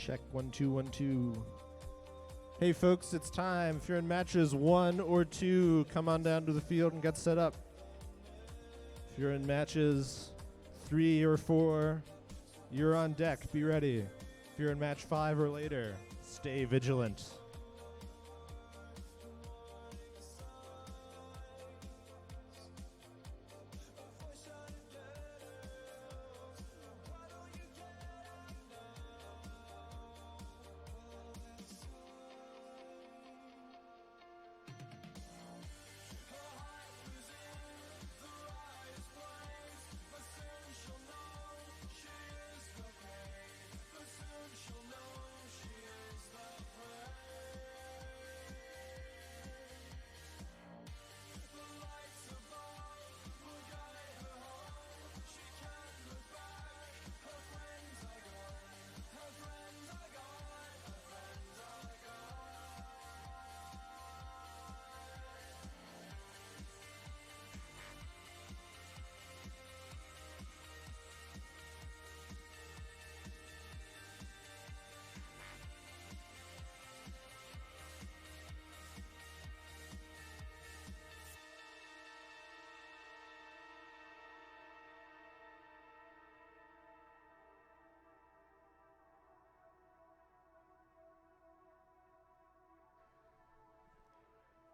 Check 1 2 1 2. Hey folks, it's time. If you're in matches 1 or 2, come on down to the field and get set up. If you're in matches 3 or 4, you're on deck. Be ready. If you're in match 5 or later, stay vigilant.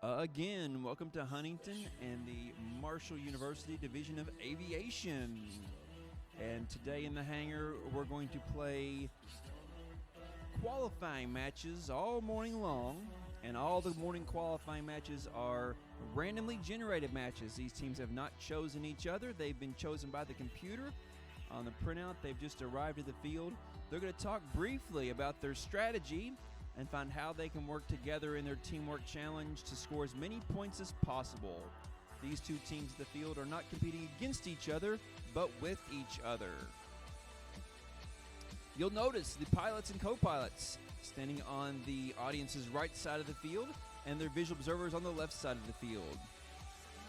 Again, welcome to Huntington and the Marshall University Division of Aviation. And today in the hangar, we're going to play qualifying matches all morning long. And all the morning qualifying matches are randomly generated matches. These teams have not chosen each other. They've been chosen by the computer on the printout. They've just arrived at the field. They're going to talk briefly about their strategy and find how they can work together in their teamwork challenge to score as many points as possible. These two teams at the field are not competing against each other, but with each other. You'll notice the pilots and co-pilots standing on the audience's right side of the field and their visual observers on the left side of the field.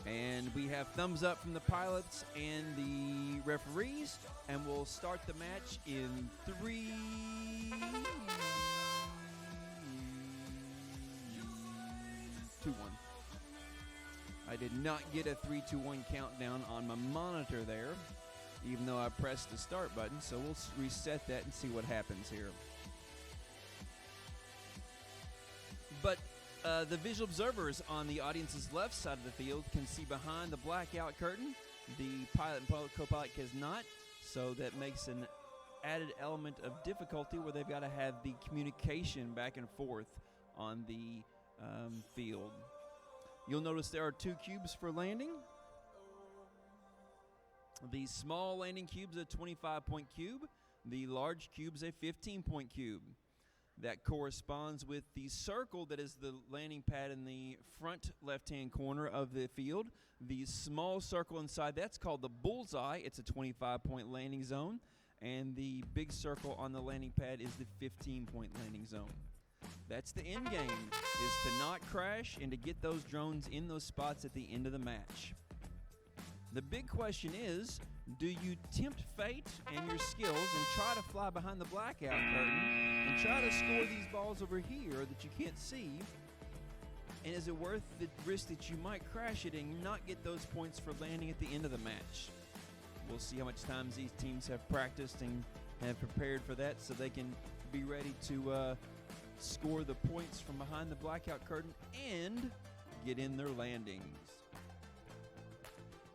And we have thumbs up from the pilots and the referees, and we'll start the match in 3, 2, 1. I did not get a 3, 2, 1 countdown on my monitor there, even though I pressed the start button, so we'll reset that and see what happens here. But the visual observers on the audience's left side of the field can see behind the blackout curtain. The pilot and co-pilot cannot, so that makes an added element of difficulty where they've got to have the communication back and forth on the field. You'll notice there are 2 cubes for landing. The small landing cube is a 25-point cube. The large cube is a 15-point cube. That corresponds with the circle that is the landing pad in the front left-hand corner of the field. The small circle inside, that's called the bullseye. It's a 25-point landing zone. And the big circle on the landing pad is the 15-point landing zone. That's the end game, is to not crash and to get those drones in those spots at the end of the match. The big question is, do you tempt fate and your skills and try to fly behind the blackout curtain and try to score these balls over here that you can't see? And is it worth the risk that you might crash it and not get those points for landing at the end of the match? We'll see how much times these teams have practiced and have prepared for that so they can be ready to score the points from behind the blackout curtain and get in their landings.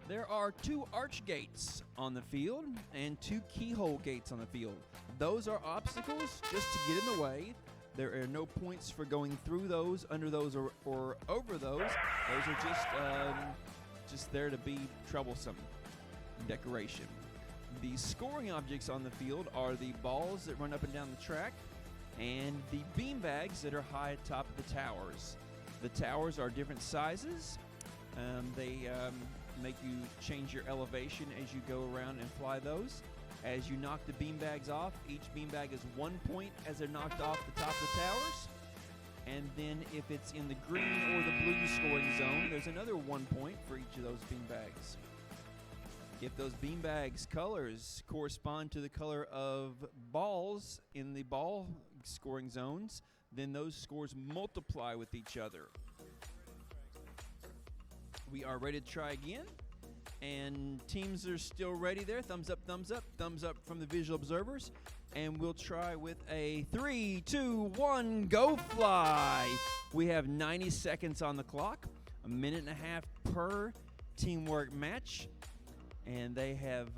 There are 2 arch gates on the field and 2 keyhole gates on the field. Those are obstacles just to get in the way. There are no points for going through those, under those, or over those. Those are just there to be troublesome decoration. The scoring objects on the field are the balls that run up and down the track and the bean bags that are high atop of the towers. The towers are different sizes. They make you change your elevation as you go around and fly those. As you knock the bean bags off, each bean bag is 1 point as they're knocked off the top of the towers. And then if it's in the green or the blue scoring zone, there's another 1 point for each of those bean bags. If those beanbags' colors correspond to the color of balls in the ball scoring zones, then those scores multiply with each other. We are ready to try again, and teams are still ready there. Thumbs up, thumbs up, thumbs up from the visual observers. And we'll try with a 3, 2, 1, go fly. We have 90 seconds on the clock, a minute and a half per teamwork match. And they have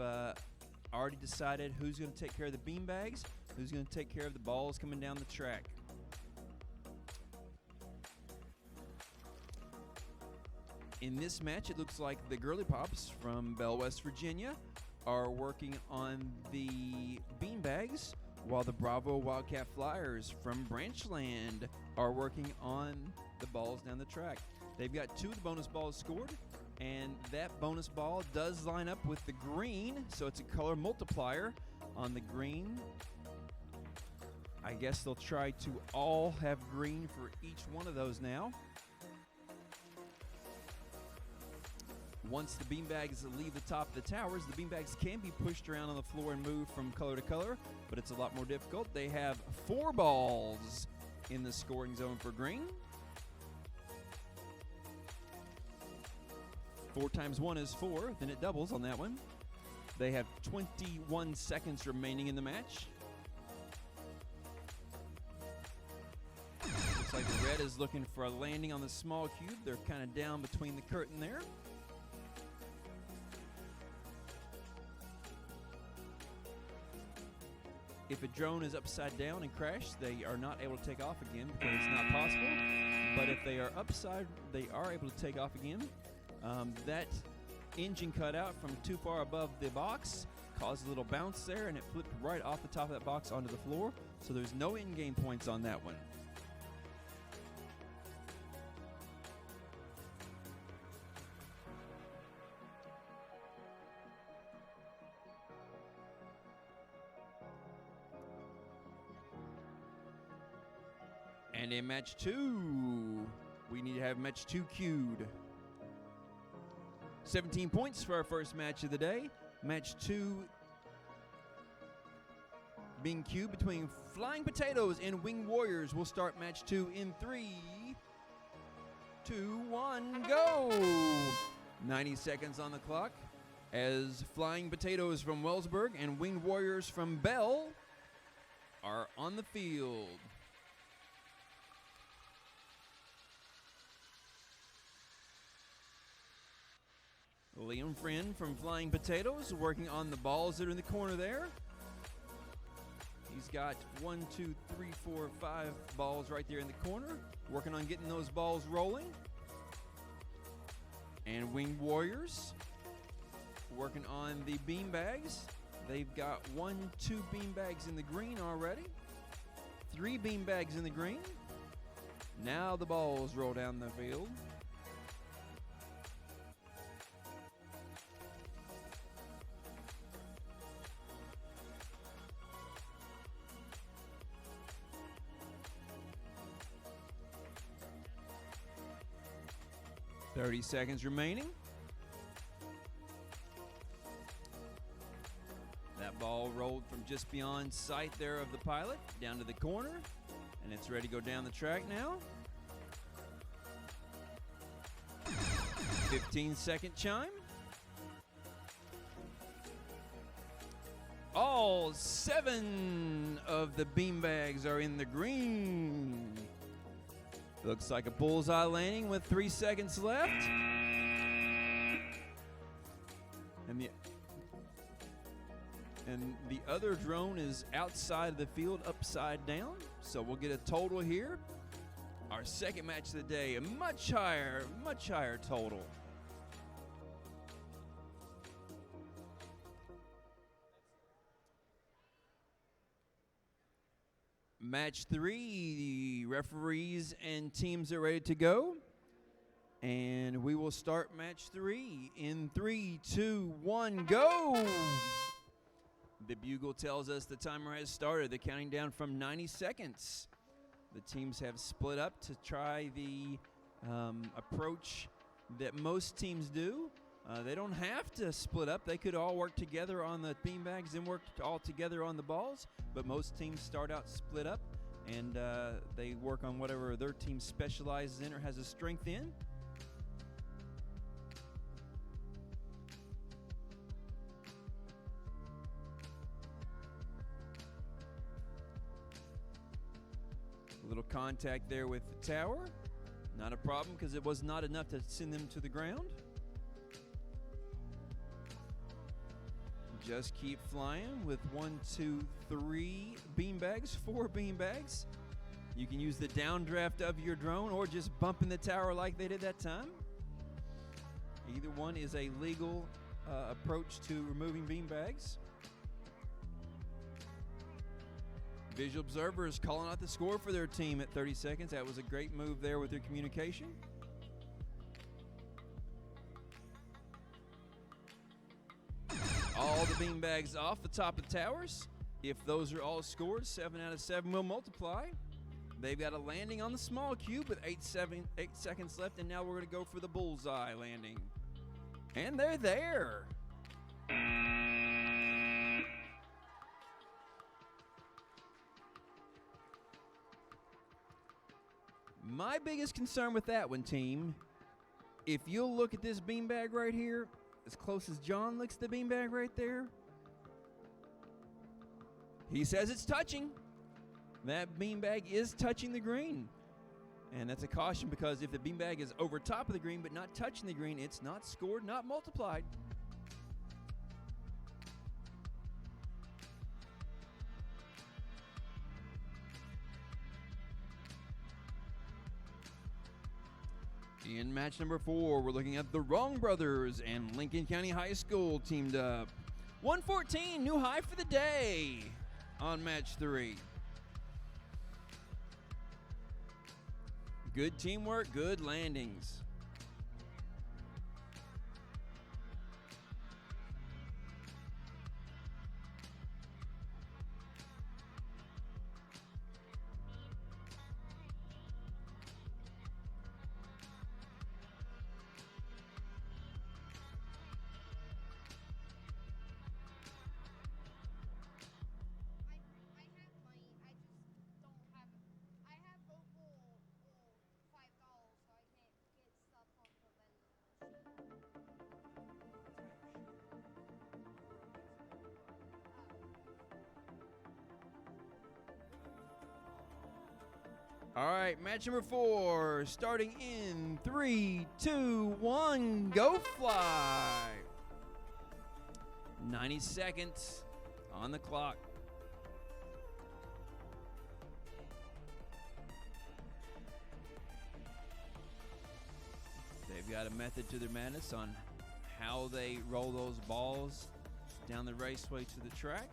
already decided who's going to take care of the beanbags, who's going to take care of the balls coming down the track. In this match, it looks like the Girly Pops from Bell, West Virginia are working on the beanbags, while the Bravo Wildcat Flyers from Branchland are working on the balls down the track. They've got 2 of the bonus balls scored, and that bonus ball does line up with the green, so it's a color multiplier on the green. I guess they'll try to all have green for each one of those now. Once the beanbags leave the top of the towers, the beanbags can be pushed around on the floor and moved from color to color, but it's a lot more difficult. They have 4 balls in the scoring zone for green. 4 times 1 is 4, then it doubles on that one. They have 21 seconds remaining in the match. Looks like the red is looking for a landing on the small cube. They're kind of down between the curtain there. If a drone is upside down and crashed, they are not able to take off again because it's not possible. But if they are upside, they are able to take off again. That engine cut out from too far above the box caused a little bounce there, and it flipped right off the top of that box onto the floor. So there's no in-game points on that one. And in match 2, we need to have match 2 queued. 17 points for our first match of the day. Match 2 being queued between Flying Potatoes and Wing Warriors. We'll start match 2 in 3, 2, 1, go! 90 seconds on the clock as Flying Potatoes from Wellsburg and Wing Warriors from Bell are on the field. Liam Friend from Flying Potatoes working on the balls that are in the corner there. He's got 1, 2, 3, 4, 5 balls right there in the corner, working on getting those balls rolling. And Wing Warriors working on the beanbags. They've got 1, 2 beanbags in the green already, 3 beanbags in the green. Now the balls roll down the field. .30 seconds remaining. That ball rolled from just beyond sight there of the pilot down to the corner, and it's ready to go down the track now. 15-second chime. All 7 of the beanbags are in the green. Looks like a bullseye landing with 3 seconds left. And the other drone is outside of the field, upside down. So we'll get a total here. Our second match of the day, a much higher total. Match 3, the referees and teams are ready to go. And we will start match 3 in 3, 2, 1, go! The bugle tells us the timer has started. They're counting down from 90 seconds. The teams have split up to try the approach that most teams do. They don't have to split up. They could all work together on the beanbags and work all together on the balls, but most teams start out split up and they work on whatever their team specializes in or has a strength in. A little contact there with the tower. Not a problem because it was not enough to send them to the ground. Just keep flying with 1, 2, 3 beanbags, 4 beanbags. You can use the downdraft of your drone or just bumping the tower like they did that time. Either one is a legal approach to removing beanbags. Visual observer is calling out the score for their team at 30 seconds. That was a great move there with their communication. All the beanbags off the top of the towers. If those are all scored, 7 out of 7 will multiply. They've got a landing on the small cube with 8 seconds left, and now we're going to go for the bullseye landing. And they're there. My biggest concern with that one, team, if you'll look at this beanbag right here, as close as John looks at the beanbag right there, he says it's touching. That beanbag is touching the green. And that's a caution because if the beanbag is over top of the green but not touching the green, it's not scored, not multiplied. In match number 4, we're looking at the Wrong Brothers and Lincoln County High School teamed up. 114, new high for the day on match 3. Good teamwork, good landings. All right, match number 4, starting in 3, 2, 1, go fly. 90 seconds on the clock. They've got a method to their madness on how they roll those balls down the raceway to the track.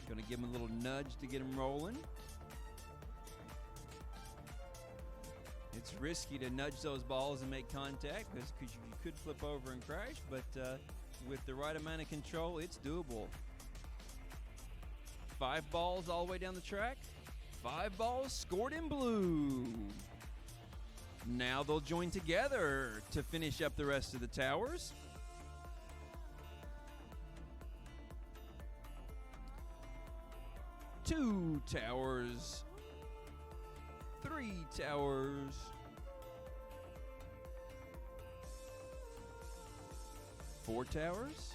Going to give them a little nudge to get them rolling. It's risky to nudge those balls and make contact because you could flip over and crash, but with the right amount of control, it's doable. 5 balls all the way down the track. 5 balls scored in blue. Now they'll join together to finish up the rest of the towers. Two towers, 3 towers, 4 towers,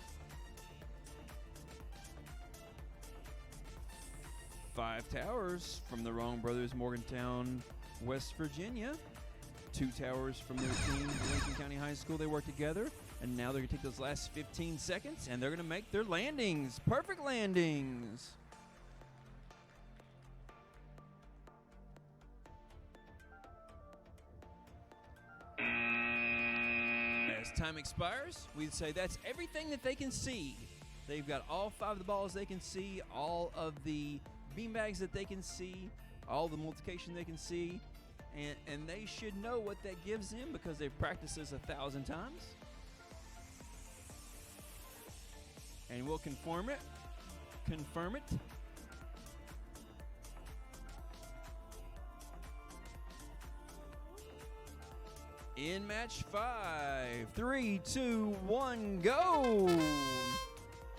5 towers from the Wrong Brothers, Morgantown, West Virginia. 2 towers from their team, Lincoln County High School. They work together, and now they're going to take those last 15 seconds, and they're going to make their landings. Perfect landings. As time expires, we'd say that's everything that they can see. They've got all 5 of the balls they can see, all of the beanbags that they can see, all the multiplication they can see, and they should know what that gives them because they've practiced this 1,000 times. And we'll confirm it. In match 5, 3, 2, 1, go!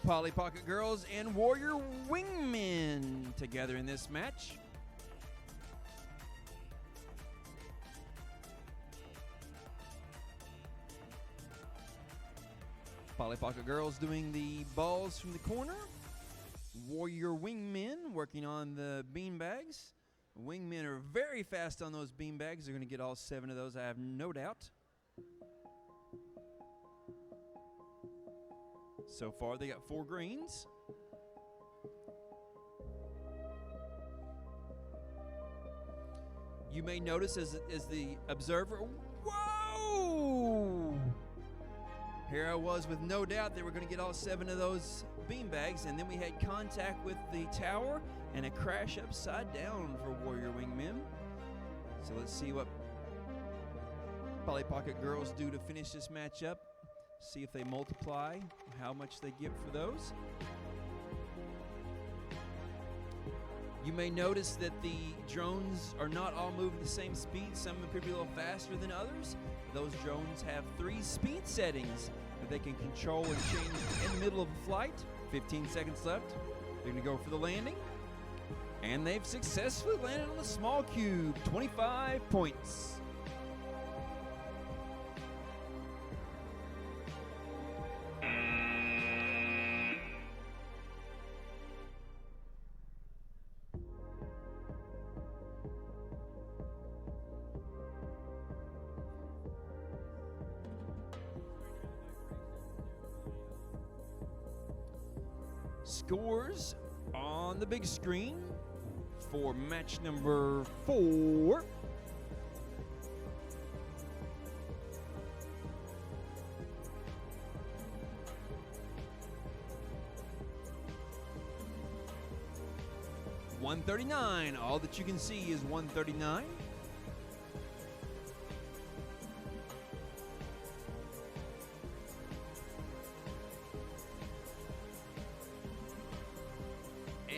Polly Pocket Girls and Warrior Wingmen together in this match. Polly Pocket Girls doing the balls from the corner. Warrior Wingmen working on the beanbags. Wingmen are very fast on those beanbags. They're going to get all 7 of those, I have no doubt. So far, they got 4 greens. You may notice as the observer, whoa! Here I was with no doubt they were going to get all 7 of those beanbags, and then we had contact with the tower and a crash upside down for Warrior Wingmen. So let's see what Polly Pocket Girls do to finish this match up. See if they multiply, how much they get for those. You may notice that the drones are not all moving the same speed. Some appear to be a little faster than others. Those drones have 3 speed settings that they can control and change in the middle of a flight. 15 seconds left. They're going to go for the landing. And they've successfully landed on the small cube. 25 points. Scores on the big screen for match number 4. $139. All that you can see is 139.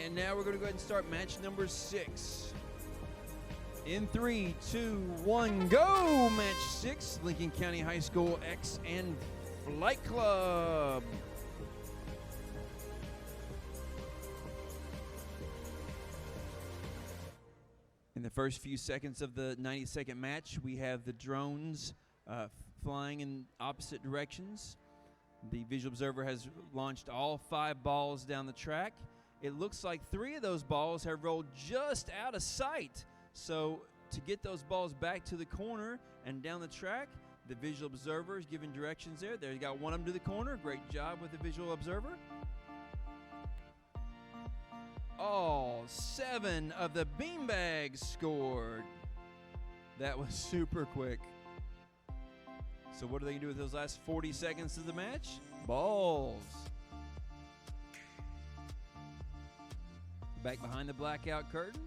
And now we're going to go ahead and start match number 6. In 3, 2, 1, go! Match 6, Lincoln County High School X and Flight Club. In the first few seconds of the 90-second match, we have the drones flying in opposite directions. The visual observer has launched all 5 balls down the track. It looks like 3 of those balls have rolled just out of sight. So to get those balls back to the corner and down the track, the visual observer is giving directions there. There, you got one of them to the corner. Great job with the visual observer. All 7 of the beanbags scored. That was super quick. So what are they going to do with those last 40 seconds of the match? Balls. Back behind the blackout curtain.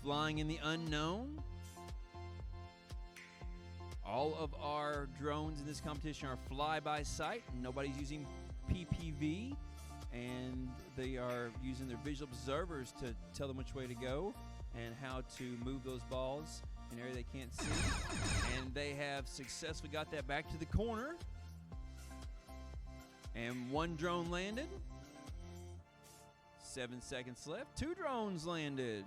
Flying in the unknown. All of our drones in this competition are fly-by-sight. Nobody's using PPV. And they are using their visual observers to tell them which way to go and how to move those balls in an area they can't see. And they have successfully got that back to the corner. And 1 drone landed. 7 seconds left. 2 drones landed.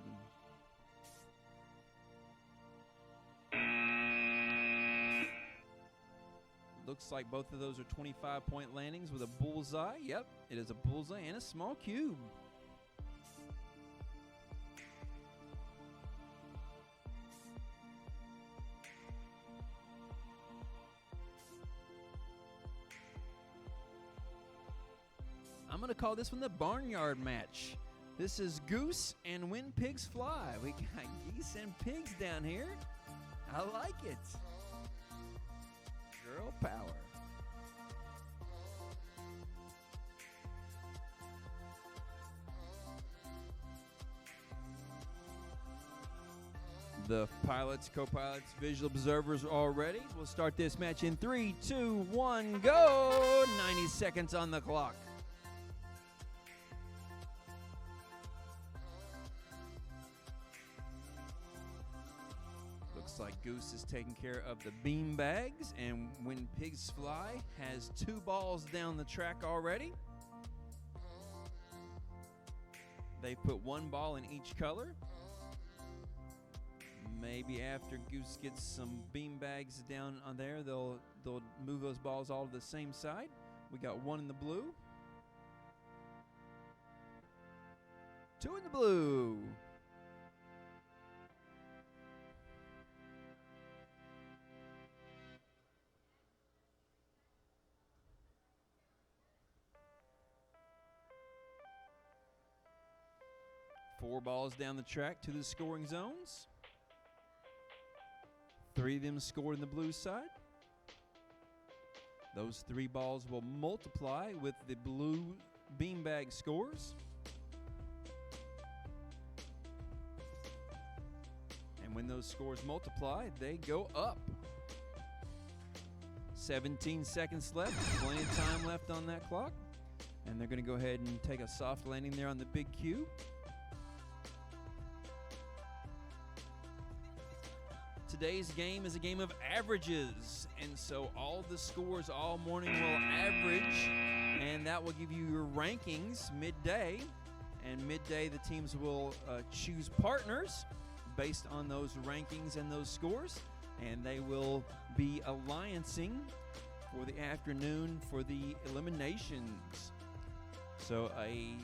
Looks like both of those are 25-point landings with a bullseye. Yep, it is a bullseye and a small cube. I'm going to call this one the Barnyard Match. This is Goose and When Pigs Fly. We got geese and pigs down here. I like it. Girl power. The pilots, co-pilots, visual observers are all ready. We'll start this match in 3, 2, 1, go! 90 seconds on the clock. Looks like Goose is taking care of the bean bags, and When Pigs Fly has 2 balls down the track already. They put one ball in each color. Maybe after Goose gets some bean bags down on there, they'll move those balls all to the same side. We got one in the blue. Two in the blue. Four balls down the track to the scoring zones. Three of them scored in the blue side. Those three balls will multiply with the blue beanbag scores. And when those scores multiply, they go up. 17 seconds left, plenty of time left on that clock. And they're going to go ahead and take a soft landing there on the big cube. Today's game is a game of averages, and so all the scores all morning will average, and that will give you your rankings midday. And midday, the teams will choose partners based on those rankings and those scores, and they will be alliancing for the afternoon for the eliminations. So a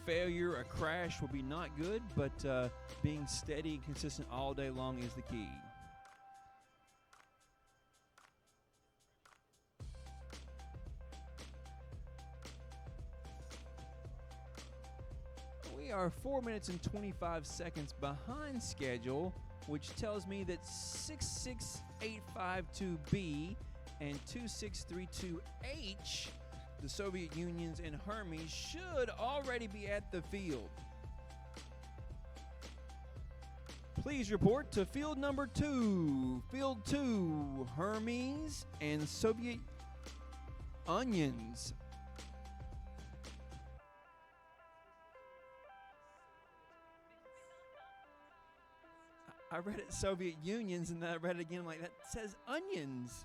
failure, a crash will be not good, but being steady and consistent all day long is the key. We are 4 minutes and 25 seconds behind schedule, which tells me that 66852B and 2632H, the Soviet Union's and Hermes, should already be at the field. Please report to field number 2. Field 2, Hermes and Soviet Onions. I read it Soviet Unions, and then I read it again like that says onions.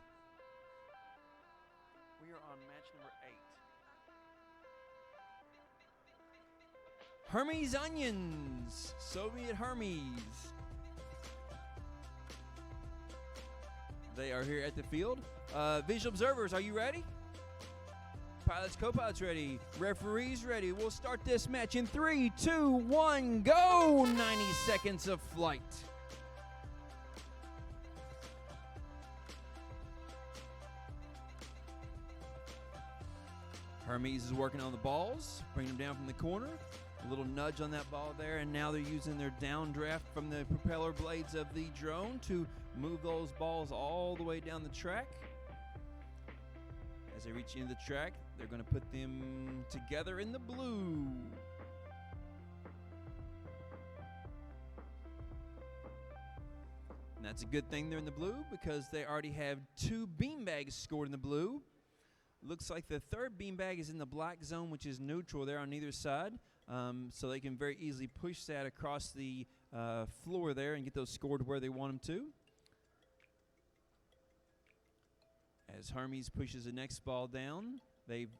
We are on match number 8. Hermes Onions, Soviet Hermes. They are here at the field. Visual observers, are you ready? Pilots, co-pilots ready. Referees ready. We'll start this match in 3, 2, 1, go! 90 seconds of flight. Hermes is working on the balls, bringing them down from the corner. A little nudge on that ball there, and now they're using their downdraft from the propeller blades of the drone to move those balls all the way down the track. As they reach into the track, they're going to put them together in the blue. And that's a good thing they're in the blue because they already have 2 beanbags scored in the blue. Looks like the third beanbag is in the black zone, which is neutral there on either side. So they can very easily push that across the floor there and get those scored where they want them to. As Hermes pushes the next ball down, they've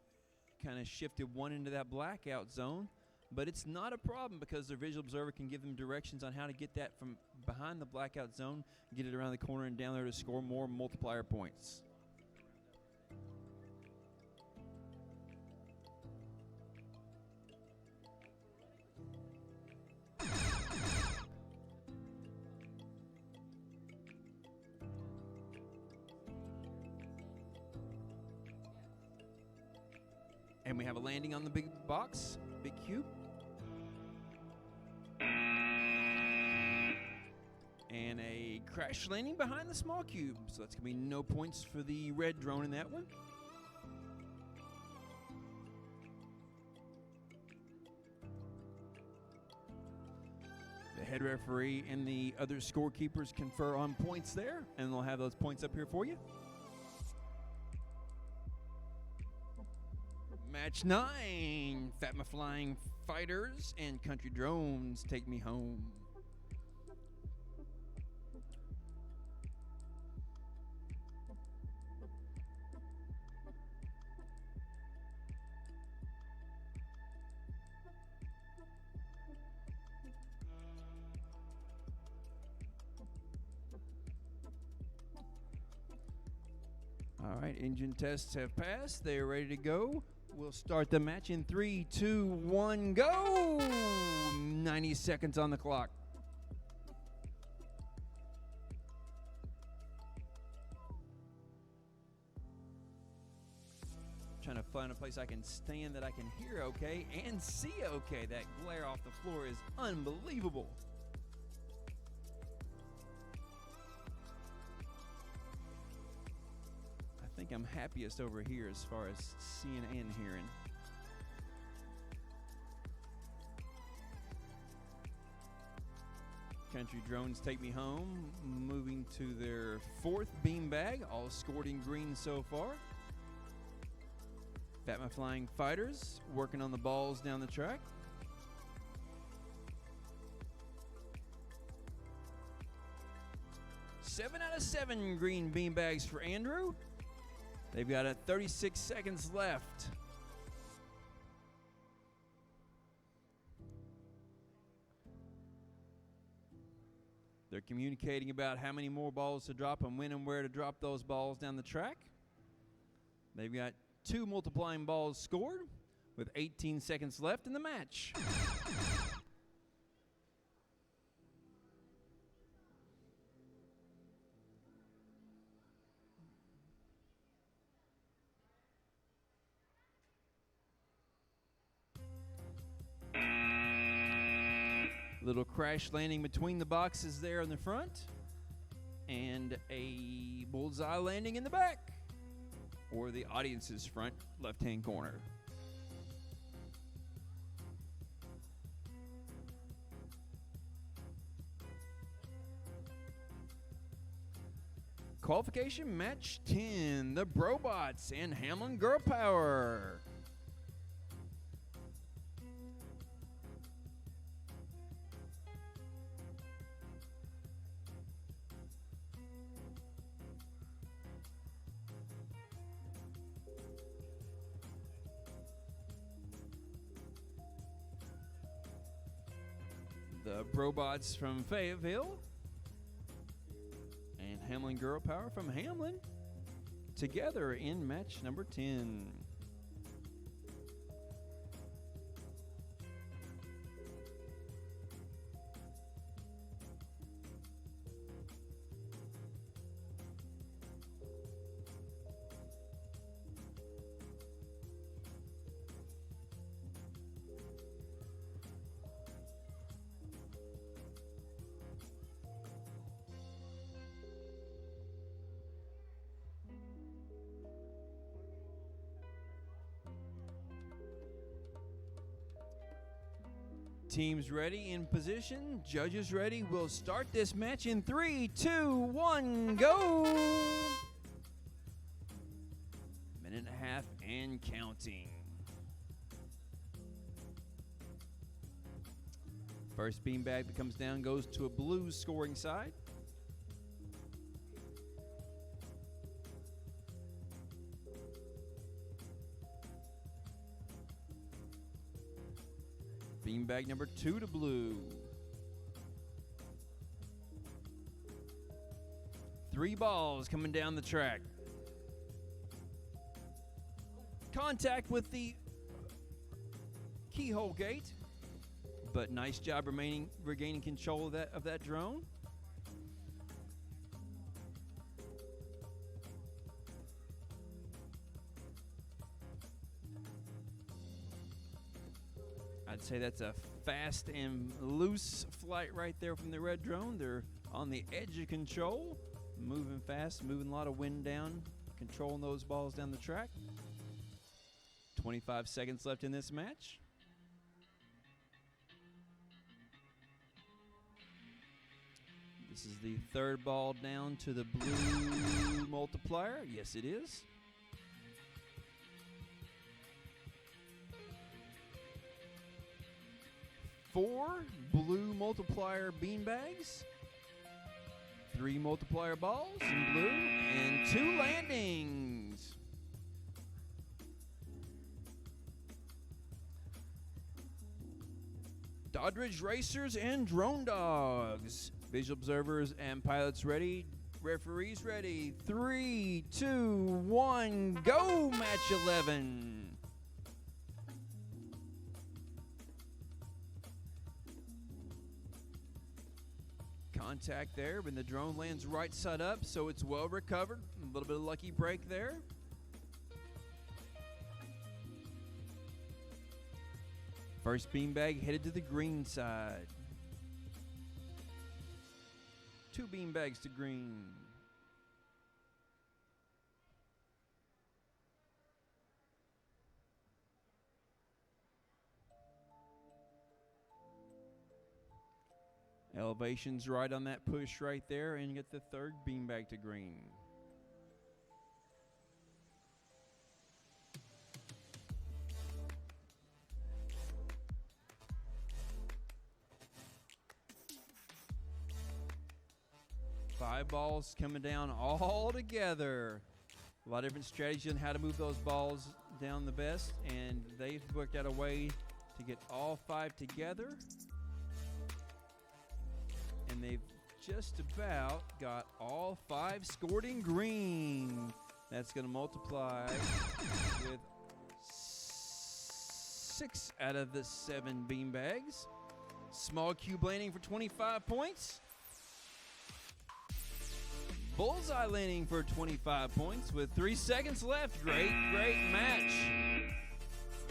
kind of shifted one into that blackout zone. But it's not a problem because their visual observer can give them directions on how to get that from behind the blackout zone, get it around the corner and down there to score more multiplier points. And we have a landing on the big box, big cube. And a crash landing behind the small cube. So that's going to be no points for the red drone in that one. The head referee and the other scorekeepers confer on points there, and they'll have those points up here for you. Match 9, Fatma Flying Fighters and Country Drones Take Me Home. right, engine tests have passed. They are ready to go. We'll start the match in 3, 2, 1, go! 90 seconds on the clock. Trying to find a place I can stand that I can hear okay and see okay. That glare off the floor is unbelievable. I think I'm happiest over here as far as seeing and hearing. Country Drones Take Me Home, moving to their 4th beanbag, all scored in green so far. Fatma Flying Fighters working on the balls down the track. Seven out of 7 green beanbags for Andrew. They've got 36 seconds left. They're communicating about how many more balls to drop and when and where to drop those balls down the track. They've got 2 multiplying balls scored with 18 seconds left in the match. Little crash landing between the boxes there in the front, and a bullseye landing in the back, or the audience's front left-hand corner. Qualification match 10, the Brobots and Hamlin Girl Power. The Brobots from Fayetteville and Hamlin Girl Power from Hamlin together in match number 10. Teams ready, in position, judges ready. We'll start this match in 3, 2, 1, go! Minute and a half and counting. First beanbag that comes down goes to a blue scoring side. Beanbag number 2 to blue. 3 balls coming down the track. Contact with the keyhole gate, but nice job regaining control of that drone. I'd say that's a fast and loose flight right there from the red drone. They're on the edge of control, moving fast, moving a lot of wind down, controlling those balls down the track. 25 seconds left in this match. This is the 3rd ball down to the blue multiplier. Yes, it is. Four blue multiplier beanbags, 3 multiplier balls in blue, and 2 landings. Doddridge Racers and Drone Dogs. Visual observers and pilots ready Referees ready. 3, 2, 1, go! Match 11. Contact there, when the drone lands right side up, so it's well recovered. A little bit of lucky break there. First beanbag headed to the green side. 2 beanbags to green. Elevation's right on that push right there, and you get the third beanbag to green. Five balls coming down all together. A lot of different strategies on how to move those balls down the best, and they've worked out a way to get all 5 together. And they've just about got all 5 scored in green. That's going to multiply with 6 out of the 7 beanbags. Small cube landing for 25 points. Bullseye landing for 25 points with 3 seconds left. Great match.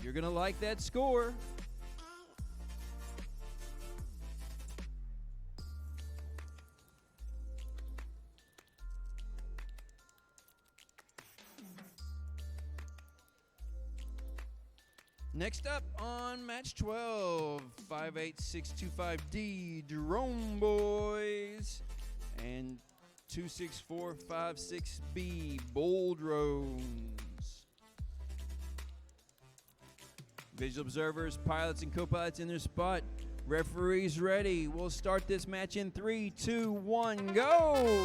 You're going to like that score. Next up on match 12, 58625D Drone Boys and 26456B Bull Drones. Visual observers, pilots, and co-pilots in their spot. Referees ready. We'll start this match in 3, 2, 1, go!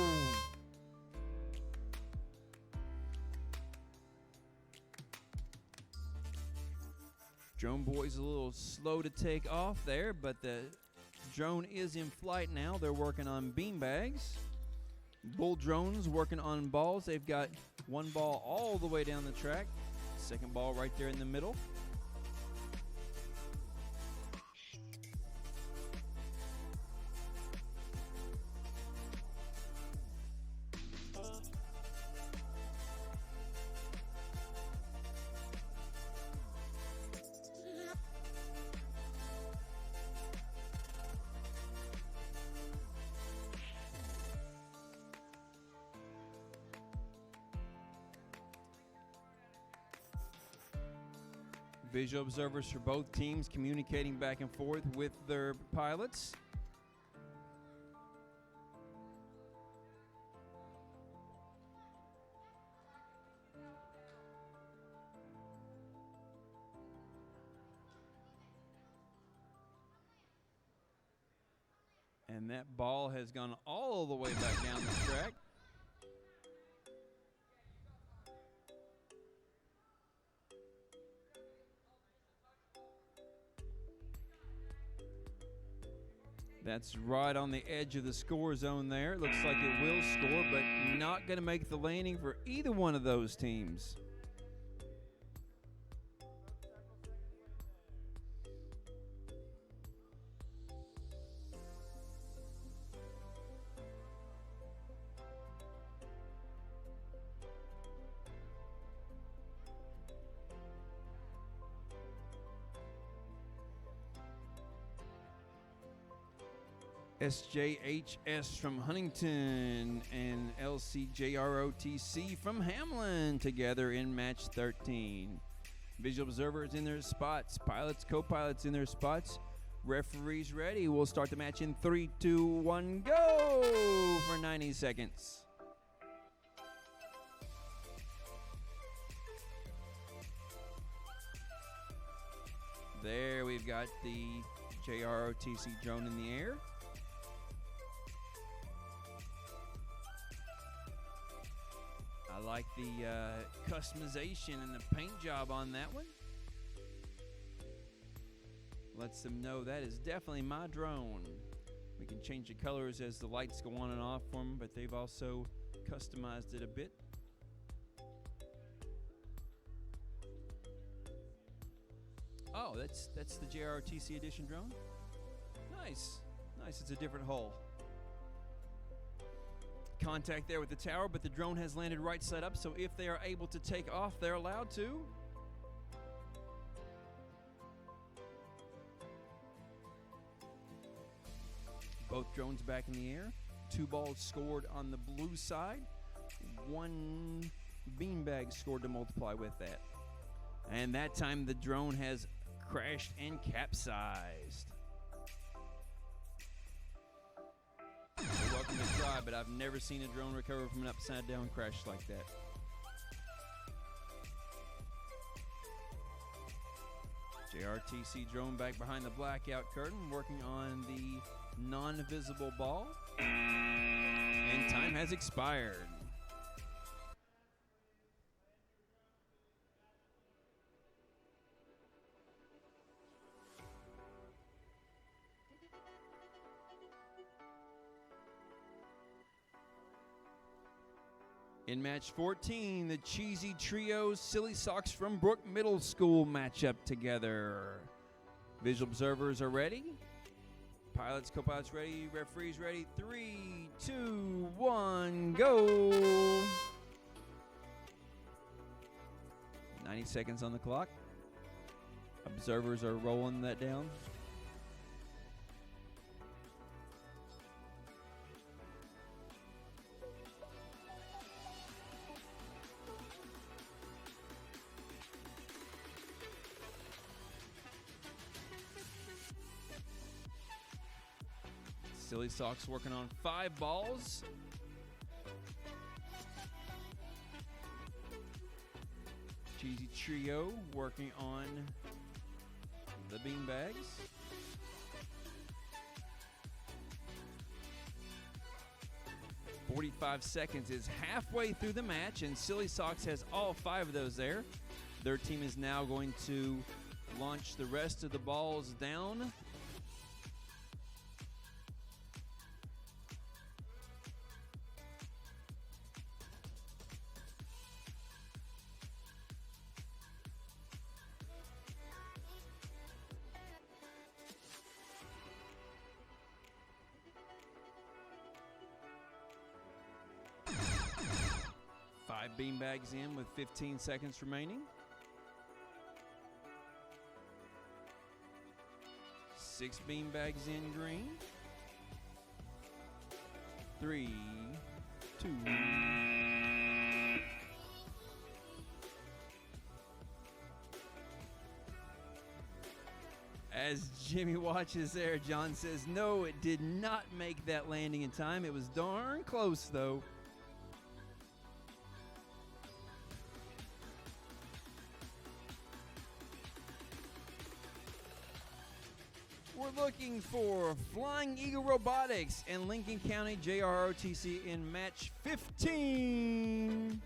Drone Boy's a little slow to take off there, but the drone is in flight now. They're working on beanbags. Bull Drones working on balls. They've got one ball all the way down the track. Second ball right there in the middle. Visual observers for both teams communicating back and forth with their pilots. And that ball has gone all the way back down the track. That's right on the edge of the score zone there. It looks like it will score, but not going to make the landing for either one of those teams. SJHS from Huntington and LCJROTC from Hamlin together in match 13. Visual observers in their spots, pilots, co-pilots in their spots, referees ready. We'll start the match in 3, 2, 1, go for 90 seconds. There we've got the JROTC drone in the air. I like the customization and the paint job on that one. Lets them know that is definitely my drone. We can change the colors as the lights go on and off for them, but they've also customized it a bit. Oh, that's the JROTC edition drone. Nice, nice. It's a different hull. Contact there with the tower, but the drone has landed right side up, so if they are able to take off, they're allowed to. Both drones back in the air. 2 balls scored on the blue side. 1 beanbag scored to multiply with that. And that time the drone has crashed and capsized. You're welcome to try, but I've never seen a drone recover from an upside down crash like that. JRTC drone back behind the blackout curtain, working on the non-visible ball. And time has expired. In match 14, the cheesy trio Silly Socks from Brook Middle School match up together. Visual observers are ready. Pilots, co-pilots ready. Referees ready. 3, 2, 1, go. 90 seconds on the clock. Observers are rolling that down. Silly Socks working on 5 balls. Cheesy Trio working on the beanbags. .45 seconds is halfway through the match, and Silly Socks has all 5 of those there. Their team is now going to launch the rest of the balls down. Beanbags in with 15 seconds remaining. 6 beanbags in green. 3, 2. As Jimmy watches there, John says, no, it did not make that landing in time. It was darn close, though. We're looking for Flying Eagle Robotics and Lincoln County JROTC in match 15.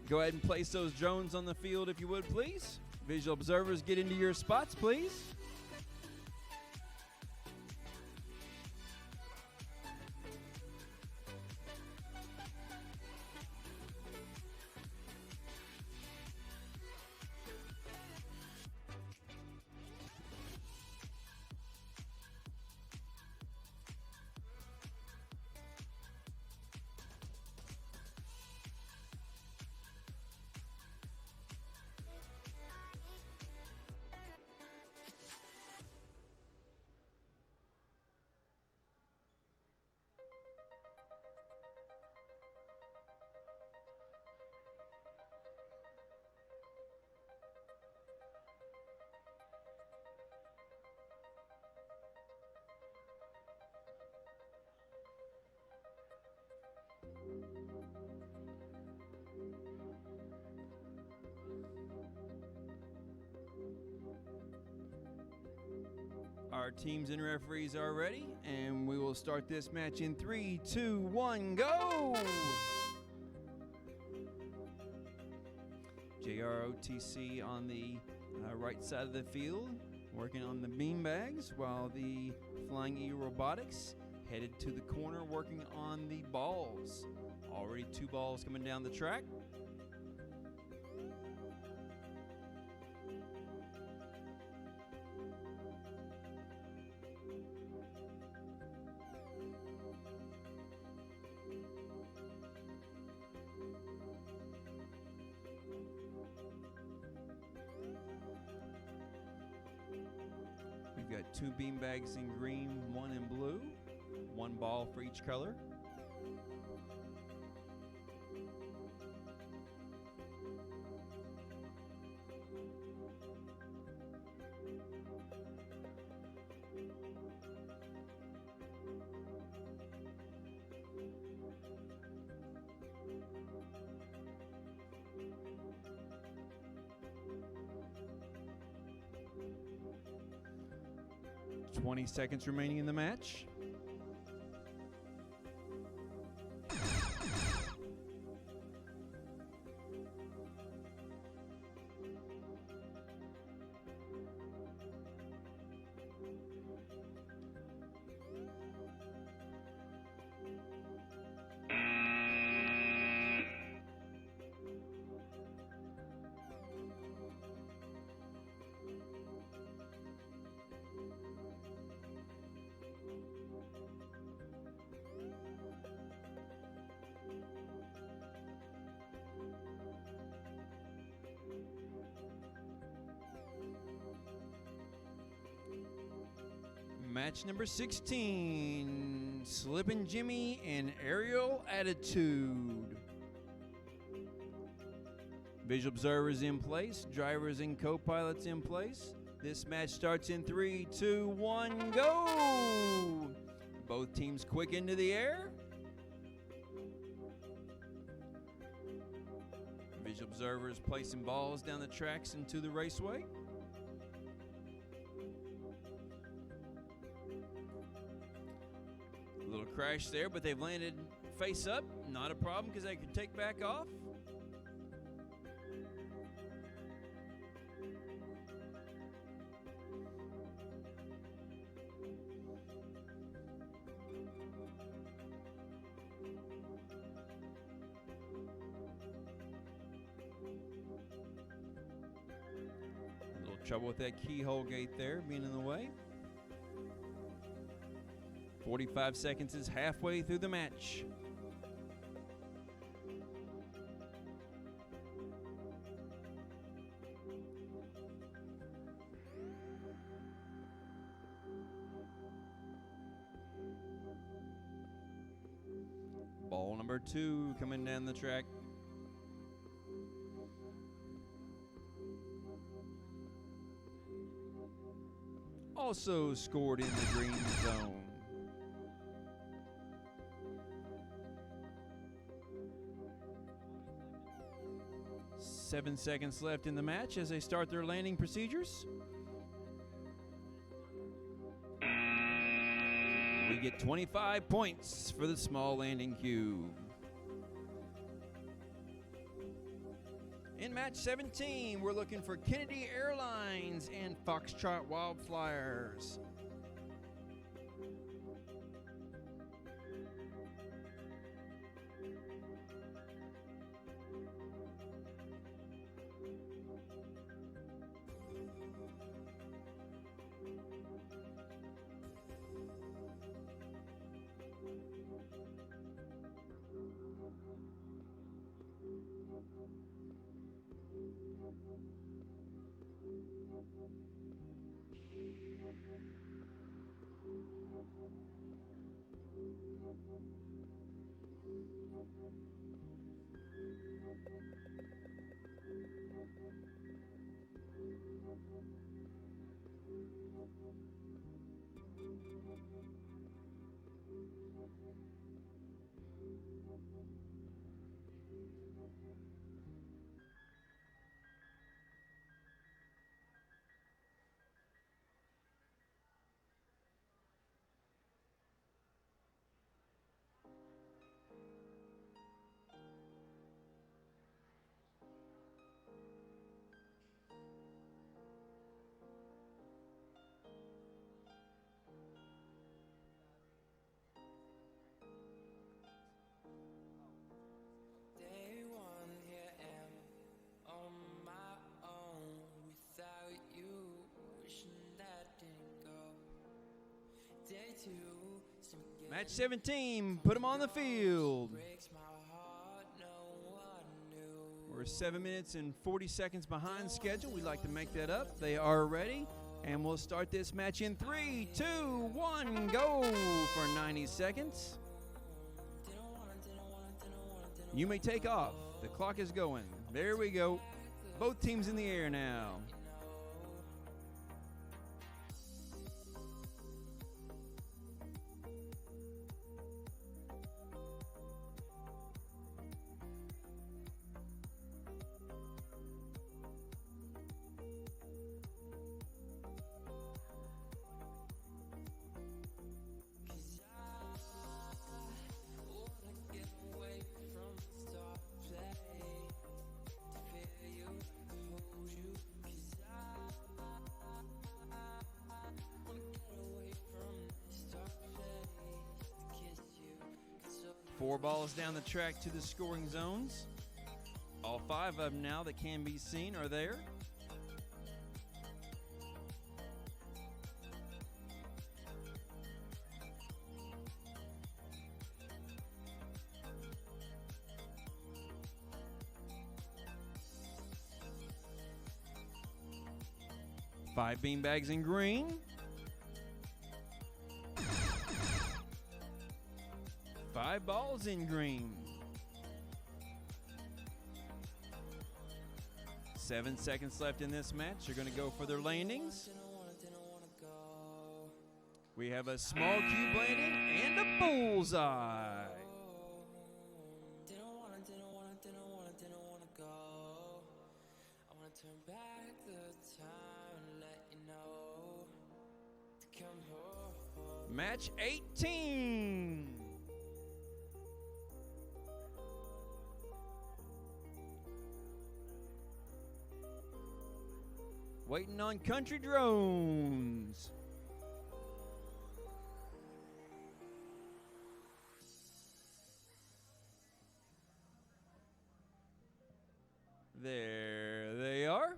Go ahead and place those drones on the field if you would, please. Visual observers, get into your spots, please. Our teams and referees are ready, and we will start this match in 3, 2, 1, go! JROTC on the right side of the field, working on the beanbags, while the Flying Eagle Robotics headed to the corner working on the balls. Already 2 balls coming down the track. We've got 2 beanbags in green, 1 in blue, 1 ball for each color. $20 seconds remaining in the match. Match number 16, Slippin' Jimmy and Aerial Attitude. Visual observers in place, drivers and co-pilots in place. This match starts in 3, 2, 1, go! Both teams quick into the air. Visual observers placing balls down the tracks into the raceway. A little crash there, but they've landed face up. Not a problem because they can take back off. A little trouble with that keyhole gate there being in the way. 45 seconds is halfway through the match. Ball number 2 coming down the track. Also scored in the green zone. 7 seconds left in the match as they start their landing procedures. We get 25 points for the small landing cube. In match 17, we're looking for Kennedy Airlines and Foxtrot Wildflyers. Match 17, put them on the field. We're 7 minutes and 40 seconds behind schedule. We'd like to make that up. They are ready, and we'll start this match in 3, 2, 1, go for 90 seconds. You may take off. The clock is going. There we go. Both teams in the air now. Four balls down the track to the scoring zones. All 5 of them now that can be seen are there. Five beanbags in green. 5 balls in green. 7 seconds left in this match. They're going to go for their landings. We have a small cube landing and a bullseye. Match 18. Waiting on country drones. There they are.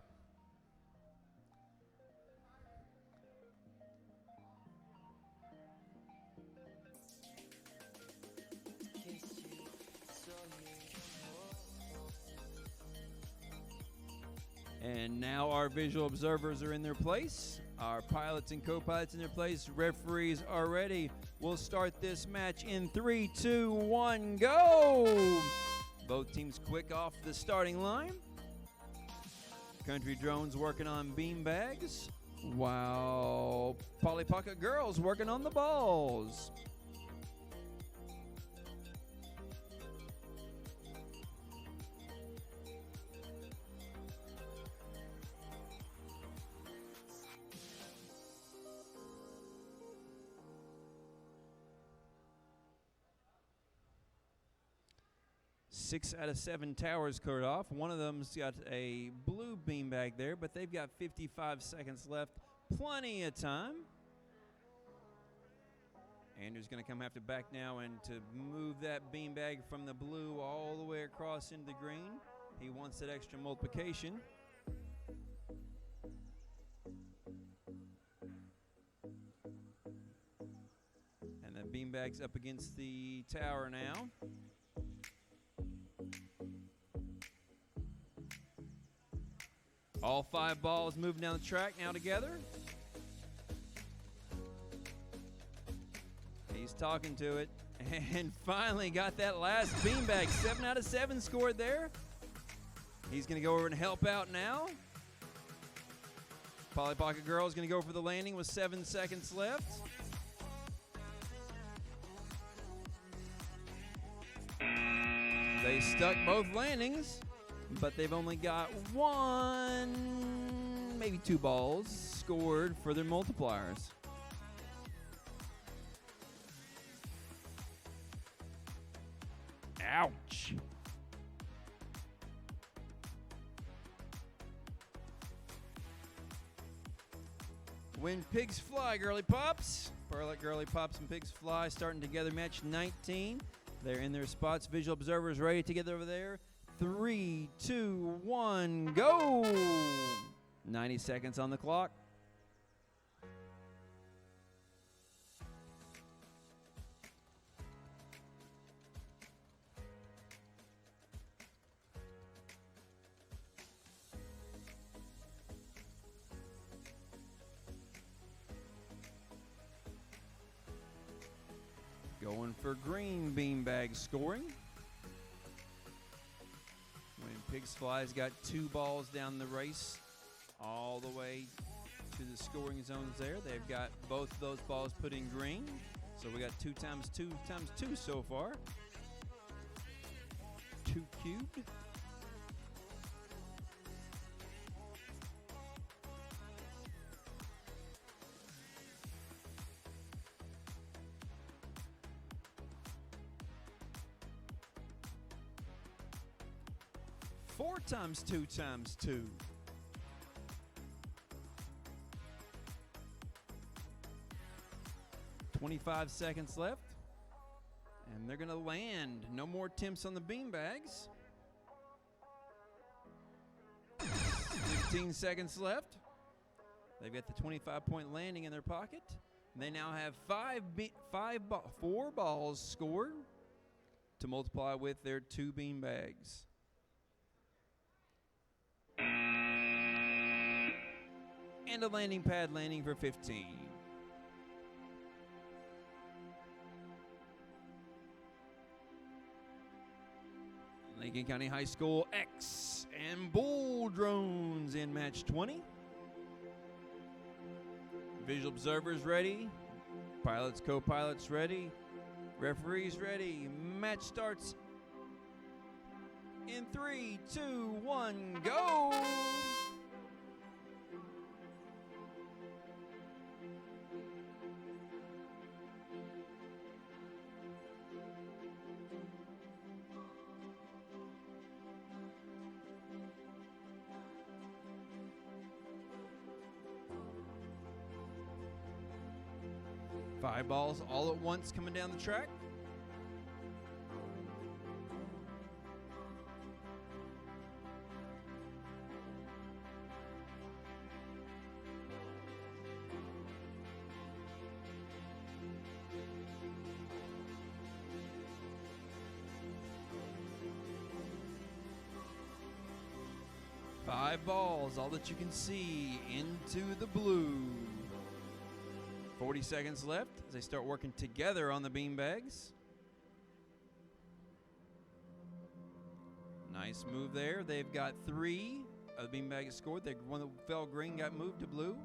And now our visual observers are in their place. Our pilots and co-pilots in their place. Referees are ready. We'll start this match in 3, 2, 1, go! Both teams quick off the starting line. Country drones working on beanbags, while Polly Pocket girls working on the balls. Six out of 7 towers cleared off. One of them's got a blue beanbag there, but they've got 55 seconds left. Plenty of time. Andrew's going to have to back now and to move that beanbag from the blue all the way across into the green. He wants that extra multiplication. And that beanbag's up against the tower now. All 5 balls moving down the track now together. He's talking to it and finally got that last beanbag. 7 out of 7 scored there. He's going to go over and help out now. Polly Pocket Girl is going to go for the landing with 7 seconds left. They stuck both landings, but they've only got 1, maybe 2 balls scored for their multipliers. Ouch. When pigs fly, girly pops. Pearlet, girly pops, and pigs fly starting together match 19. They're in their spots. Visual observers ready to get over there. 3, 2, 1, go! 90 seconds on the clock. going for green beanbag scoring. When Pigs Fly's got 2 balls down the race all the way to the scoring zones there. They've got both of those balls put in green. So we got 2 times 2 times 2 so far. 2 cubed. Four times 2 times 2. $25 seconds left. And they're going to land. No more attempts on the beanbags. 15 seconds left. They've got the 25-point landing in their pocket. And they now have 4 balls scored to multiply with their 2 beanbags. And a landing pad landing for 15. Lincoln County High School X and Bull drones in match 20. Visual observers ready. Pilots, co-pilots ready. Referees ready. Match starts in 3, 2, 1, go! Five balls all at once coming down the track. Five balls, all that you can see, into the blue. 40 seconds left as they start working together on the beanbags. Nice move there. They've got 3 of the beanbags scored. The one that fell green got moved to blue.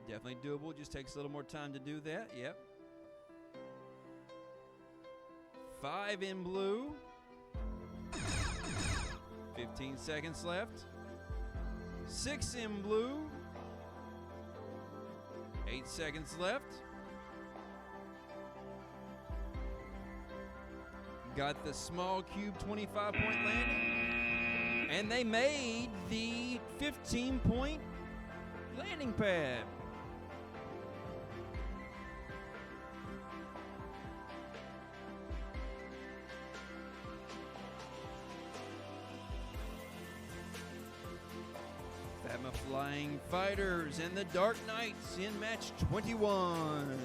Definitely doable. Just takes a little more time to do that. Yep. 5 in blue. 15 seconds left. 6 in blue. 8 seconds left. Got the small cube 25-point landing. And they made the 15-point landing pad. Fatma Flying Fighters and the Dark Knights in match 21.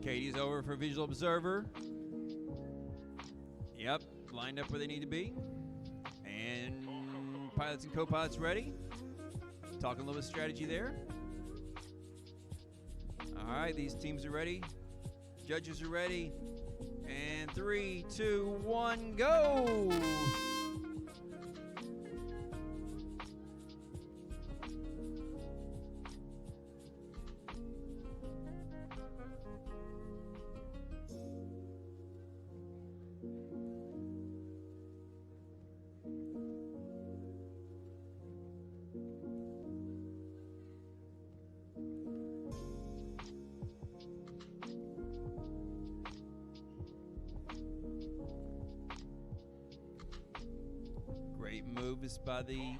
Katie's over for visual observer. Yep, lined up where they need to be. And pilots and co-pilots ready. Talking a little bit of strategy there. All right, these teams are ready. Judges are ready. And 3, 2, 1, go! Great moves by the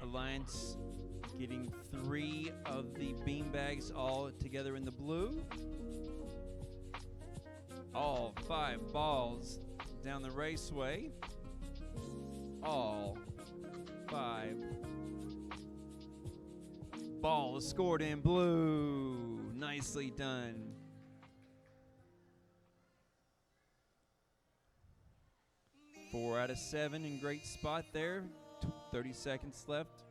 Alliance Getting 3 of the beanbags all together in the blue. All 5 balls down the raceway. All 5 balls scored in blue. Nicely done. Four out of 7 in great spot there. 30 seconds left.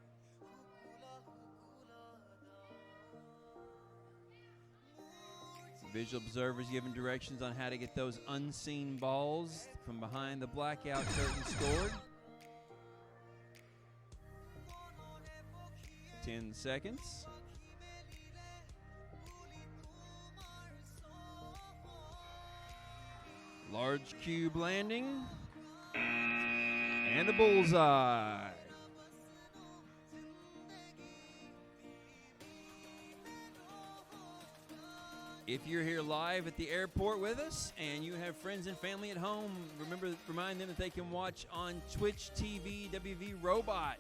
Visual observers giving directions on how to get those unseen balls from behind the blackout curtain scored. 10 seconds. Large cube landing. And a bullseye. If you're here live at the airport with us and you have friends and family at home, remind them that they can watch on Twitch TV WV Robot.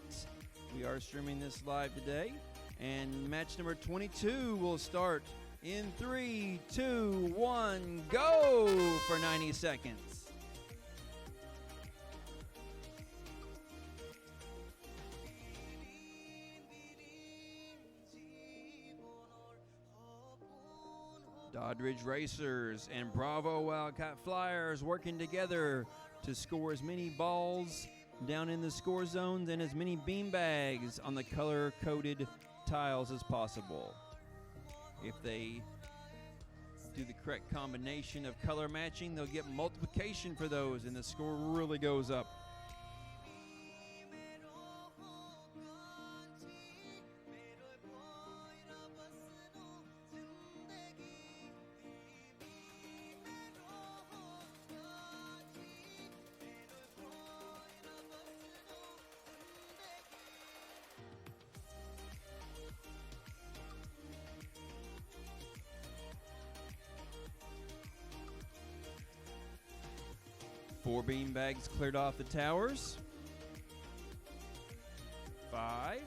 We are streaming this live today, and match number 22 will start in 3, 2, 1, go for 90 seconds. Doddridge Racers and Bravo Wildcat Flyers working together to score as many balls down in the score zones and as many beanbags on the color-coded tiles as possible. If they do the correct combination of color matching, they'll get multiplication for those, and the score really goes up. Four beanbags cleared off the towers. 5.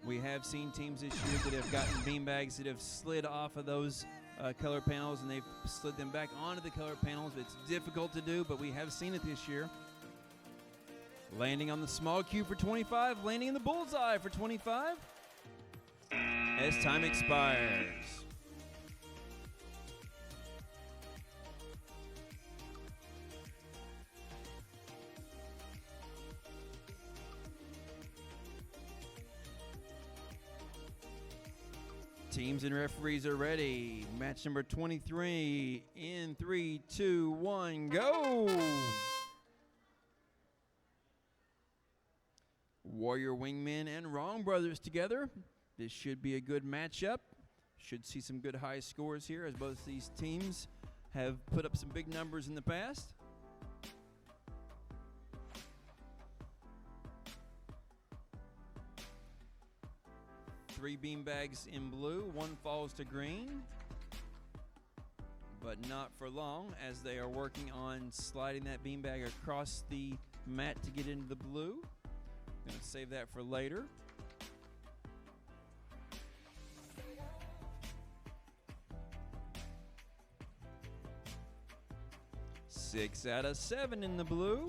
We have seen teams this year that have gotten beanbags that have slid off of those color panels, and they've slid them back onto the color panels. It's difficult to do, but we have seen it this year. Landing on the small cube for 25, landing in the bullseye for 25 as time expires. Teams and referees are ready. Match number 23 in 3, 2, 1, go! Warrior Wingmen and Wrong Brothers together. This should be a good matchup. Should see some good high scores here, as both these teams have put up some big numbers in the past. Three beanbags in blue, 1 falls to green, but not for long, as they are working on sliding that beanbag across the mat to get into the blue. Gonna save that for later. Six out of 7 in the blue.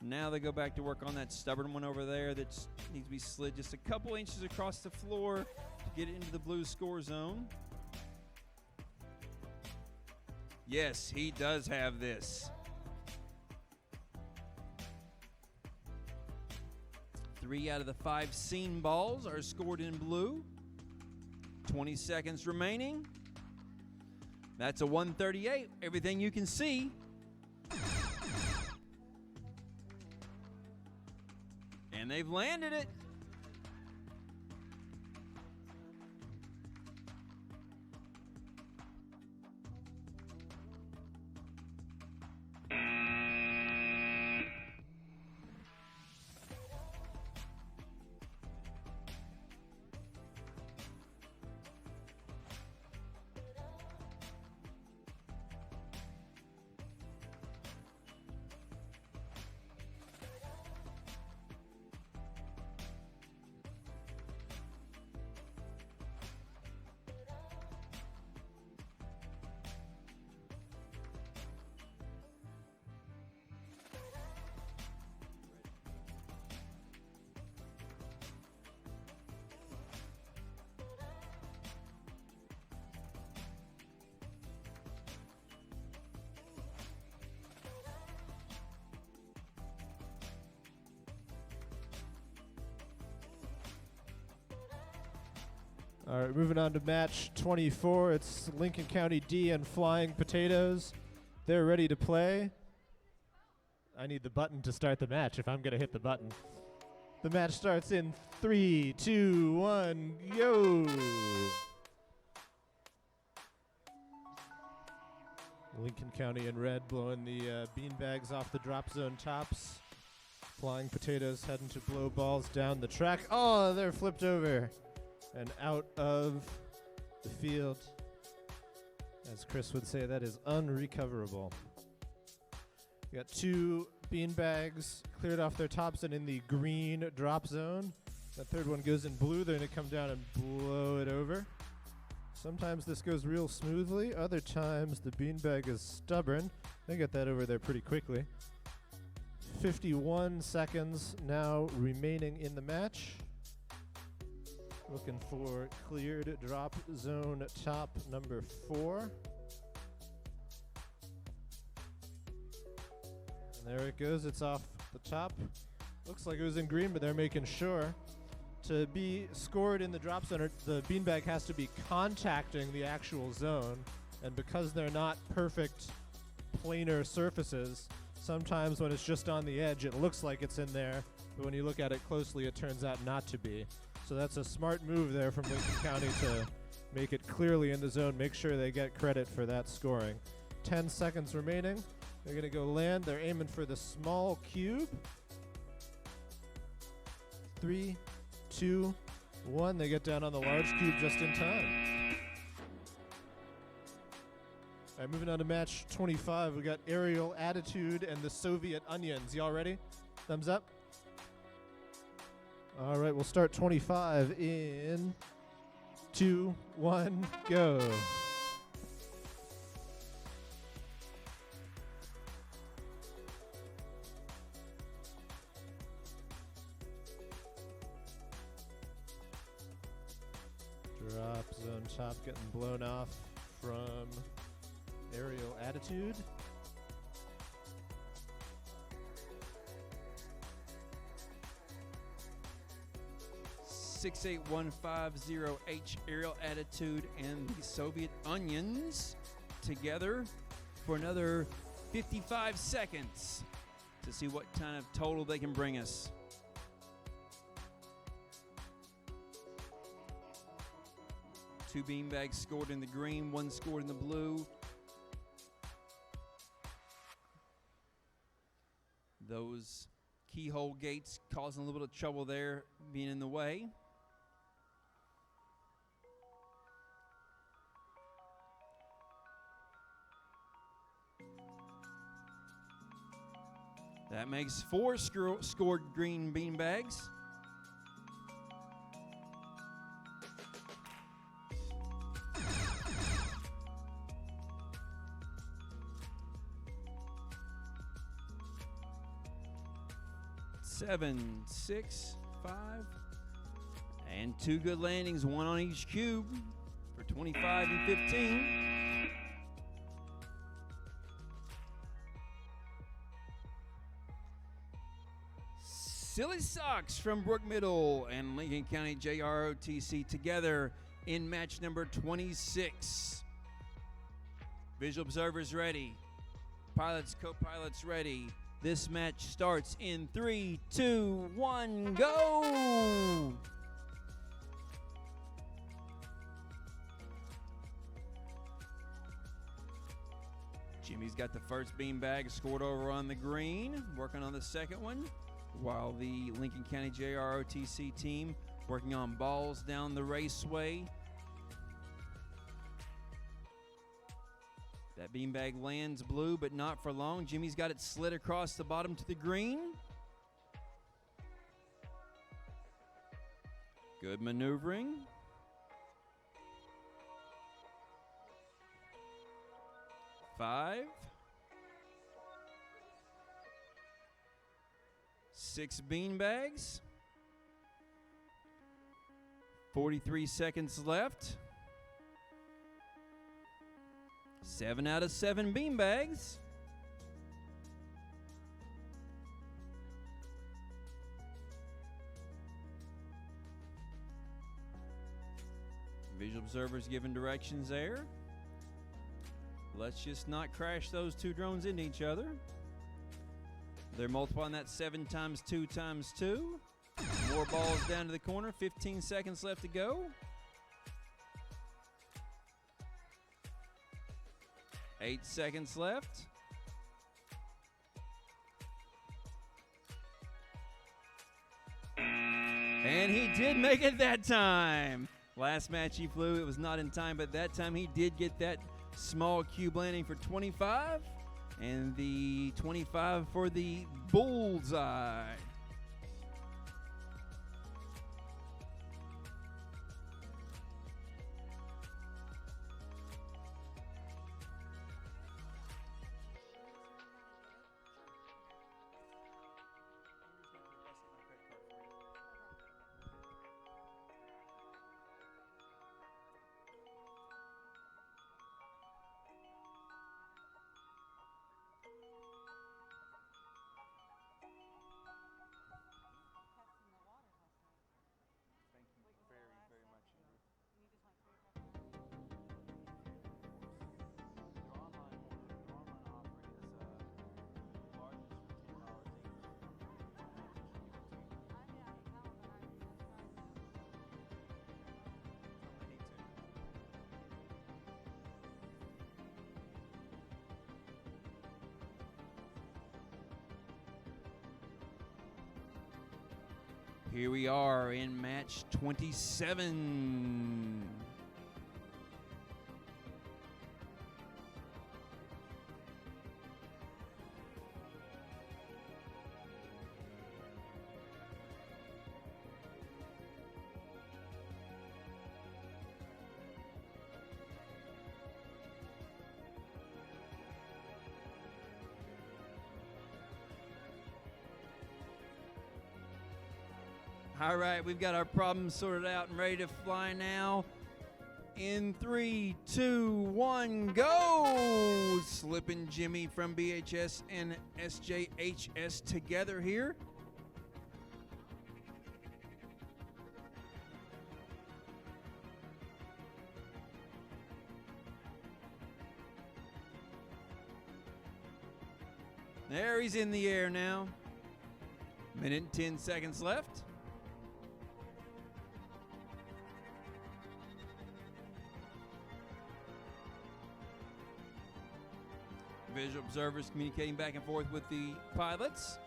Now they go back to work on that stubborn one over there that needs to be slid just a couple inches across the floor to get it into the blue score zone. Yes, he does have this. 3 out of the 5 seen balls are scored in blue. 20 seconds remaining. That's a 138. Everything you can see. And they've landed it. All right, moving on to match 24. It's Lincoln County D and Flying Potatoes. They're ready to play. I need the button to start the match if I'm going to hit the button. The match starts in 3, 2, 1, go! Lincoln County in red blowing the beanbags off the drop zone tops. Flying Potatoes heading to blow balls down the track. Oh, they're flipped over and out of the field. As Chris would say, that is unrecoverable. We got 2 beanbags cleared off their tops and in the green drop zone. That third one goes in blue. They're going to come down and blow it over. Sometimes this goes real smoothly. Other times the beanbag is stubborn. They get that over there pretty quickly. 51 seconds now remaining in the match. Looking for cleared drop zone top number 4. And there it goes. It's off the top. Looks like it was in green, but they're making sure. To be scored in the drop zone, the beanbag has to be contacting the actual zone. And because they're not perfect planar surfaces, sometimes when it's just on the edge, it looks like it's in there. But when you look at it closely, it turns out not to be. So that's a smart move there from Lincoln County to make it clearly in the zone. Make sure they get credit for that scoring. 10 seconds remaining. They're going to go land. They're aiming for the small cube. 3, 2, 1. They get down on the large cube just in time. All right, moving on to match 25. We got Aerial Attitude and the Soviet Onions. Y'all ready? Thumbs up. All right, we'll start 25 in 2, 1, go. Drop zone top getting blown off from Aerial Attitude. 68150H Aerial Attitude and the Soviet Onions together for another 55 seconds to see what kind of total they can bring us. Two beanbags scored in the green, one scored in the blue. Those keyhole gates causing a little bit of trouble there, being in the way. That makes 4 scored green beanbags. Seven, 6, 5, and 2 good landings, 1 on each cube for 25 and 15. Silly Socks from Brook Middle and Lincoln County JROTC together in match number 26. Visual observers ready. Pilots, co-pilots ready. This match starts in 3, 2, 1, go! Jimmy's got the first beanbag scored over on the green, working on the second one, while the Lincoln County JROTC team working on balls down the raceway. That beanbag lands blue, but not for long. Jimmy's got it slid across the bottom to the green. Good maneuvering. Five. 6 beanbags. 43 seconds left. 7 out of 7 beanbags. observers giving directions there. Let's just not crash those two drones into each other. They're multiplying that 7 times 2 times 2. More balls down to the corner. 15 seconds left to go. 8 seconds left. And he did make it that time. Last match he flew, it was not in time, but that time he did get that small cube landing for 25. And the 25 for the bullseye. Here we are in match 27. All right, we've got our problems sorted out and ready to fly now. In 3, 2, 1, go! Slipping Jimmy from BHS and SJHS together here. There, he's in the air now. Minute and 10 seconds left. Visual observers communicating back and forth with the pilots.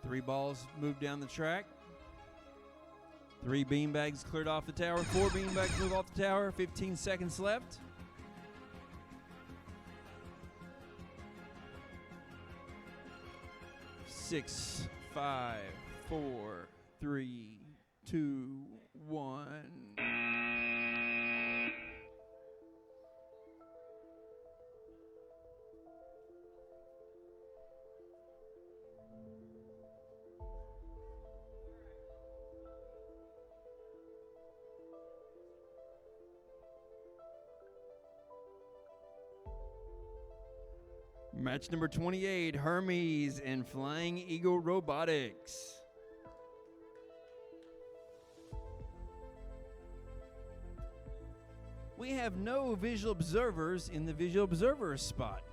Three balls moved down the track. 3 beanbags cleared off the tower. 4 beanbags move off the tower. 15 seconds left. Six, 5, 4, 3, 2, 1. Match number 28, Hermes and Flying Eagle Robotics. We have no visual observers in the visual observer spot.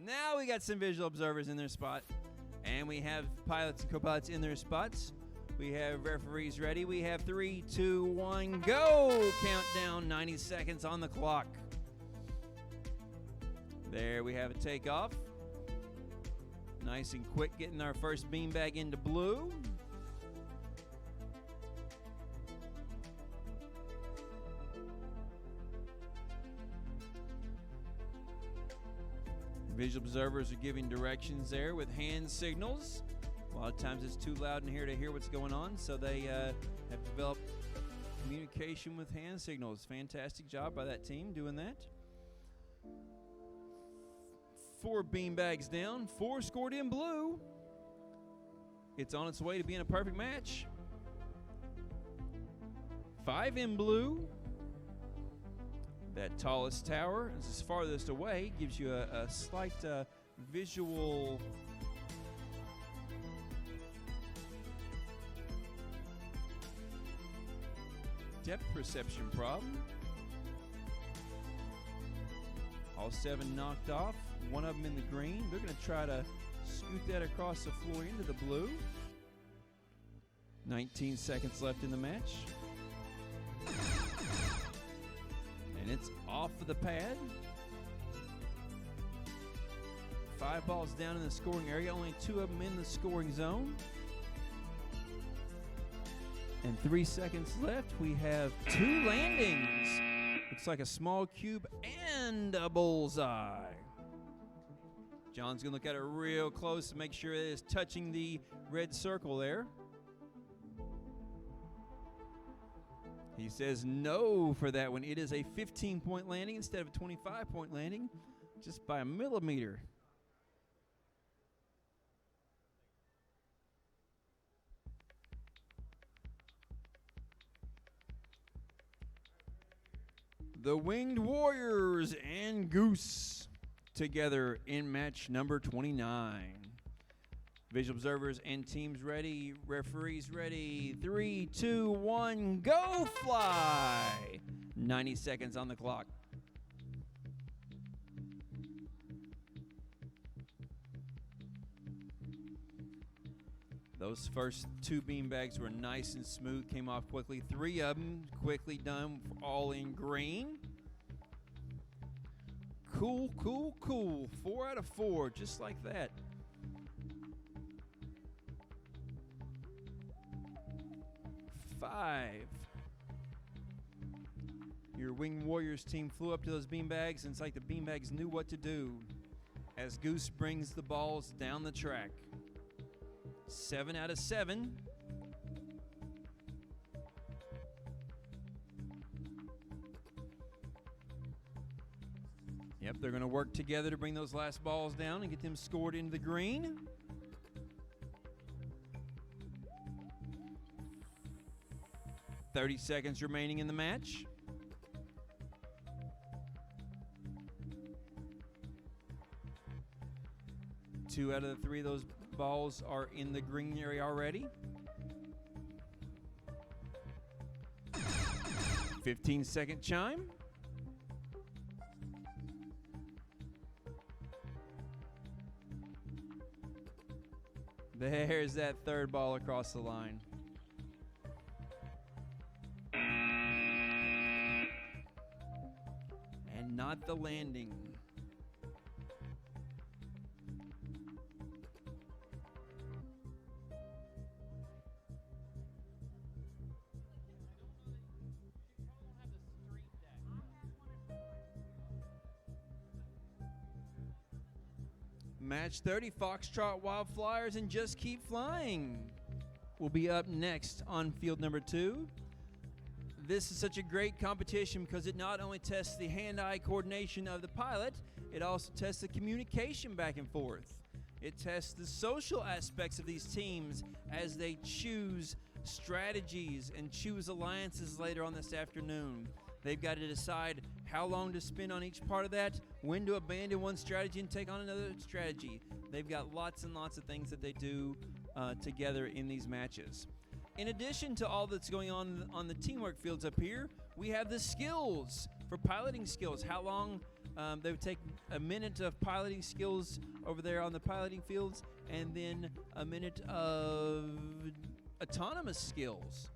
Now we got some visual observers in their spot. And we have pilots and co-pilots in their spots. We have referees ready. We have 3, 2, 1, go! Countdown, 90 seconds on the clock. There we have a takeoff. Nice and quick getting our first beanbag into blue. Visual observers are giving directions there with hand signals, lot of times it's too loud in here to hear what's going on, so they have developed communication with hand signals. Fantastic job by that team doing that. 4 beanbags down, 4 scored in blue. It's on its way to being a perfect match. 5 in blue. That tallest tower is farthest away, gives you a slight visual depth perception problem. All 7 knocked off, 1 of them in the green. They're going to try to scoot that across the floor into the blue. 19 seconds left in the match. And it's off of the pad. 5 balls down in the scoring area, only 2 of them in the scoring zone. And 3 seconds left. We have 2 landings. Looks like a small cube and a bullseye. John's going to look at it real close to make sure it is touching the red circle there. He says no for that one. It is a 15-point landing instead of a 25-point landing, just by a millimeter. The Winged Warriors and Goose together in match number 29. Visual observers and teams ready, referees ready. 3, 2, 1, go fly! 90 seconds on the clock. Those first 2 beanbags were nice and smooth, came off quickly. 3 of them quickly done, all in green. Cool, cool, cool. 4 out of 4, just like that. Five. Your Winged Warriors team flew up to those beanbags, and it's like the beanbags knew what to do as Goose brings the balls down the track. 7 out of 7. Yep, they're going to work together to bring those last balls down and get them scored into the green. .30 seconds remaining in the match. Two out of the 3 of those balls are in the green area already. 15-second chime. There's that 3rd ball across the line. And not the landing. Match 30, Foxtrot Wildflyers and Just Keep Flying will be up next on field number 2. This is such a great competition because it not only tests the hand-eye coordination of the pilot, it also tests the communication back and forth. It tests the social aspects of these teams as they choose strategies and choose alliances later on this afternoon. They've got to decide how long to spend on each part of that, when to abandon one strategy and take on another strategy. They've got lots and lots of things that they do together in these matches. In addition to all that's going on the teamwork fields up here, we have the skills for piloting skills. How long they would take a minute of piloting skills over there on the piloting fields, and then a minute of autonomous skills.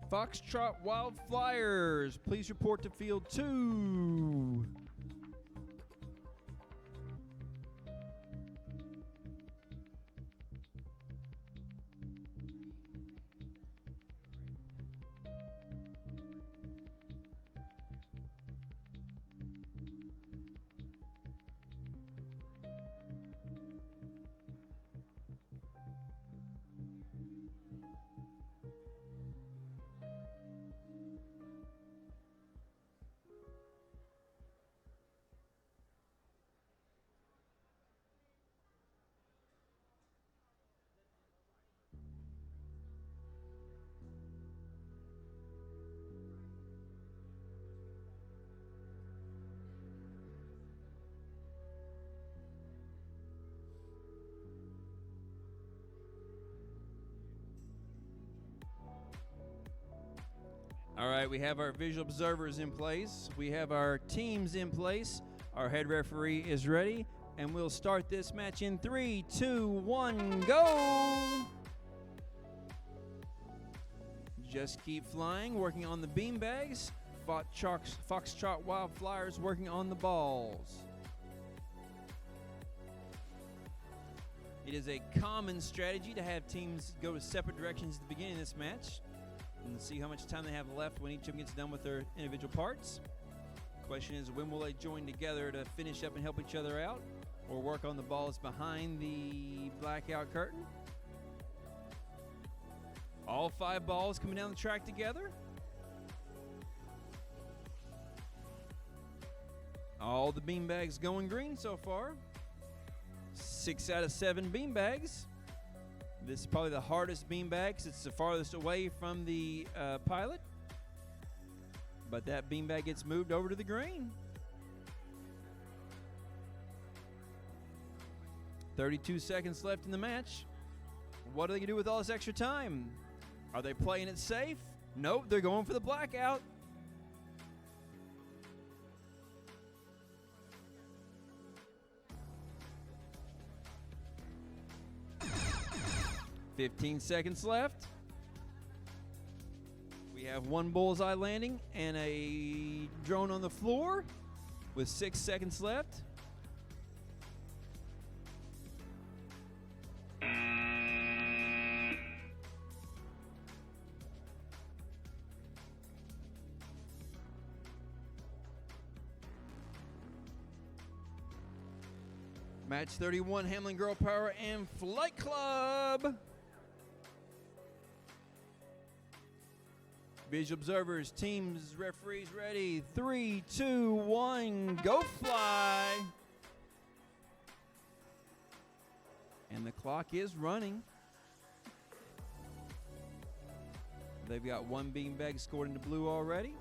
Foxtrot Wildflyers, please report to field 2. All right, we have our visual observers in place. We have our teams in place. Our head referee is ready, and we'll start this match in 3, 2, 1, go! Just keep flying, working on the beanbags. Foxtrot Wildflyers working on the balls. It is a common strategy to have teams go to separate directions at the beginning of this match and see how much time they have left when each of them gets done with their individual parts. The question is, when will they join together to finish up and help each other out or work on the balls behind the blackout curtain? All 5 balls coming down the track together. All the beanbags going green so far. 6 out of 7 beanbags. This is probably the hardest beanbag because it's the farthest away from the pilot. But that beanbag gets moved over to the green. 32 seconds left in the match. What are they going to do with all this extra time? Are they playing it safe? Nope, they're going for the blackout. $15 seconds left. We have 1 bullseye landing and a drone on the floor with 6 seconds left. Match 31, Hamlin Girl Power and Flight Club. Visual observers, teams, referees ready. 3, 2, 1, go fly. And the clock is running. They've got 1 beanbag scored into blue already.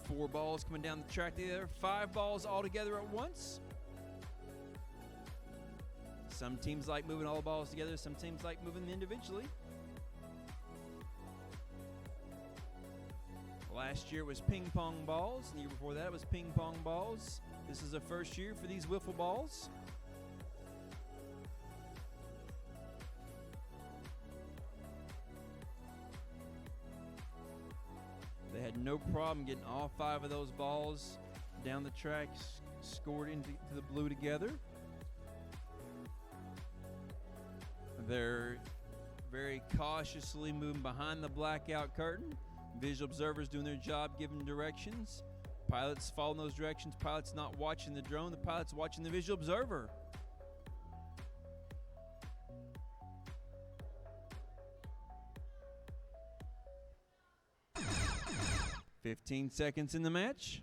Four balls coming down the track together. 5 balls all together at once. Some teams like moving all the balls together. Some teams like moving them individually. Last year was ping pong balls. And the year before that was ping pong balls. This is the first year for these wiffle balls. They had no problem getting all 5 of those balls down the track, scored into the blue together. They're very cautiously moving behind the blackout curtain. Visual observers doing their job, giving directions. Pilots following those directions. Pilots not watching the drone. The pilot's watching the visual observer. "15 seconds in the match.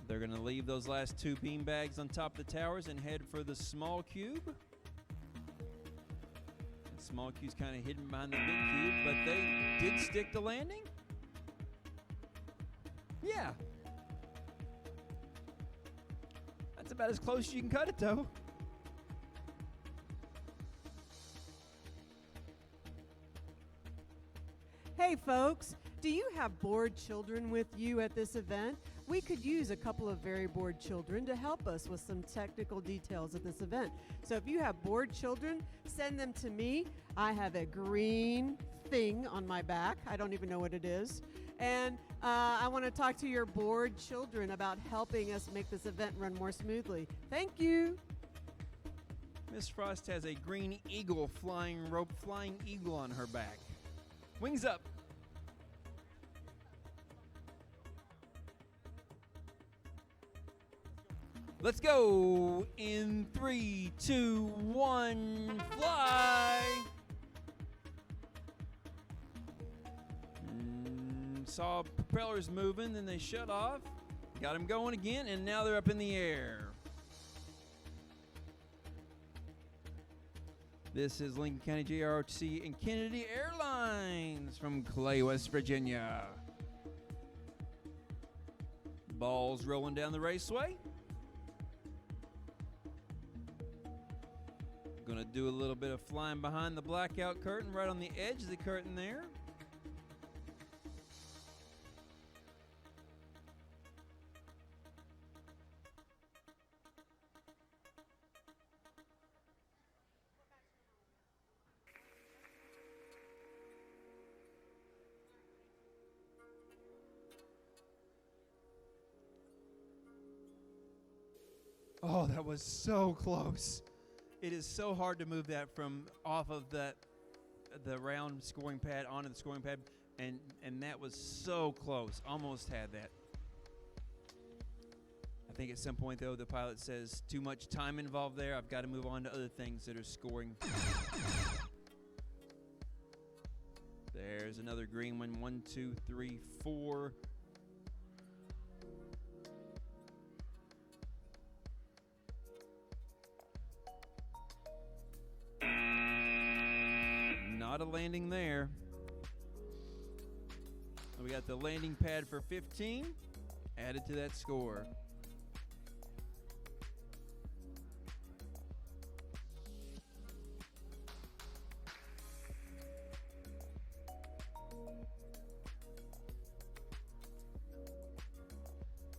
They're going to leave those last 2 beanbags on top of the towers and head for the small cube. The small cube's kind of hidden behind the big cube, but they did stick the landing. Yeah. That's about as close as you can cut it, though. Hey folks, do you have bored children with you at this event? We could use a couple of very bored children to help us with some technical details at this event. So if you have bored children, send them to me. I have a green thing on my back. I don't even know what it is. And I want to talk to your bored children about helping us make this event run more smoothly. Thank you. Miss Frost has a green eagle flying eagle on her back. Wings up. Let's go in 3, 2, 1, fly. Saw propellers moving, then they shut off. Got them going again, and now they're up in the air. This is Lincoln County JROTC and Kennedy Airlines from Clay, West Virginia. Balls rolling down the raceway. Gonna do a little bit of flying behind the blackout curtain, right on the edge of the curtain there. Oh, that was so close. It is so hard to move that from off of the round scoring pad onto the scoring pad, and that was so close. Almost had that. I think at some point, though, the pilot says too much time involved there. I've got to move on to other things that are scoring. There's another green one. 1, 2, 3, 4. Not a landing there. We got the landing pad for 15 added to that score.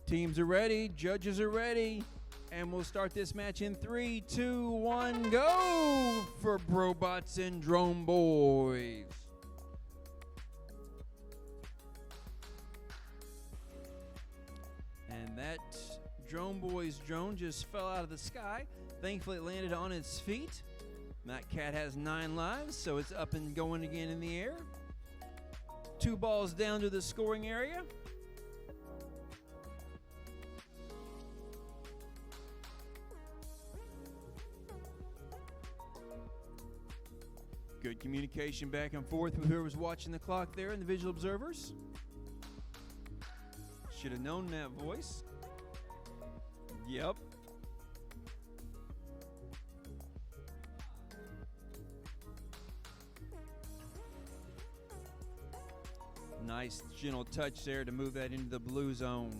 Teams are ready, judges are ready, and we'll start this match in 3, 2, 1, go for Brobots and Drone Boys. And that Drone Boy's drone just fell out of the sky. Thankfully, it landed on its feet. That cat has 9 lives, so it's up and going again in the air. 2 balls down to the scoring area. Good communication back and forth with whoever's watching the clock there and the visual observers. Should have known that voice. Yep. Nice gentle touch there to move that into the blue zone.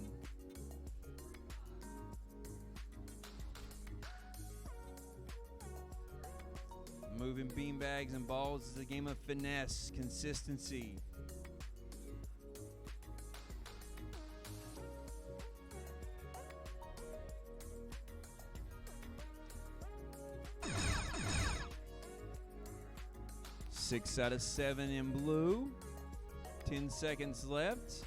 Moving beanbags and balls is a game of finesse, consistency. Six out of 7 in blue. 10 seconds left.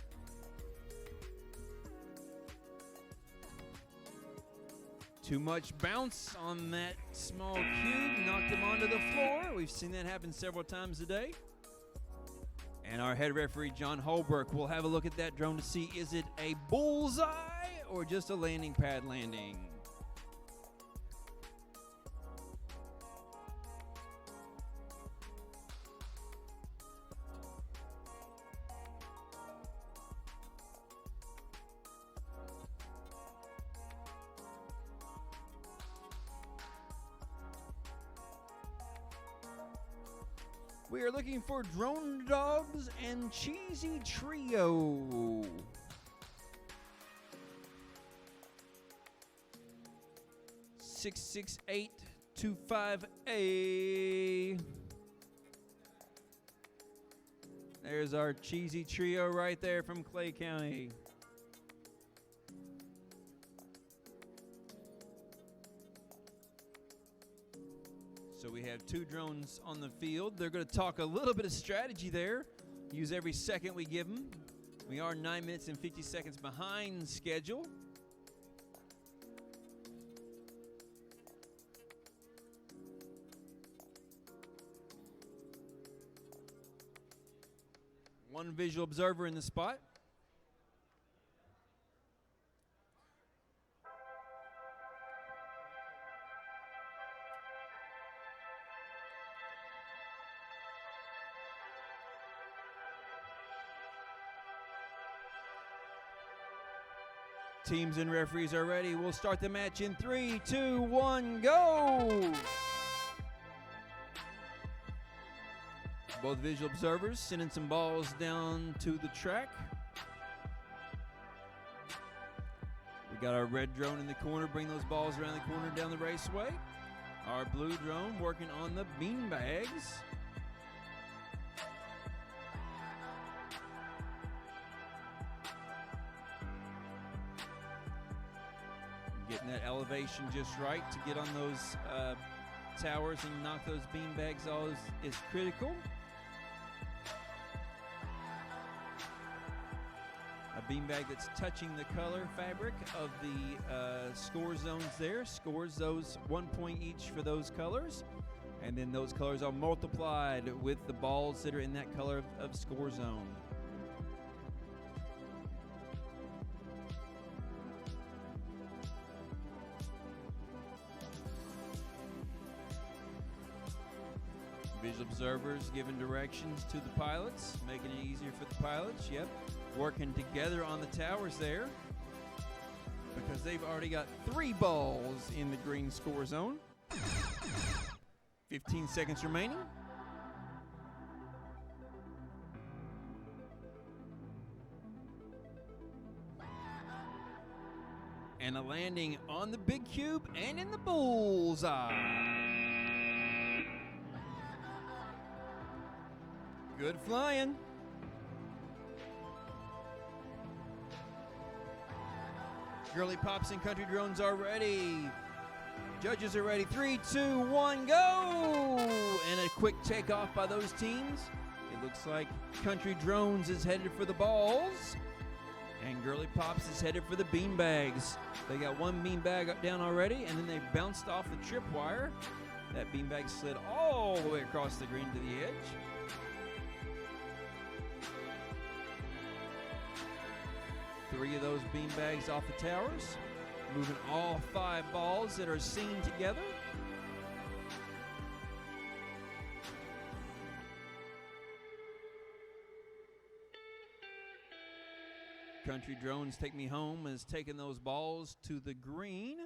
Too much bounce on that small cube, knocked him onto the floor. We've seen that happen several times today. And our head referee, John Holbrook, will have a look at that drone to see, is it a bullseye or just a landing pad landing? We are looking for Drone Dogs and Cheesy Trio. Six 66825A. There's our Cheesy Trio right there from Clay County. So we have 2 drones on the field. They're going to talk a little bit of strategy there. Use every second we give them. We are 9 minutes and 50 seconds behind schedule. One visual observer in the spot. Teams and referees are ready. We'll start the match in 3, 2, 1, go! Both visual observers sending some balls down to the track. We got our red drone in the corner. Bring those balls around the corner down the raceway. Our blue drone working on the bean bags. Getting that elevation just right to get on those towers and knock those bean bags off is critical. A beanbag that's touching the color fabric of the score zones there scores those 1 point each for those colors, and then those colors are multiplied with the balls that are in that color of score zone. Visual observers giving directions to the pilots, making it easier for the pilots. Yep, working together on the towers there because they've already got 3 balls in the green score zone. 15 seconds remaining. And a landing on the big cube and in the bullseye. Good flying. Girly Pops and Country Drones are ready. Judges are ready. 3, 2, 1, go! And a quick takeoff by those teams. It looks like Country Drones is headed for the balls, and Girly Pops is headed for the bean bags. They got 1 bean bag up down already, and then they bounced off the tripwire. That bean bag slid all the way across the green to the edge. Three of those bean bags off the towers, moving all 5 balls that are seen together. Country Drones Take Me Home is taking those balls to the green.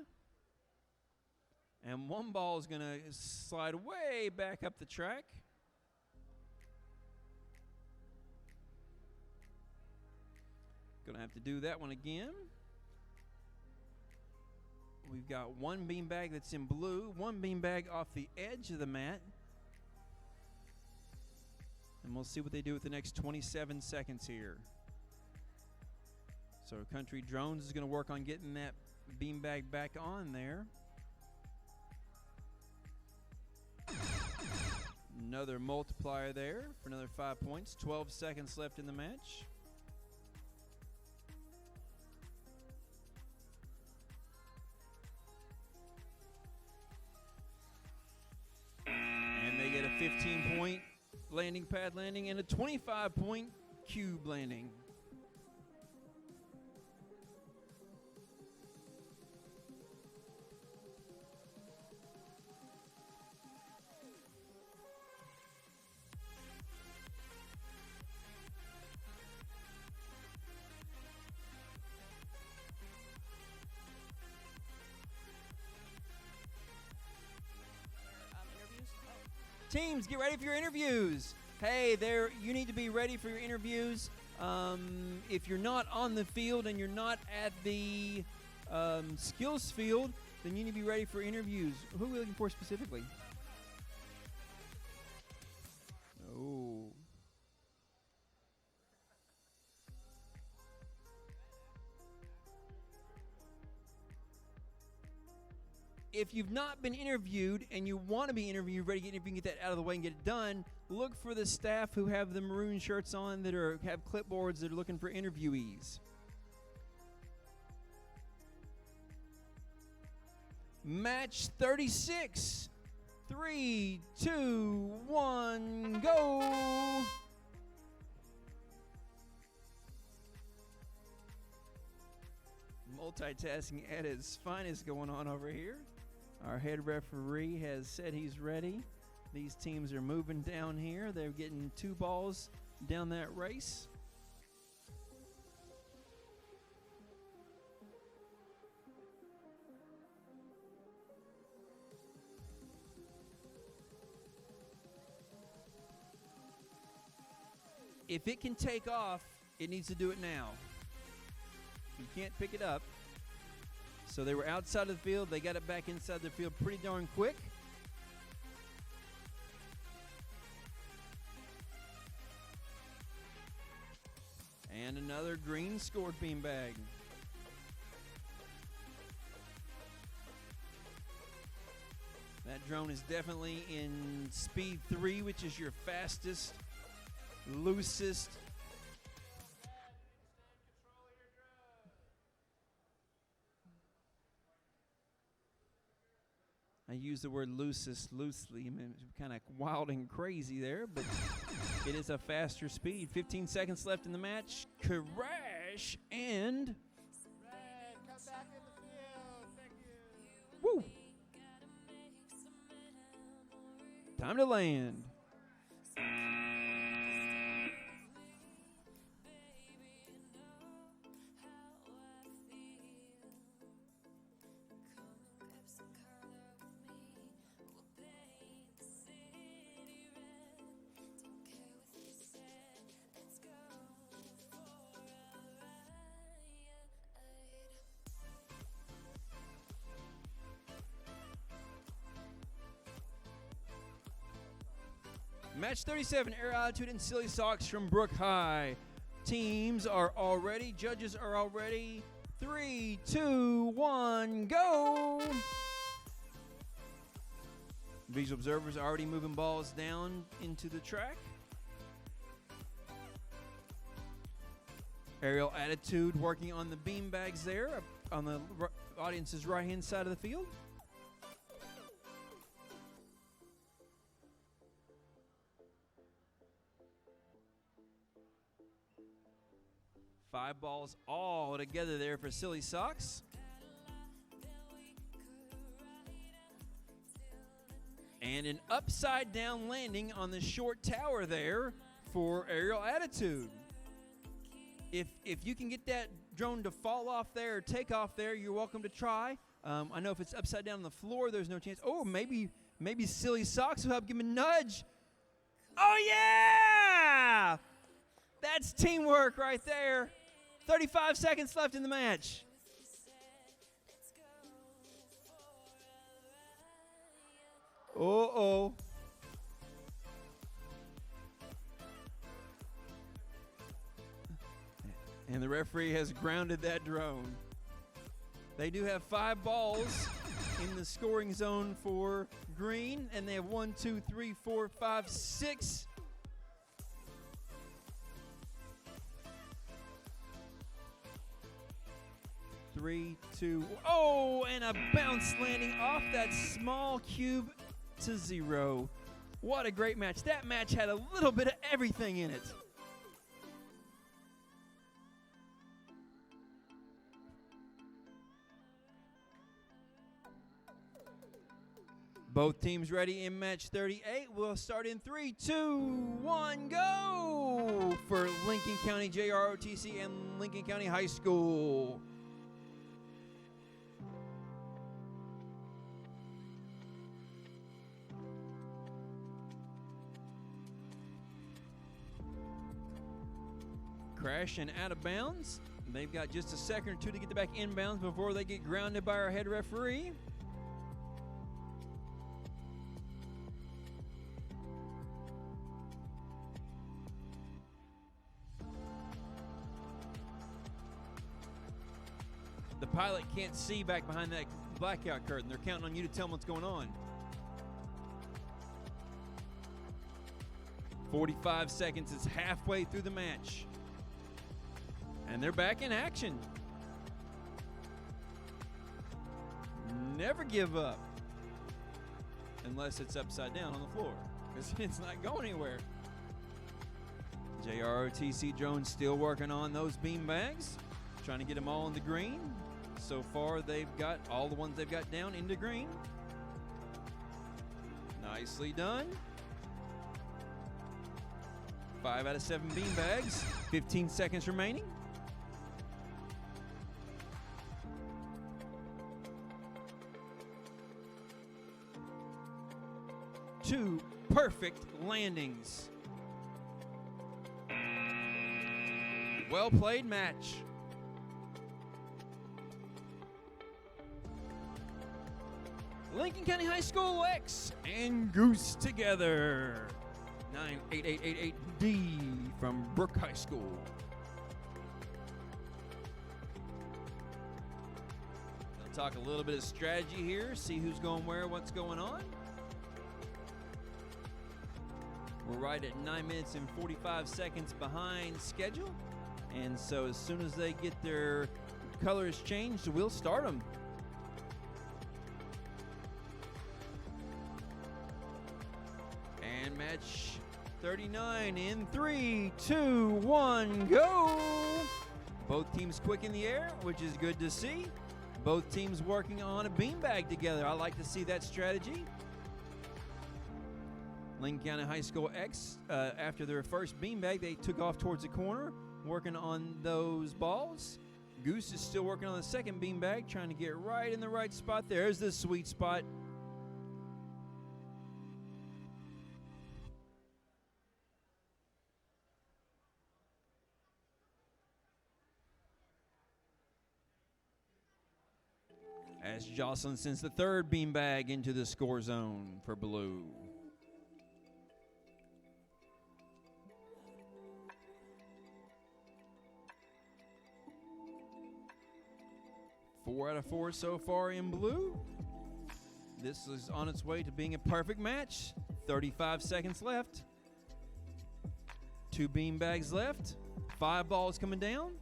And 1 ball is going to slide way back up the track. Gonna have to do that one again. We've got 1 beanbag that's in blue, 1 beanbag off the edge of the mat. And we'll see what they do with the next 27 seconds here. So Country Drones is gonna work on getting that beanbag back on there. Another multiplier there for another 5 points. 12 seconds left in the match. And they get a 15-point landing pad landing and a 25-point cube landing. Teams, get ready for your interviews. Hey, you need to be ready for your interviews. If you're not on the field and you're not at the skills field, then you need to be ready for interviews. Who are we looking for specifically? Oh. If you've not been interviewed and you want to be interviewed, ready to get interviewed, get that out of the way and get it done, look for the staff who have the maroon shirts on that have clipboards that are looking for interviewees. Match 36. 3, 2, 1, go! Multitasking at its finest going on over here. Our head referee has said he's ready. These teams are moving down here. They're getting 2 balls down that race. If it can take off, it needs to do it now. You can't pick it up. So they were outside of the field. They got it back inside the field pretty darn quick. And another green scored beanbag. That drone is definitely in speed 3, which is your fastest, loosest. I use the word loosest loosely. I mean, it's kind of wild and crazy there, but it is a faster speed. 15 seconds left in the match. Crash and... Red, come back in the field. Thank you. Woo! Time to land. Match 37, Air Altitude and Silly Socks from Brook High. Teams are all ready. Judges are all ready. 3, 2, 1, go! Visual observers are already moving balls down into the track. Aerial Attitude working on the beanbags there on the audience's right-hand side of the field. Five balls all together there for Silly Socks. And an upside down landing on the short tower there for Aerial Attitude. If you can get that drone to fall off there or take off there, you're welcome to try. I know if it's upside down on the floor, there's no chance. Oh, maybe Silly Socks will help give him a nudge. Oh, yeah! That's teamwork right there. 35 seconds left in the match. Uh-oh. And the referee has grounded that drone. They do have 5 balls in the scoring zone for green, and they have 1, 2, 3, 4, 5, 6. Three, two, oh, and a bounce landing off that small cube to 0. What a great match. That match had a little bit of everything in it. Both teams ready in match 38. We'll start in 3, 2, 1, go for Lincoln County JROTC and Lincoln County High School. Crash and out of bounds. They've got just a second or two to get the back inbounds before they get grounded by our head referee. The pilot can't see back behind that blackout curtain. They're counting on you to tell them what's going on. 45 seconds is halfway through the match. And they're back in action. Never give up. Unless it's upside down on the floor, because it's not going anywhere. JROTC drone still working on those beam bags, trying to get them all in the green. So far, they've got all the ones they've got down into green. Nicely done. 5 out of 7 beam bags. 15 seconds remaining. Two perfect landings. Well played match. Lincoln County High School X and Goose together. 98888D from Brook High School. talk a little bit of strategy here, see who's going where, what's going on. We're right at 9 minutes and 45 seconds behind schedule. And so as soon as they get their colors changed, we'll start them. And match 39 in 3, 2, 1, go! Both teams quick in the air, which is good to see. Both teams working on a beanbag together. I like to see that strategy. Lincoln County High School X, after their first beanbag, they took off towards the corner, working on those balls. Goose is still working on the second beanbag, trying to get right in the right spot. There's the sweet spot. As Jocelyn sends the third beanbag into the score zone for blue. Four out of 4 so far in blue. This is on its way to being a perfect match. 35 seconds left. 2 beanbags left. 5 balls coming down.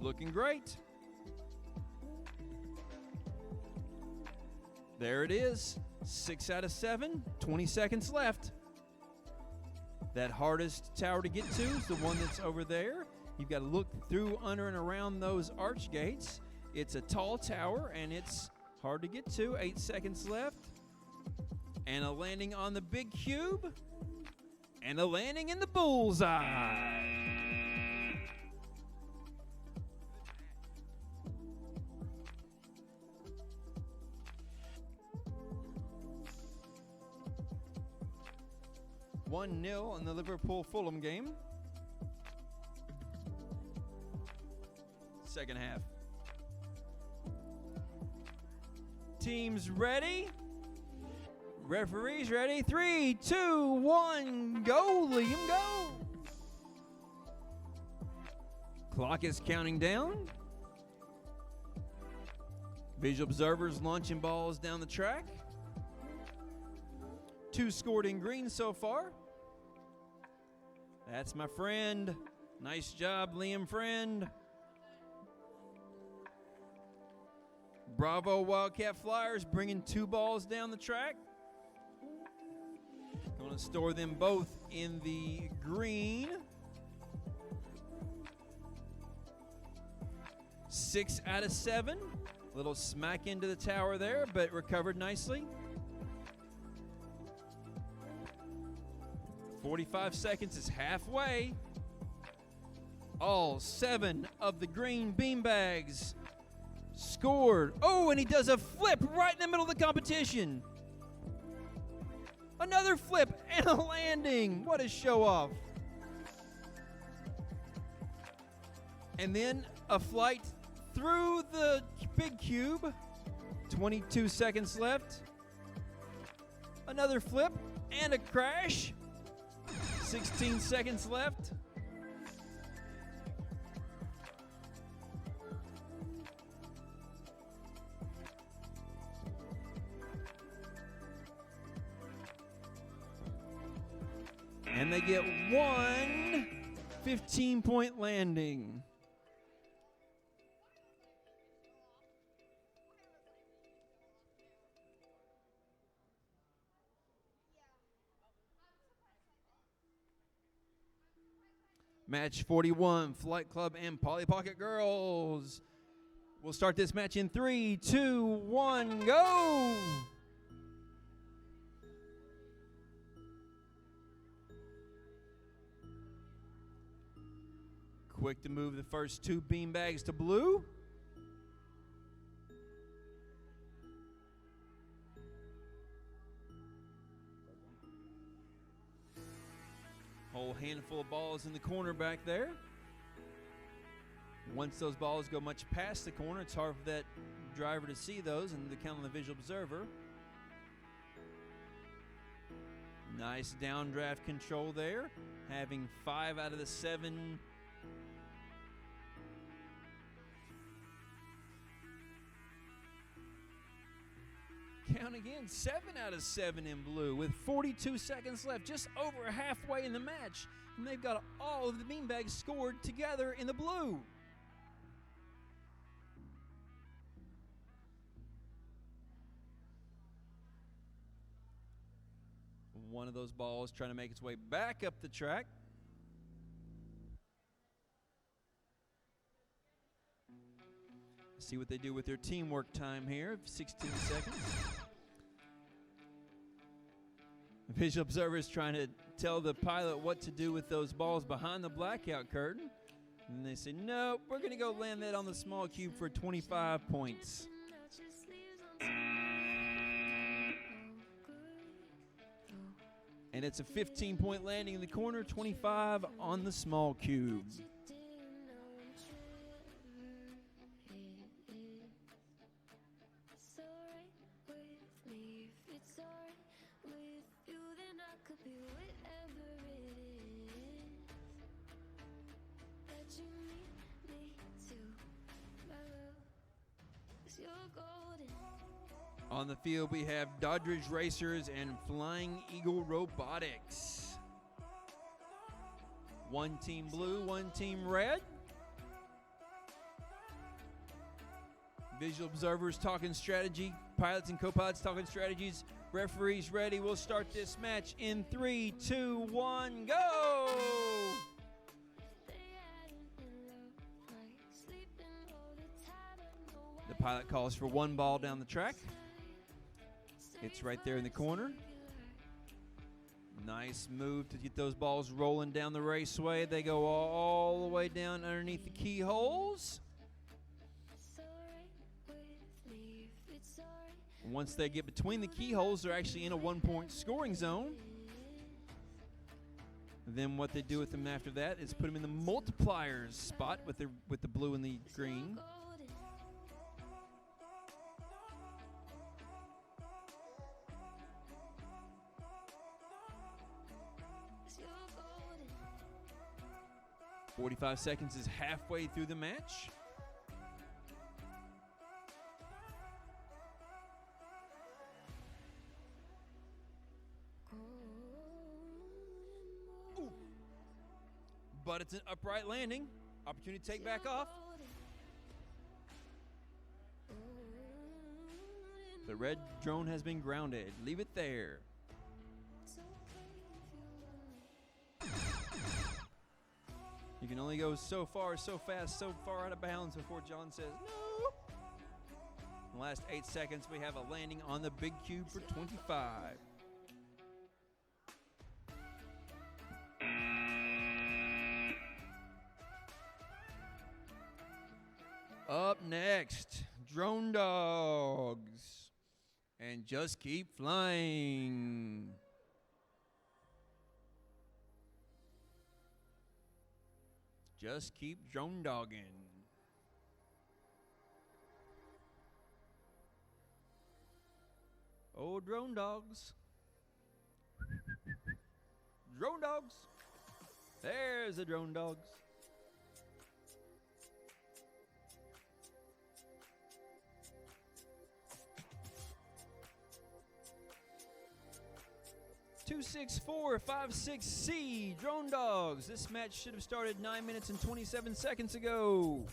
Looking great. There it is. 6 out of 7. 20 seconds left. That hardest tower to get to is the one that's over there. You've got to look through, under, and around those arch gates. It's a tall tower, and it's hard to get to. 8 seconds left. And a landing on the big cube. And a landing in the bullseye. One 0 in the Liverpool-Fulham game. Second half. Teams ready? Referees ready? 3, 2, 1, go, Liam, go! Clock is counting down. Visual observers launching balls down the track. 2 scored in green so far. That's my friend. Nice job, Liam, friend. Bravo Wildcat Flyers bringing 2 balls down the track. Going to store them both in the green. 6 out of 7. Little smack into the tower there, but recovered nicely. 45 seconds is halfway. All 7 of the green beanbags scored. Oh, and he does a flip right in the middle of the competition. Another flip and a landing. What a show off. And then a flight through the big cube. 22 seconds left. Another flip and a crash. 16 seconds left. And they get one 15-point landing. Match 41, Flight Club and Polly Pocket Girls. We'll start this match in 3, 2, 1, go! Quick to move the first 2 beanbags to blue. Whole handful of balls in the corner back there. Once those balls go much past the corner, it's hard for that driver to see those and to count on the visual observer. Nice downdraft control there, having 5 out of the 7 Count again, 7 out of 7 in blue with 42 seconds left, just over halfway in the match. And they've got all of the beanbags scored together in the blue. One of those balls trying to make its way back up the track. See what they do with their teamwork time here, 16 seconds. Visual observers trying to tell the pilot what to do with those balls behind the blackout curtain. And they say, no, we're going to go land that on the small cube for 25 points. And it's a 15-point landing in the corner, 25 on the small cube. On the field, we have Doddridge Racers and Flying Eagle Robotics. One team blue, one team red. Visual observers talking strategy. Pilots and co-pilots talking strategies. Referees ready. We'll start this match in 3, 2, 1, go! The pilot calls for one ball down the track. It's right there in the corner. Nice move to get those balls rolling down the raceway. They go all the way down underneath the keyholes. Once they get between the keyholes, they're actually in a 1-point scoring zone. Then what they do with them after that is put them in the multipliers spot with the blue and the green. "45 seconds is halfway through the match. Ooh. But it's an upright landing. Opportunity to take back off. The red drone has been grounded. Leave it there. You can only go so far, so fast, so far out of bounds before John says no. In the last 8 seconds, we have a landing on the big cube for 25. Up next, Drone Dogs. And Just Keep Flying. Just keep drone dogging. Oh, drone dogs. Drone dogs. There's the drone dogs. "26456C, Drone Dogs. This match should have started 9 minutes and 27 seconds ago.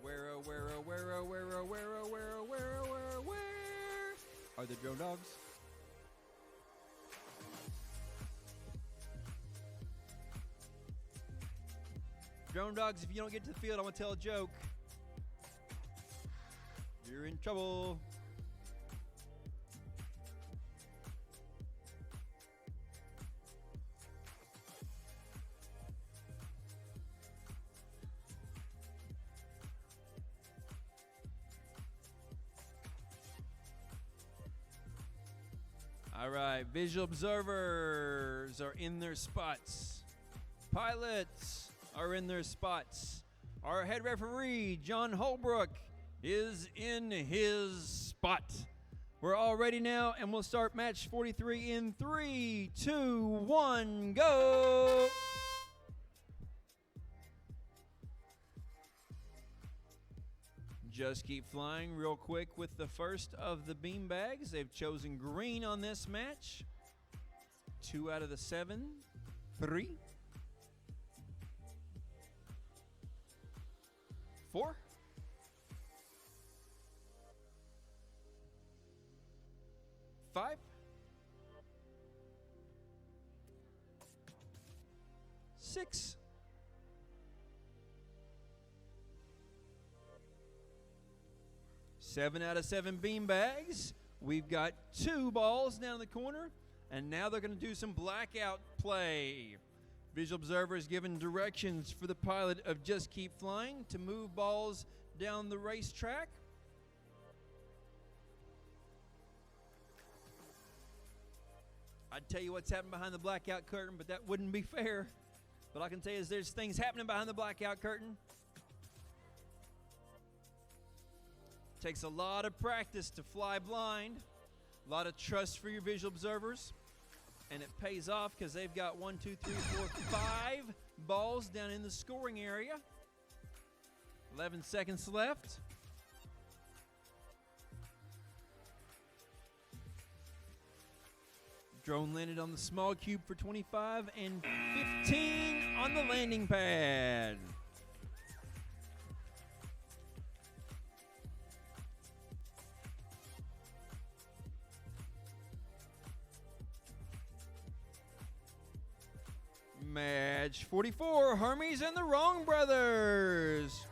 Where are the Drone Dogs? Drone Dogs, if you don't get to the field, I'm going to tell a joke. You're in trouble. All right, visual observers are in their spots. Pilots are in their spots. Our head referee, John Holbrook, is in his spot. We're all ready now, and we'll start match 43 in 3, 2, 1, go! Just keep flying real quick with the first of the beanbags. They've chosen green on this match. 2 out of the 7. 3. 4. 5. 6. 7 out of 7 beanbags. We've got 2 balls down in the corner, and now they're going to do some blackout play. Visual observers given directions for the pilot of Just Keep Flying to move balls down the racetrack. I'd tell you what's happening behind the blackout curtain, but that wouldn't be fair. But I can tell you is there's things happening behind the blackout curtain. Takes a lot of practice to fly blind, a lot of trust for your visual observers, and it pays off because they've got 1, 2, 3, 4, 5 balls down in the scoring area. 11 seconds left. Drone landed on the small cube for 25 and 15 on the landing pad. Match 44, Hermes and the Wrong Brothers.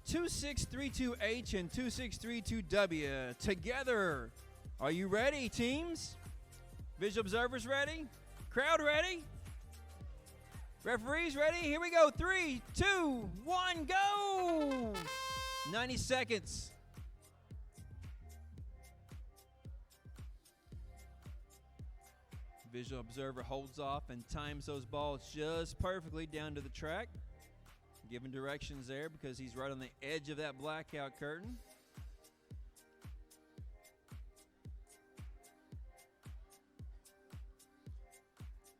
2632H and 2632W together. Are you ready, teams? Visual observers ready? Crowd ready? Referees ready? Here we go. 3, 2, 1, go! 90 seconds. Visual observer holds off and times those balls just perfectly down to the track. Giving directions there because he's right on the edge of that blackout curtain.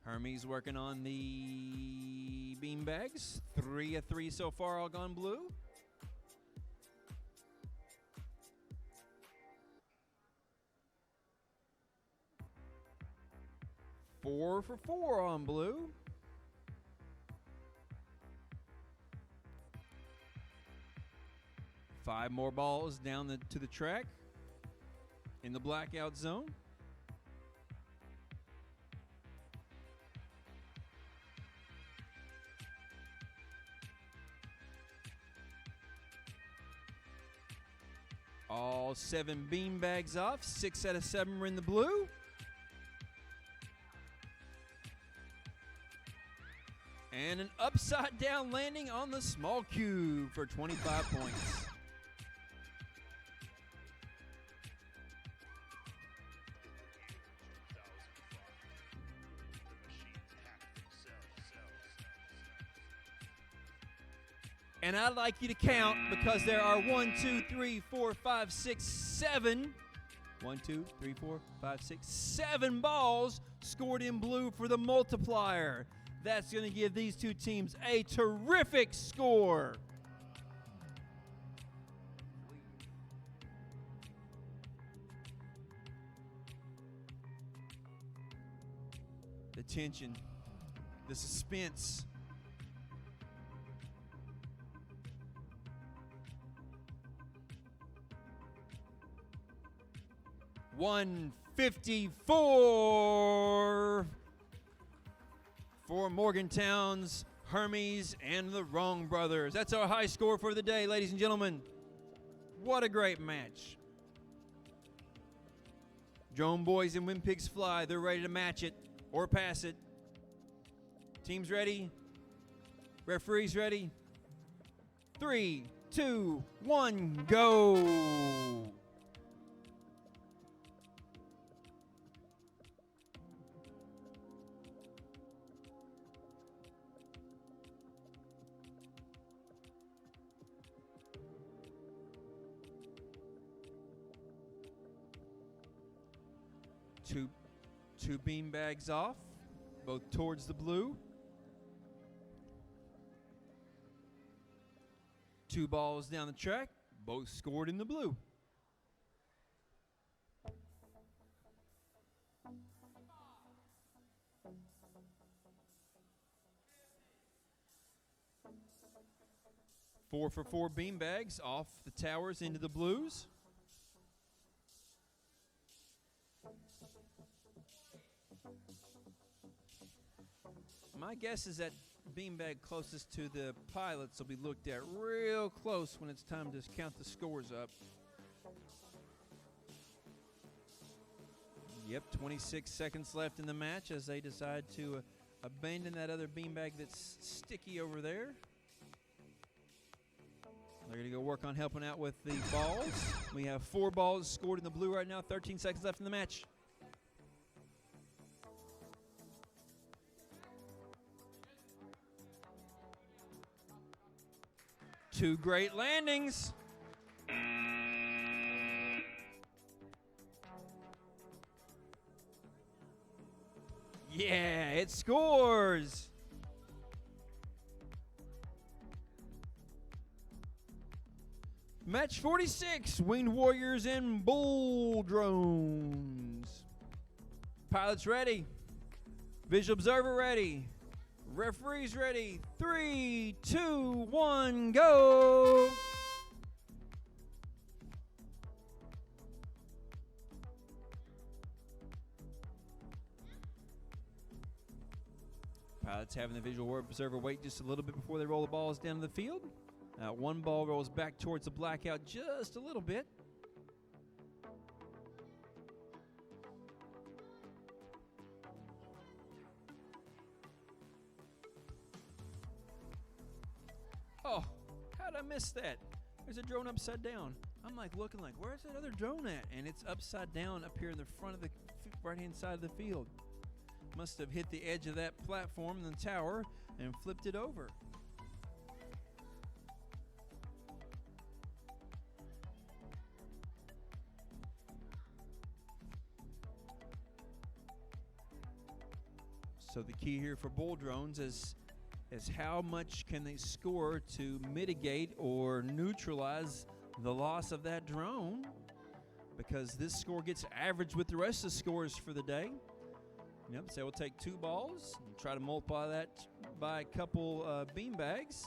Hermes working on the beanbags. 3 of 3 so far, all gone blue. Four for 4 on blue. Five more balls down to the track in the blackout zone. All 7 beanbags off. 6 out of 7 are in the blue. And an upside down landing on the small cube for 25 points. And I'd like you to count because there are 1, 2, 3, 4, 5, 6, 7. 1, 2, 3, 4, 5, 6, 7 balls scored in blue for the multiplier. That's going to give these two teams a terrific score. The tension, the suspense. $154 for Morgantown's Hermes and the Wrong Brothers. That's our high score for the day, ladies and gentlemen. What a great match. Drone Boys and When Pigs Fly, they're ready to match it or pass it. Teams ready? Referees ready? 3, 2, 1, go! Two bean bags off, both towards the blue. 2 balls down the track, both scored in the blue. Four for four beanbags off the towers into the blues. My guess is that beanbag closest to the pilots will be looked at real close when it's time to count the scores up. Yep, 26 seconds left in the match as they decide to abandon that other beanbag that's sticky over there. They're going to go work on helping out with the balls. We have 4 balls scored in the blue right now, 13 seconds left in the match. Two great landings. Yeah, it scores. Match 46, Winged Warriors and Bull Drones. Pilots ready. Visual observer ready. Referees ready. 3, 2, 1, go. Pilots having the visual observer wait just a little bit before they roll the balls down to the field. One ball rolls back towards the blackout just a little bit. Oh, how'd I miss that? There's a drone upside down. I'm like looking like, where's that other drone at? And it's upside down up here in the front of the right-hand side of the field. Must have hit the edge of that platform in the tower and flipped it over. So the key here for Bull Drones is how much can they score to mitigate or neutralize the loss of that drone, because this score gets averaged with the rest of the scores for the day. Yep, so we'll take 2 balls and try to multiply that by a couple beanbags.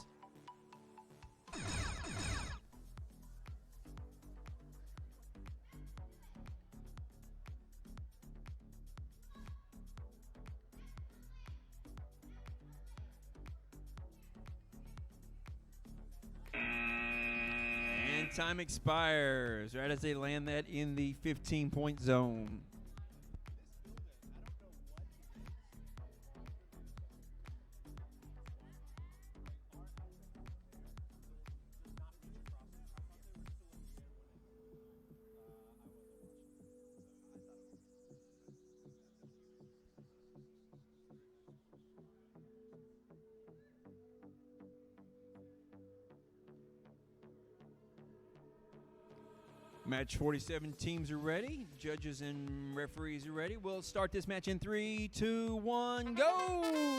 Time expires right as they land that in the 15-point zone. Match 47 teams are ready. Judges and referees are ready. We'll start this match in 3, 2, 1, go!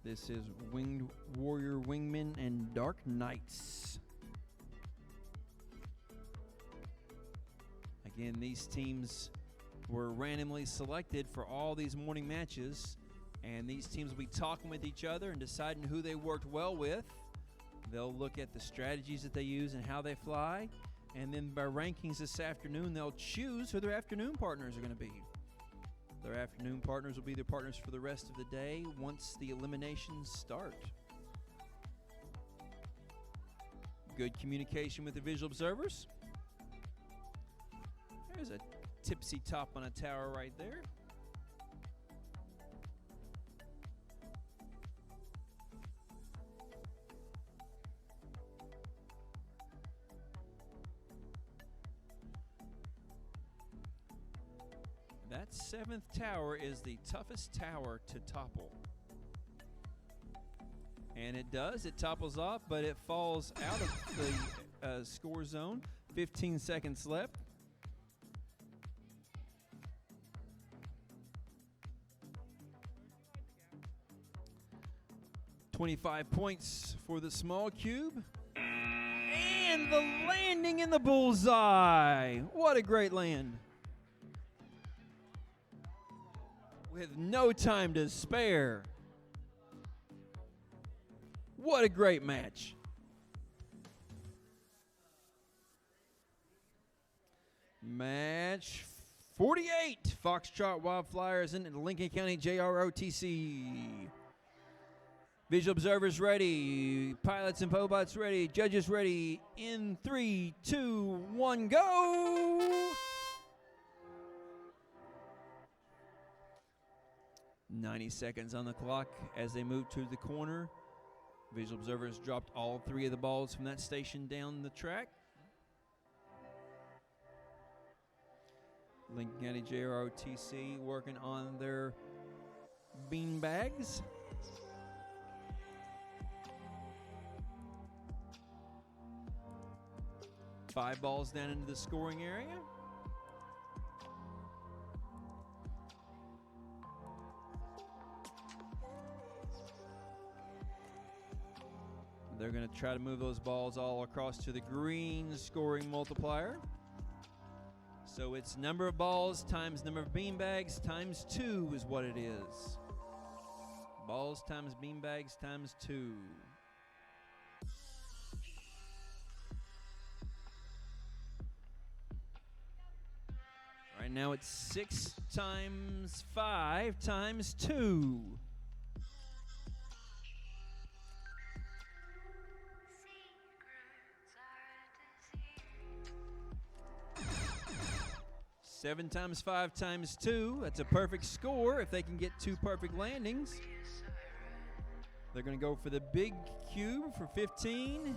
This is Winged Warrior Wingmen and Dark Knights. Again, these teams were randomly selected for all these morning matches, and these teams will be talking with each other and deciding who they worked well with. They'll look at the strategies that they use and how they fly, and then by rankings this afternoon, they'll choose who their afternoon partners are going to be. Their afternoon partners will be their partners for the rest of the day once the eliminations start. Good communication with the visual observers. There's a tipsy top on a tower right there. That 7th tower is the toughest tower to topple. And it does. It topples off, but it falls out of the score zone. 15 seconds left. 25 points for the small cube. And the landing in the bullseye. What a great land. With no time to spare. What a great match. Match 48. Foxtrot Wildflyers in Lincoln County JROTC. Visual observers ready. Pilots and pobots ready. Judges ready. In 3, 2, 1, go! 90 seconds on the clock as they move to the corner. Visual observers dropped all 3 of the balls from that station down the track. Lincoln County JROTC working on their bean bags. Five balls down into the scoring area. They're going to try to move those balls all across to the green scoring multiplier. So it's number of balls times number of beanbags times 2 is what it is. Balls times beanbags times 2. Right now it's 6 times 5 times 2. Seven times 5 times 2. That's a perfect score if they can get 2 perfect landings. They're going to go for the big cube for 15.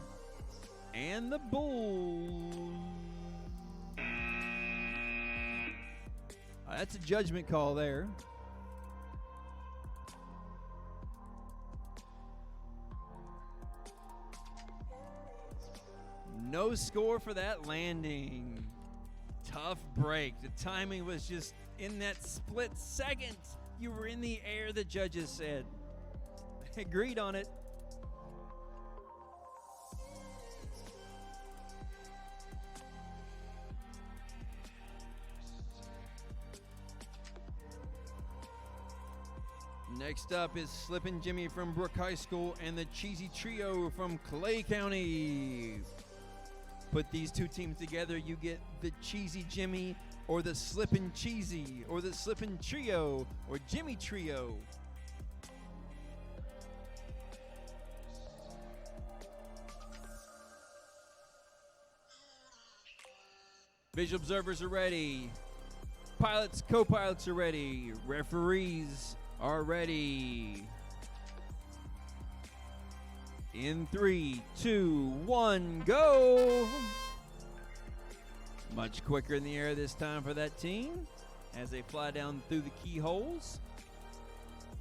And the bull. That's a judgment call there. No score for that landing. Tough break. The timing was just in that split second. You were in the air, the judges said. They agreed on it. Next up is Slippin' Jimmy from Brook High School and the Cheesy Trio from Clay County. Put these 2 teams together, you get the Cheesy Jimmy or the Slippin' Cheesy or the Slippin' Trio or Jimmy Trio. Visual observers are ready. Pilots, co-pilots are ready. Referees are ready. In 3, 2, 1, go! Much quicker in the air this time for that team as they fly down through the keyholes.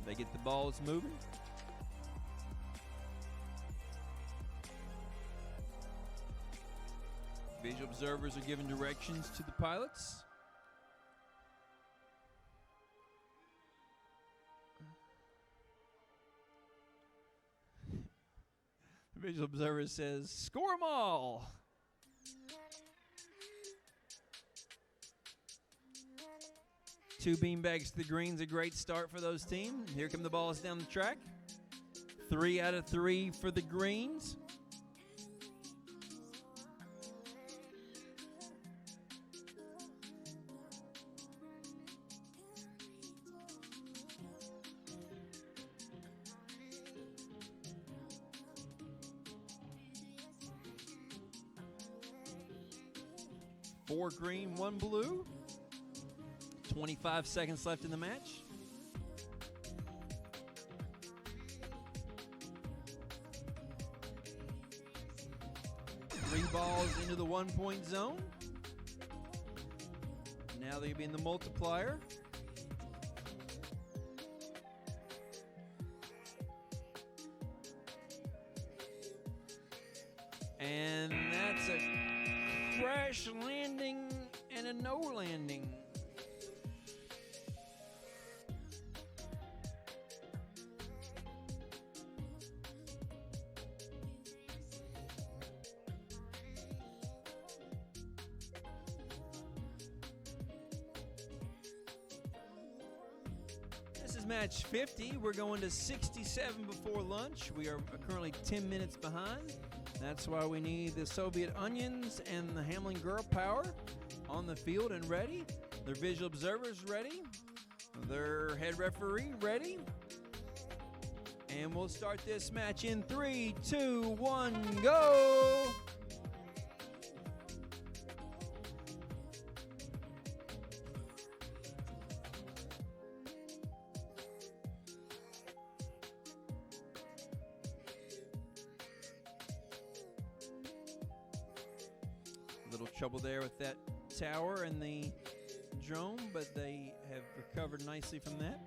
They get the balls moving. Visual observers are giving directions to the pilots. The visual observer says, score them all. Two beanbags to the green's a great start for those teams. Here come the balls down the track. 3 out of 3 for the greens. Four green, 1 blue. 25 seconds left in the match. Three balls into the 1-point zone. Now they'll be in the multiplier. And that's a crash landing and a no landing. is match 50. We're going to 67 before lunch. We are currently 10 minutes behind. That's why we need the Soviet Onions and the Hamlin Girl Power on the field and ready. Their visual observers ready. Their head referee ready. And we'll start this match in 3, 2, 1, go! Little trouble there with that tower and the drone, but they have recovered nicely from that.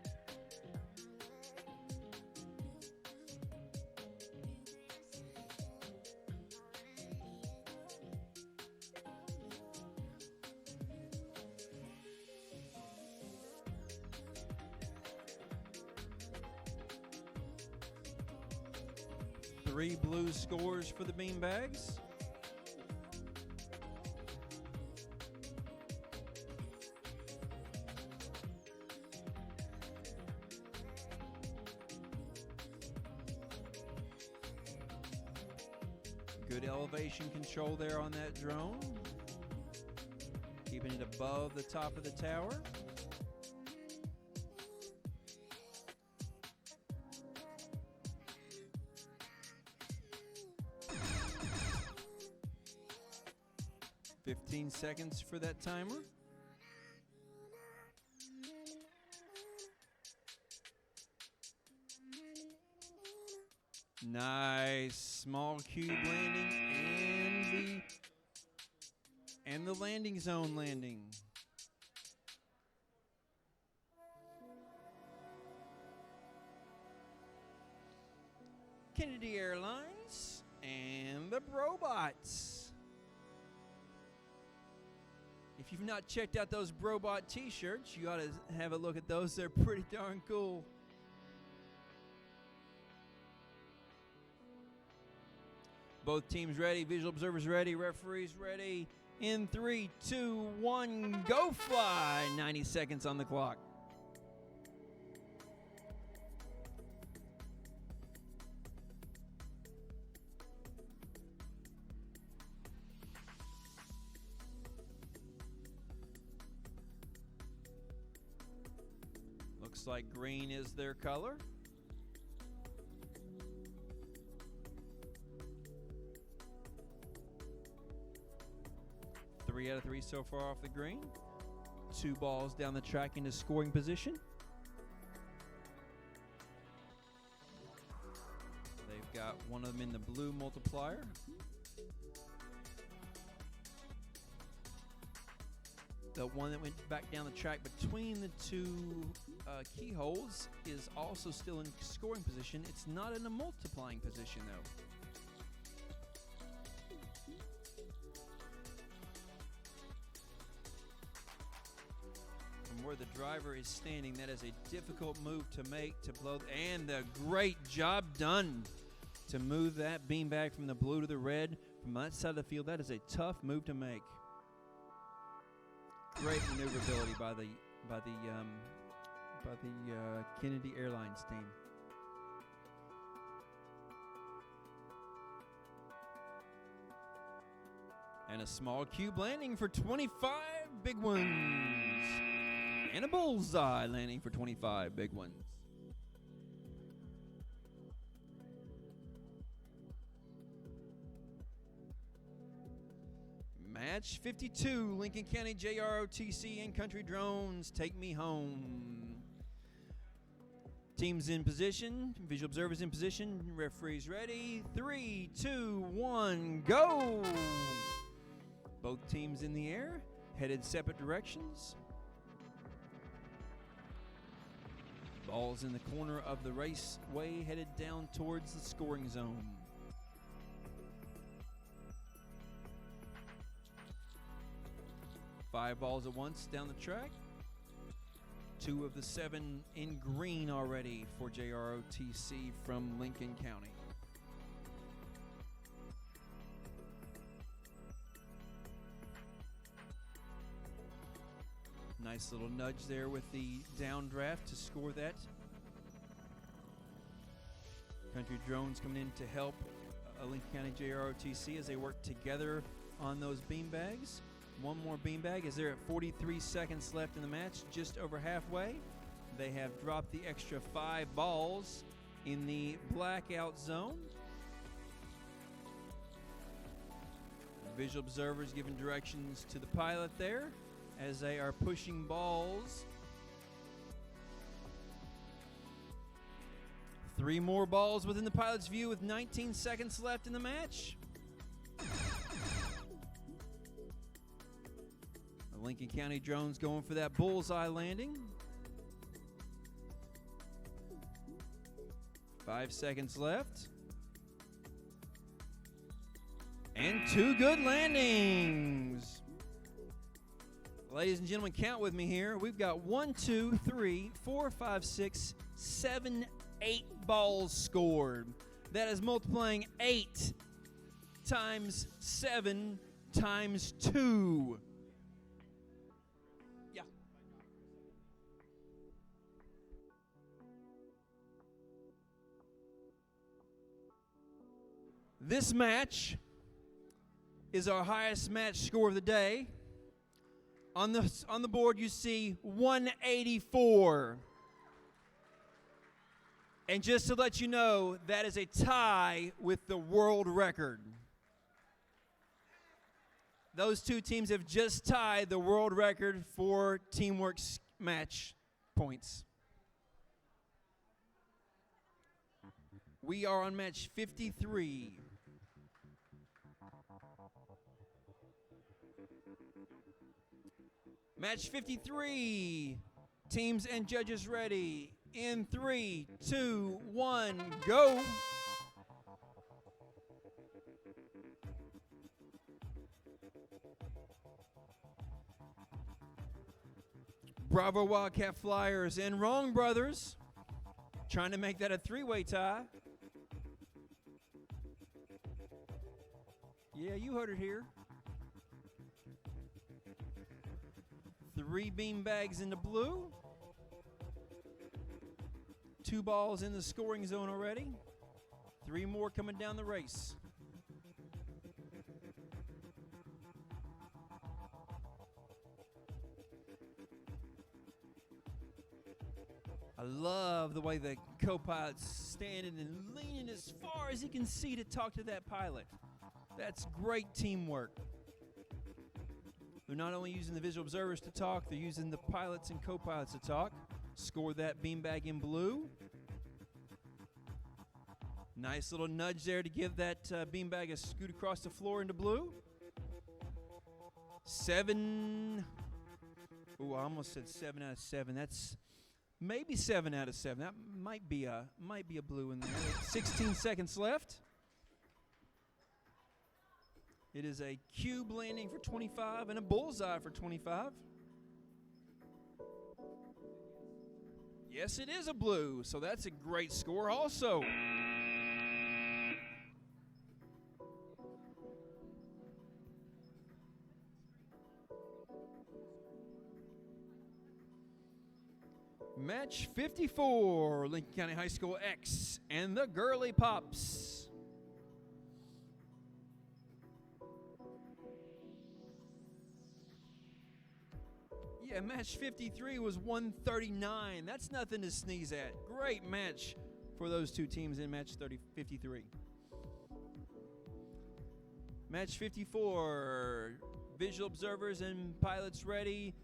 Three blue scores for the beanbags. Good elevation control there on that drone. Keeping it above the top of the tower. "15 seconds for that timer. Nice small cube landing and the landing zone landing. Kennedy Airlines and the Brobots. If you've not checked out those Brobot t-shirts, you ought to have a look at those. They're pretty darn cool. Both teams ready, visual observers ready, referees ready. In 3, 2, 1, go fly. 90 seconds on the clock. Looks like green is their color. Three out of 3 so far off the green. 2 balls down the track into scoring position. They've got one of them in the blue multiplier. The one that went back down the track between the 2 keyholes is also still in scoring position. It's not in a multiplying position though. Where the driver is standing, that is a difficult move to make to blow, and a great job done to move that beanbag from the blue to the red from that side of the field. That is a tough move to make. Great maneuverability by the Kennedy Airlines team. And a small cube landing for 25 big ones. And a bullseye landing for 25 big ones. Match 52, Lincoln County JROTC and Country Drones, take me home. Teams in position, visual observers in position, referees ready. 3, 2, 1, go! Both teams in the air, headed separate directions. Ball's in the corner of the raceway, headed down towards the scoring zone. Five balls at once down the track. 2 of the 7 in green already for JROTC from Lincoln County. Nice little nudge there with the downdraft to score that Country drones coming in to help Lincoln County JROTC as they work together on those beanbags. One more beanbag as they're at 43 seconds left in the match, just over halfway. They have dropped the extra 5 balls in the blackout zone. Visual observers giving directions to the pilot there as they are pushing balls. 3 more balls within the pilot's view with 19 seconds left in the match. The Lincoln County drones going for that bullseye landing. 5 seconds left. And 2 good landings. Ladies and gentlemen, count with me here. We've got 1, 2, 3, 4, 5, 6, 7, 8 balls scored. That is multiplying 8 times 7 times 2. Yeah. This match is our highest match score of the day. On the board you see 184. And just to let you know, that is a tie with the world record. Those two teams have just tied the world record for teamwork match points. We are on match 53. Match 53. Teams and judges ready. In 3, 2, 1, go. Bravo Wildcat Flyers and Wrong Brothers trying to make that a 3-way tie. Yeah, you heard it here. 3 beanbags in the blue. 2 balls in the scoring zone already. 3 more coming down the race. I love the way the co-pilot's standing and leaning as far as he can see to talk to that pilot. That's great teamwork. They're not only using the visual observers to talk, they're using the pilots and co-pilots to talk. Score that beanbag in blue. Nice little nudge there to give that beanbag a scoot across the floor into blue. 7. Ooh, I almost said 7 out of 7. That's maybe 7 out of 7. That might be a blue in there. 16 seconds left. It is a cube landing for 25 and a bullseye for 25. Yes, it is a blue, so that's a great score also. Match 54, Lincoln County High School X and the Girly Pops. Yeah, match 53 was 139. That's nothing to sneeze at. Great match for those two teams in match 53. Match 54, visual observers and pilots ready,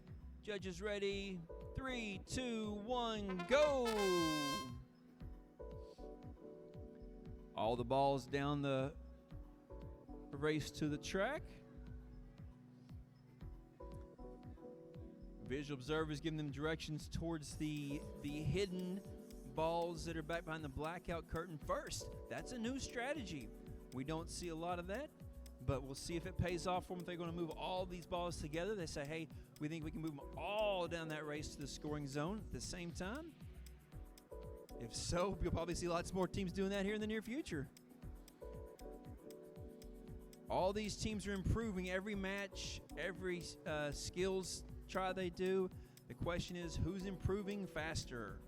judges ready. 3, 2, 1, go! All the balls down the race to the track. Visual observers giving them directions towards the hidden balls that are back behind the blackout curtain first. That's a new strategy. We don't see a lot of that, but we'll see if it pays off for them. If they're going to move all these balls together, they say, hey, we think we can move them all down that race to the scoring zone at the same time. If so, you'll probably see lots more teams doing that here in the near future. All these teams are improving every match, every skills try they do. The question is, who's improving faster?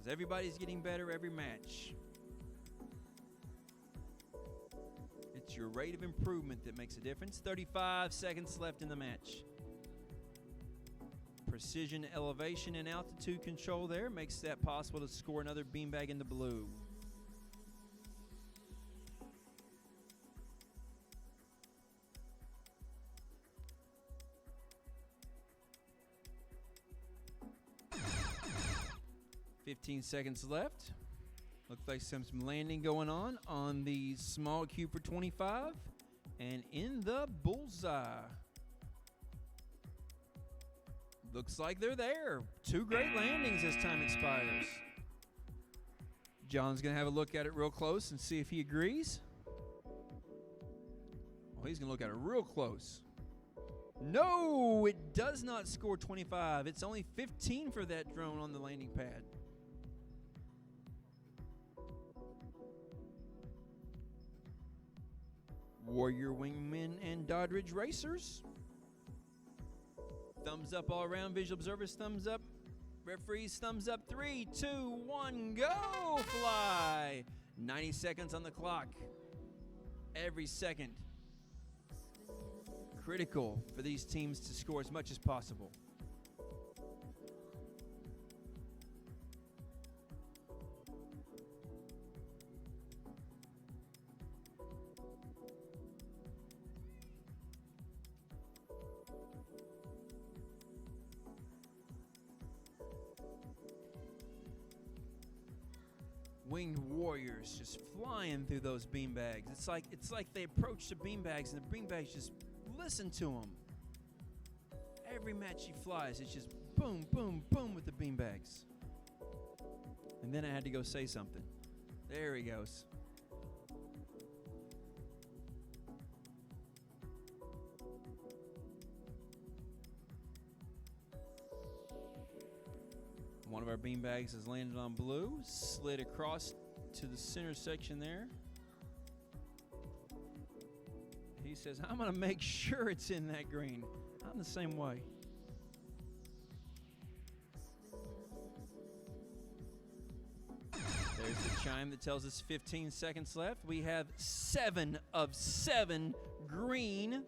because everybody's getting better every match. It's your rate of improvement that makes a difference. 35 seconds left in the match. Precision elevation and altitude control there makes that possible to score another beanbag in the blue. $15 seconds left. Looks like some landing going on the small cube for 25 and in the bullseye. Looks like they're there. 2 great landings as time expires. John's going to have a look at it real close and see if he agrees. Oh, he's going to look at it real close. No, it does not score 25. It's only 15 for that drone on the landing pad. Warrior Wingmen and Doddridge Racers. Thumbs up all around. Visual observers, thumbs up. Referees, thumbs up. 3, 2, 1, go! Fly! 90 seconds on the clock. Every second. Critical for these teams to score as much as possible. Winged warriors just flying through those beanbags. It's like they approach the beanbags and the beanbags just listen to them. Every match he flies, it's just boom, boom, boom with the beanbags. And then I had to go say something. There he goes. One of our beanbags has landed on blue, slid across to the center section there. He says, I'm going to make sure it's in that green. I'm the same way. There's the chime that tells us 15 seconds left. We have 7 of 7 green,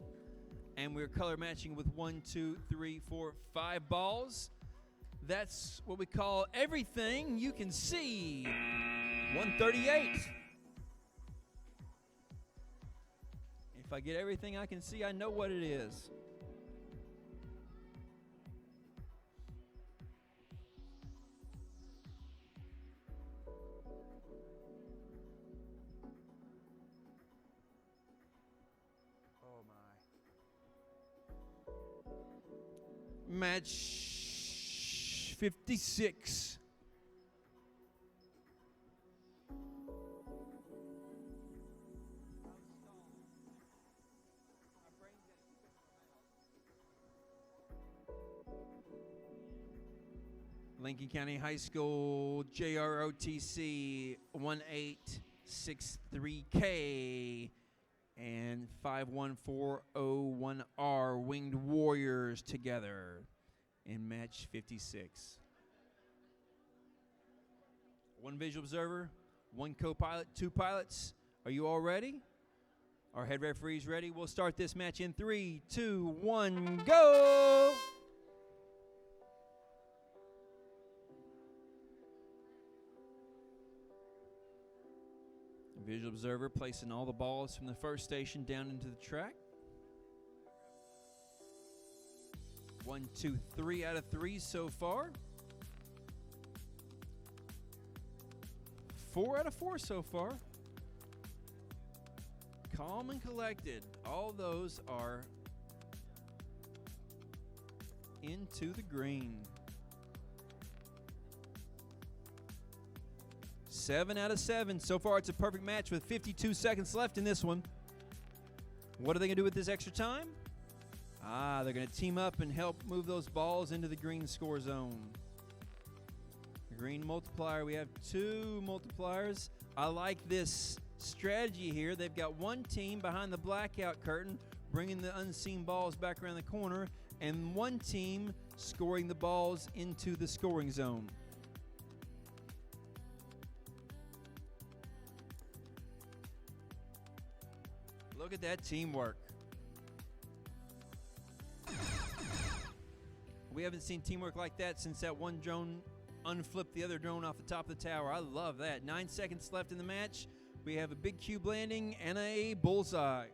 and we're color matching with 1, 2, 3, 4, 5 balls. That's what we call everything you can see. 138. If I get everything I can see, I know what it is. Oh my. Match 56. Lincoln County High School JROTC 1863K and 51401R Winged Warriors together in match 56. One visual observer, one co-pilot, 2 pilots. Are you all ready? Our head referee's ready. We'll start this match in 3, 2, 1, go! Visual observer placing all the balls from the first station down into the track. 1, 2, 3 out of 3 so far. 4 out of 4 so far. Calm and collected. All those are into the green. 7 out of 7. So far, it's a perfect match with 52 seconds left in this one. What are they going to do with this extra time? They're going to team up and help move those balls into the green score zone. The green multiplier. We have 2 multipliers. I like this strategy here. They've got one team behind the blackout curtain, bringing the unseen balls back around the corner, and one team scoring the balls into the scoring zone. Look at that teamwork. We haven't seen teamwork like that since that one drone unflipped the other drone off the top of the tower. I love that. 9 seconds left in the match. We have a big cube landing and a bullseye.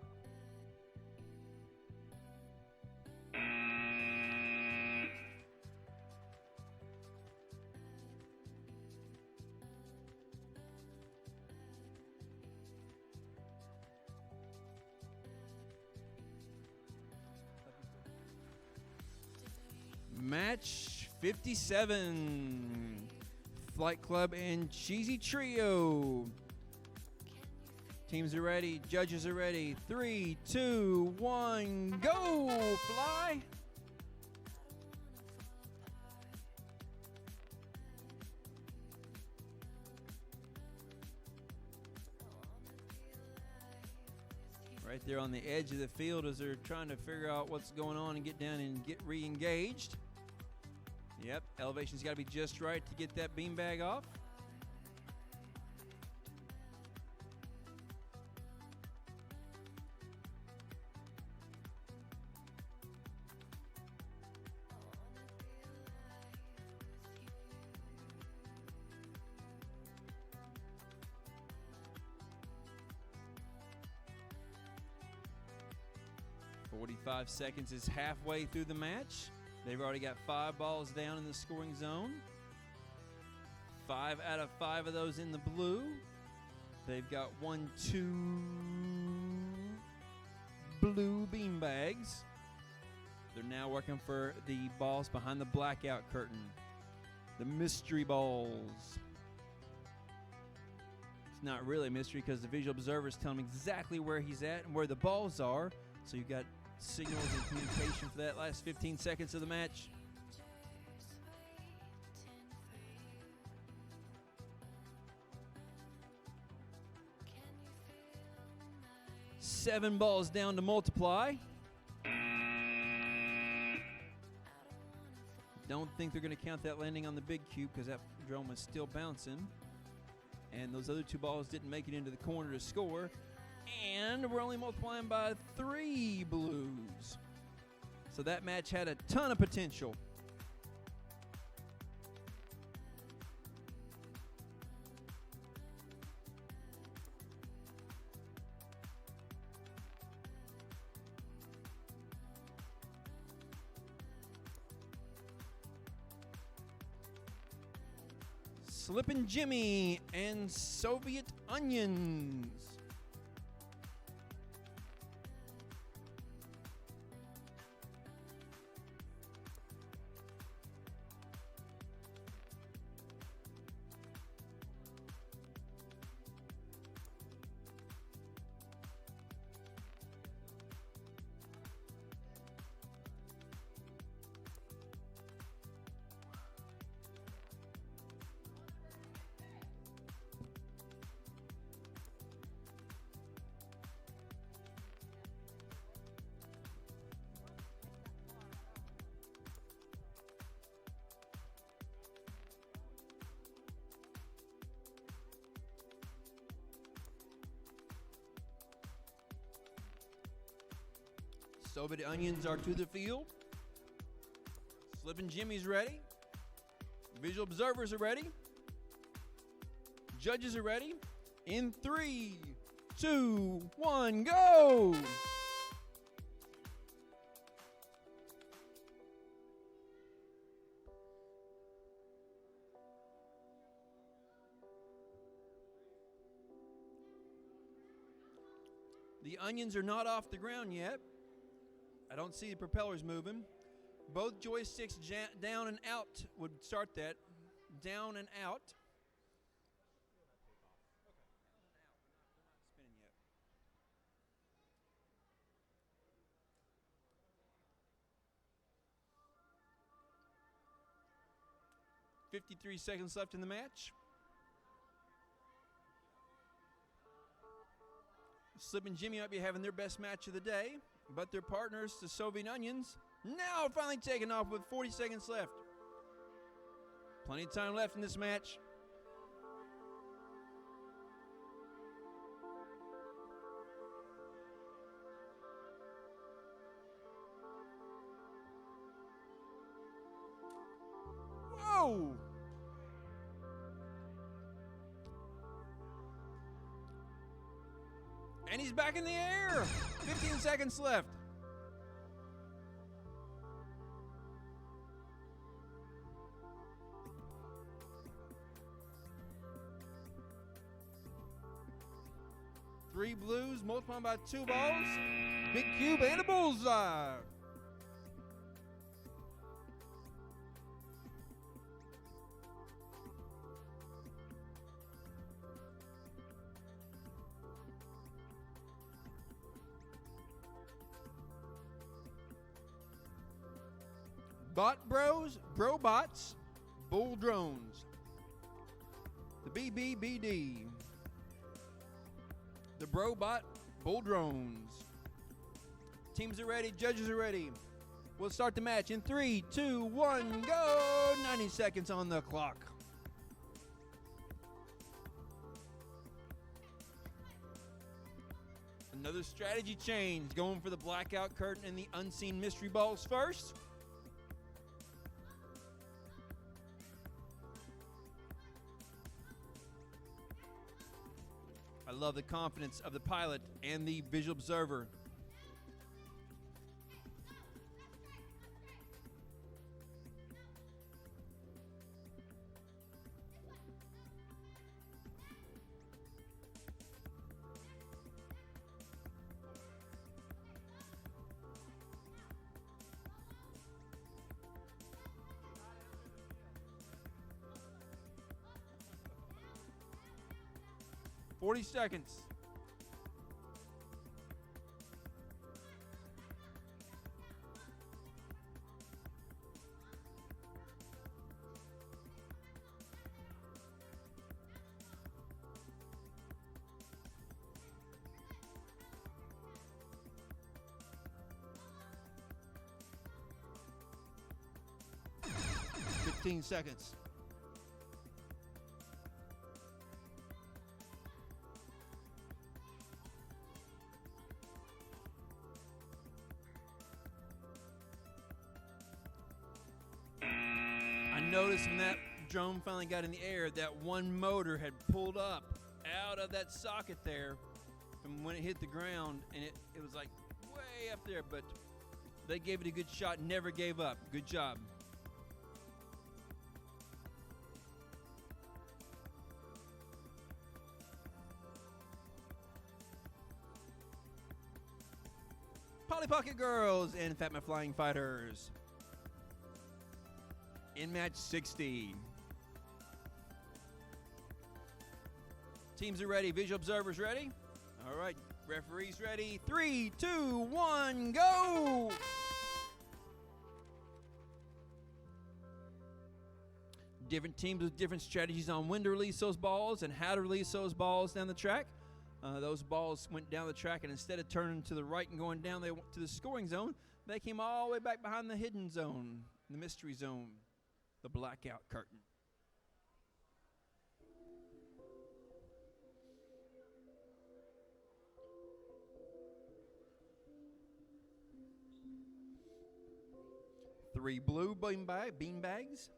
Match 57. Flight Club and Cheesy Trio. Teams are ready. Judges are ready. 3, 2, 1, go! Fly! Right there on the edge of the field as they're trying to figure out what's going on and get down and get re-engaged. Yep, elevation's got to be just right to get that beanbag off. "45 seconds is halfway through the match. They've already got 5 balls down in the scoring zone. 5 out of 5 of those in the blue. They've got 1, 2 blue beanbags. They're now working for the balls behind the blackout curtain. The mystery balls. It's not really a mystery because the visual observers tell him exactly where he's at and where the balls are. So you've got signals and communication for that last 15 seconds of the match. Seven balls down to multiply. Don't think they're going to count that landing on the big cube because that drone was still bouncing. And those other 2 balls didn't make it into the corner to score. And we're only multiplying by 3 blues. So that match had a ton of potential. Slippin' Jimmy and Soviet Onions. Soviet Onions are to the field. Slippin' Jimmy's ready. Visual observers are ready. Judges are ready. In 3, 2, 1, go! The onions are not off the ground yet. I don't see the propellers moving. Both joysticks down and out would start that. Down and out. Spinning yet. 53 seconds left in the match. Slippin' Jimmy might be having their best match of the day, but their partners, the Soviet Onions, now finally taking off with 40 seconds left. Plenty of time left in this match. go! And he's back in the air. 15 seconds left. Three blues multiplied by 2 balls. Big cube and a bullseye. Bot Bros, Bro Bots, Bull Drones. The BBBD. The Bro Bot, Bull Drones. Teams are ready, judges are ready. We'll start the match in 3, 2, 1, go! 90 seconds on the clock. Another strategy change, going for the blackout curtain and the unseen mystery balls first. I love the confidence of the pilot and the visual observer. Forty seconds. Fifteen seconds. Notice when that drone finally got in the air, that one motor had pulled up out of that socket there from when it hit the ground, and it was like way up there, but they gave it a good shot, never gave up. Good job. Polly Pocket Girls and Fat My Flying Fighters. In match 60. Teams are ready. Visual observers ready? All right. Referees ready. 3, 2, 1, go! Different teams with different strategies on when to release those balls and how to release those balls down the track. Those balls went down the track, and instead of turning to the right and going down they went to the scoring zone, they came all the way back behind the hidden zone, the mystery zone. The blackout curtain. Three blue bean bags.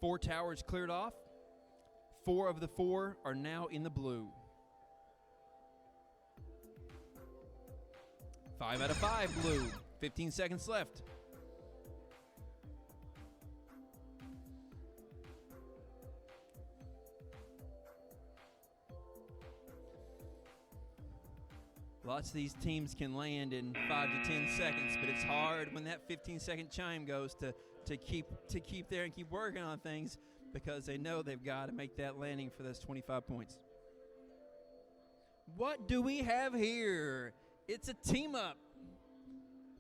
Four towers cleared off. 4 of the 4 are now in the blue. 5 out of 5 blue. 15 seconds left. Lots of these teams can land in 5 to 10 seconds, but it's hard when that 15-second chime goes to keep there and keep working on things, because they know they've got to make that landing for those 25 points. What do we have here? It's a team up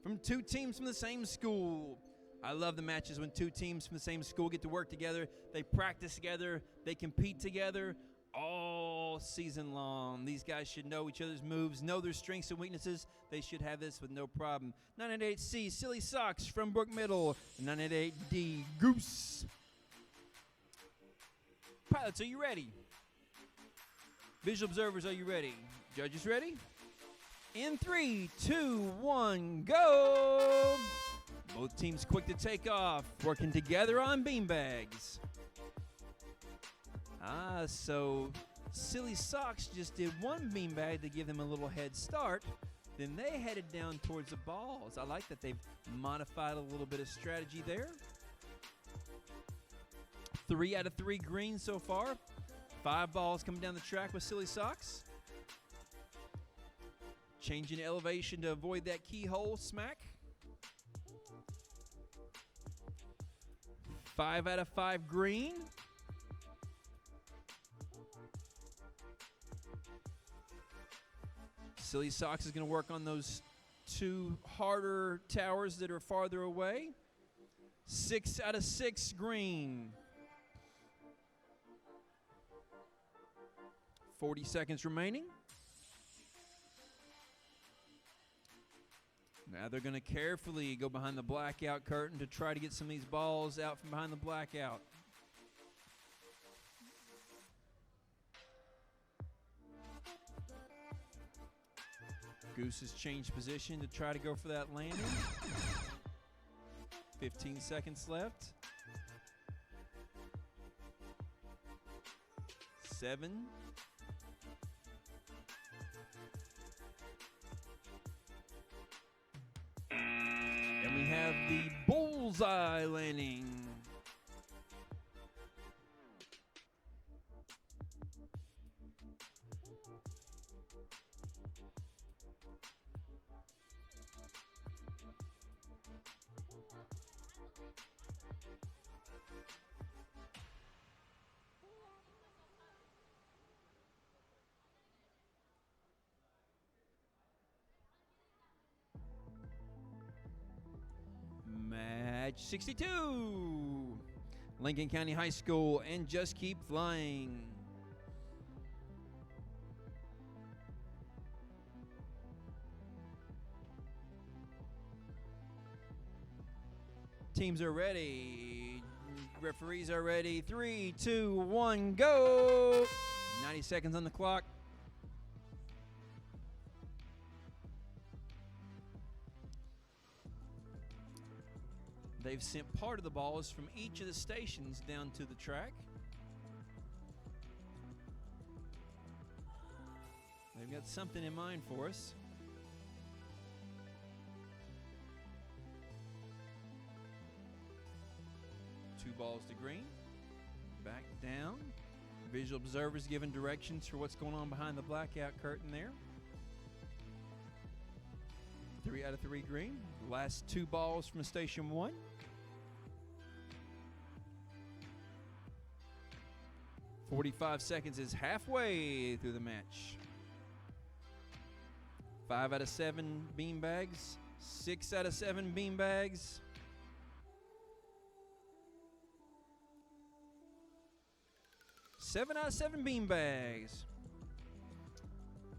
from 2 teams from the same school. I love the matches when two teams from the same school get to work together. They practice together. They compete together all season long. These guys should know each other's moves, know their strengths and weaknesses. They should have this with no problem. 988C, Silly Socks from Brook Middle. 988D, Goose. Pilots, are you ready? Visual observers, are you ready? Judges ready? In 3, 2, 1, go! Both teams quick to take off, working together on beanbags. So Silly Socks just did one beanbag to give them a little head start. Then they headed down towards the balls. I like that they've modified a little bit of strategy there. 3 out of 3 green so far. 5 balls coming down the track with Silly Socks. Changing elevation to avoid that keyhole smack. 5 out of 5 green. Silly Socks is going to work on those 2 harder towers that are farther away. 6 out of 6 green. 40 seconds remaining. Now they're going to carefully go behind the blackout curtain to try to get some of these balls out from behind the blackout. Goose has changed position to try to go for that landing. 15 seconds left. 7. And we have the bullseye landing. Match 62. Lincoln County High School and Just Keep Flying. Teams are ready. Referees are ready. 3, 2, 1, go. 90 seconds on the clock. They've sent part of the balls from each of the stations down to the track. They've got something in mind for us. Two balls to green. Back down. Visual observers giving directions for what's going on behind the blackout curtain there. 3 out of 3 green. Last 2 balls from station 1. .45 seconds is halfway through the match. 5 out of 7 beanbags. 6 out of 7 beanbags. Seven out of 7 beanbags.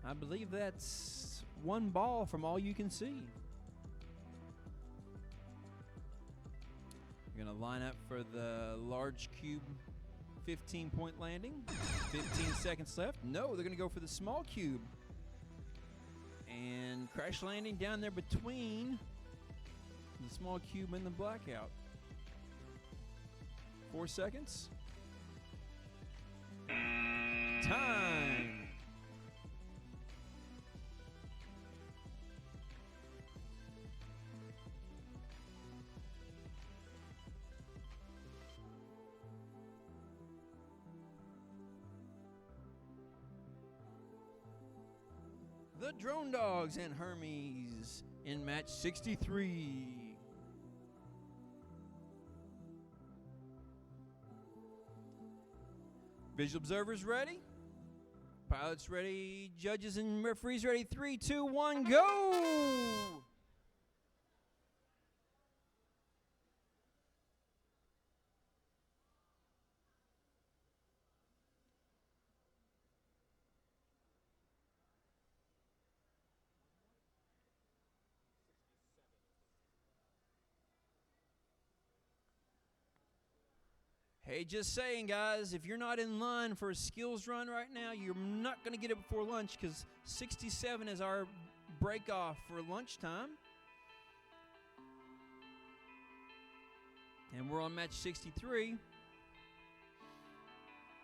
I believe that's 1 ball from all you can see. You're going to line up for the large cube 15-point landing. 15 seconds left. No, they're going to go for the small cube. And crash landing down there between the small cube and the blackout. 4 seconds. Time. The Drone Dogs and Hermes in match 63. Visual observers ready? Pilots ready? Judges and referees ready? 3, 2, 1, go! Hey, just saying, guys, if you're not in line for a skills run right now, you're not going to get it before lunch because 67 is our break off for lunchtime. And we're on match 63.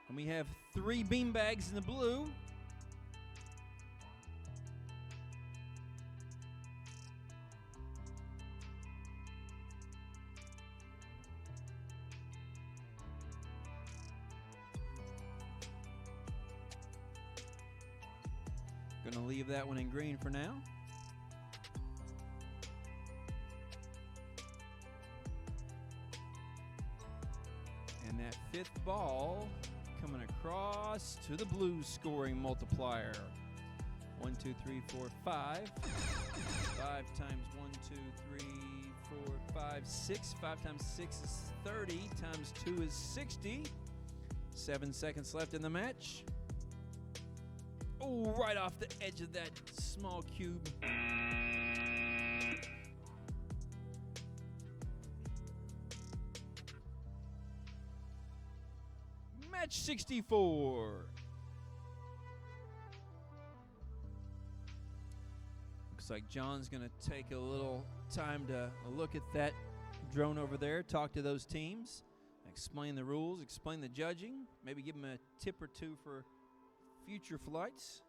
And we have 3 beanbags in the blue. Gonna leave that one in green for now. And that 5th ball coming across to the blue scoring multiplier. 1, 2, 3, 4, 5. 5 times 1, 2, 3, 4, 5, 6. 5 times 6 is 30. Times 2 is 60. 7 seconds left in the match. Oh, right off the edge of that small cube. Match 64. Looks like John's going to take a little time to look at that drone over there, talk to those teams, explain the rules, explain the judging, maybe give them a tip or two for future flights.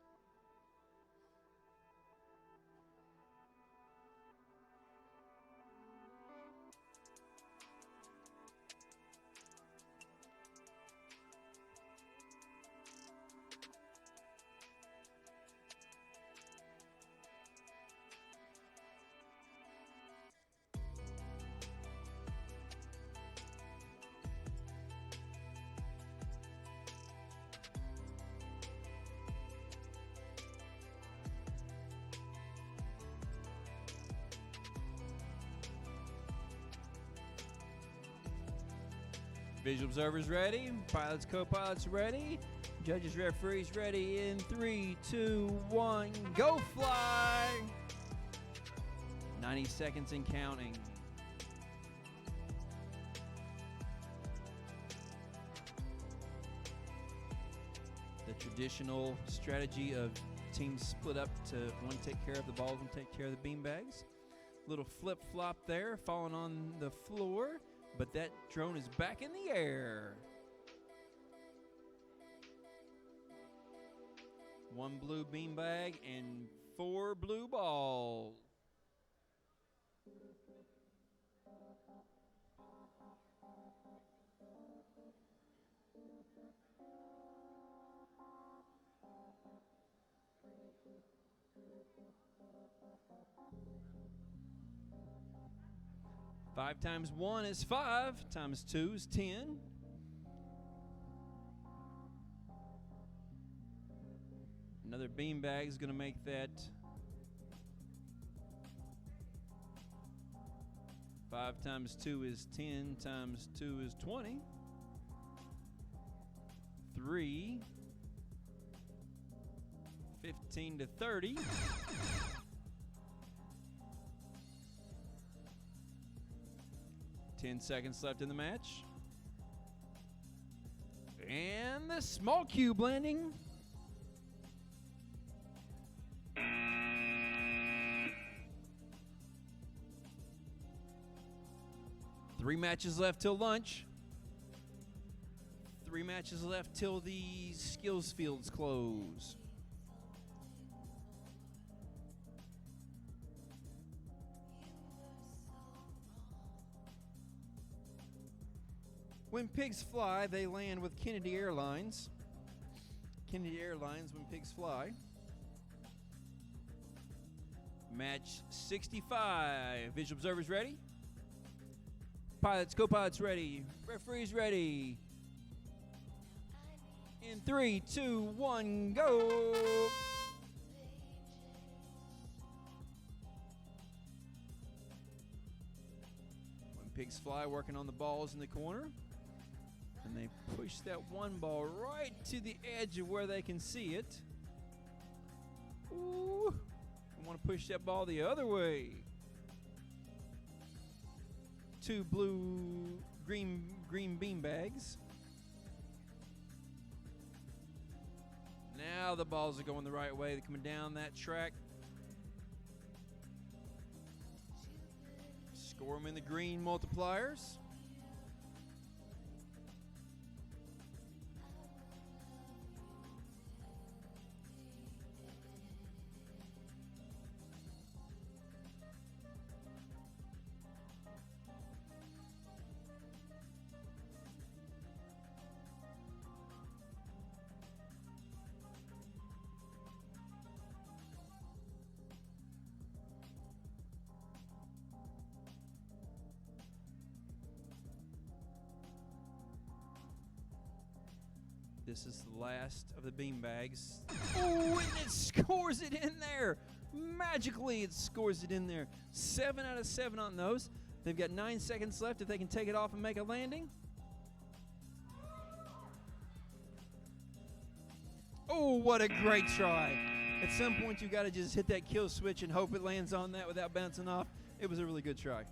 Visual observers ready, pilots, co-pilots ready, judges, referees ready in 3, 2, 1, go fly! 90 seconds and counting. The traditional strategy of teams split up to one take care of the balls, one take care of the beanbags. Little flip-flop there, falling on the floor. But that drone is back in the air. 1 blue beanbag and 4 blue balls. Five times 1 is 5, times 2 is 10. Another beanbag is going to make that 5 times 2 is 10, times 2 is 20. 3, 15 to 30. 10 seconds left in the match. And the small cube landing. Three matches left till lunch. 3 matches left till the skills fields close. When pigs fly, they land with Kennedy Airlines. Kennedy Airlines, when pigs fly. Match 65. Visual observers ready? Pilots, co-pilots ready. Referees ready. In 3, 2, 1, go! When pigs fly, working on the balls in the corner. And they push that 1 ball right to the edge of where they can see it. Ooh. I want to push that ball the other way. 2 green bean bags. Wow, the balls are going the right way. They're coming down that track. Score them in the green multipliers. This is the last of the beanbags. Oh, and it scores it in there. Magically, it scores it in there. 7 out of 7 on those. They've got 9 seconds left if they can take it off and make a landing. Oh, what a great try. At some point, you got to just hit that kill switch and hope it lands on that without bouncing off. It was a really good try.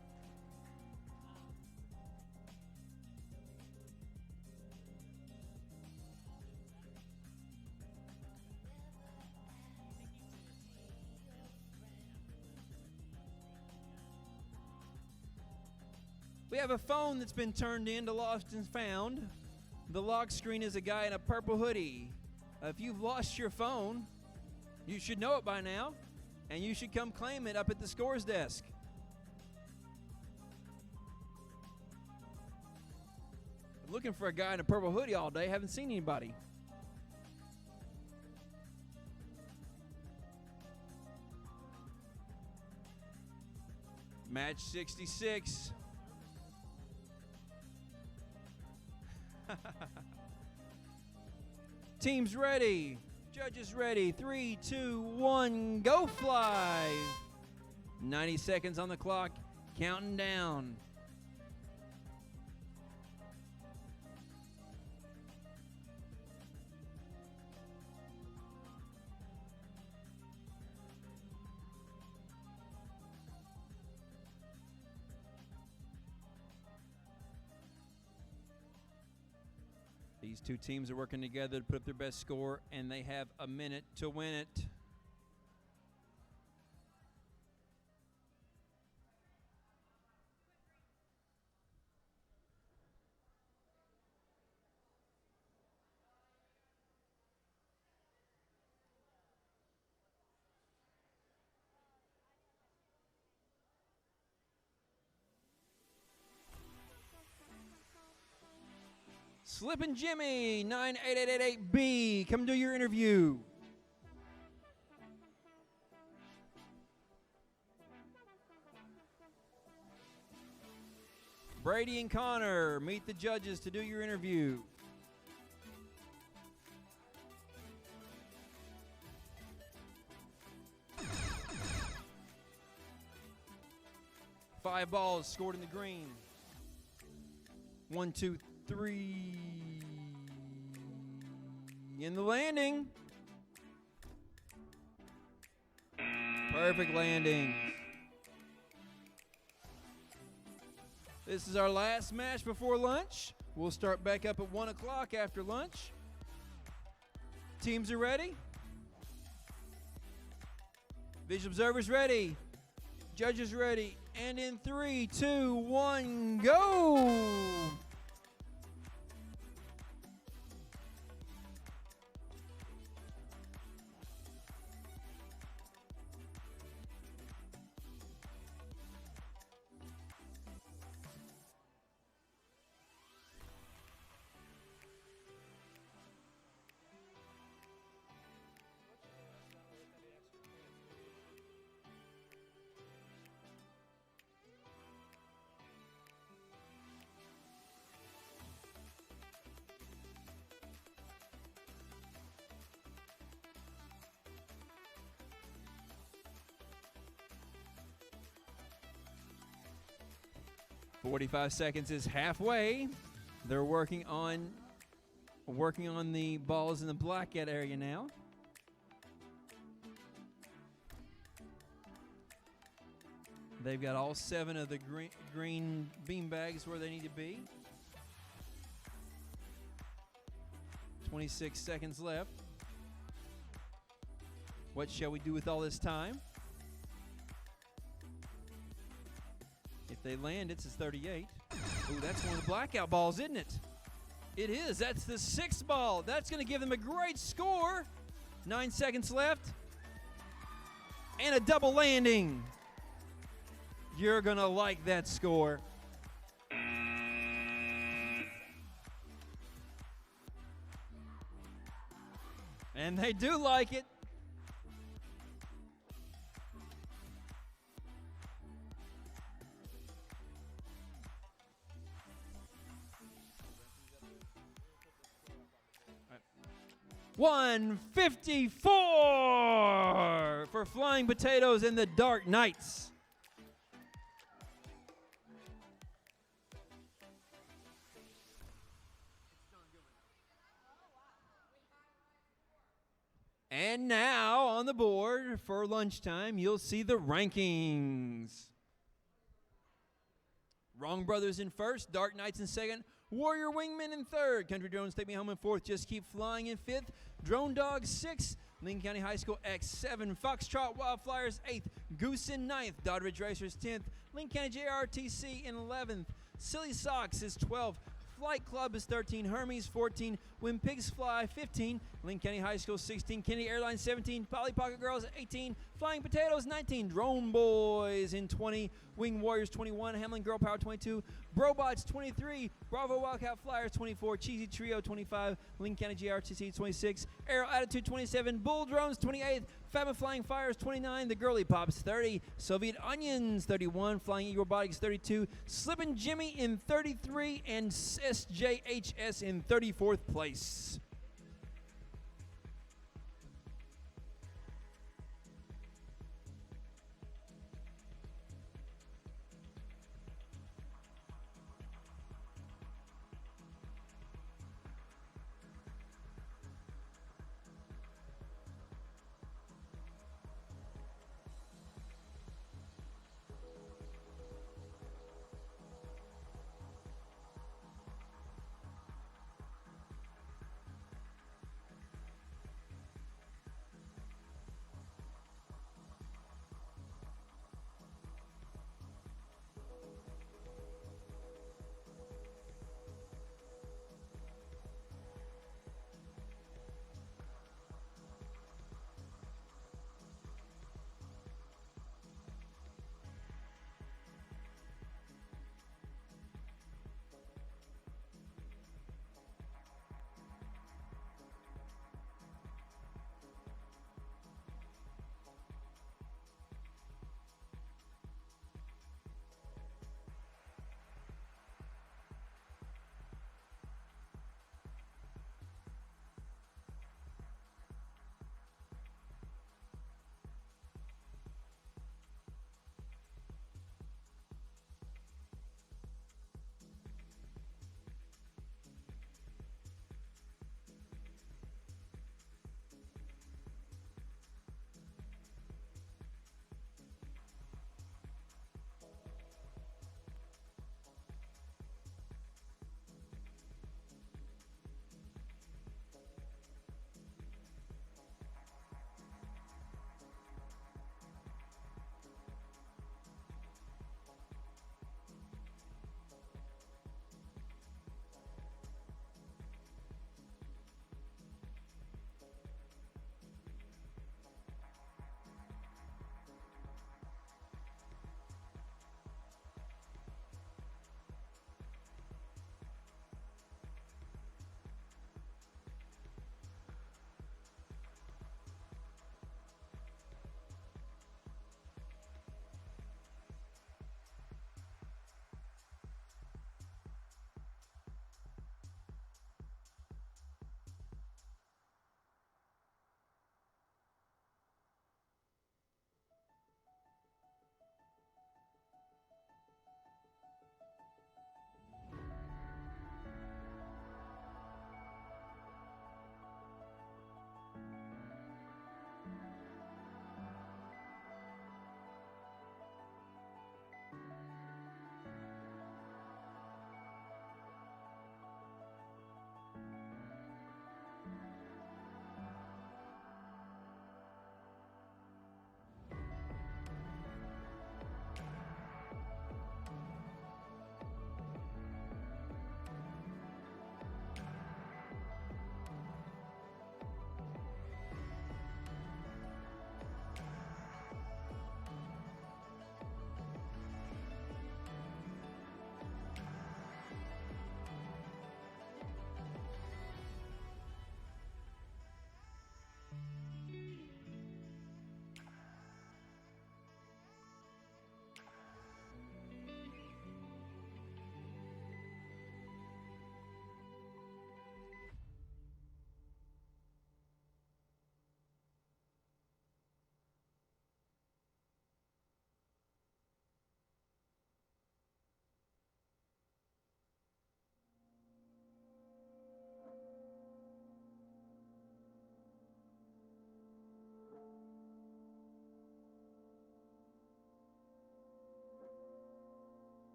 We have a phone that's been turned in to Lost and Found. The lock screen is a guy in a purple hoodie. If you've lost your phone, you should know it by now, and you should come claim it up at the scores desk. I'm looking for a guy in a purple hoodie all day. Haven't seen anybody. Match 66. Teams ready. Judges ready. 3, 2, 1, go fly. 90 seconds on the clock. Counting down. These two teams are working together to put up their best score, and they have a minute to win it. Slippin' Jimmy, 98888B, come do your interview. Brady and Connor, meet the judges to do your interview. Five balls scored in the green. 1, 2, 3 in the landing. Perfect landing. This is our last match before lunch. We'll start back up at 1 o'clock after lunch. Teams are ready. Visual observers ready. Judges ready. And in 3, 2, 1, go! "45 seconds is halfway. They're working on the balls in the blackout area now. They've got all 7 of the green bean bags where they need to be. 26 seconds left. What shall we do with all this time? If they land, it's 38. Ooh, that's one of the blackout balls, isn't it? It is. That's the 6th ball. That's going to give them a great score. 9 seconds left. And a double landing. You're going to like that score. And they do like it. Right. 154 for Flying Potatoes and the Dark Knights. And now on the board for lunchtime, you'll see the rankings. Wrong Brothers in first, Dark Knights in second, Warrior Wingman in third, Country Drones Take Me Home in fourth, Just Keep Flying in fifth, Drone Dog sixth, Lincoln County High School X 7, Foxtrot Wildflyers 8th, Goose in 9th, Doddridge Racers 10th, Lincoln County JRTC in 11th, Silly Socks is 12th, Flight Club is 13, Hermes 14, When Pigs Fly 15, Lincoln County High School 16, Kennedy Airlines 17, Polly Pocket Girls 18, Flying Potatoes 19, Drone Boys in 20, Wing Warriors 21, Hamlin Girl Power 22, Brobots 23, Bravo Wildcat Flyers 24, Cheesy Trio 25, Lincoln County JRTC 26, Aero Attitude 27, Bull Drones 28, Fabin Flying Fires 29, The Girly Pops 30, Soviet Onions 31, Flying Eagle Robotics 32, Slippin' Jimmy in 33, and SJHS in 34th place.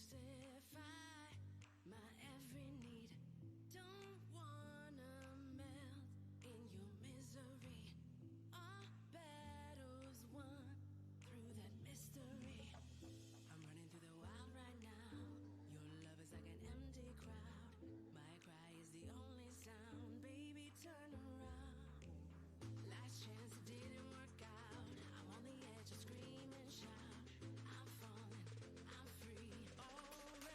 justify my every need. Don't wanna melt in your misery. Our battles won through that mystery. I'm running through the wild right now. Your love is like an empty crowd. My cry is the only sound. Baby, turn around. Last chance, it didn't work out. I'm on the edge of scream and shout. I'm falling, I'm free. All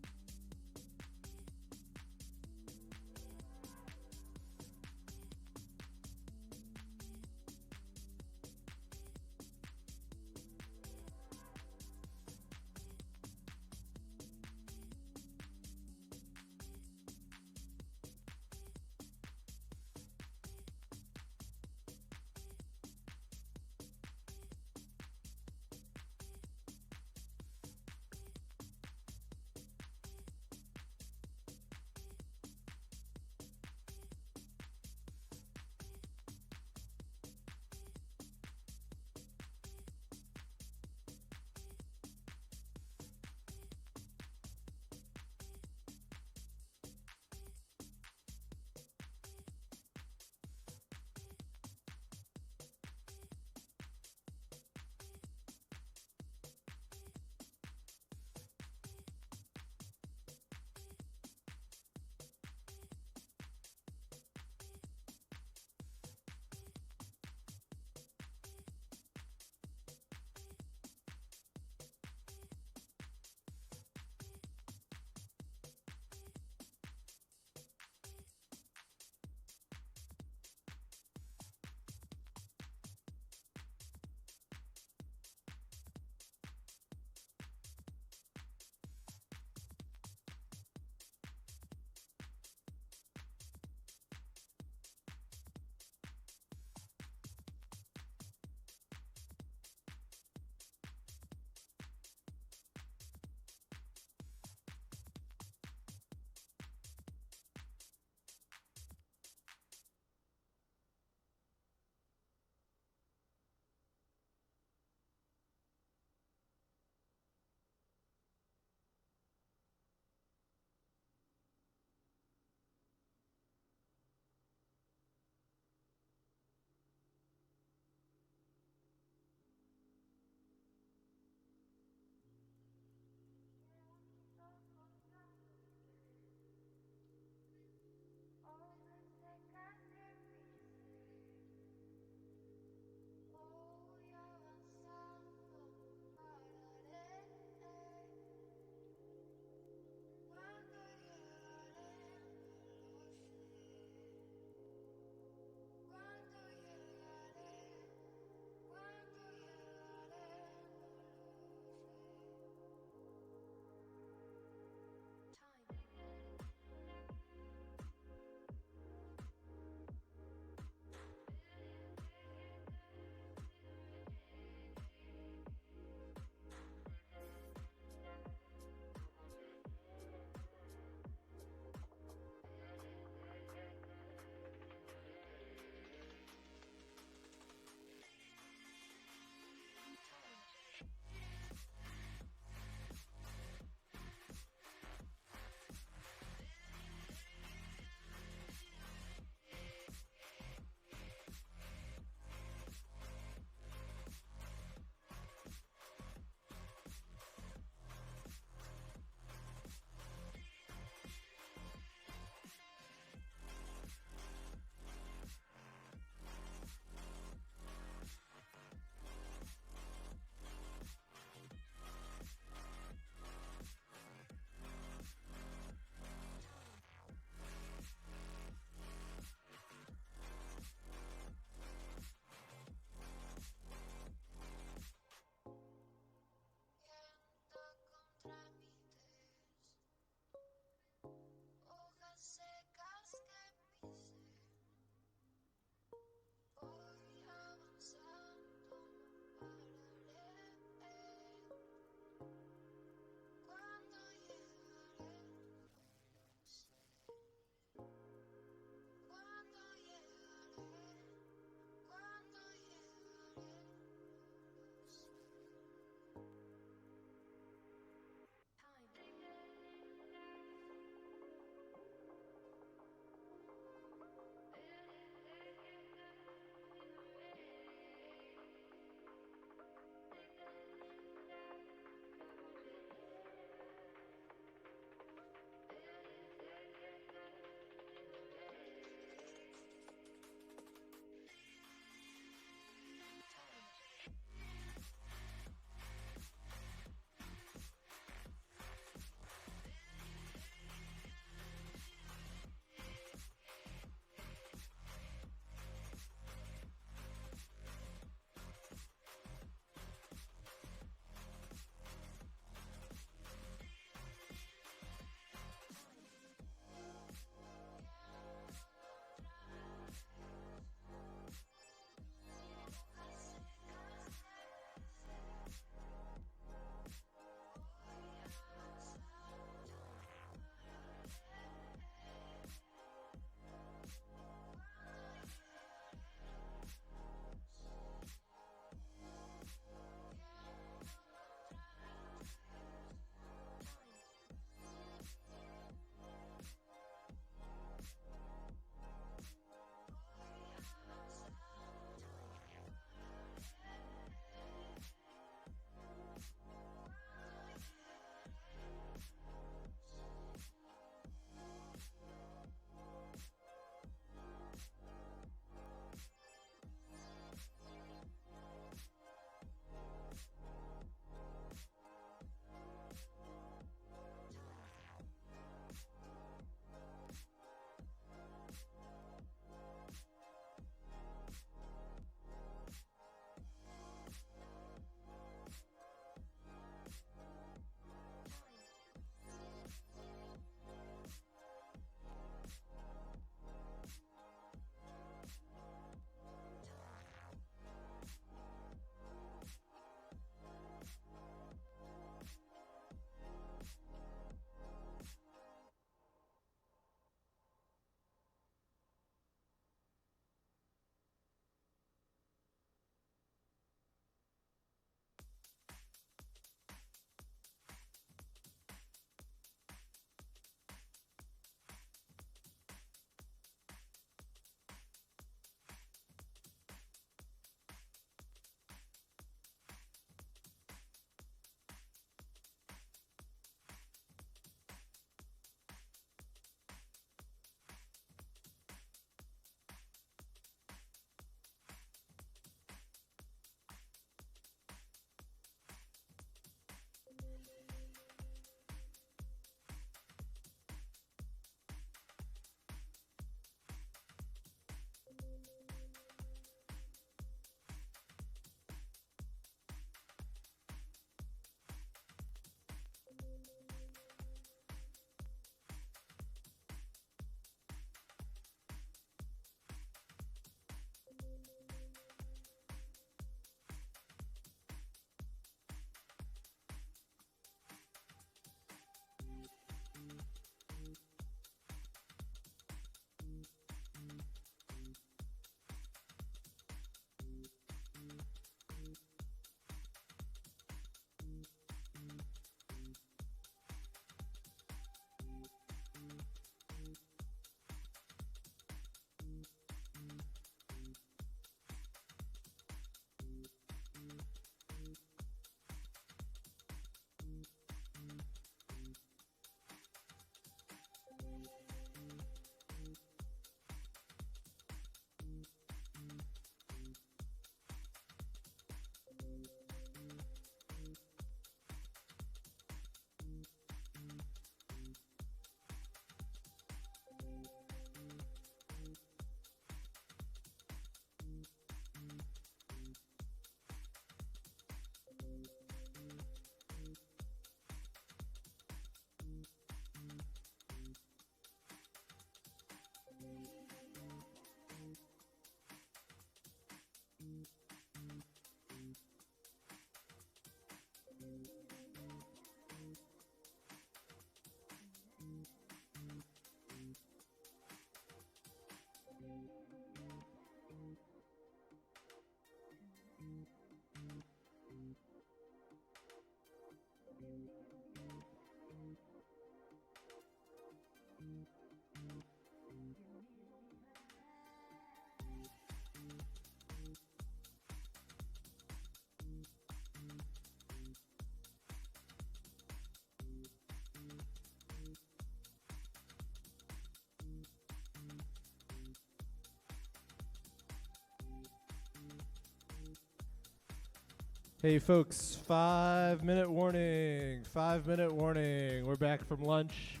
Hey folks, 5-minute warning. 5-minute warning. We're back from lunch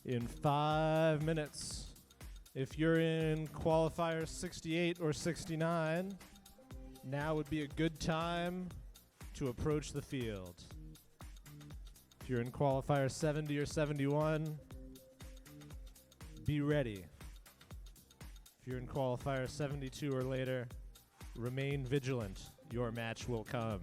in 5 minutes. If you're in qualifier 68 or 69, now would be a good time to approach the field. If you're in qualifier 70 or 71, be ready. If you're in qualifier 72 or later, remain vigilant. Your match will come.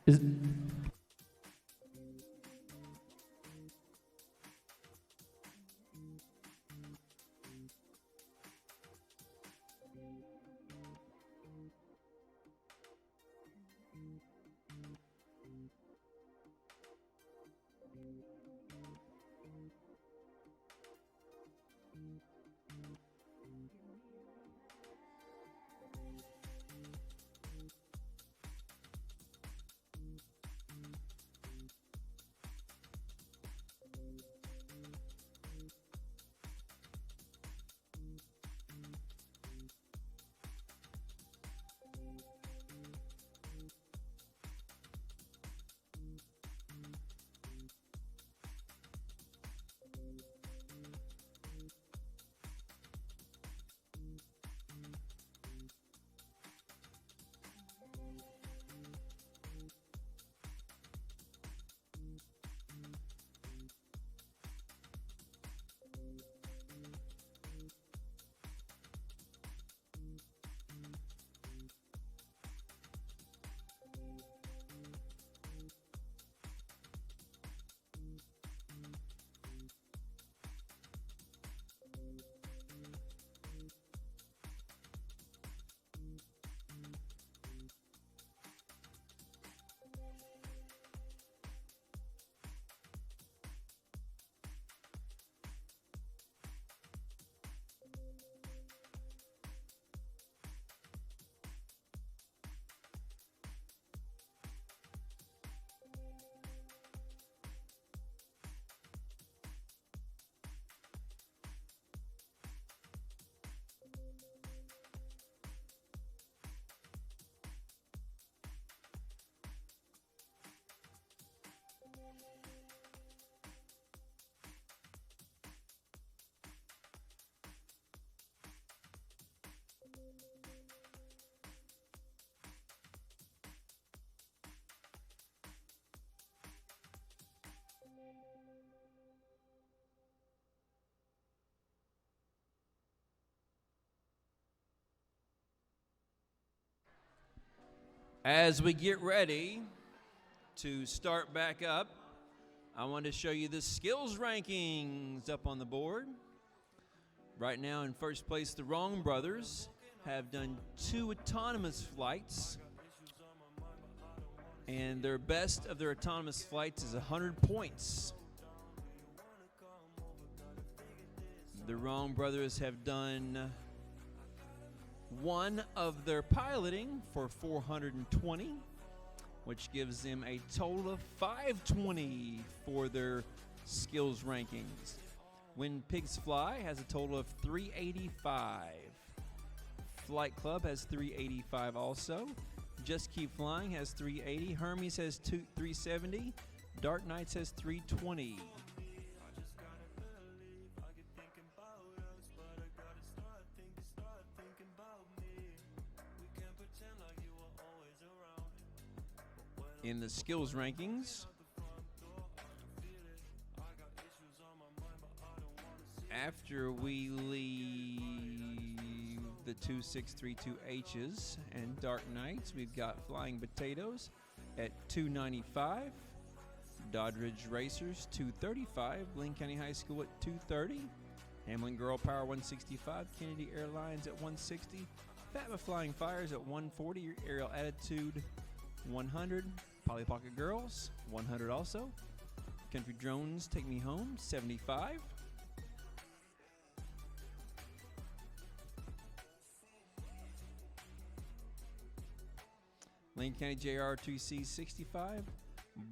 Is As we get ready to start back up, I wanted to show you the skills rankings up on the board. Right now in first place, the Wrong Brothers have done 2 autonomous flights. And their best of their autonomous flights is 100 points. The Wrong Brothers have done 1 of their piloting for 420, which gives them a total of 520 for their skills rankings. When Pigs Fly has a total of 385. Flight Club has 385 also. Just Keep Flying has 380. Hermes has 370. Dark Knights has 320. In the skills rankings, after we leave the 2632H's and Dark Knights, we've got Flying Potatoes at 295, Doddridge Racers 235, Lane County High School at 230, Hamlin Girl Power 165, Kennedy Airlines at 160, Fatma Flying Fires at 140, Aerial Attitude 100, Polly Pocket Girls 100 also, Country Drones Take Me Home 75, Lane County JR 2C 65,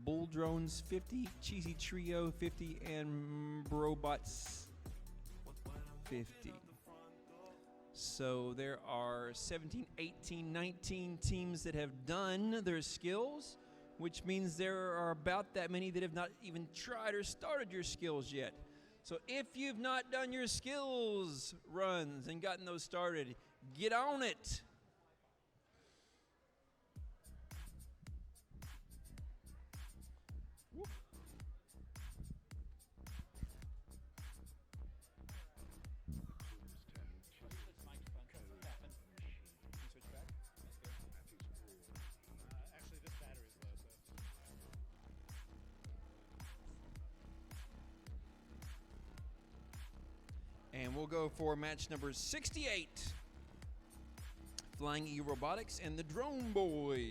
Bull Drones 50, Cheesy Trio 50, and Brobots 50. So there are 17, 18, 19 teams that have done their skills, which means there are about that many that have not even tried or started your skills yet. So if you've not done your skills runs and gotten those started, get on it. And we'll go for match number 68. Flying E Robotics and the Drone Boys.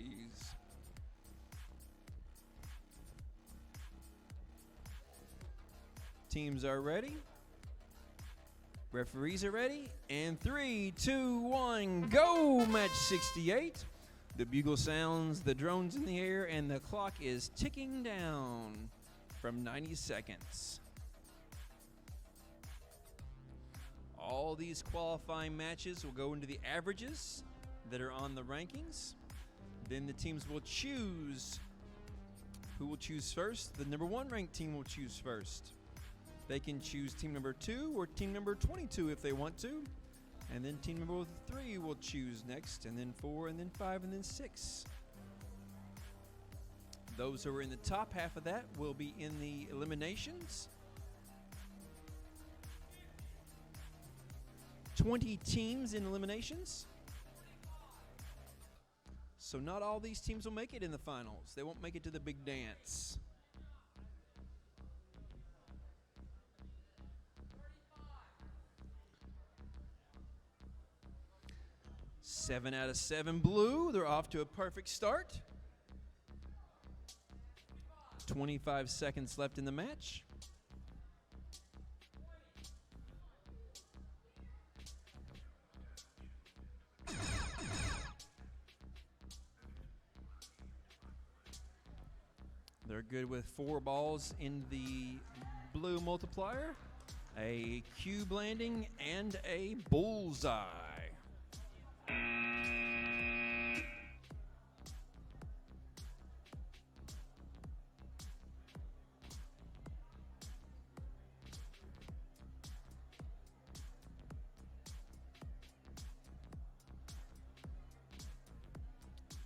Teams are ready. Referees are ready. And 3, 2, 1, go! Match 68. The bugle sounds, the drone's in the air, and the clock is ticking down from 90 seconds. All these qualifying matches will go into the averages that are on the rankings. Then the teams will choose who will choose first. The number 1 ranked team will choose first. They can choose team number 2 or team number 22 if they want to. And then team number 3 will choose next, and then 4, and then 5, and then 6. Those who are in the top half of that will be in the eliminations. 20 teams in eliminations. So not all these teams will make it in the finals. They won't make it to the big dance. Seven out of 7 blue. They're off to a perfect start. 25 seconds left in the match. They're good with 4 balls in the blue multiplier, a cube landing, and a bullseye.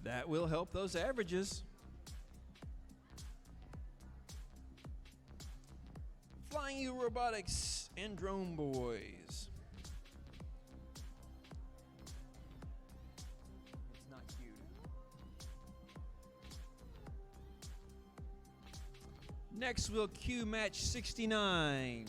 That will help those averages. Flying U Robotics and Drone Boys. It's not cute. Next, we'll cue match 69.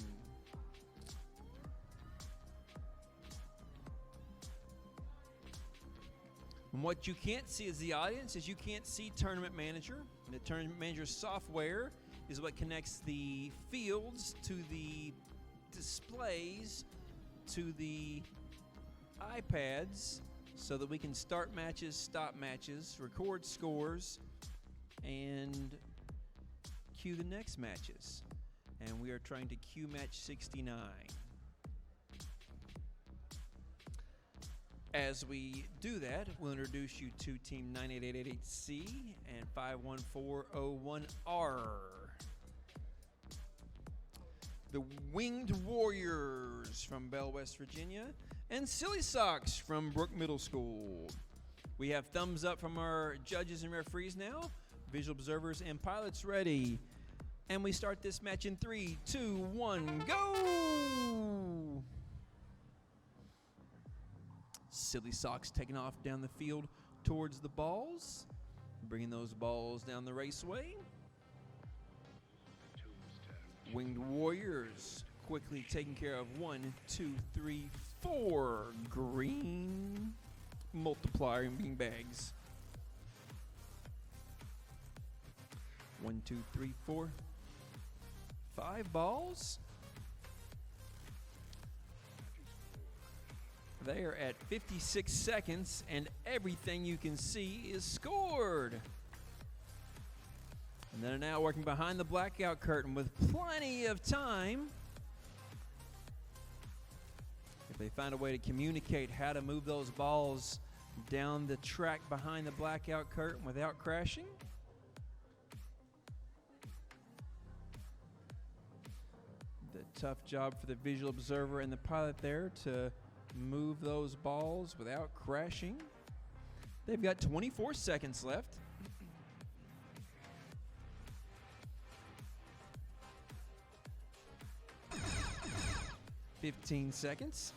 And what you can't see as the audience is you can't see Tournament Manager. The Tournament Manager software is what connects the fields to the displays to the iPads so that we can start matches, stop matches, record scores, and cue the next matches. And we are trying to cue match 69. As we do that, we'll introduce you to Team 98888C and 51401R. The Winged Warriors from Bell, West Virginia, and Silly Socks from Brook Middle School. We have thumbs up from our judges and referees now, visual observers and pilots ready. And we start this match in 3, 2, 1, go! Silly Socks taking off down the field towards the balls, bringing those balls down the raceway. Winged Warriors quickly taking care of 1, 2, 3, 4 green multiplier bean bags. 1, 2, 3, 4, 5 balls. They are at 56 seconds, and everything you can see is scored. And they're now working behind the blackout curtain with plenty of time. If they find a way to communicate how to move those balls down the track behind the blackout curtain without crashing. The tough job for the visual observer and the pilot there to move those balls without crashing. They've got 24 seconds left. $15 seconds.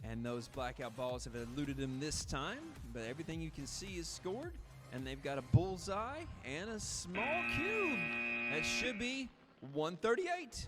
And those blackout balls have eluded them this time, but everything you can see is scored, and they've got a bullseye and a small cube. That should be 138.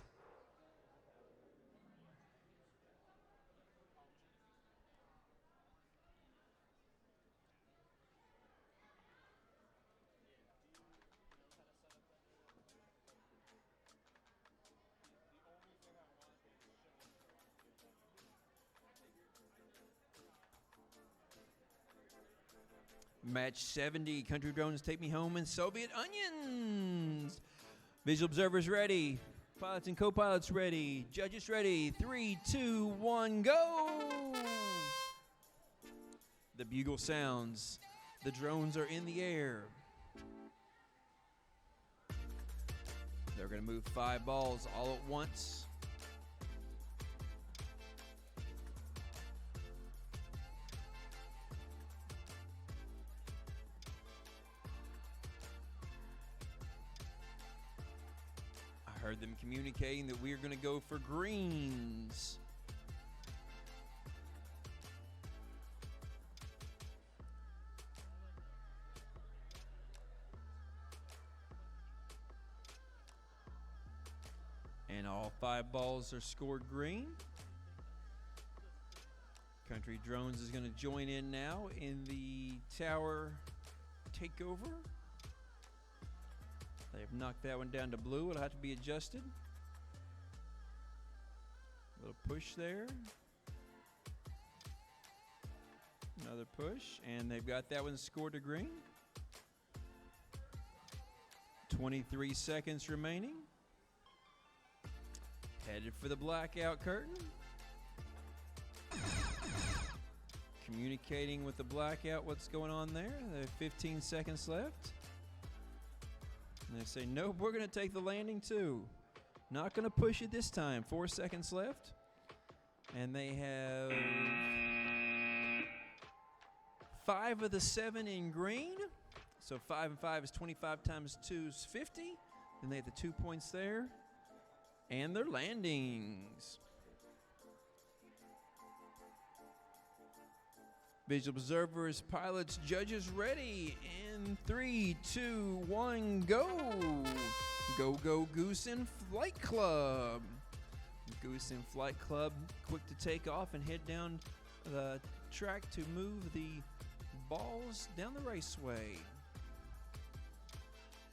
Match 70, Country Drones Take Me Home and Soviet Onions. Visual observers ready. Pilots and co-pilots ready. Judges ready. 3, 2, 1, go! The bugle sounds. The drones are in the air. They're going to move 5 balls all at once. Heard them communicating that we are going to go for greens. And all 5 balls are scored green. Country Drones is going to join in now in the tower takeover. They've knocked that one down to blue. It'll have to be adjusted. A little push there. Another push. And they've got that one scored to green. 23 seconds remaining. Headed for the blackout curtain. Communicating with the blackout what's going on there. They have 15 seconds left. And they say, nope, we're going to take the landing too. Not going to push it this time. 4 seconds left. And they have 5 of the 7 in green. So 5 and 5 is 25 times 2 is 50. Then they have the 2 points there. And their landings. Visual observers, pilots, judges ready. In 3, 2, 1, go. Go, go, Goose and Flight Club. Goose and Flight Club, quick to take off and head down the track to move the balls down the raceway.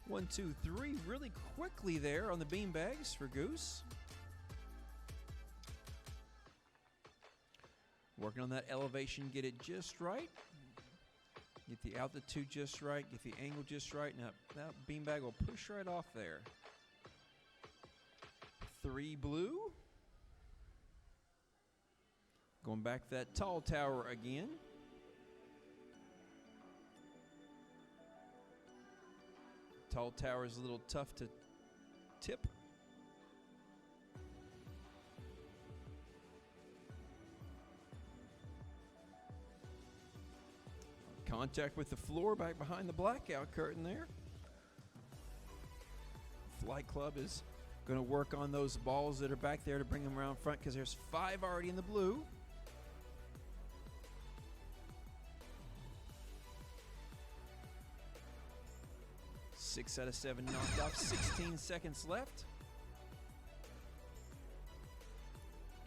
1, 2, 3, really quickly there on the beanbags for Goose. Working on that elevation, get it just right. Get the altitude just right, get the angle just right. Now that beanbag will push right off there. 3 blue. Going back to that tall tower again. Tall tower is a little tough to tip. Contact with the floor back behind the blackout curtain there. Flight Club is going to work on those balls that are back there to bring them around front because there's 5 already in the blue. Six out of 7 knocked off, 16 seconds left.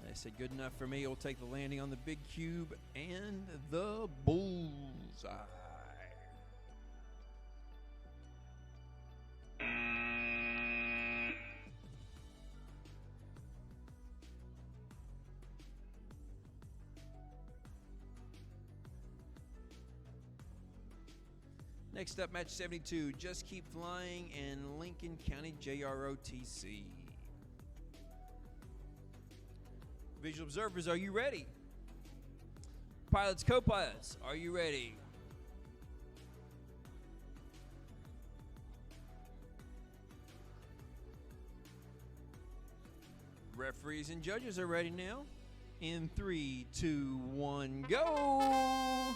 They said good enough for me. We'll take the landing on the big cube and the bullseye. Next up, match 72, Just Keep Flying in Lincoln County JROTC. Visual observers, are you ready? Pilots, co-pilots, are you ready? Referees and judges are ready now. In 3, 2, 1, go!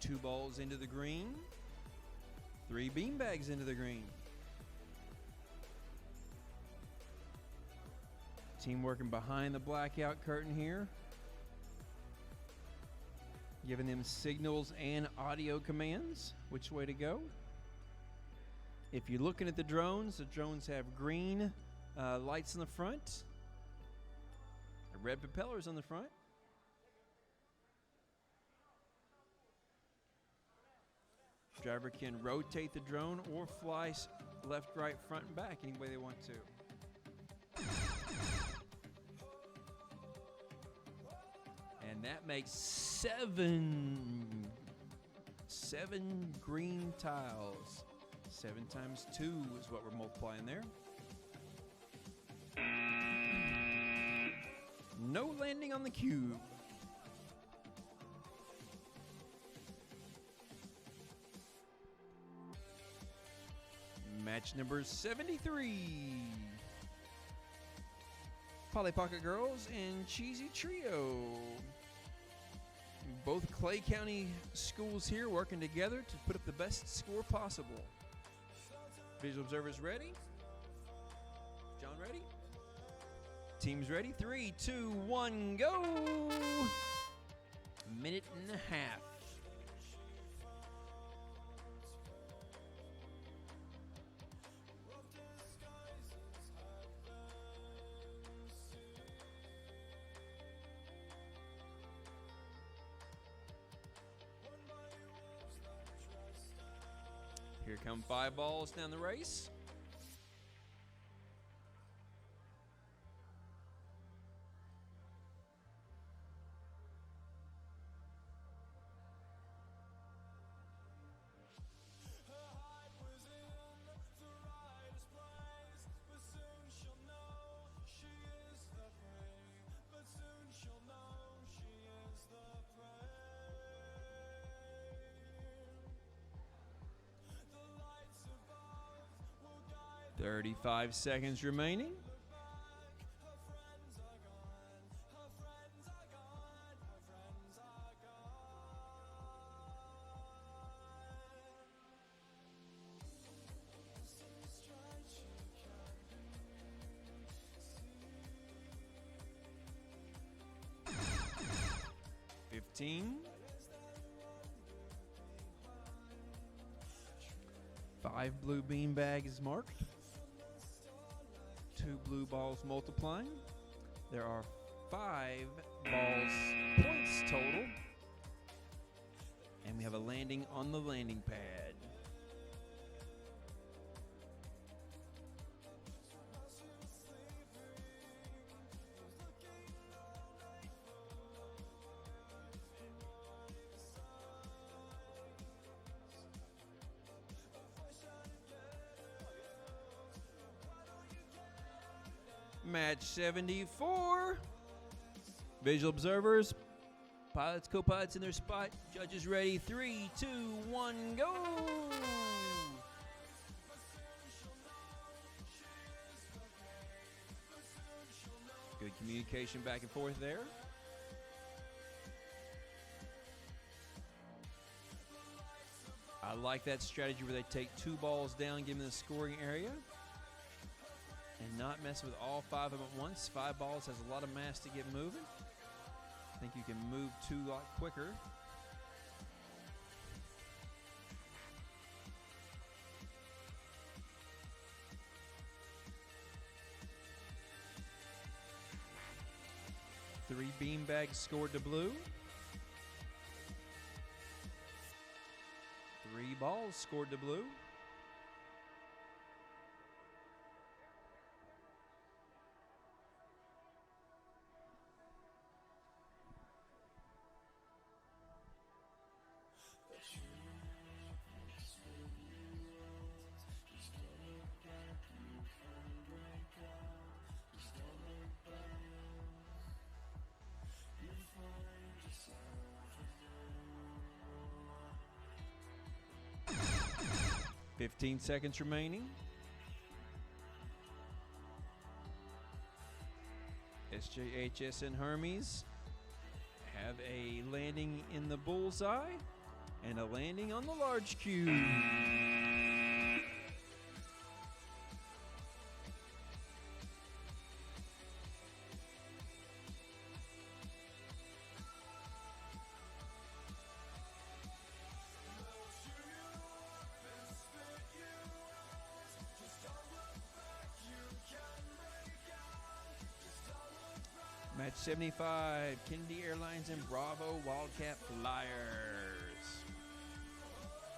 Two balls into the green. 3 beanbags into the green. Team working behind the blackout curtain here. Giving them signals and audio commands, which way to go. If you're looking at the drones have green lights in the front. Red propellers on the front. Driver can rotate the drone or fly left, right, front, and back any way they want to. And that makes 7 green tiles. 7 times 2 is what we're multiplying there. No landing on the cube. Match number 73. Polly Pocket Girls and Cheesy Trio. Both Clay County schools here working together to put up the best score possible. Visual observers ready? John ready? Teams ready? 3, 2, 1, go! Minute and a half. Here come 5 balls down the race. 35 seconds remaining. Five blue bean bags marked. 2 blue balls multiplying. There are 5 balls points total. And we have a landing on the landing pad. Match 74. Visual observers, pilots, co-pilots in their spot. Judges ready. 3, 2, 1, go. Good communication back and forth there. I like that strategy where they take 2 balls down, give them the scoring area, and not mess with all 5 of them at once. 5 balls has a lot of mass to get moving. I think you can move 2 a lot quicker. Three beanbags scored to blue. 3 balls scored to blue. Fifteen seconds remaining. SJHS and Hermes have a landing in the bullseye and a landing on the large cube. Match 75, Kennedy Airlines and Bravo Wildcat Flyers.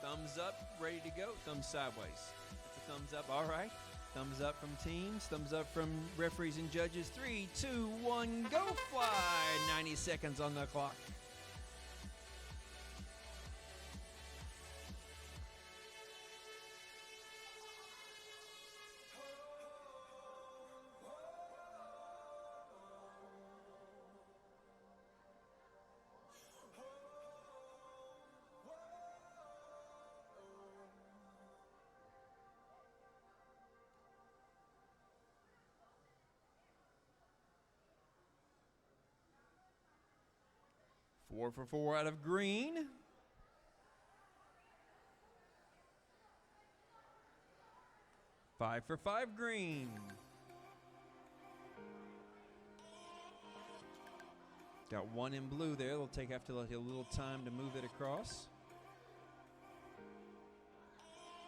Thumbs up, ready to go. Thumbs sideways. That's a thumbs up, all right. Thumbs up from teams, thumbs up from referees and judges. 3, 2, 1, go fly. 90 seconds on the clock. Four for 4 out of green. Five for 5 green. Got 1 in blue there. They'll take after like a little time to move it across.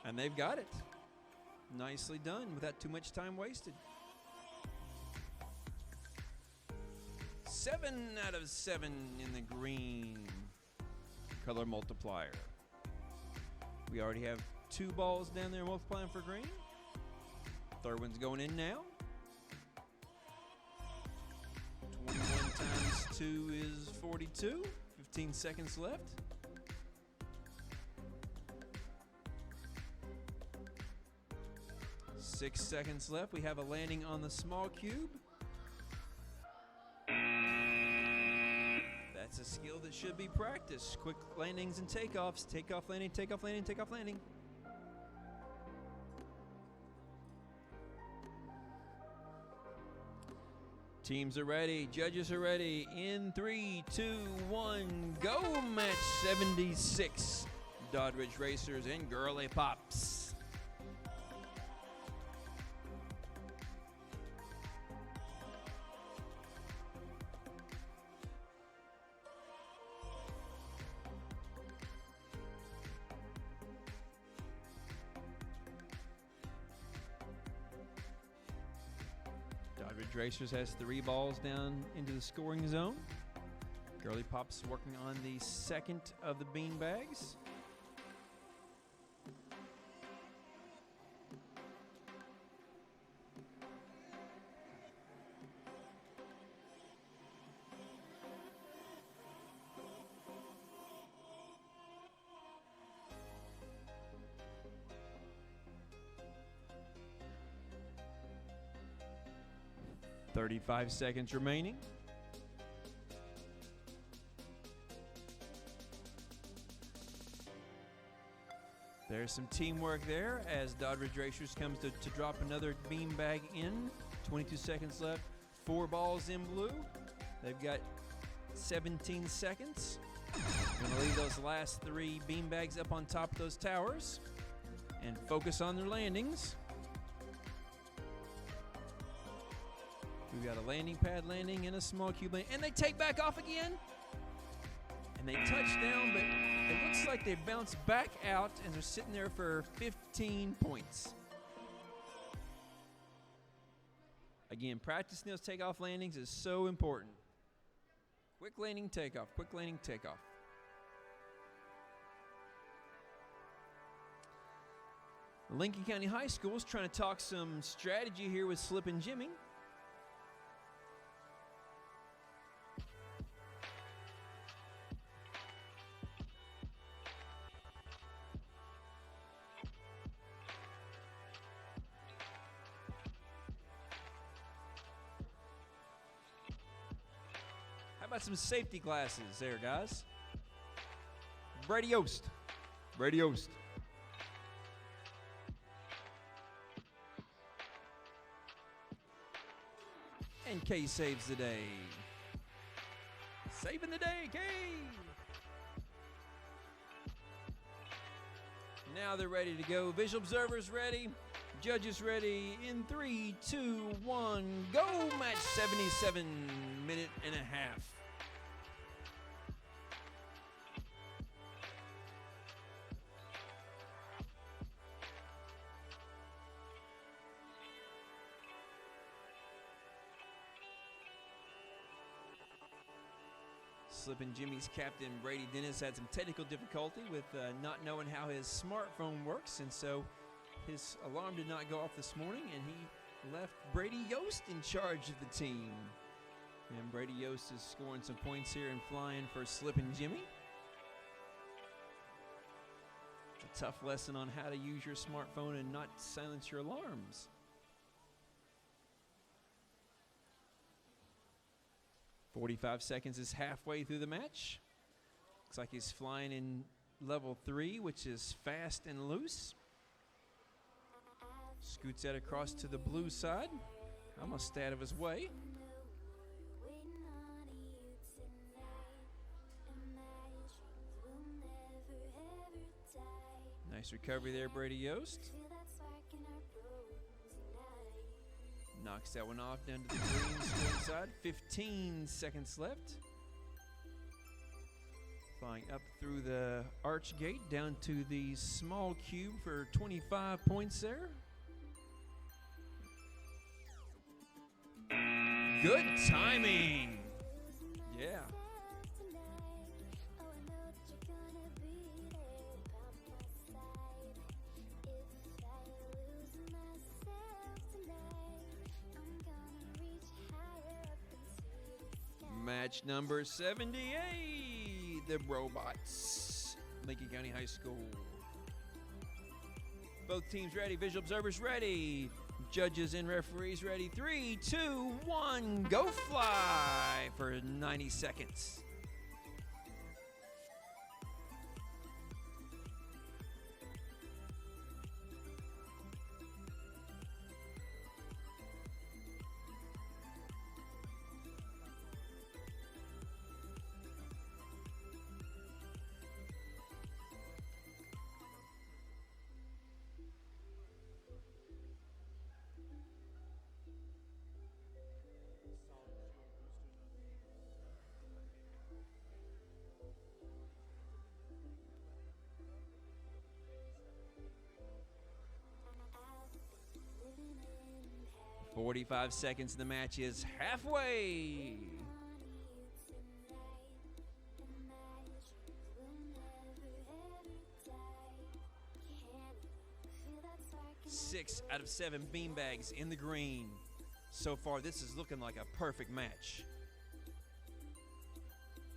And they've got it. Nicely done without too much time wasted. 7 out of 7 in the green color multiplier. We already have 2 balls down there multiplying for green. Third one's going in now. 21 times 2 is 42. 15 seconds left. Six seconds left. We have a landing on the small cube. That's a skill that should be practiced. Quick landings and takeoffs. Takeoff, landing, takeoff, landing, takeoff, landing. Teams are ready. Judges are ready. In 3, 2, 1, go! Match 76. Doddridge Racers and Girly Pops. Doddridge Racers has 3 balls down into the scoring zone. Girly Pops working on the second of the bean bags. "35 seconds remaining. There's some teamwork there as Doddridge Racers comes to drop another beanbag in. 22 seconds left. 4 balls in blue. They've got 17 seconds. Going to leave those last 3 beanbags up on top of those towers and focus on their landings. We've got a landing pad landing and a small cube landing, and they take back off again. And they touch down, but it looks like they bounce back out, and they're sitting there for 15 points. Again, practicing those takeoff landings is so important. Quick landing, takeoff, quick landing, takeoff. Lincoln County High School is trying to talk some strategy here with Slippin' Jimmy. How about some safety glasses there, guys? Brady Yost. Brady Yost. And Kay saves the day. Saving the day, Kay! Now they're ready to go. Visual observers ready. Judges ready. In 3, 2, 1, go! Match 77, minute and a half. Slippin' Jimmy's captain Brady Dennis had some technical difficulty with not knowing how his smartphone works, and so his alarm did not go off this morning, and he left Brady Yost in charge of the team. And Brady Yost is scoring some points here and flying for Slippin' Jimmy. It's a tough lesson on how to use your smartphone and not silence your alarms. 45 seconds is halfway through the match. Looks like he's flying in level 3, which is fast and loose. Scoots that across to the blue side. Almost out of his way. Nice recovery there, Brady Yost. Knocks that one off down to the green scoring side. 15 seconds left. Flying up through the arch gate down to the small cube for 25 points there. Good timing. Yeah. Match number 78, the Robots, Lincoln County High School. Both teams ready, visual observers ready, judges and referees ready. 3, 2, 1, go fly for 90 seconds. 45 seconds. The match is halfway. 6 out of 7 beanbags in the green. So far, this is looking like a perfect match.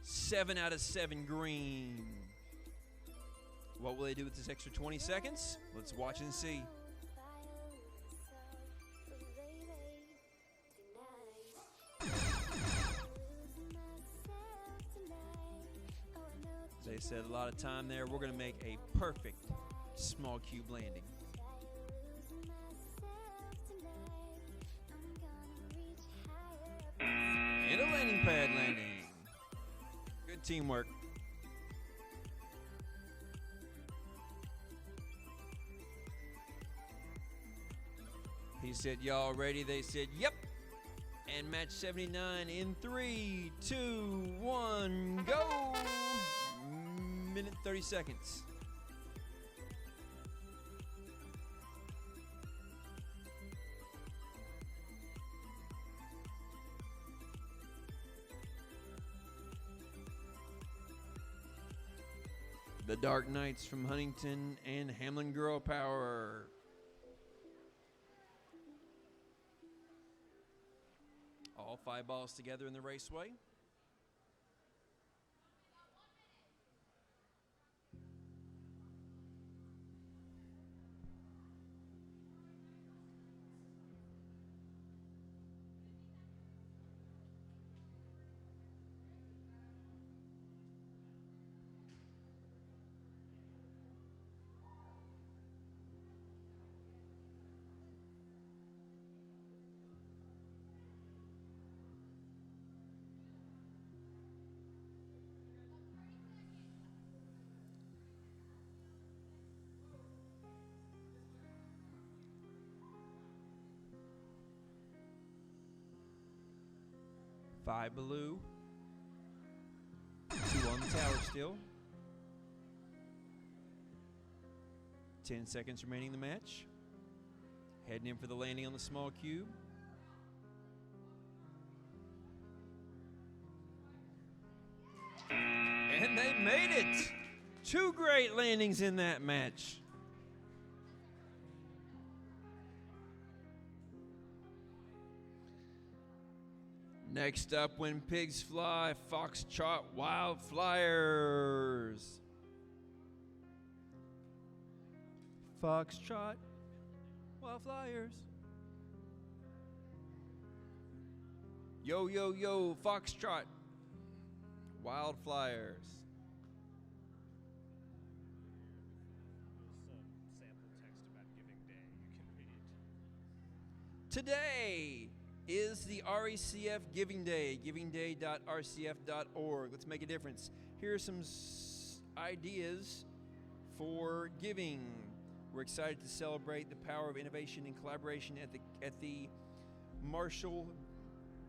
7 out of 7 green. What will they do with this extra 20 seconds? Let's watch and see. They said a lot of time there. We're going to make a perfect small cube landing. And a landing pad landing. Good teamwork. He said, y'all ready? They said, yep. And match 79 in 3, 2, 1, go. Minute 30 seconds. The Dark Knights from Huntington and Hamlin Girl Power. All 5 balls together in the raceway. Five blue. 2 on the tower still. 10 seconds remaining in the match. Heading in for the landing on the small cube. And they made it! 2 great landings in that match. Next up, When Pigs Fly, Foxtrot Wild Flyers. Foxtrot Wild Flyers. Yo, yo, yo, Foxtrot Wild Flyers. Sample text about Giving Day. You can read it. Today is the RECF Giving Day, givingday.rcf.org. Let's make a difference. Here are some ideas for giving. We're excited to celebrate the power of innovation and collaboration at the Marshall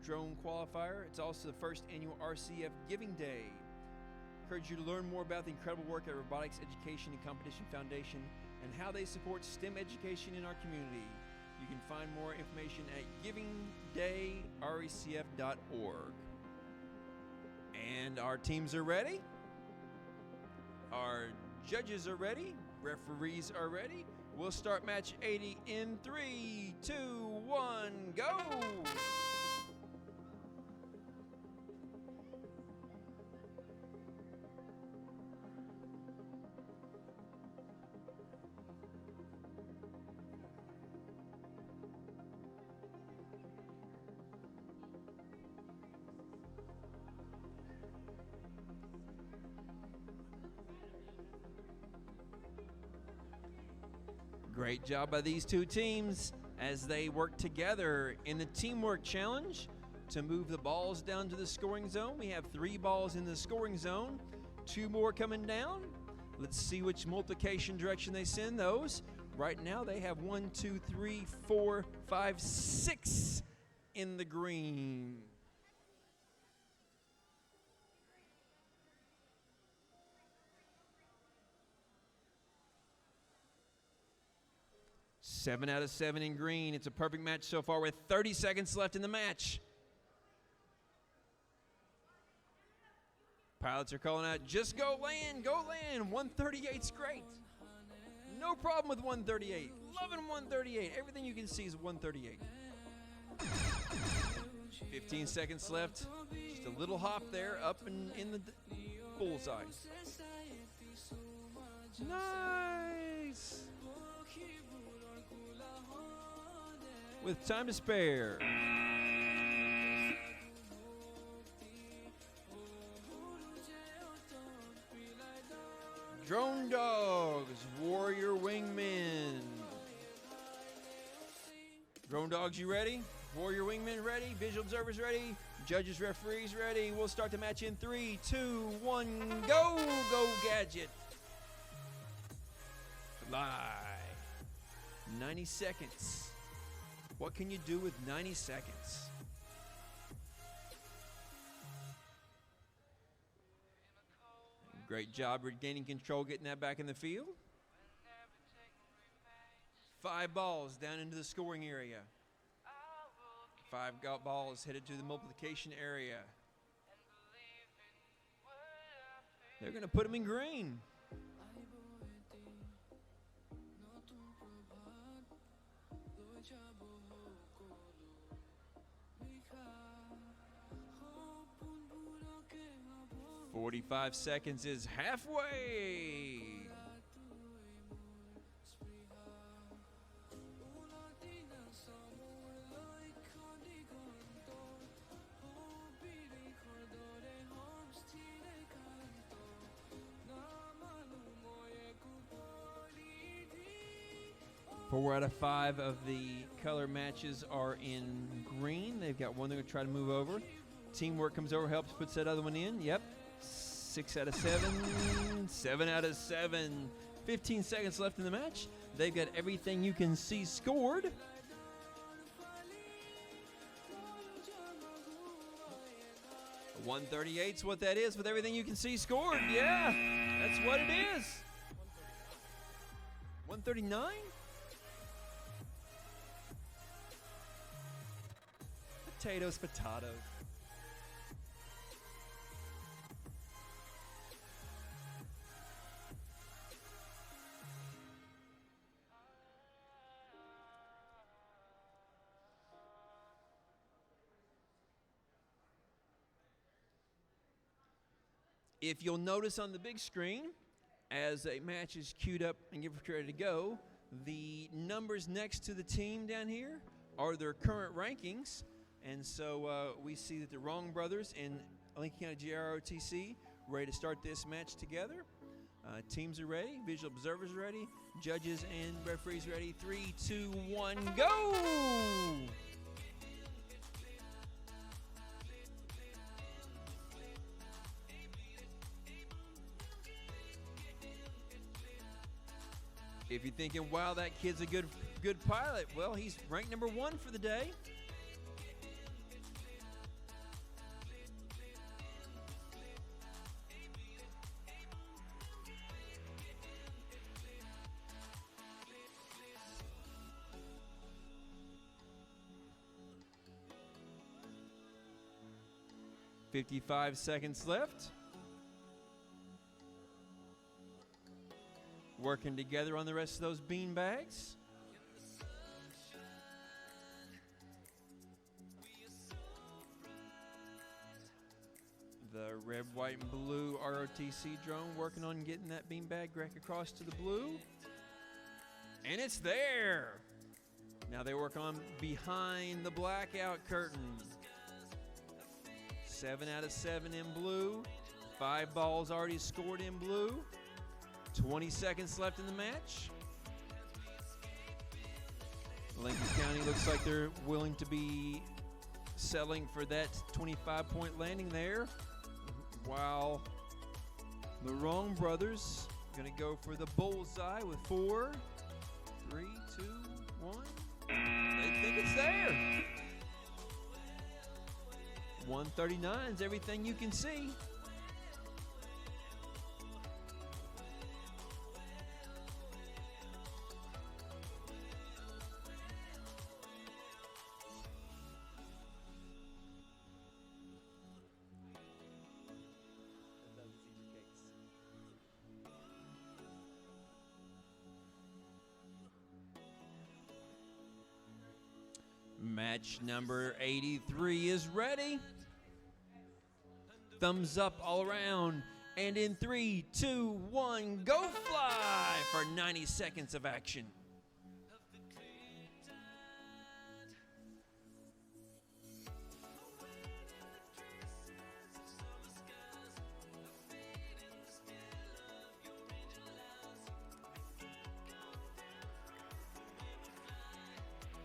Drone Qualifier. It's also the first annual RCF Giving Day. Encourage you to learn more about the incredible work at Robotics Education and Competition Foundation and how they support STEM education in our community. You can find more information at givingdayrecf.org. And our teams are ready. Our judges are ready. Referees are ready. We'll start match 80 in 3, 2, 1, go! Great job by these 2 teams as they work together in the teamwork challenge to move the balls down to the scoring zone. We have 3 balls in the scoring zone, 2 more coming down. Let's see which multiplication direction they send those. Right now they have 1, 2, 3, 4, 5, 6 in the green. 7 out of 7 in green. It's a perfect match so far with 30 seconds left in the match. Pilots are calling out, just go land, go land. 138's great. No problem with 138. Loving 138. Everything you can see is 138. 15 seconds left. Just a little hop there, up and in the bullseye. Nice. With time to spare. Drone dogs, warrior wingmen. Drone dogs, you ready? Warrior wingmen ready? Visual observers ready? Judges, referees ready? We'll start the match in 3, 2, 1, go! Go Gadget. Fly. 90 seconds. What can you do with 90 seconds? Great job regaining control, getting that back in the field. 5 balls down into the scoring area. 5 balls headed to the multiplication area. They're going to put them in green. "45 seconds is halfway." Four out of 5 of the color matches are in green. They've got one they're going to try to move over. Teamwork comes over, helps, puts that other one in. Yep. 6 out of 7. 7 out of 7. 15 seconds left in the match. They've got everything you can see scored. .138's what that is with everything you can see scored. Yeah, that's what it is. 139? Potatoes, potatoes. If you'll notice on the big screen, as a match is queued up and get ready to go, the numbers next to the team down here are their current rankings. And so we see that the Wrong Brothers and Lincoln County GROTC ready to start this match together. Teams are ready, visual observers are ready, judges and referees ready. 3, 2, 1, go! If you're thinking, wow, that kid's a good pilot, well, he's ranked number 1 for the day. .55 seconds left. Working together on the rest of those bean bags. The red, white, and blue ROTC drone working on getting that bean bag back across to the blue. And it's there. Now they work on behind the blackout curtain. 7 out of 7 in blue. 5 balls already scored in blue. 20 seconds left in the match. Lincoln County looks like they're willing to be settling for that 25-point landing there, while the Wrong Brothers are going to go for the bullseye with 4, 3, 2, 1. They think it's there. 139 is everything you can see. Match number 83 is ready. Thumbs up all around. And in 3, 2, 1, go fly for 90 seconds of action.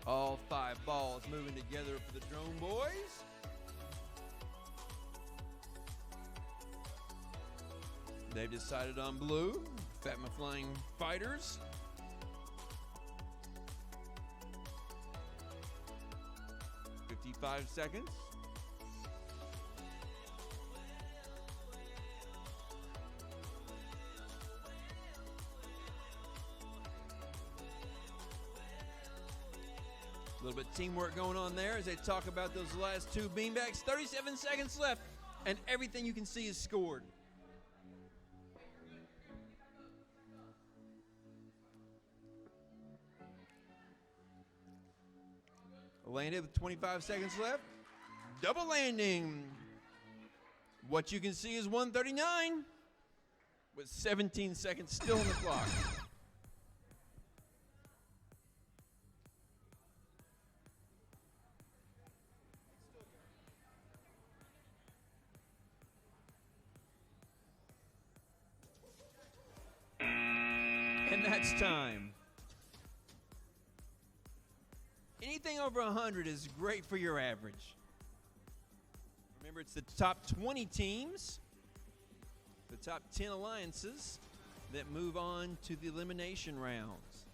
All 5 balls moving together for the drone boys. They've decided on blue, Fatma Flying Fighters. "55 seconds. A little bit of teamwork going on there as they talk about those last 2 beanbags. 37 seconds left, and everything you can see is scored. Landed with 25 seconds left. Double landing. What you can see is 139 with 17 seconds still on the clock. And that's time. Anything over 100 is great for your average. Remember, it's the top 20 teams, the top 10 alliances that move on to the elimination rounds.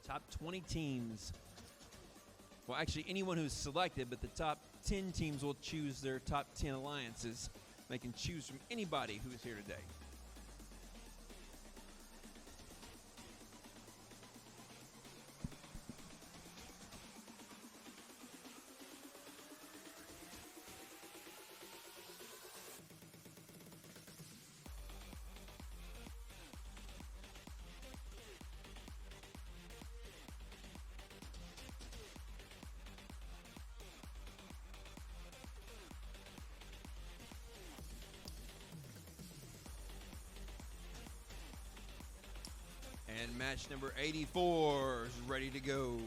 Top 20 teams. Well, actually, anyone who's selected, but the top 10 teams will choose their top 10 alliances. They can choose from anybody who is here today. And match number 84 is ready to go.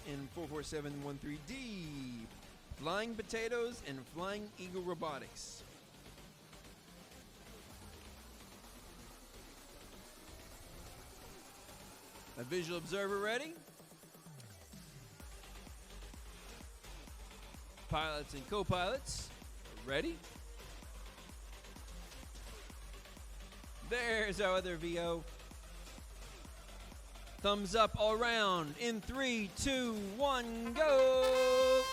And 44713D. Flying Potatoes and Flying Eagle Robotics. A visual observer ready? Pilots and co-pilots, ready? There's our other VO. Thumbs up all around. In 3, 2, 1, go!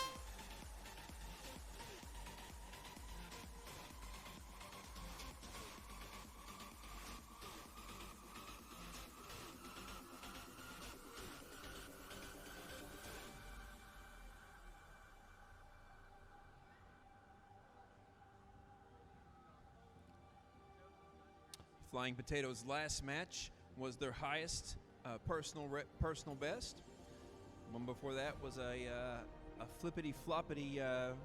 Flying Potatoes' last match was their highest personal best. One before that was a flippity-floppity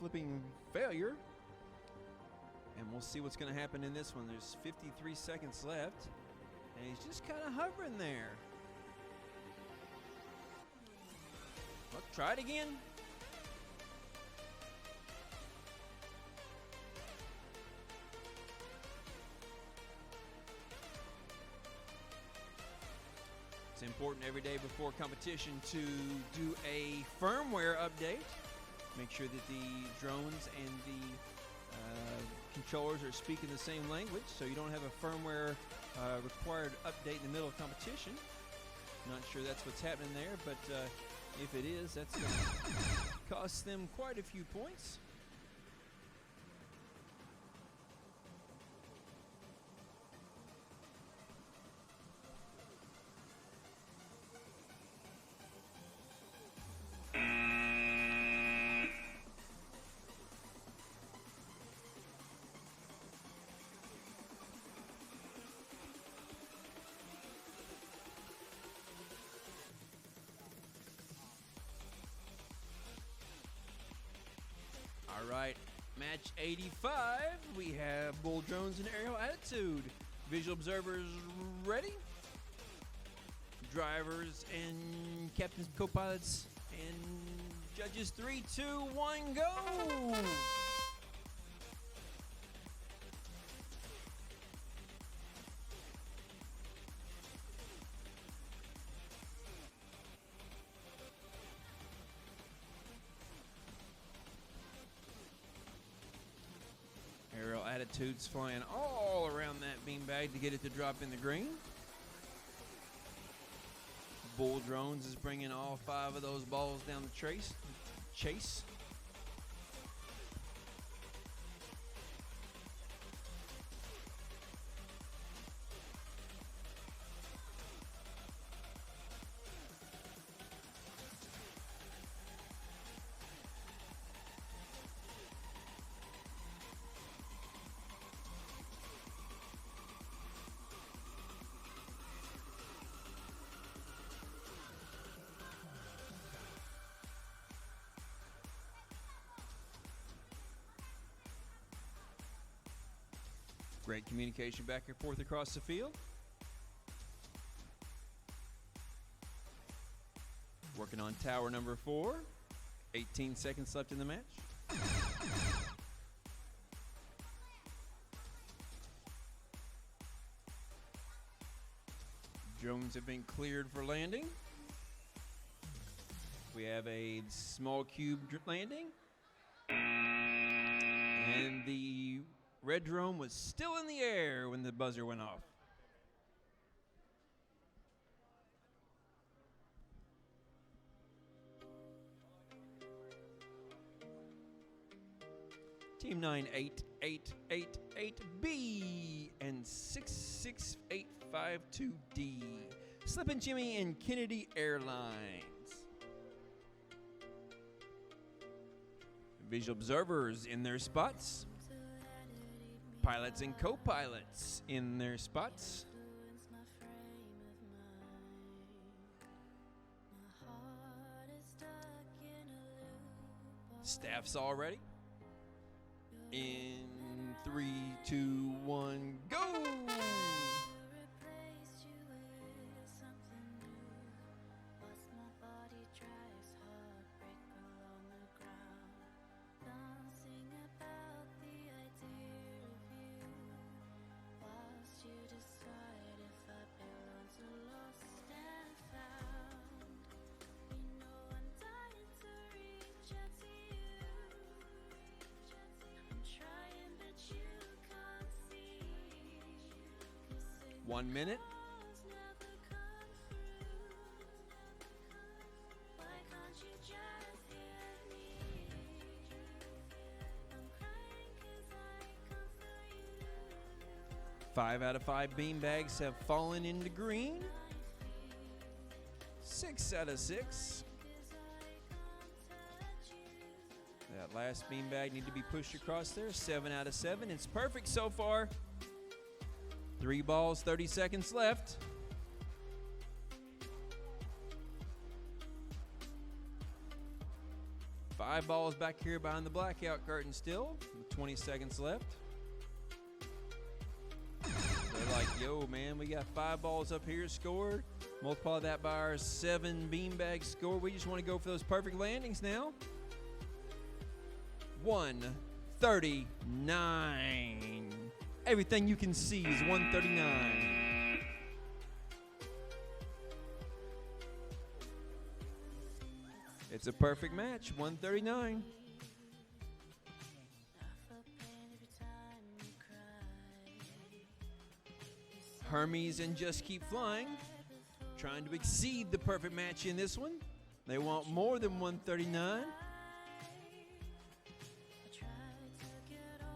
flipping failure. And we'll see what's going to happen in this one. There's 53 seconds left, and he's just kind of hovering there. Well, try it again. It's important every day before competition to do a firmware update. Make sure that the drones and the controllers are speaking the same language, so you don't have a firmware required update in the middle of competition. Not sure that's what's happening there, but if it is, that's going to cost them quite a few points. match 85, we have bull drones and aerial attitude. Visual observers ready. Drivers and captains, co-pilots, and judges. 3, 2, 1, go! Aerial attitudes flying all around that beanbag to get it to drop in the green. Bull drones is bringing all 5 of those balls down the chase. Great communication back and forth across the field. Working on tower number 4. 18 seconds left in the match. Drones have been cleared for landing. We have a small cube landing. And the red drone was still in the air when the buzzer went off. Team 98888B and 66852D. Slip and Jimmy and Kennedy Airlines. Visual observers in their spots. Pilots and co-pilots in their spots. Staff's all ready. In 3, 2, 1, go! One minute. Five out of 5 beanbags have fallen into green. 6 out of 6. That last beanbag need to be pushed across there. 7 out of 7. It's perfect so far. 3 balls, 30 seconds left. Five balls back here behind the blackout curtain still, with 20 seconds left. They're like, yo, man, we got 5 balls up here scored. Multiply that by our 7 beanbag score. We just want to go for those perfect landings now. 139. Everything you can see is 139. It's a perfect match, 139. Hermes and Just Keep Flying, trying to exceed the perfect match in this one. They want more than 139.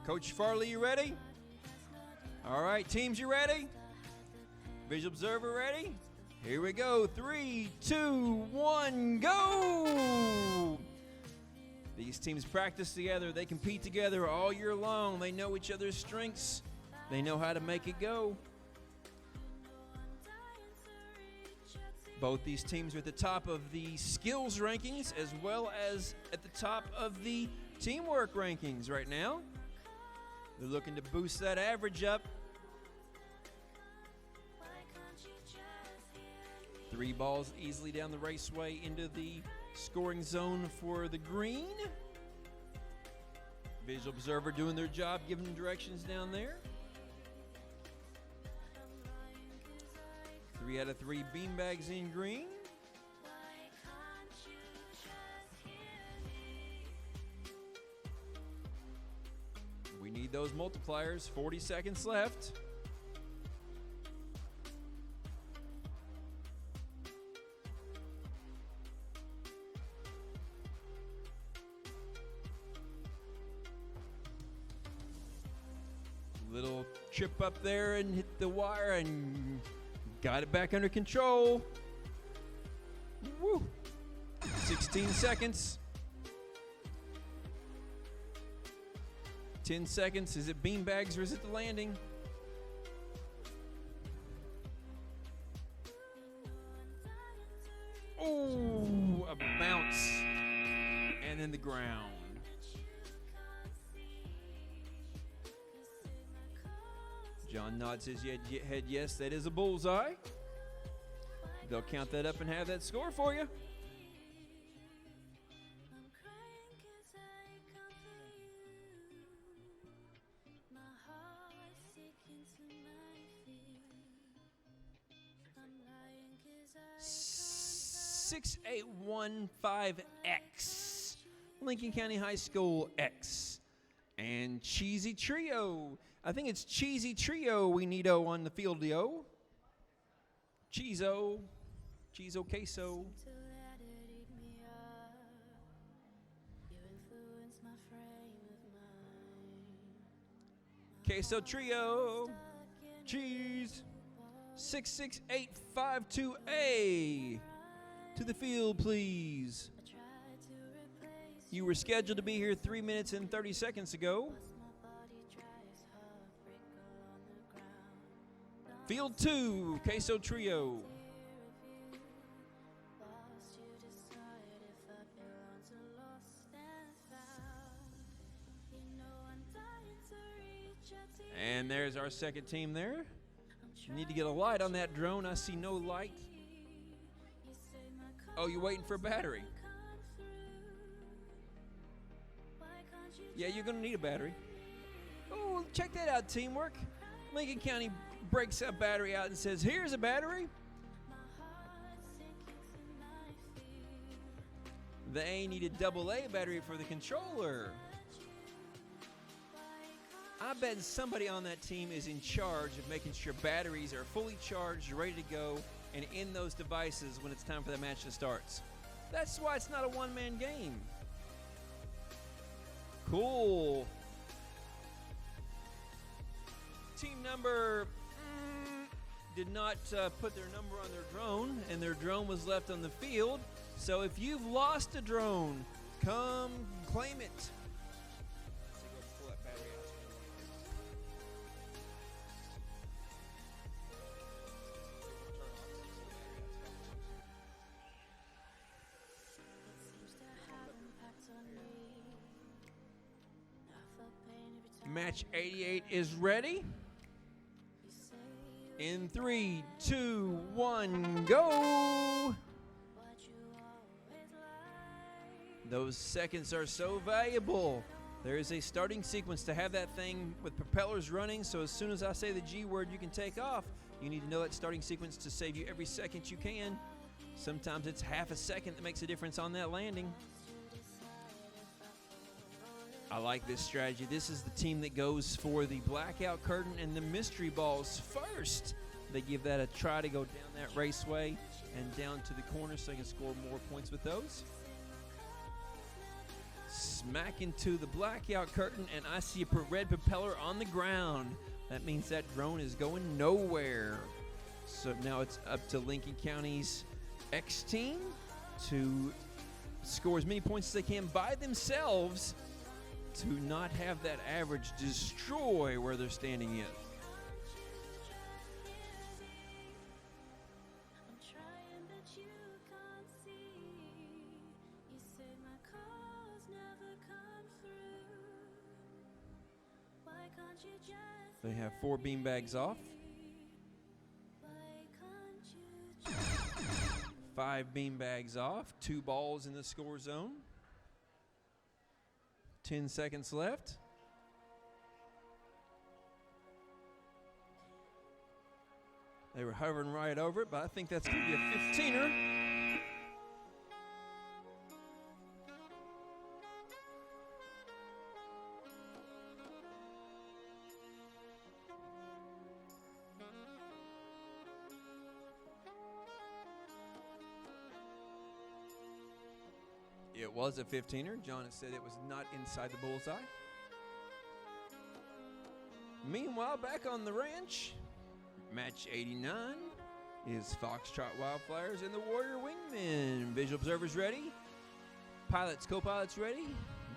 Coach Farley, you ready? All right, teams, you ready? Visual observer ready? Here we go. 3, 2, 1, go! These teams practice together. They compete together all year long. They know each other's strengths. They know how to make it go. Both these teams are at the top of the skills rankings as well as at the top of the teamwork rankings right now. They're looking to boost that average up. 3 balls easily down the raceway into the scoring zone for the green. Visual observer doing their job, giving them directions down there. 3 out of 3 beanbags in green. We need those multipliers. 40 seconds left. Little chip up there and hit the wire and got it back under control. Woo! 16 seconds. 10 seconds. Is it beanbags or is it the landing? Oh, a bounce. And then the ground. John nods his head yes, that is a bullseye. They'll count that up and have that score for you. $6815X, Lincoln County High School X, and Cheesy Trio. I think it's Cheesy Trio we need-o on the field-o. Cheezo queso. Queso Trio. Cheese. 66852A. To the field, please. You were scheduled to be here 3 minutes and 30 seconds ago. Field 2, Queso Trio. And there's our second team there. You need to get a light on that drone. I see no light. Oh, you're waiting for a battery. Yeah, you're going to need a battery. Oh, check that out, teamwork. Lincoln County breaks that battery out and says, here's a battery. They need a AA battery for the controller. I bet somebody on that team is in charge of making sure batteries are fully charged, ready to go, and in those devices when it's time for the match to start. That's why it's not a one-man game. Cool. Team number did not put their number on their drone, and their drone was left on the field. So if you've lost a drone, come claim it. Match 88 is ready. In 3, 2, 1, go! Those seconds are so valuable. There is a starting sequence to have that thing with propellers running, so as soon as I say the G word, you can take off. You need to know that starting sequence to save you every second you can. Sometimes it's half a second that makes a difference on that landing. I like this strategy. This is the team that goes for the blackout curtain and the mystery balls first. They give that a try to go down that raceway and down to the corner so they can score more points with those. Smack into the blackout curtain, and I see a red propeller on the ground. That means that drone is going nowhere. So now it's up to Lincoln County's X team to score as many points as they can by themselves to not have that average destroy where they're standing in. You say my calls never come through. They have 4 beanbags off. 5 beanbags off. 2 balls in the score zone. 10 seconds left. They were hovering right over it, but I think that's going to be a 15er. It was a 15er. John has said it was not inside the bullseye. Meanwhile, back on the ranch, match 89 is Foxtrot Wildflowers and the Warrior Wingmen. Visual observers ready. Pilots, co-pilots ready.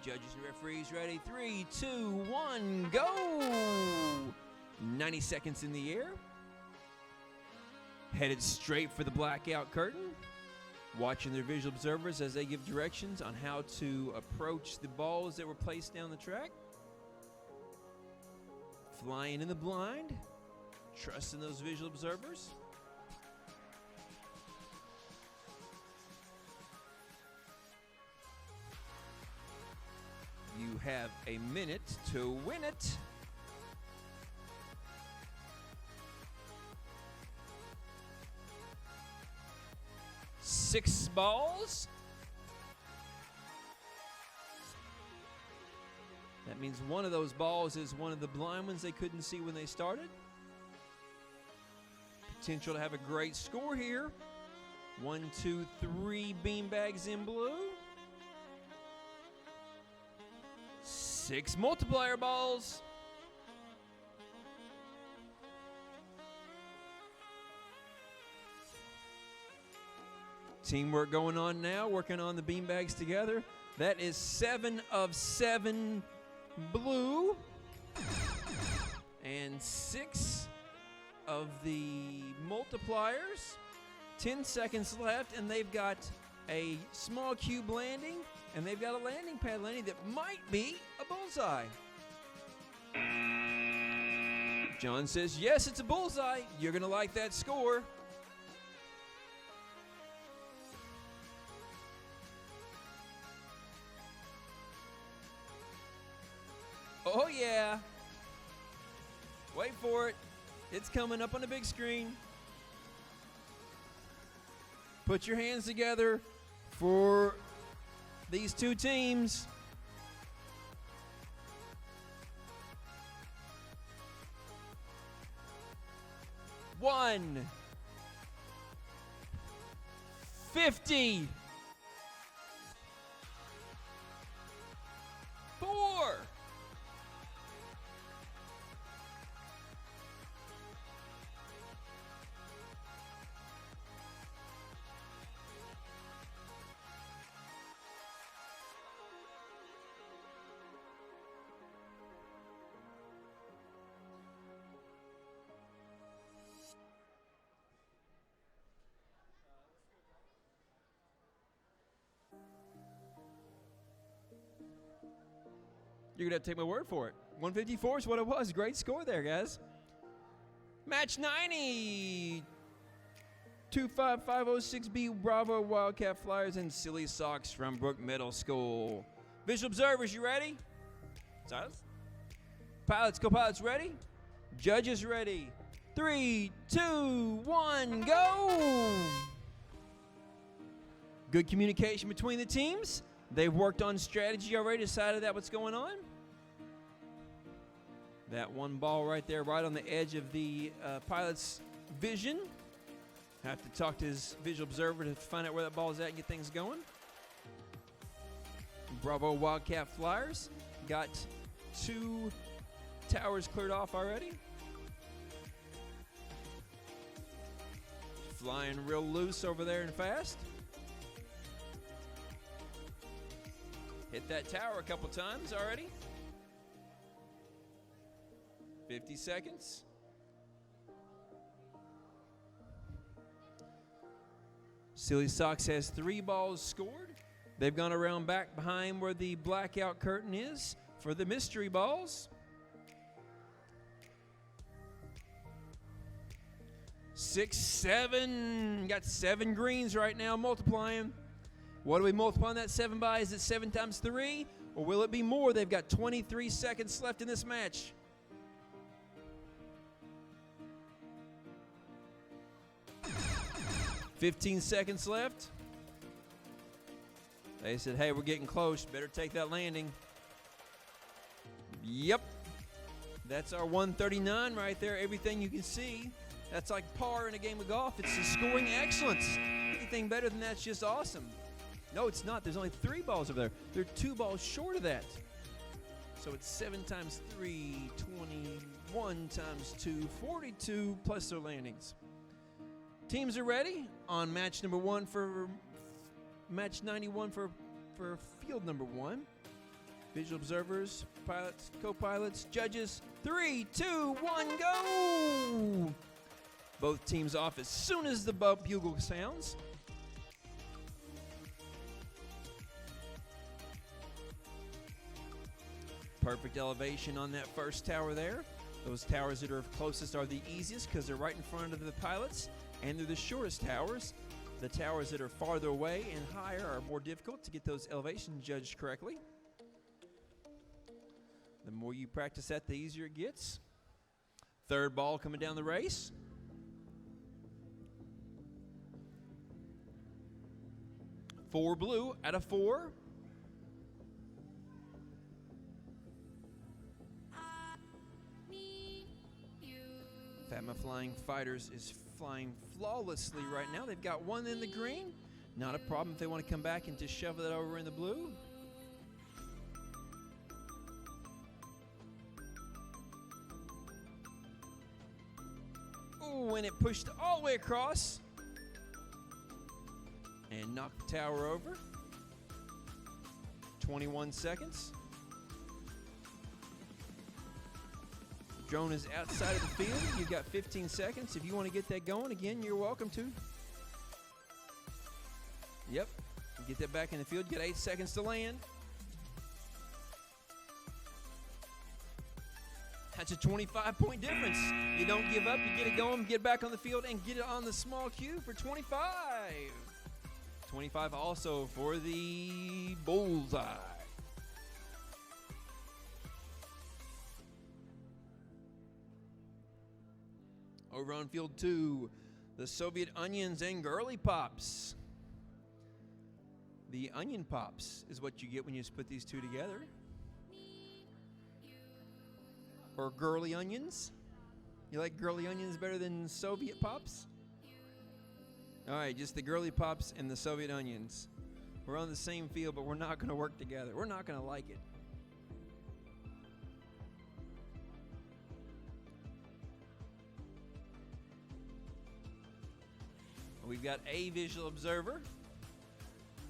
Judges and referees ready. 3, 2, 1, go! 90 seconds in the air. Headed straight for the blackout curtain. Watching their visual observers as they give directions on how to approach the balls that were placed down the track. Flying in the blind. Trusting those visual observers. You have a minute to win it. Six balls. That means one of those balls is one of the blind ones they couldn't see when they started. Potential to have a great score here. 1, 2, 3 beanbags in blue. 6 multiplier balls. Teamwork going on now, working on the beanbags together. That is 7 of 7 blue. And 6 of the multipliers. 10 seconds left, and they've got a small cube landing, and they've got a landing pad landing that might be a bullseye. John says, yes, it's a bullseye. You're going to like that score. Oh, yeah. Wait for it. It's coming up on the big screen. Put your hands together for these two teams. One. 50. 4. You're going to have to take my word for it. 154 is what it was. Great score there, guys. Match 90. 25506B Bravo Wildcat Flyers and Silly Socks from Brook Middle School. Visual observers, you ready? Silas? Pilots, co-pilots ready? Judges ready? 3, 2, 1, go! Good communication between the teams. They've worked on strategy already, decided that what's going on. That one ball right there, right on the edge of the pilot's vision. Have to talk to his visual observer to find out where that ball is at and get things going. Bravo Wildcat Flyers got 2 towers cleared off already. Flying real loose over there and fast. Hit that tower a couple times already. 50 seconds. Silly Socks has 3 balls scored. They've gone around back behind where the blackout curtain is for the mystery balls. 6, 7. Got 7 greens right now, multiplying. What are we multiplying that 7 by? Is it 7 times 3? Or will it be more? They've got 23 seconds left in this match. "15 seconds left. They said, hey, we're getting close. Better take that landing. Yep. That's our 139 right there. Everything you can see. That's like par in a game of golf. It's the scoring excellence. Anything better than that's just awesome. No, it's not. There's only 3 balls over there. They're 2 balls short of that. So it's 7 times 3, 21 times 2, 42 plus their landings. Teams are ready on match number 1 for match 91 for field number 1. Visual observers, pilots, co-pilots, judges. 3, 2, 1, go! Both teams off as soon as the bugle sounds. Perfect elevation on that first tower there. Those towers that are closest are the easiest because they're right in front of the pilots, and they're the shortest towers. The towers that are farther away and higher are more difficult to get those elevations judged correctly. The more you practice that, the easier it gets. Third ball coming down the race. Four blue out of 4. Fatma Flying Fighters is flying flawlessly right now. They've got 1 in the green. Not a problem if they want to come back and just shove that over in the blue. Ooh, and it pushed all the way across and knocked the tower over. 21 seconds. Drone is outside of the field. You've got 15 seconds. If you want to get that going, again, you're welcome to. Yep. Get that back in the field. You got 8 seconds to land. That's a 25-point difference. You don't give up. You get it going, get back on the field, and get it on the small cube for 25. 25 also for the bullseye. Over on field 2, the Soviet Onions and Girly Pops. The Onion Pops is what you get when you just put these two together. Or Girly Onions. You like Girly Onions better than Soviet Pops? All right, just the Girly Pops and the Soviet Onions. We're on the same field, but we're not going to work together. We're not going to like it. We've got a visual observer.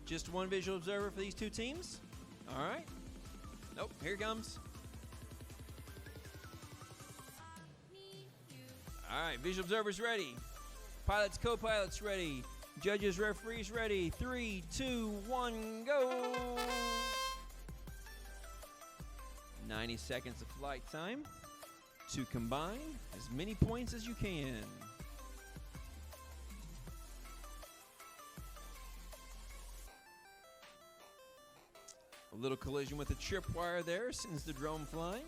Just one visual observer for these two teams. All right. Nope, here it comes. All right, visual observers ready. Pilots, co-pilots ready. Judges, referees ready. 3, 2, 1, go. 90 seconds of flight time to combine as many points as you can. A little collision with the tripwire there sends the drone flying.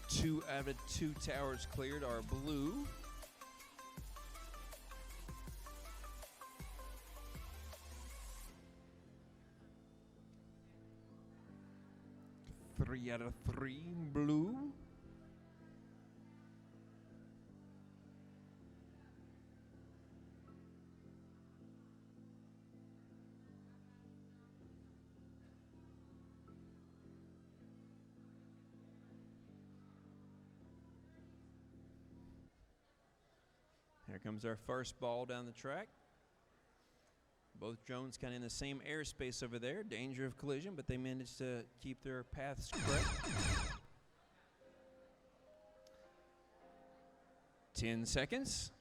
Two out of 2 towers cleared are blue. Three out of 3 blue. Here comes our first ball down the track. Both drones kind of in the same airspace over there. Danger of collision, but they managed to keep their paths correct. 10 seconds.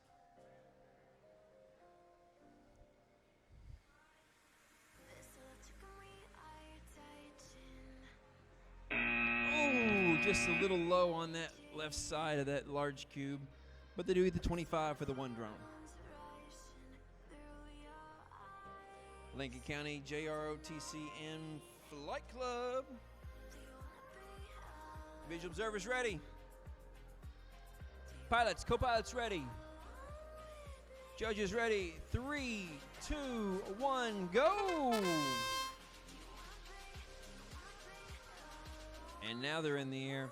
just a little low on that left side of that large cube, but they do get the 25 for the one drone. Lincoln County JROTC and Flight Club. Visual observers ready. Pilots, co-pilots ready. Judges ready. 3, 2, 1, go! And now they're in the air.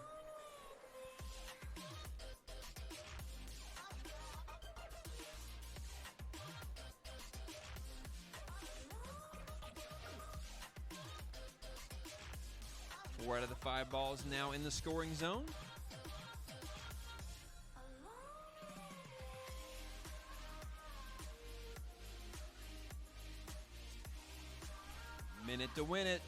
Four out of the 5 balls now in the scoring zone. Minute to win it.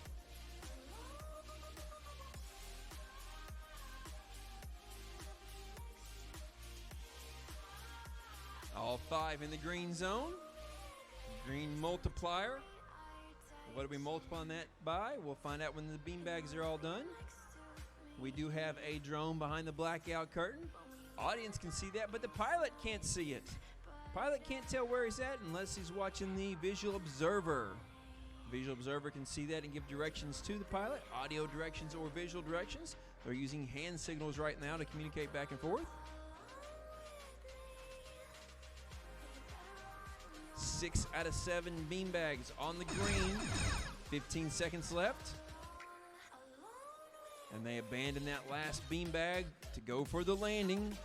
All 5 in the green zone. Green multiplier. What do we multiply that by? We'll find out when the beanbags are all done. We do have a drone behind the blackout curtain. Audience can see that, but the pilot can't see it. Pilot can't tell where he's at unless he's watching the visual observer. Visual observer can see that and give directions to the pilot, audio directions or visual directions. They're using hand signals right now to communicate back and forth. 6 out of 7 beanbags on the green. 15 seconds left. And they abandon that last beanbag to go for the landing.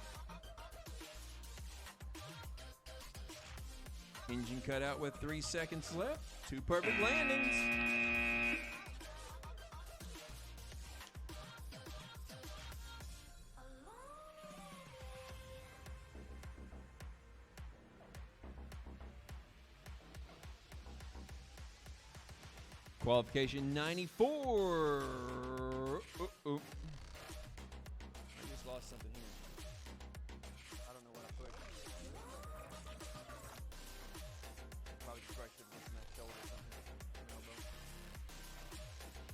Engine cut out with 3 seconds left. 2 perfect landings. Qualification 94. Uh-oh. I just lost something here. I don't know what I put. Probably just right against that shoulder or something.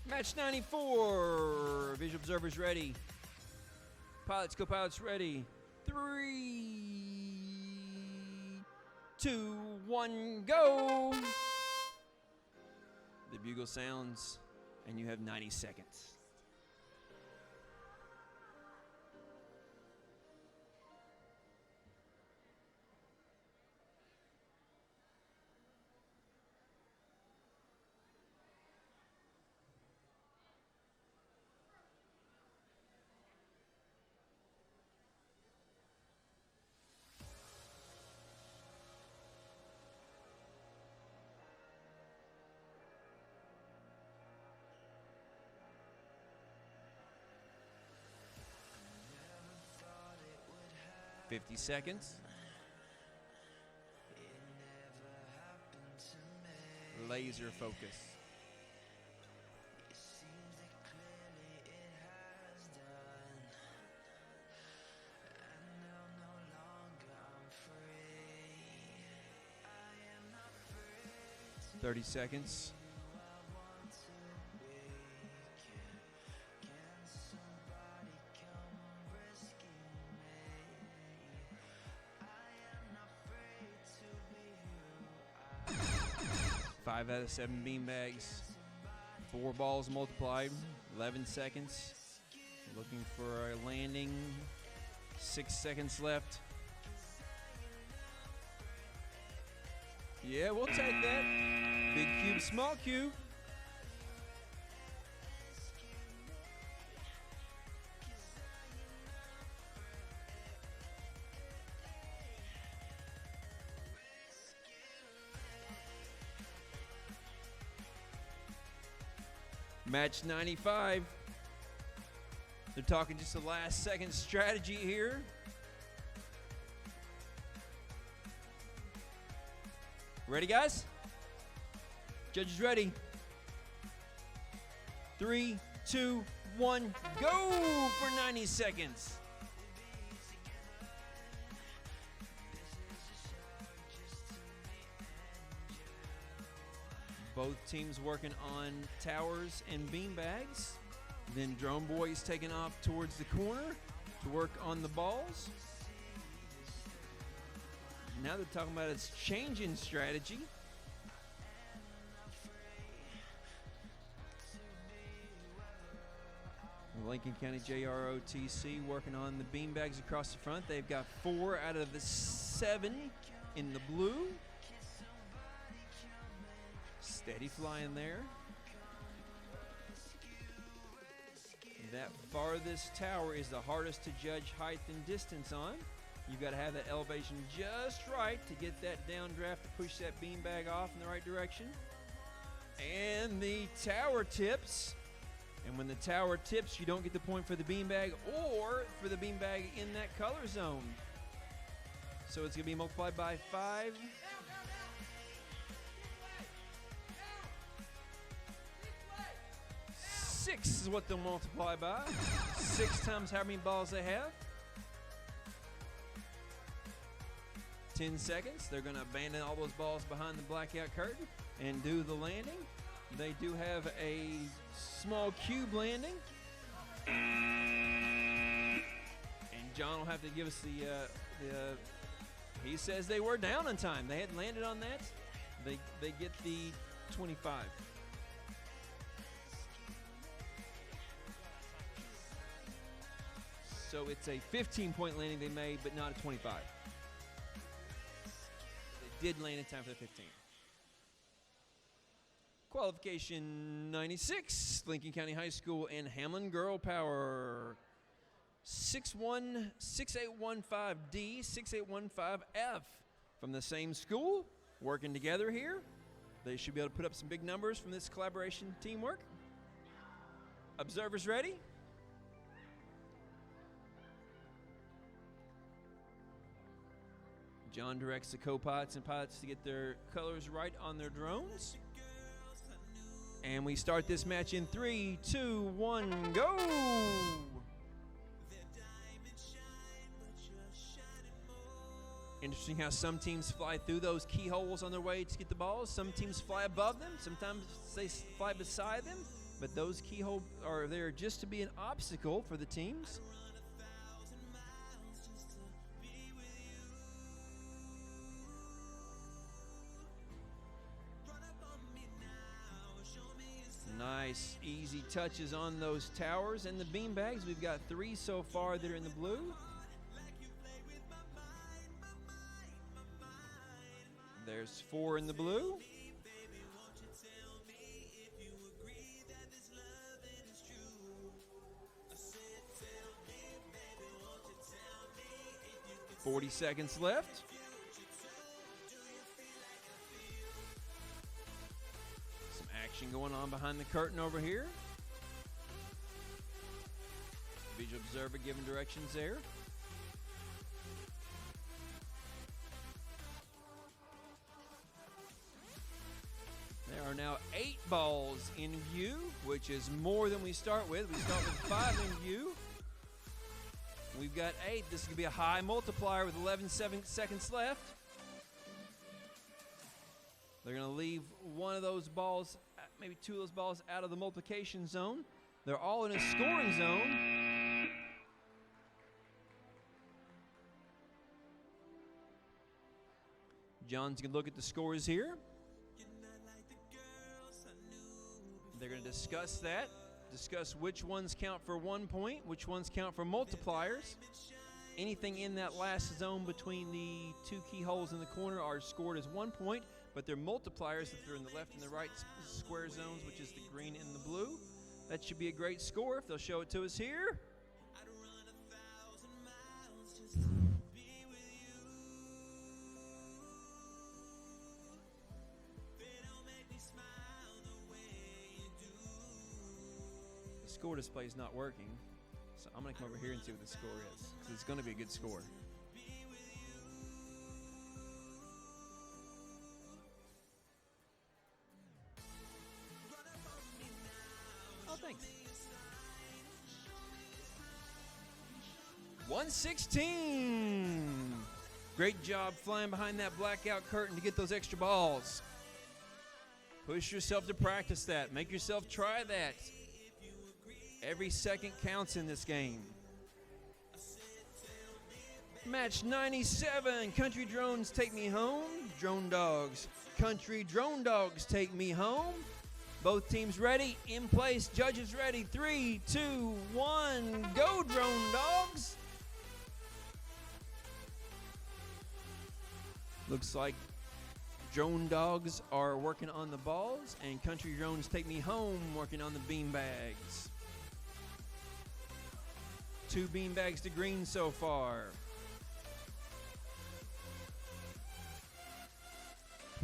Match 94. Visual observers ready. Pilots, co-pilots ready. 3, 2, 1, go. The bugle sounds, and you have 90 seconds. $50 seconds. Laser focus. $30 seconds. Five out of 7 beanbags. 4 balls multiplied. 11 seconds. Looking for a landing. 6 seconds left. Yeah, we'll take that. Big cube, small cube. Match 95. They're talking just the last second strategy here. Ready, guys? Judges ready. 3, 2, 1, go for 90 seconds. Both teams working on towers and beanbags. Then Drone Boy is taking off towards the corner to work on the balls. Now they're talking about its changing strategy. Lincoln County JROTC working on the beanbags across the front. They've got 4 out of the 7 in the blue. Steady flying there. That farthest tower is the hardest to judge height and distance on. You've got to have that elevation just right to get that downdraft to push that beanbag off in the right direction. And the tower tips. And when the tower tips, you don't get the point for the beanbag or for the beanbag in that color zone. So it's going to be multiplied by 5. Six is what they'll multiply by. 6 times how many balls they have. 10 seconds. They're going to abandon all those balls behind the blackout curtain and do the landing. They do have a small cube landing. And John will have to give us he says they were down in time. They had landed on that. They get the 25. So it's a 15-point landing they made, but not a 25. They did land in time for the 15. Qualification 96, Lincoln County High School and Hamlin Girl Power. 6815D, 6815F from the same school, working together here. They should be able to put up some big numbers from this collaboration teamwork. Observers ready? John directs the co-pilots and pilots to get their colors right on their drones. And we start this match in 3, 2, 1, go! Interesting how some teams fly through those keyholes on their way to get the balls. Some teams fly above them. Sometimes they fly beside them. But those keyholes are there just to be an obstacle for the teams. Nice, easy touches on those towers and the beanbags. We've got 3 so far that are in the blue. There's 4 in the blue. "40 seconds left. Some action going on behind the curtain over here. Visual observer giving directions there. There are now 8 balls in view, which is more than we start with. We start with 5 in view. We've got 8. This is going to be a high multiplier with 11 seconds left. They're going to leave one of those balls, maybe 2 of those balls, out of the multiplication zone. They're all in a scoring zone. John's going to look at the scores here. They're going to discuss that. Discuss which ones count for 1 point, which ones count for multipliers. Anything in that last zone between the 2 keyholes in the corner are scored as 1 point, but they're multipliers if they're in the left and the right square zones, which is the green and the blue. That should be a great score if they'll show it to us here. Score display is not working, so I'm going to come over here and see what the score is, because it's going to be a good score. Oh, thanks. 116. Great job flying behind that blackout curtain to get those extra balls. Push yourself to practice that. Make yourself try that. Every second counts in this game. Match 97, Country Drones Take Me Home. Drone Dogs. Country Drone Dogs Take Me Home. Both teams ready, in place, judges ready. 3, 2, 1, go Drone Dogs. Looks like Drone Dogs are working on the balls, and Country Drones Take Me Home working on the beanbags. 2 beanbags to green so far.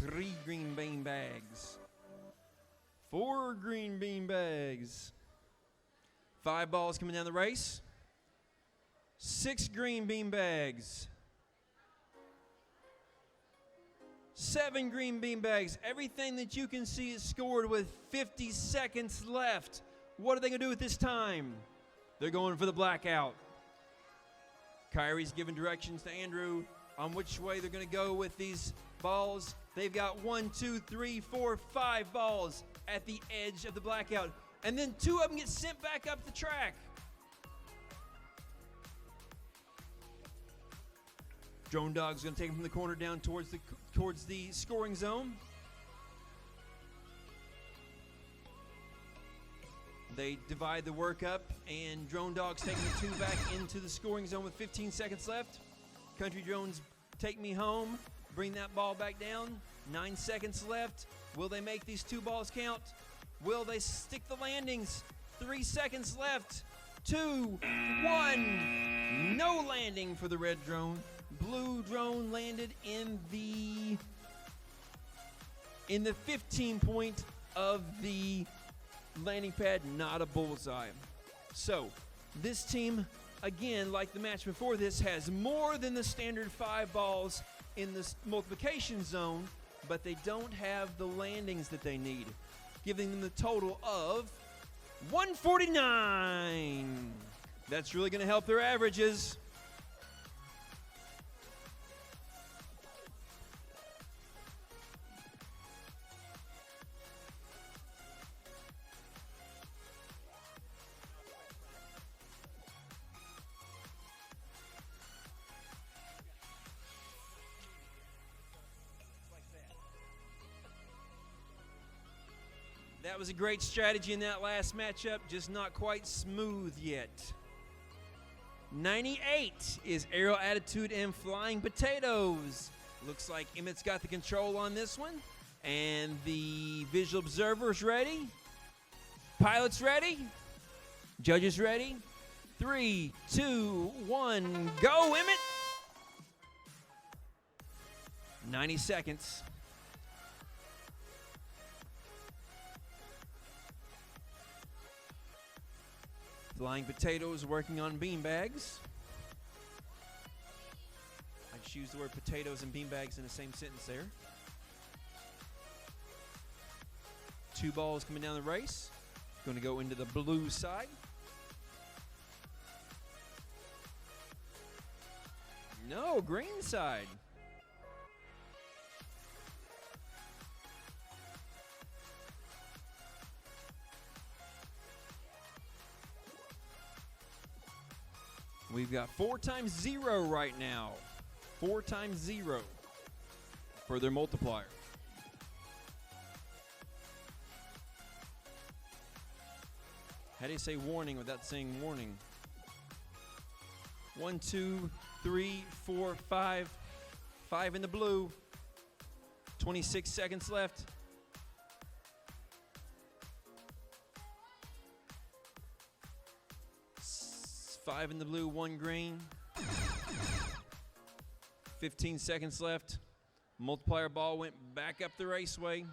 3 green beanbags. 4 green beanbags. 5 balls coming down the race. 6 green beanbags. 7 green beanbags. Everything that you can see is scored with 50 seconds left. What are they going to do at this time? They're going for the blackout. Kyrie's giving directions to Andrew on which way they're going to go with these balls. They've got 1, 2, 3, 4, 5 balls at the edge of the blackout. And then 2 of them get sent back up the track. Drone Dog's going to take them from the corner down towards the scoring zone. They divide the work up, and Drone Dog's taking the 2 back into the scoring zone with 15 seconds left. Country Drones Take Me Home. Bring that ball back down. 9 seconds left. Will they make these 2 balls count? Will they stick the landings? 3 seconds left. 2, 1. No landing for the red drone. Blue drone landed in the 15 point of the landing pad, not a bullseye. So this team, again, like the match before this, has more than the standard 5 balls in the multiplication zone, but they don't have the landings that they need, giving them the total of 149. That's really going to help their averages. That was a great strategy in that last matchup, just not quite smooth yet. 98 is Aerial Attitude and Flying Potatoes. Looks like Emmett's got the control on this one. And the visual observer's ready. Pilot's ready. Judges ready. 3, 2, 1, go, Emmett! 90 seconds. Flying Potatoes working on beanbags. I just used the word potatoes and beanbags in the same sentence there. 2 balls coming down the race. Going to go into the blue side. No, green side. We've got 4 times 0 right now. 4 times 0 for their multiplier. How do you say warning without saying warning? 1, 2, 3, 4, 5. 5 in the blue. 26 seconds left. Five in the blue, 1 green. 15 seconds left. Multiplier ball went back up the raceway.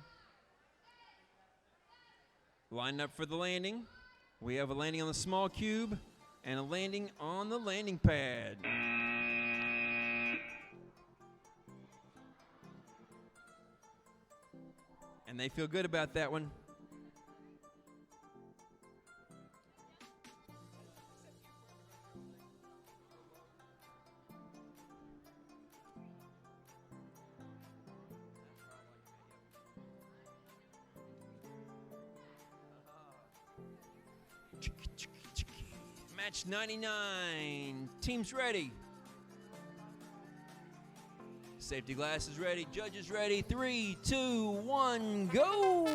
Lined up for the landing. We have a landing on the small cube and a landing on the landing pad. And they feel good about that one. Match 99. Teams ready. Safety glasses ready. Judges ready. 3, 2, 1, go!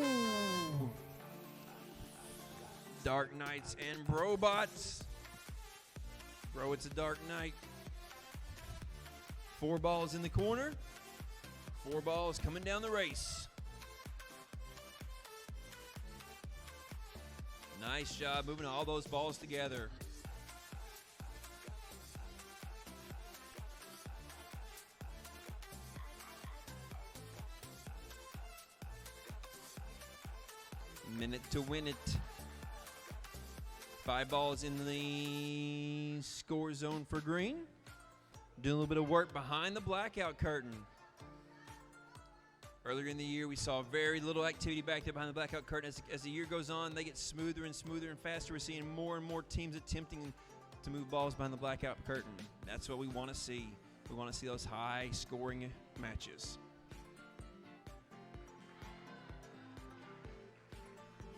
Dark Knights and Brobots. Bro, it's a Dark Knight. 4 balls in the corner. 4 balls coming down the race. Nice job moving all those balls together. Minute to win it. 5 balls in the score zone for green. Doing a little bit of work behind the blackout curtain. Earlier in the year, we saw very little activity back there behind the blackout curtain. As the year goes on, they get smoother and smoother and faster. We're seeing more and more teams attempting to move balls behind the blackout curtain. That's what we want to see. We want to see those high-scoring matches.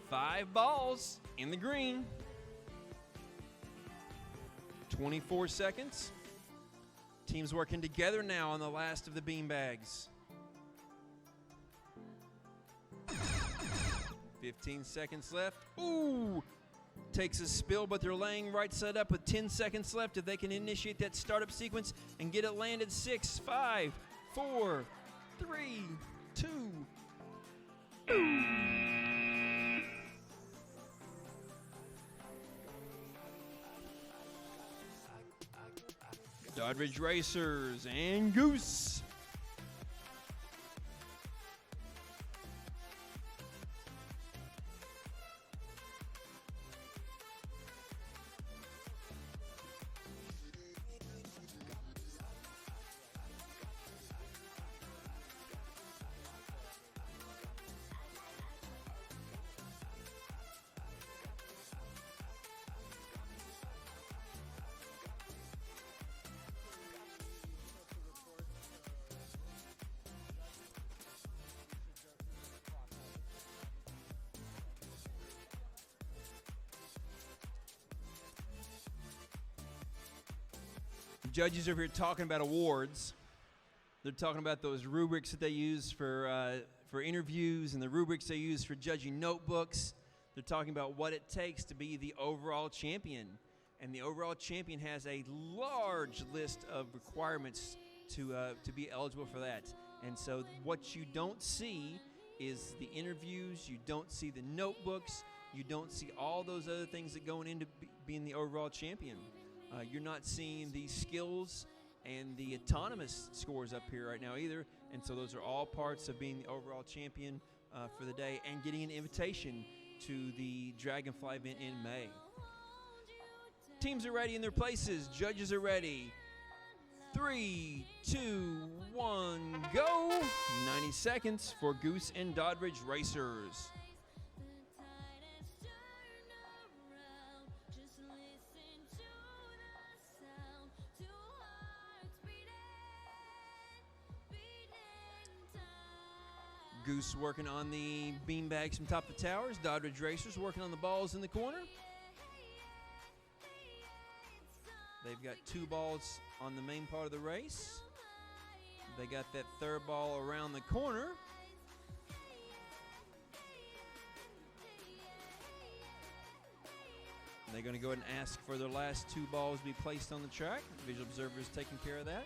5 balls in the green. 24 seconds. Teams working together now on the last of the beanbags. 15 seconds left. Ooh! Takes a spill, but they're laying right side up with 10 seconds left. If they can initiate that startup sequence and get it landed. 6, 5, 4, 3, 2. Doddridge Racers and Goose. Judges over here talking about awards. They're talking about those rubrics that they use for interviews and the rubrics they use for judging notebooks. They're talking about what it takes to be the overall champion. And the overall champion has a large list of requirements to be eligible for that. And so what you don't see is the interviews, you don't see the notebooks, you don't see all those other things that go into being the overall champion. You're not seeing the skills and the autonomous scores up here right now either. And so those are all parts of being the overall champion for the day and getting an invitation to the Dragonfly event in May. Teams are ready in their places. Judges are ready. 3, 2, 1, go! 90 seconds for Goose and Doddridge Racers. Goose working on the beanbags from top of the towers. Doddridge Racers working on the balls in the corner. They've got 2 balls on the main part of the race. They got that 3rd ball around the corner. They're going to go ahead and ask for their last 2 balls to be placed on the track. Visual observers taking care of that.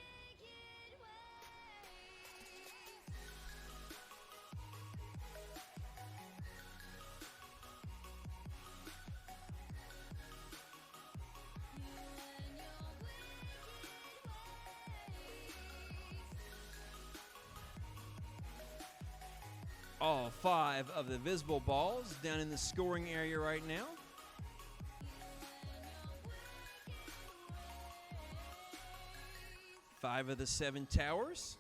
All 5 of the visible balls down in the scoring area right now. Five of the 7 towers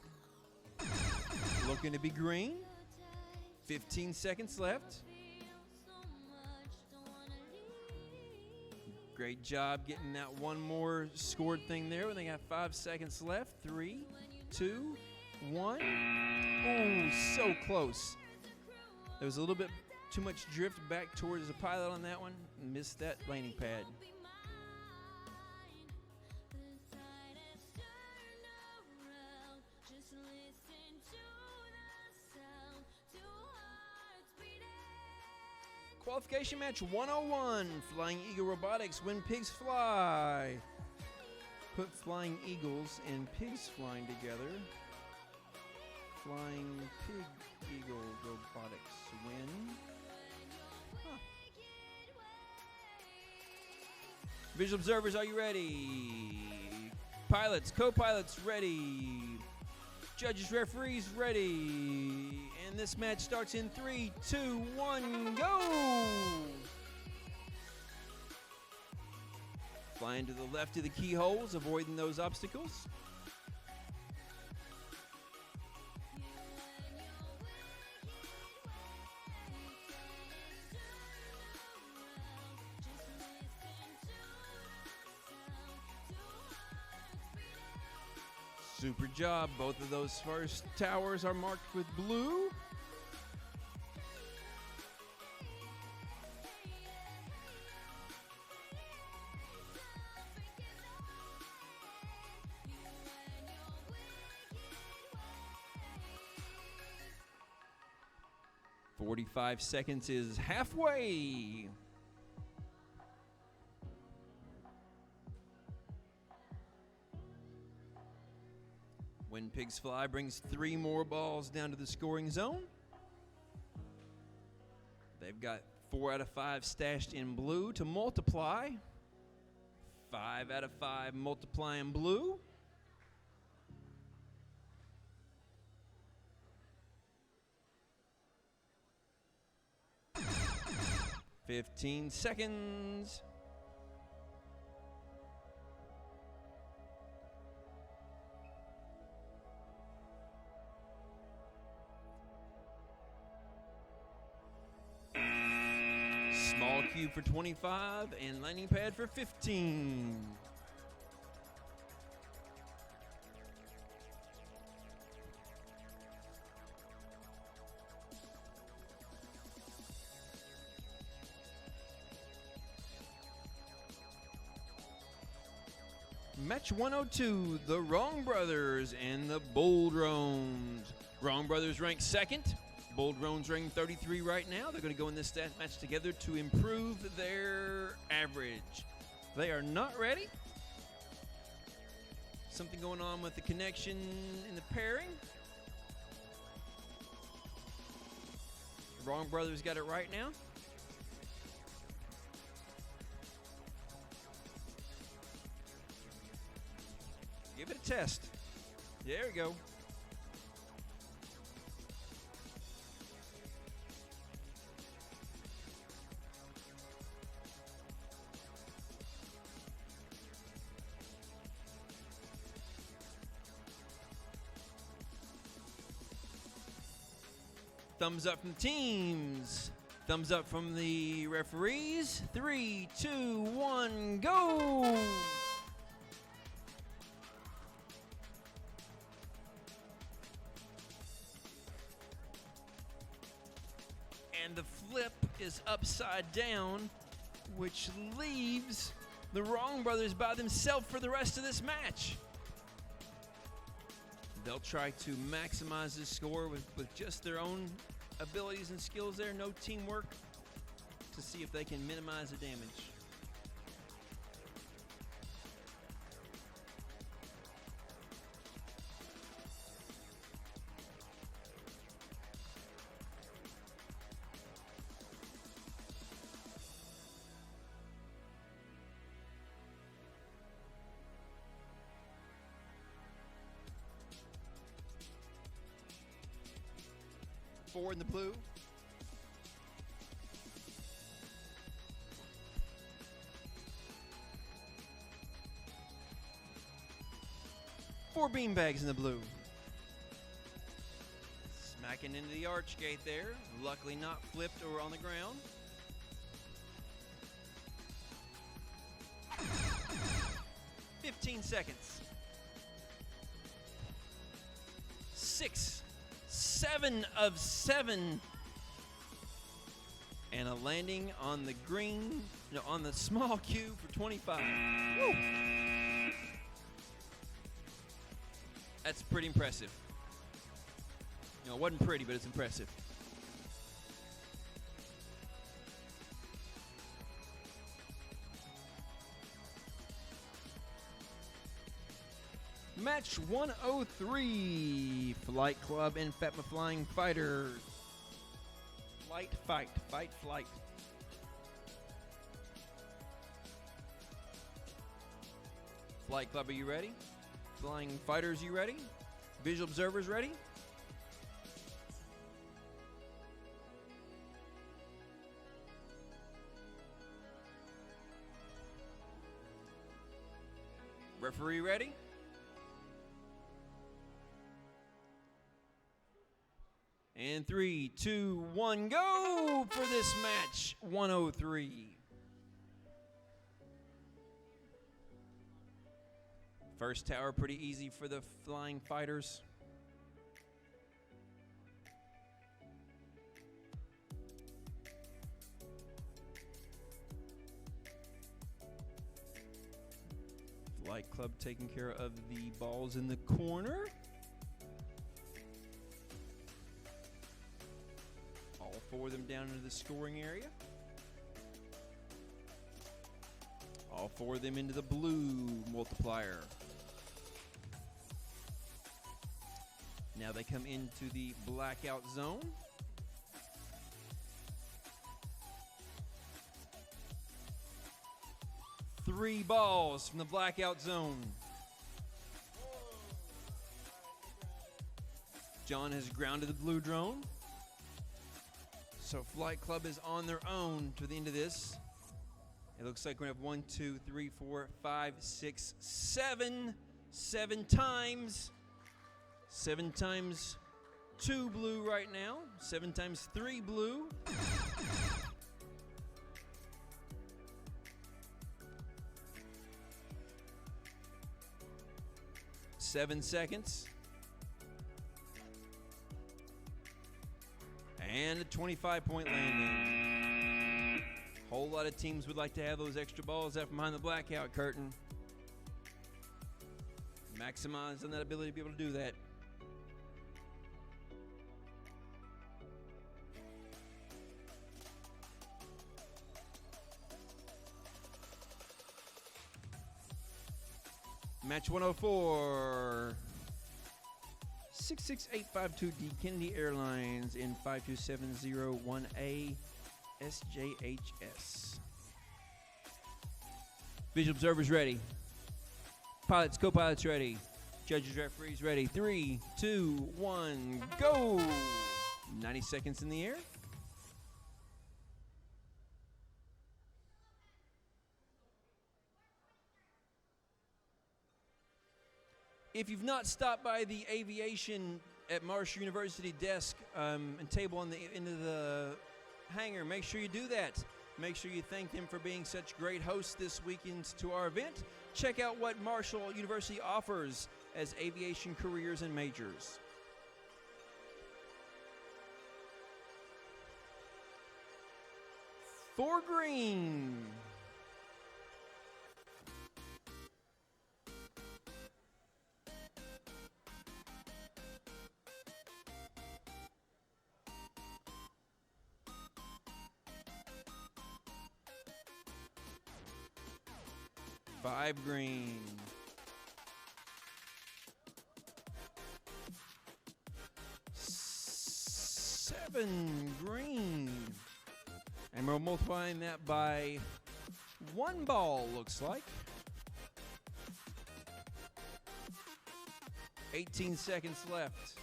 looking to be green. 15 seconds left. Great job getting that one more scored thing there when they got 5 seconds left. 3, 2, 1. Oh, so close. There was a little bit too much drift back towards the pilot on that one. Missed that landing pad. Qualification match 101, Flying Eagle Robotics, When Pigs Fly. Put Flying Eagles and pigs flying together. Flying Pig Eagle Robotics win. Huh. Visual observers, are you ready? Pilots, co-pilots, ready. Judges, referees, ready. And this match starts in 3, 2, 1, go! Flying to the left of the keyholes, avoiding those obstacles. Super job. Both of those first towers are marked with blue. "45 seconds is halfway. When Pigs Fly brings 3 more balls down to the scoring zone. They've got 4 out of 5 stashed in blue to multiply. 5 out of 5 multiplying blue. "15 seconds. Small cube for 25 and landing pad for 15. Match 102, the Wrong Brothers and the Bold Drones. Wrong Brothers ranked second. Bold Drones ranked 33 right now. They're going to go in this stat match together to improve their average. They are not ready. Something going on with the connection in the pairing. Wrong Brothers got it right now. Give it a test. There we go. Thumbs up from the teams. Thumbs up from the referees. 3, 2, 1, go! And the flip is upside down, which leaves the Wrong Brothers by themselves for the rest of this match. They'll try to maximize this score with just their own abilities and skills there, no teamwork, to see if they can minimize the damage. Four in the blue. Four beanbags in the blue. Smacking into the arch gate there. Luckily not flipped or on the ground. "15 seconds. 6, 7 of 7. And a landing on the green, no, on the small cube for 25. Woo. That's pretty impressive. You know, it wasn't pretty, but it's impressive. Match 103, Flight Club and Fatma Flying Fighters. Flight, fight, fight, flight. Flight Club, are you ready? Flying Fighters, you ready? Visual Observers, ready? Referee, ready? And 3, 2, 1, go for this match 103. First tower pretty easy for the Flying Fighters. Flight Club taking care of the balls in the corner. All four of them down into the scoring area. All four of them into the blue multiplier. Now they come into the blackout zone. Three balls from the blackout zone. John has grounded the blue drone. So Flight Club is on their own to the end of this. It looks like we're going to have 1, 2, 3, 4, 5, 6, 7. 7 times. 7 times 2 blue right now. 7 times 3 blue. 7 seconds. And a 25-point landing. Whole lot of teams would like to have those extra balls out from behind the blackout curtain. Maximize on that ability to be able to do that. Match 104. 66852D Kennedy Airlines in 52701A SJHS. Visual observers ready. Pilots, co-pilots ready. Judges, referees ready. 3, 2, 1, go! 90 seconds in the air. If you've not stopped by the Aviation at Marshall University desk and table on the end of the hangar, make sure you do that. Make sure you thank them for being such great hosts this weekend to our event. Check out what Marshall University offers as aviation careers and majors. For green. Five green. Seven green. And we're multiplying that by 1 ball, looks like. 18 seconds left.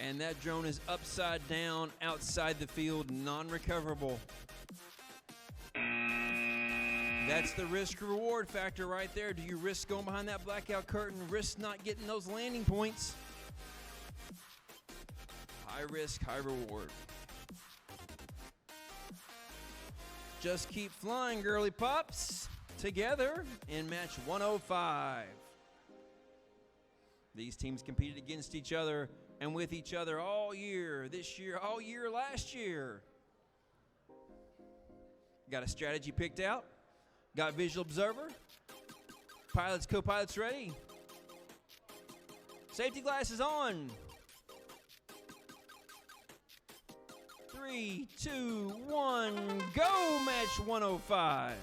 And that drone is upside down outside the field, non-recoverable. That's the risk-reward factor right there. Do you risk going behind that blackout curtain, risk not getting those landing points? High risk, high reward. Just keep flying, girly pops. Together in match 105. These teams competed against each other and with each other all year, this year, all year last year. Got a strategy picked out. Got visual observer. Pilots, co-pilots ready. Safety glasses on. 3, 2, 1, go! Match 105.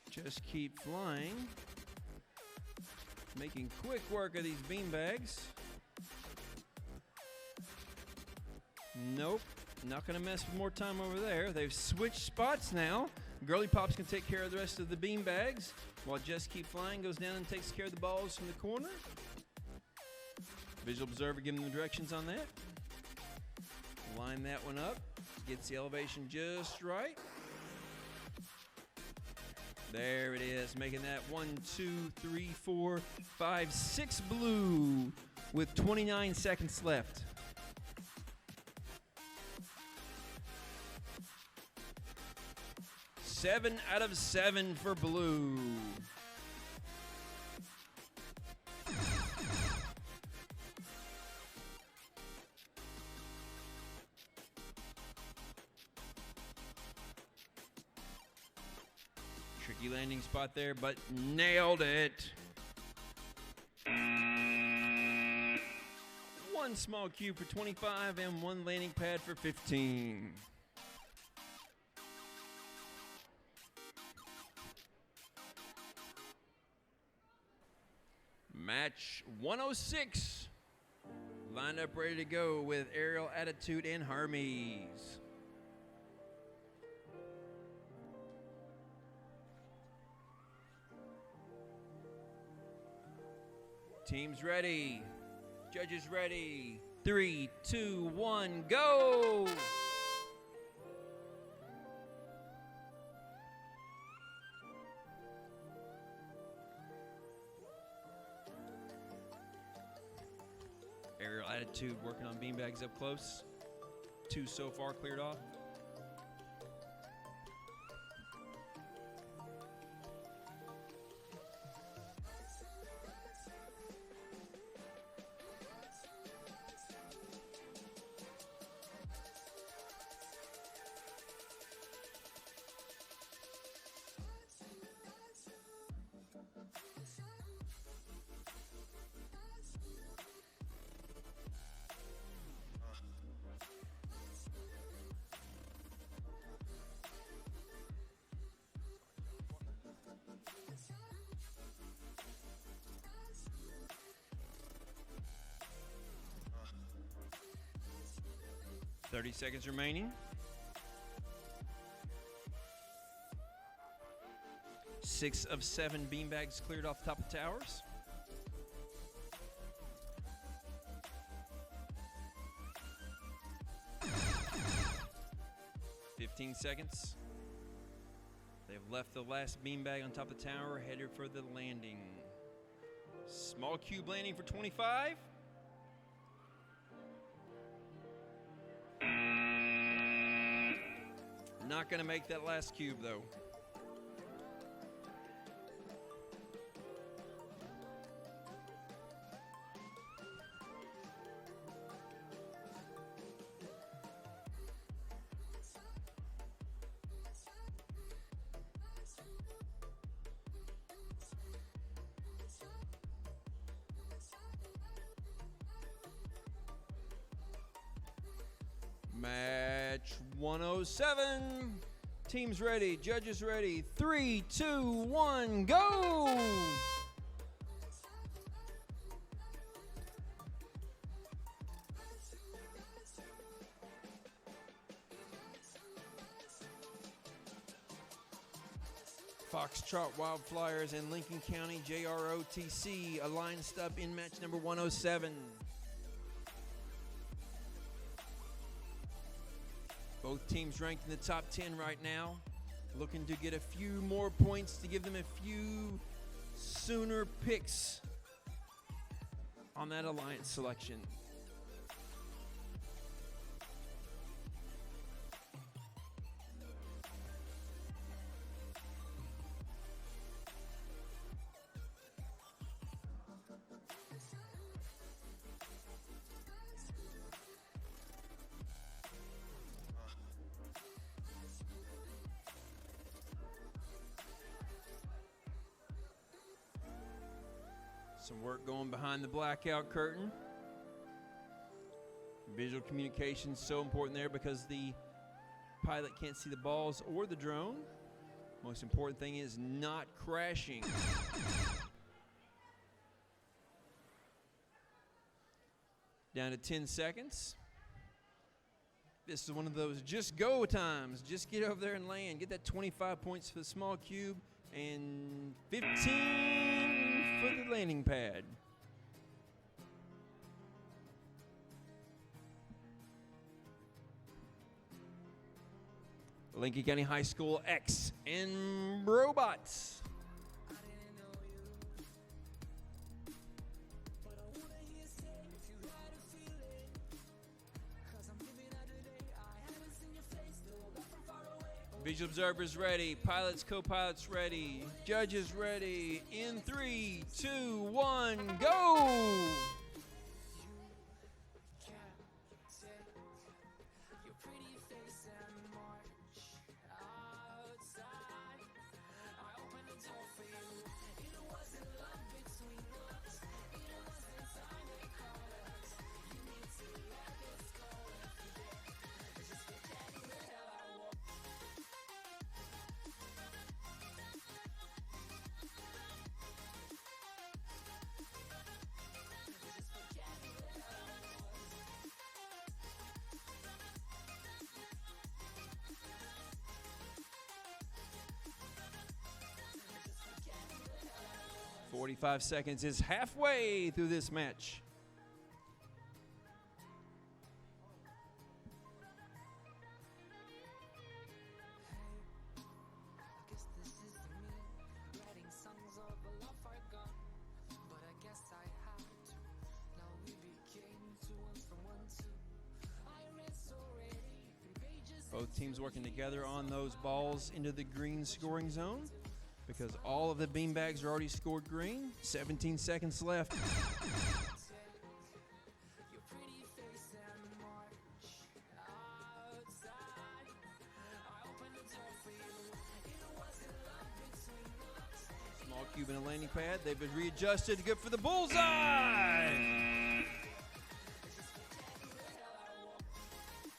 Just keep flying. Making quick work of these beanbags. Nope, not gonna mess with more time over there. They've switched spots now. Girly Pops can take care of the rest of the beanbags, while Just Keep Flying goes down and takes care of the balls from the corner. Visual Observer giving the directions on that. Line that one up. Gets the elevation just right. There it is, making that 1, 2, 3, 4, 5, 6 blue with 29 seconds left. Seven out of 7 for blue. Tricky landing spot there, but nailed it. One small cube for 25 and one landing pad for 15. Match 106. Lined up ready to go with Aerial Attitude and Hermes. Teams ready. Judges ready. 3, 2, 1, go! Aerial Attitude working on beanbags up close. 2 so far cleared off. Thirty seconds remaining. 6 of 7 beanbags cleared off the top of towers. Fifteen seconds. They've left the last beanbag on top of the tower, headed for the landing. Small cube landing for 25. Not going to make that last cube, though. Match 107. Teams ready, judges ready. 3, 2, 1, go! Foxtrot Wildflyers and Lincoln County JROTC aligned up in match number 107. Both teams ranked in the top 10 right now, looking to get a few more points to give them a few sooner picks on that alliance selection. Some work going behind the blackout curtain. Visual communication is so important there because the pilot can't see the balls or the drone. Most important thing is not crashing. Down to 10 seconds. This is one of those just go times. Just get over there and land. Get that 25 points for the small cube and 15 for the landing pad. Lincoln County High School X and robots. Visual observers ready, pilots, co-pilots ready, judges ready. In 3, 2, 1, go! "45 seconds is halfway through this match. Both teams working together on those balls into the green scoring zone because all of the beanbags are already scored green. 17 seconds left. Small cube and a landing pad. They've been readjusted. Good for the bullseye!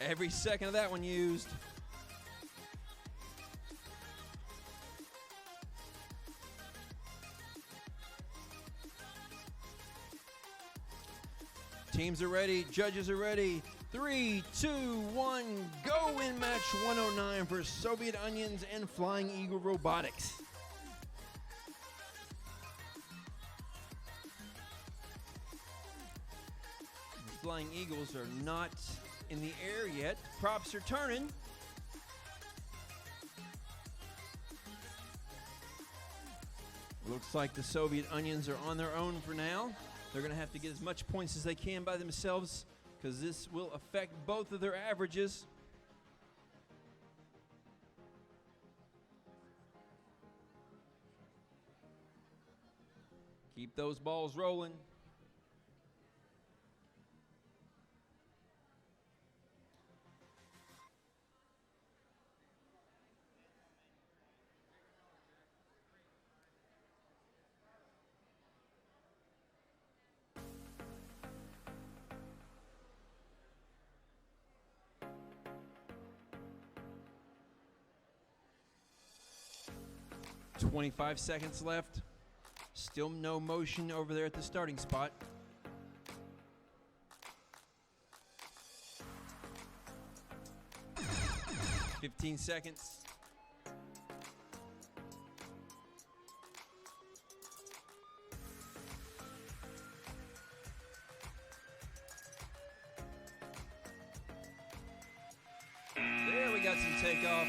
Every second of that one used. Teams are ready, judges are ready. 3, 2, 1, go in match 109 for Soviet Onions and Flying Eagle Robotics. The Flying Eagles are not in the air yet. Props are turning. Looks like the Soviet Onions are on their own for now. They're going to have to get as much points as they can by themselves because this will affect both of their averages. Keep those balls rolling. "25 seconds left. Still no motion over there at the starting spot. "15 seconds. There we got some takeoff.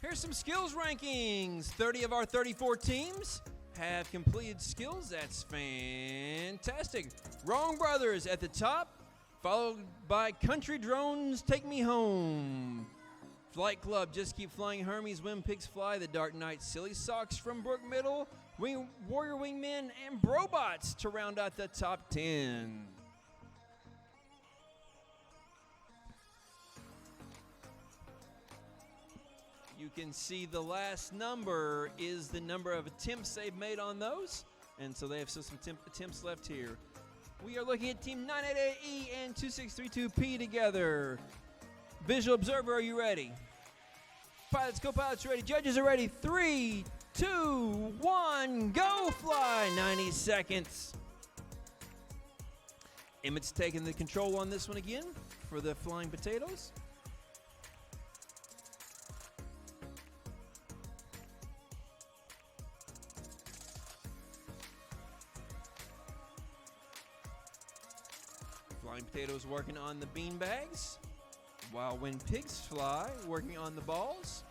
Here's some skills rankings. 30 of our 34 teams have completed skills. That's fantastic. Wrong Brothers at the top, followed by Country Drones Take Me Home. Flight Club, Just Keep Flying, Hermes, When Pigs Fly, The Dark Knight, Silly Socks from Brook Middle, Warrior Wingmen, and Brobots to round out the top 10. You can see the last number is the number of attempts they've made on those, and so they have still some attempts left here. We are looking at Team 988E and 2632P together. Visual Observer, are you ready? Pilots, co-pilots ready. Judges are ready. 3, 2, 1, go fly. 90 seconds. Emmett's taking the control on this one again for the Flying Potatoes. Flying Potatoes working on the bean bags, while When Pigs Fly working on the balls.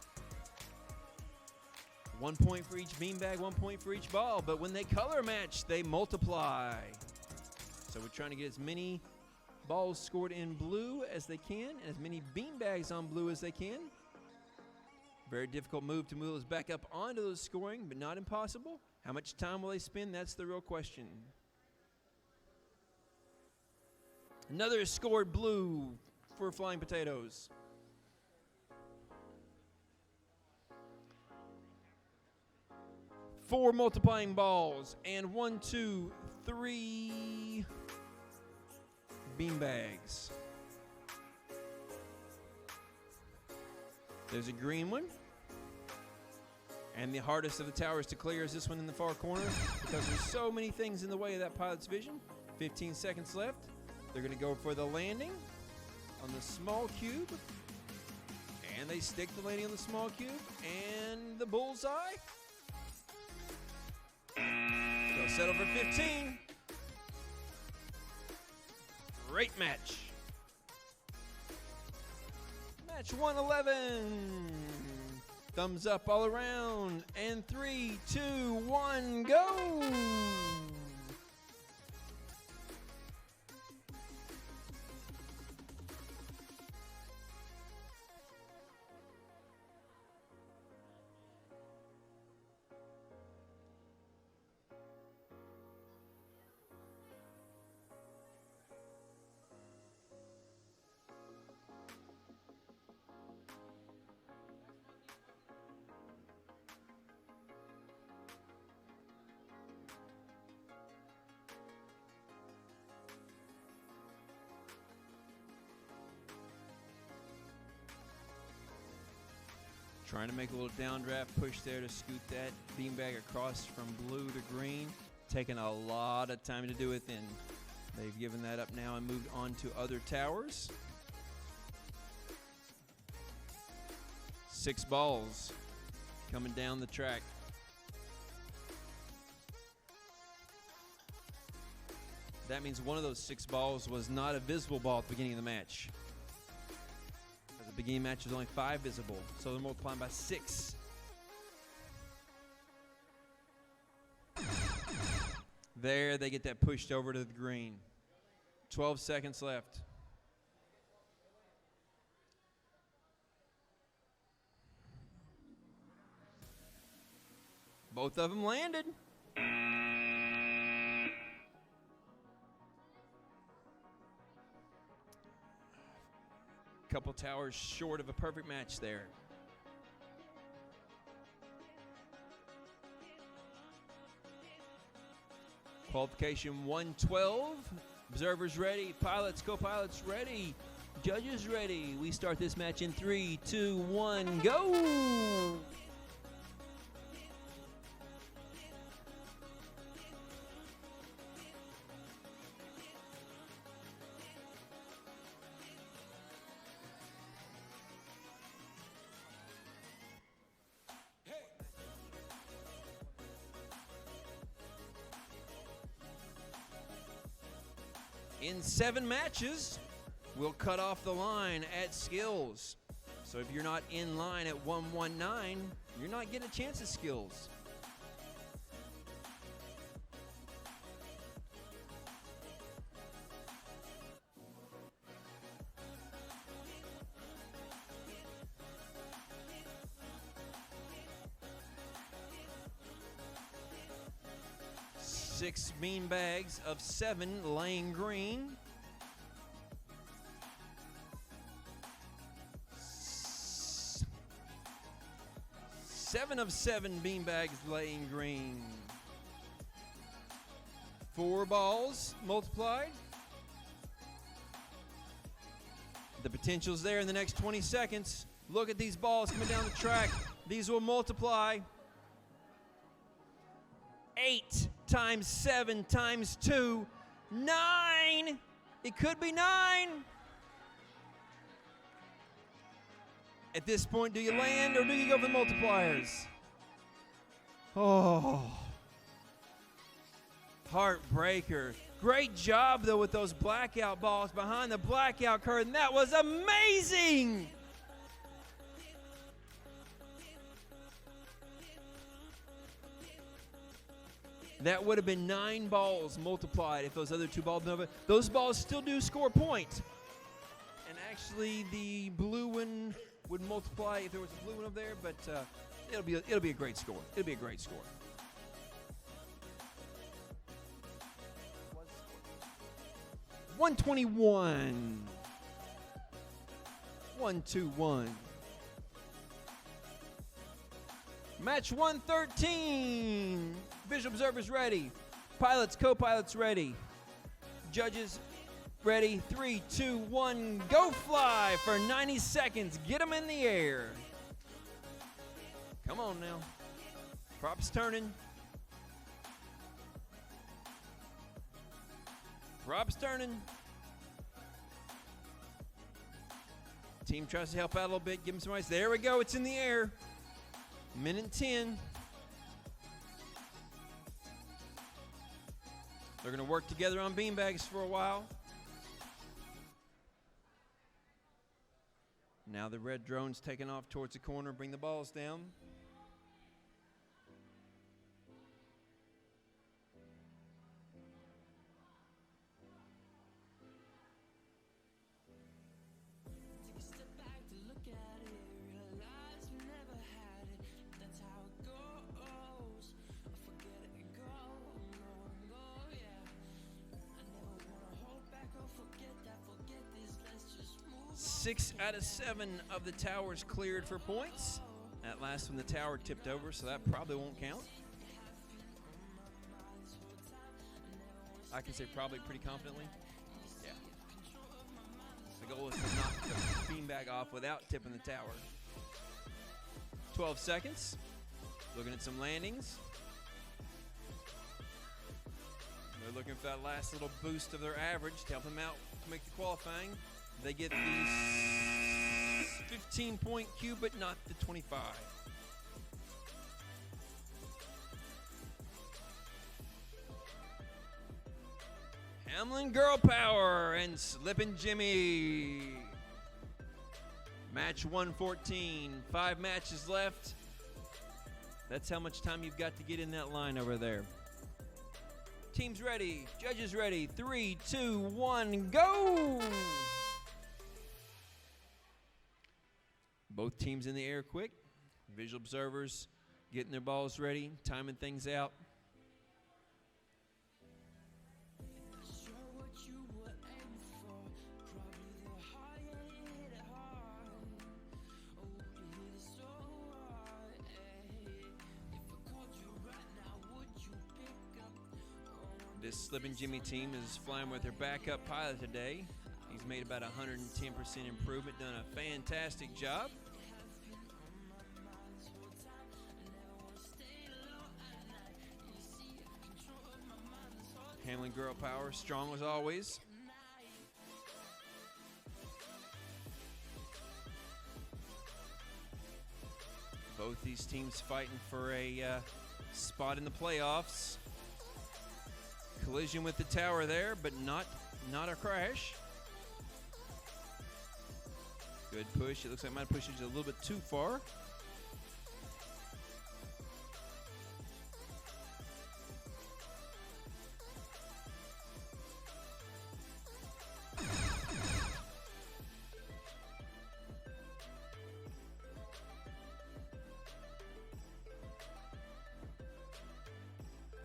1 point for each beanbag, 1 point for each ball, but when they color match, they multiply. So we're trying to get as many balls scored in blue as they can, and as many beanbags on blue as they can. Very difficult move to move those back up onto those scoring, but not impossible. How much time will they spend? That's the real question. Another scored blue for Flying Potatoes. Four multiplying balls and 1, 2, 3 beanbags. There's a green one. And the hardest of the towers to clear is this one in the far corner because there's so many things in the way of that pilot's vision. 15 seconds left. They're going to go for the landing on the small cube. And they stick the landing on the small cube. And the bullseye. They'll settle for 15. Great match. Match 111. Thumbs up all around. And 3, 2, 1, go. Trying to make a little downdraft push there to scoot that beanbag across from blue to green. Taking a lot of time to do it then. They've given that up now and moved on to other towers. 6 balls coming down the track. That means one of those 6 balls was not a visible ball at the beginning of the match. The beginning match was only 5 visible, so they're multiplying by 6. There, they get that pushed over to the green. 12 seconds left. Both of them landed. Couple towers short of a perfect match there. Qualification 112. Observers ready. Pilots, co-pilots ready. Judges ready. We start this match in 3, 2, 1, go! In 7 matches, we'll cut off the line at skills. So if you're not in line at 119, you're not getting a chance at skills. 6 bean bags of 7 laying green. 7 of 7 bean bags laying green. 4 balls multiplied. The potential's there in the next 20 seconds. Look at these balls coming down the track. These will multiply. 8 times 7 times 2, 9. It could be 9. At this point, do you land or do you go for the multipliers? Oh. Heartbreaker. Great job, though, with those blackout balls behind the blackout curtain. That was amazing. That would have been 9 balls multiplied if those other 2 balls. Those balls still do score a point. And actually, the blue one would multiply if there was a blue one up there, but it'll be a great score. It'll be a great score. 121. 121. Match 113. Visual observers ready. Pilots, co-pilots ready. Judges ready. 3, 2, 1, go fly for 90 seconds. Get them in the air. Come on now. Props turning. Props turning. Team tries to help out a little bit. Give them some ice. There we go. It's in the air. Minute 10. They're going to work together on beanbags for a while. Now the red drone's taking off towards the corner. Bring the balls down. Six out of 7 of the towers cleared for points. That last one, the tower tipped over, so that probably won't count. I can say probably pretty confidently. Yeah. The goal is to knock the beanbag off without tipping the tower. 12 seconds. Looking at some landings. They're looking for that last little boost of their average to help them out to make the qualifying. They get the 15-point cube, but not the 25. Hamlin Girl Power and Slippin' Jimmy. Match 114. 5 matches left. That's how much time you've got to get in that line over there. Teams ready. Judges ready. 3, 2, 1, go! Both teams in the air quick. Visual observers getting their balls ready, timing things out. This Slippin' Jimmy team is flying with their backup pilot today. He's made about 110% improvement, done a fantastic job. Hamlin Girl Power, strong as always. Both these teams fighting for a spot in the playoffs. Collision with the tower there, but not a crash. Good push. It looks like I might have pushed it a little bit too far.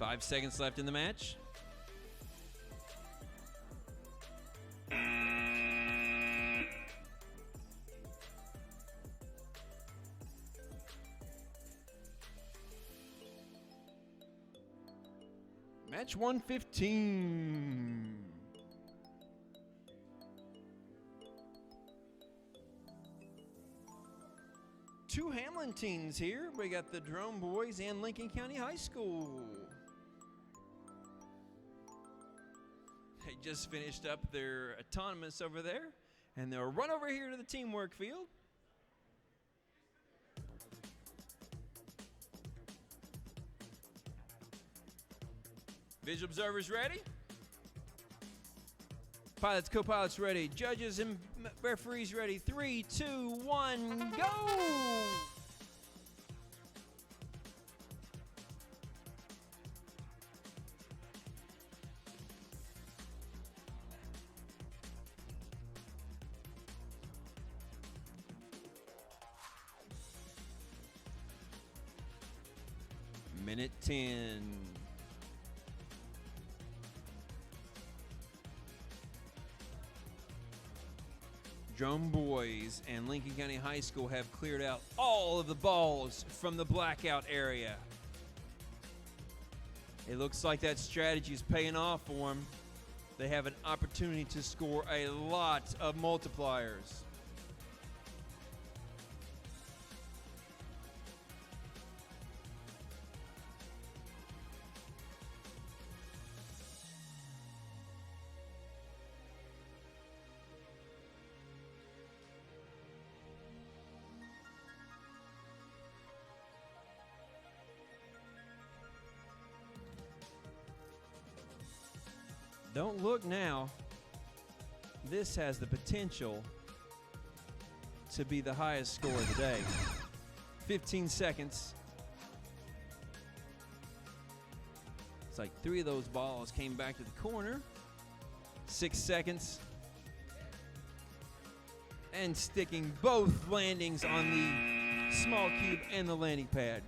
5 seconds left in the match. Match 115. Two Hamlin teams here. We got the Drone Boys and Lincoln County High School. They just finished up their autonomous over there, and they'll run over here to the teamwork field. Visual observers ready? Pilots, co-pilots ready. Judges and referees ready. 3, 2, 1, go! Minute 10. Drone Boys and Lincoln County High School have cleared out all of the balls from the blackout area. It looks like that strategy is paying off for them. They have an opportunity to score a lot of multipliers. Don't look now. This has the potential to be the highest score of the day. 15 seconds. It's like 3 of those balls came back to the corner. 6 seconds. And sticking both landings on the small cube and the landing pad.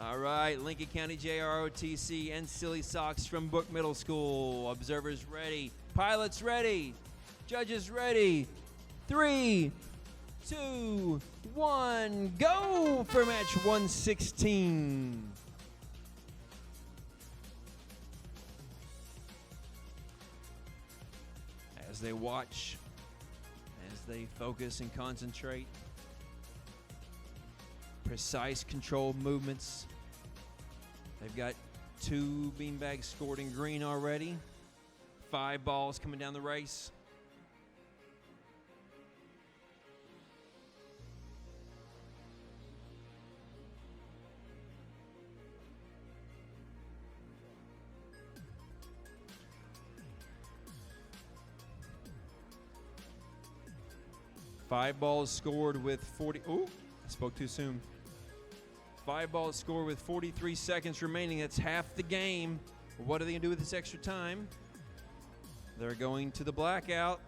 All right, Lincoln County JROTC and Silly Socks from Book Middle School. Observers ready. Pilots ready. Judges ready. 3, 2, 1, go for match 116. As they watch, as they focus and concentrate. Precise controlled movements. They've got 2 beanbags scored in green already. 5 balls coming down the race. Five balls scored with 40. Ooh, I spoke too soon. 5 balls scored with 43 seconds remaining. That's half the game. What are they going to do with this extra time? They're going to the blackout.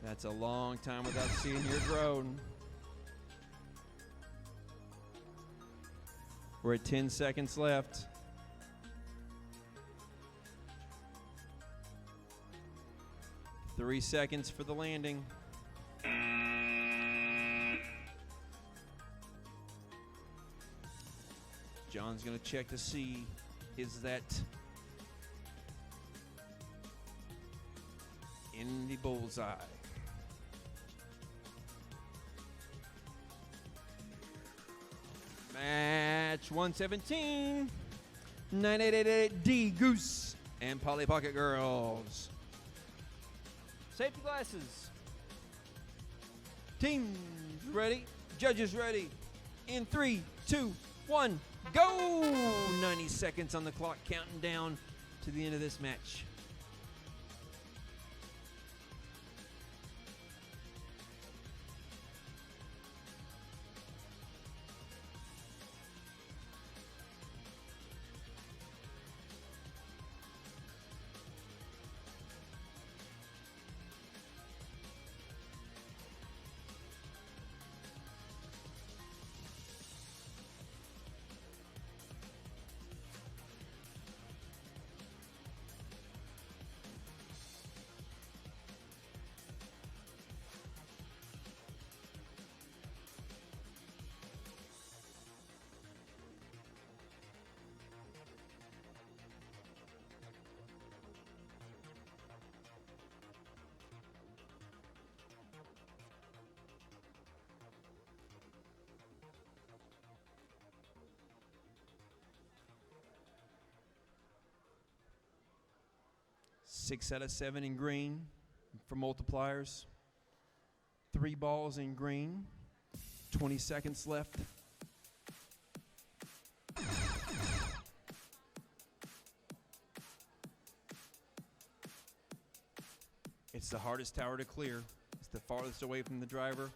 That's a long time without seeing your drone. We're at 10 seconds left. Three seconds for the landing. John's going to check to see, is that in the bullseye? Match 117, 9888 D Goose and Polly Pocket Girls. Safety glasses. Teams ready. Judges ready. In 3, 2, 1, go! 90 seconds on the clock, counting down to the end of this match. Six out of 7 in green for multipliers. 3 balls in green. 20 seconds left. It's the hardest tower to clear. It's the farthest away from the driver.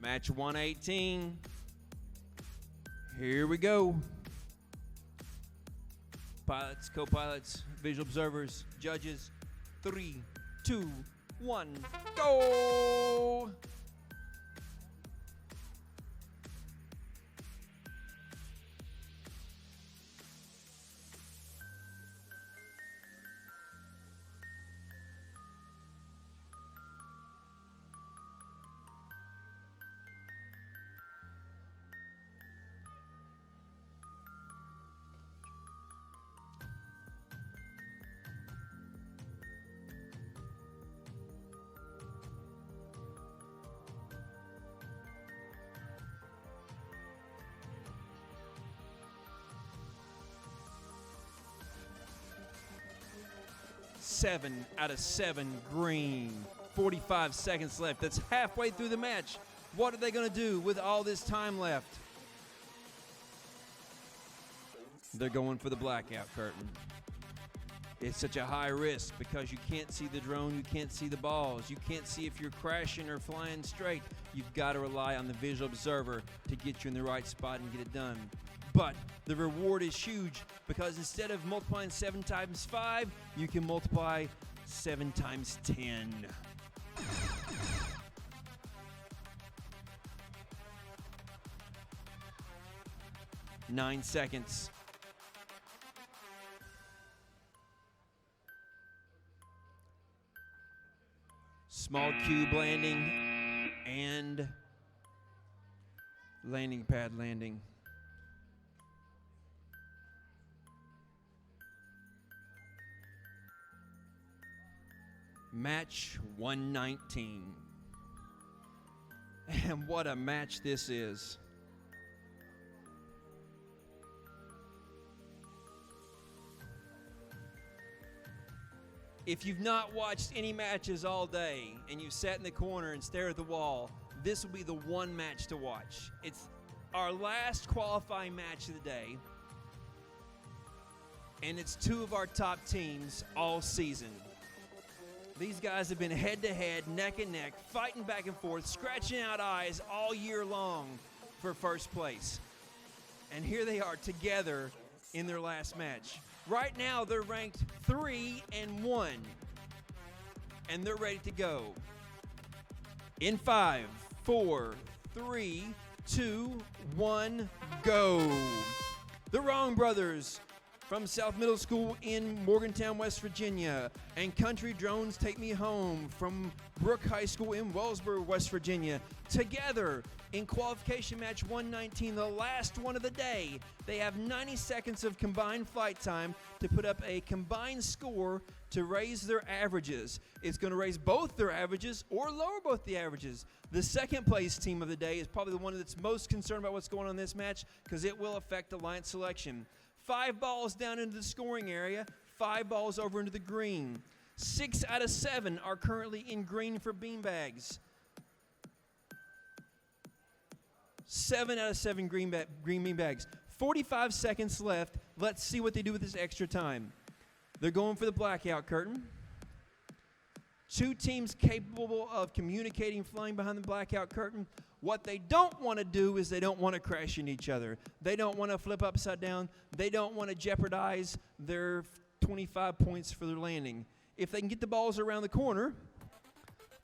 Match 118. Here we go. Pilots, co-pilots, visual observers, judges. 3, 2, 1, go! Seven out of 7 green. 45 seconds left. That's halfway through the match. What are they going to do with all this time left? They're going for the blackout curtain. It's such a high risk because you can't see the drone, you can't see the balls, you can't see if you're crashing or flying straight. You've got to rely on the visual observer to get you in the right spot and get it done. But the reward is huge because instead of multiplying 7 times 5, you can multiply 7 times 10. Nine seconds. Small cube landing and landing pad landing. Match 119. And what a match this is. If you've not watched any matches all day and you've sat in the corner and stared at the wall, this will be the one match to watch. It's our last qualifying match of the day, and it's 2 of our top teams all season. These guys have been head-to-head, neck and neck, fighting back and forth, scratching out eyes all year long for first place. And here they are together in their last match. Right now, they're ranked 3-1, and they're ready to go. In 5, 4, 3, 2, 1, go. The Wrong Brothers from from South Middle School in Morgantown, West Virginia, and Country Drones Take Me Home from Brooke High School in Wellsboro, West Virginia. Together in qualification match 119, the last one of the day, they have 90 seconds of combined flight time to put up a combined score to raise their averages. It's going to raise both their averages or lower both the averages. The second place team of the day is probably the one that's most concerned about what's going on in this match because it will affect alliance selection. 5 balls down into the scoring area, 5 balls over into the green. 6 out of 7 are currently in green for beanbags. 7 out of 7 green beanbags. 45 seconds left. Let's see what they do with this extra time. They're going for the blackout curtain. 2 teams capable of communicating flying behind the blackout curtain. What they don't want to do is they don't want to crash into each other. They don't want to flip upside down. They don't want to jeopardize their 25 points for their landing. If they can get the balls around the corner,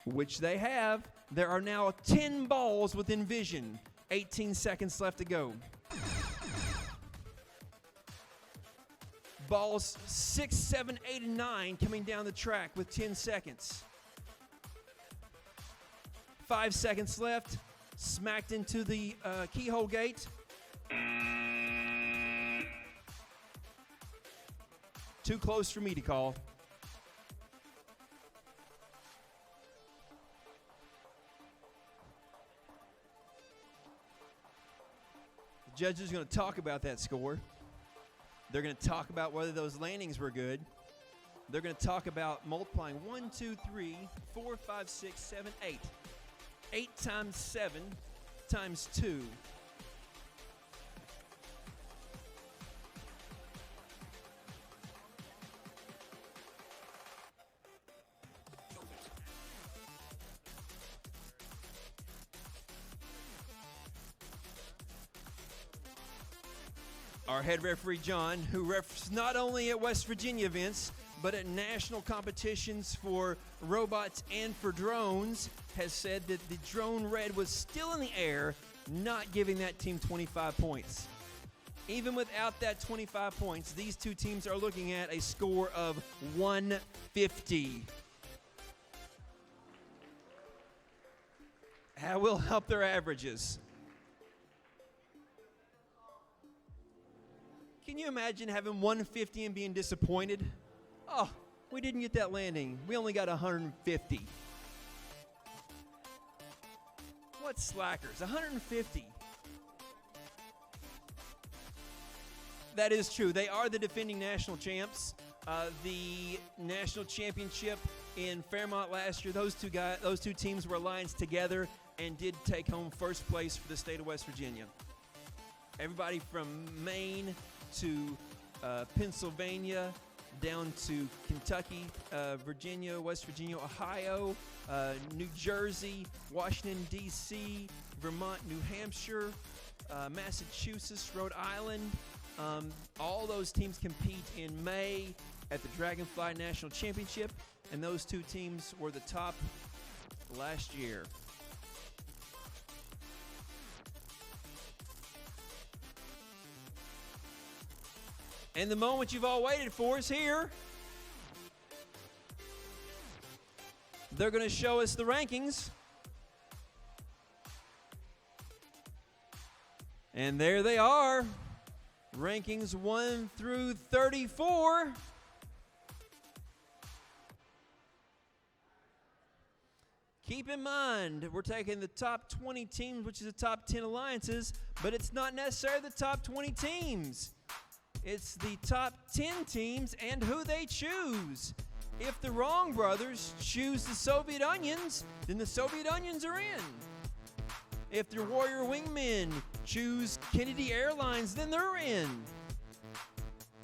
which they have, there are now 10 balls within vision. 18 seconds left to go. Balls 6, 7, 8, and 9 coming down the track with 10 seconds. 5 seconds left. Smacked into the keyhole gate. Too close for me to call. The judges are going to talk about that score. They're going to talk about whether those landings were good. They're going to talk about multiplying 1, 2, 3, 4, 5, 6, 7, 8. 8 times 7 times 2. Our head referee, John, who refs not only at West Virginia events, but at national competitions for robots and for drones, has said that the drone red was still in the air, not giving that team 25 points. Even without that 25 points, these two teams are looking at a score of 150. That will help their averages. Can you imagine having 150 and being disappointed? Oh, we didn't get that landing. We only got 150. What slackers? 150. That is true. They are the defending national champs. The national championship in Fairmont last year, those two teams were alliance together and did take home first place for the state of West Virginia. Everybody from Maine to Pennsylvania, down to Kentucky, Virginia, West Virginia, Ohio, New Jersey, Washington, D.C., Vermont, New Hampshire, Massachusetts, Rhode Island. All those teams compete in May at the Dragonfly National Championship, and those two teams were the top last year. And the moment you've all waited for is here. They're going to show us the rankings. And there they are. Rankings 1 through 34. Keep in mind, we're taking the top 20 teams, which is the top 10 alliances, but it's not necessarily the top 20 teams. It's the top 10 teams and who they choose. If the Wrong brothers choose the Soviet Onions, then the Soviet Onions are in. If the Warrior Wingmen choose Kennedy Airlines, then they're in.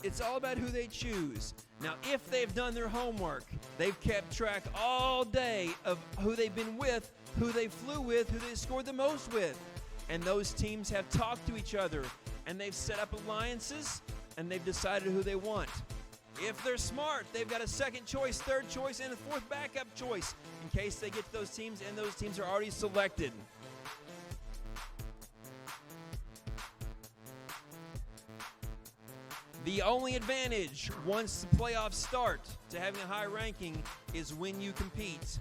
It's all about who they choose. Now, if they've done their homework, they've kept track all day of who they've been with, who they flew with, who they scored the most with. And those teams have talked to each other, and they've set up alliances, and they've decided who they want. If they're smart, they've got a second choice, third choice, and a fourth backup choice in case they get to those teams and those teams are already selected. The only advantage once the playoffs start to having a high ranking is when you compete,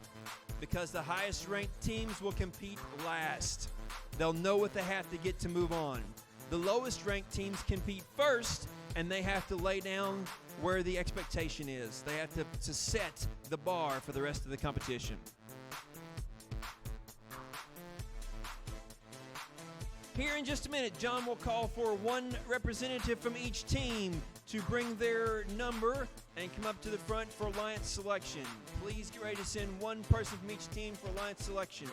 because the highest ranked teams will compete last. They'll know what they have to get to move on. The lowest ranked teams compete first, and they have to lay down where the expectation is. They have to set the bar for the rest of the competition. Here in just a minute, John will call for one representative from each team to bring their number and come up to the front for alliance selection. Please get ready to send one person from each team for alliance selection.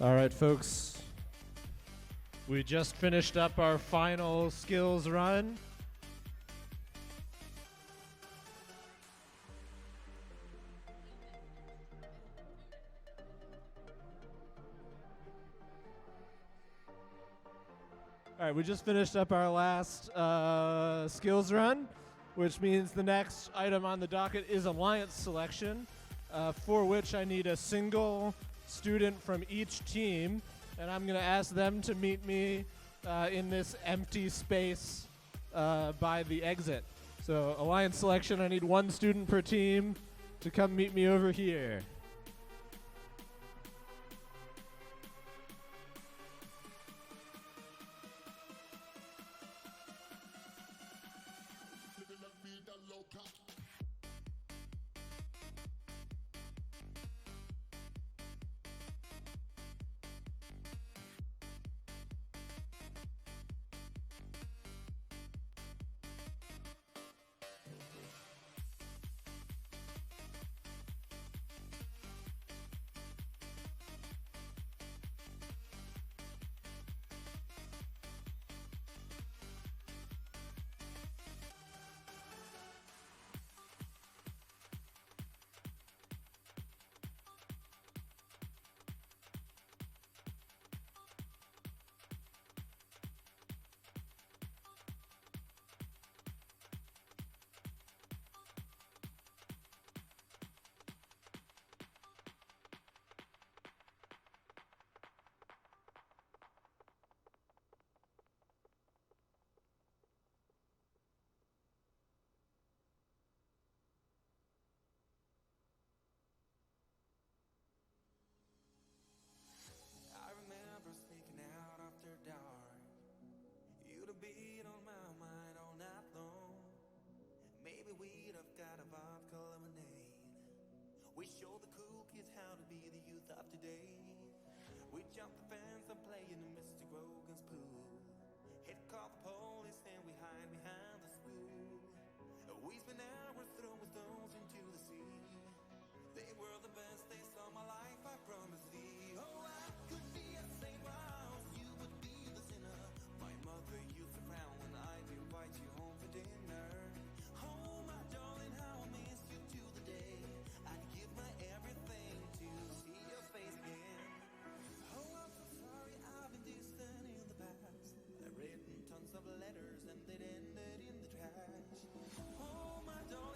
All right, folks. We just finished up our final skills run. All right, we just finished up our last skills run, which means the next item on the docket is alliance selection, for which I need a single student from each team, and I'm going to ask them to meet me in this empty space by the exit. So alliance selection, I need one student per team to come meet me over here. I remember sneaking out after dark. You'd have been on my mind all night long. Maybe we'd have got a vodka lemonade. We show the cool kids how to be the youth of today. We jump the fence and play in the Mr. Grogan's pool. Hit call the police and we hide behind the school. We spend hours throwing stones into the sea. They were the best days of my life, I promise thee. Oh, I could be a saint while you would be the sinner. My mother used to frown when I'd invite you home for dinner. Oh, my darling, how I miss you to the day. I'd give my everything to see your face again. Oh, I'm so sorry I've been distant in the past. I've written tons of letters and they'd ended in the trash. Oh, my darling.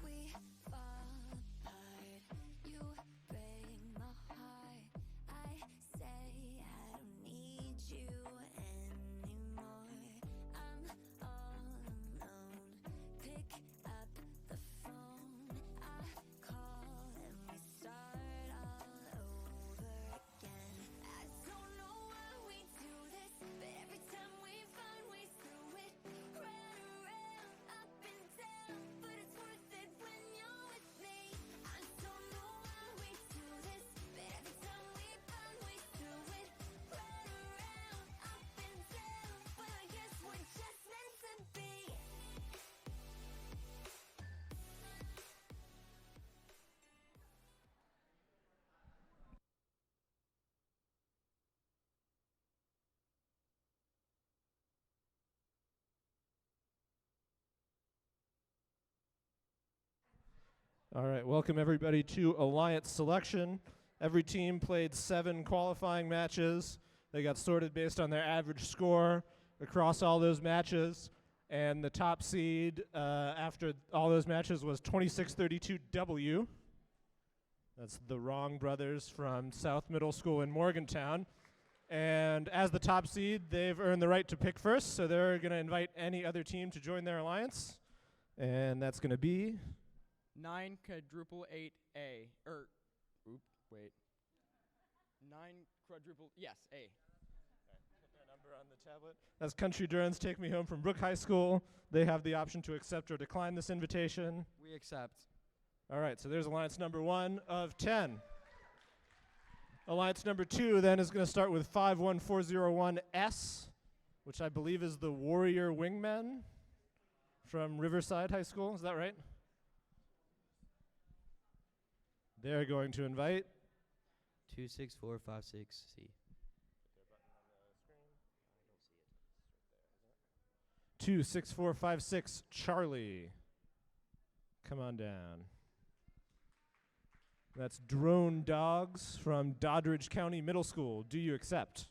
We fall apart. You break my heart. I say I don't need you anymore. I'm all alone. Pick up the phone. I call and we start all over again. I don't know why we do this, but every time we find ways through it, run around, up and down, but it's worth it when you're with me. I don't know why we do this, but every time we find ways through it, run around, up and down, but I guess we're just meant to be. All right, welcome everybody to Alliance Selection. Every team played 7 qualifying matches. They got sorted based on their average score across all those matches. And the top seed after all those matches was 2632W. That's the Wrong Brothers from South Middle School in Morgantown. And as the top seed, they've earned the right to pick first, so they're going to invite any other team to join their alliance. And that's going to be 9 quadruple 8A. Wait. 9 quadruple, yes, A. Put their number on the tablet. That's Country Durans Take Me Home from Brook High School. They have the option to accept or decline this invitation. We accept. All right, so there's alliance number 1 of 10. Alliance number 2 then is going to start with 51401S, which I believe is the Warrior Wingmen from Riverside High School. Is that right? They're going to invite 26456C. 26456 Charlie. Come on down. That's Drone Dogs from Doddridge County Middle School. Do you accept?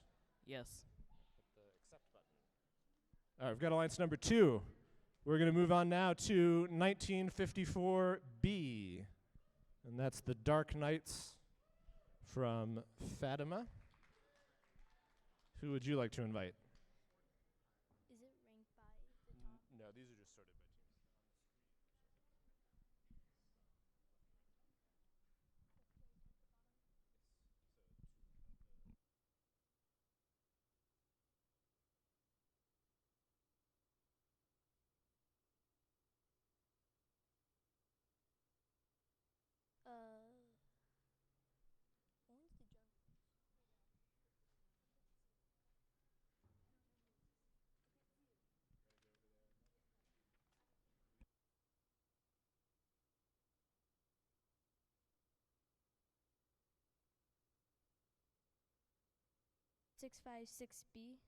Yes. All right, we've got alliance number 2. We're going to move on now to 1954B. And that's the Dark Knights from Fatima. Who would you like to invite? Is it ranked by the top? No, these are just sorted by teams. 656B.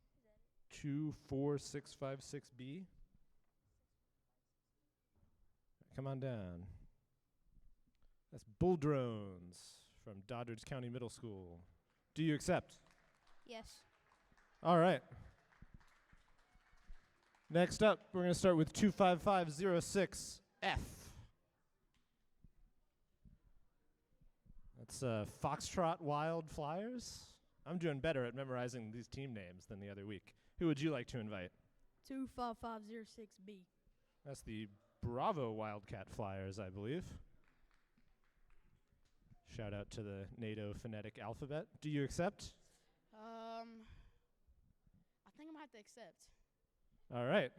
24656B. Come on down. That's Bull Drones from Doddridge County Middle School. Do you accept? Yes. All right. Next up, we're going to start with 25506F. That's Foxtrot Wild Flyers. I'm doing better at memorizing these team names than the other week. Who would you like to invite? 25506B. That's the Bravo Wildcat Flyers, I believe. Shout out to the NATO phonetic alphabet. Do you accept? I think I'm gonna have to accept. All right.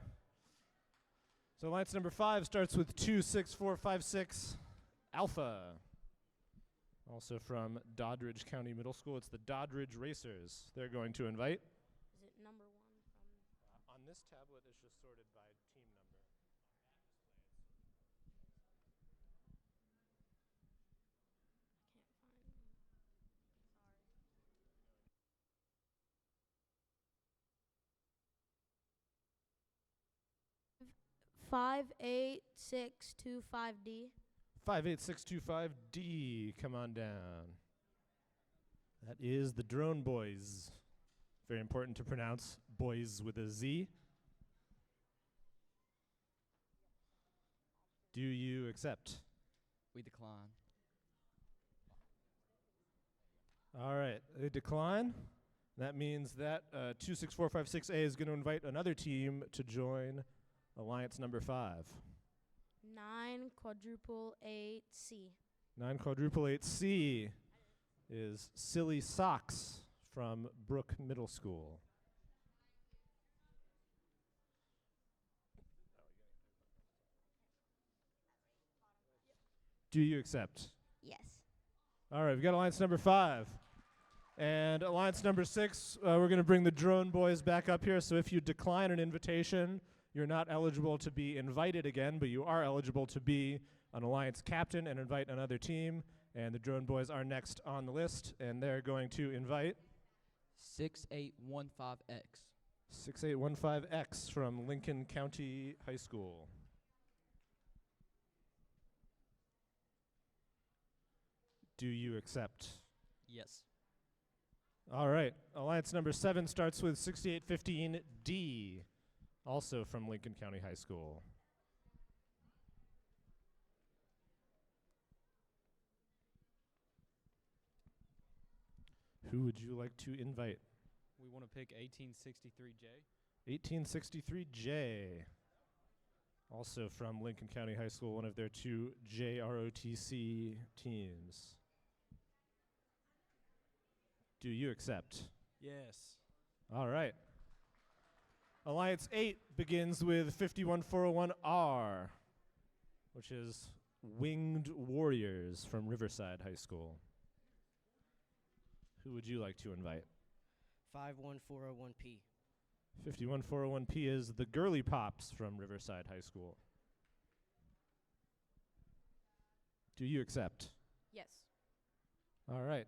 So alliance number 5 starts with 26456 Alpha. Also from Doddridge County Middle School. It's the Doddridge Racers. They're going to invite. Is it number 1 from? On this tablet, it's just sorted by team number. Can't find. 58625D. Come on down. That is the Drone Boys. Very important to pronounce boys with a Z. Do you accept? We decline. All right, they decline. That means that 26456A is going to invite another team to join Alliance number 5. 9 quadruple 8C. 9 quadruple 8C is Silly Socks from Brook Middle School. Do you accept? Yes. All right, we've got Alliance number 5. And Alliance number 6, we're going to bring the Drone Boys back up here. So if you decline an invitation, you're not eligible to be invited again, but you are eligible to be an Alliance captain and invite another team. And the Drone Boys are next on the list, and they're going to invite 6815X. 6815X from Lincoln County High School. Do you accept? Yes. All right. Alliance number 7 starts with 6815D, also from Lincoln County High School. Who would you like to invite? We want to pick 1863J. 1863J, also from Lincoln County High School, one of their 2 JROTC teams. Do you accept? Yes. All right. Alliance 8 begins with 51401R, which is Winged Warriors from Riverside High School. Who would you like to invite? 51401P. 51401P is the Girly Pops from Riverside High School. Do you accept? Yes. All right.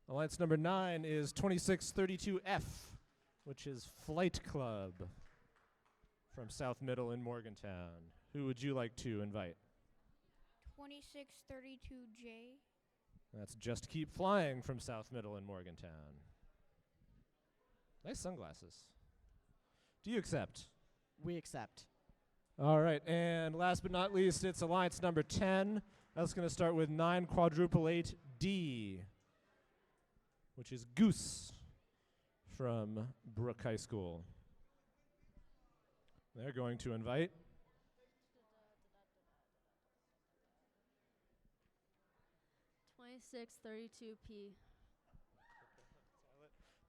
Alliance number 9 is 2632F, which is Flight Club from South Middle in Morgantown. Who would you like to invite? 2632J. That's Just Keep Flying from South Middle in Morgantown. Nice sunglasses. Do you accept? We accept. All right, and last but not least, it's Alliance number 10. That's going to start with 9 quadruple 8D, which is Goose from Brook High School. They're going to invite 2632P.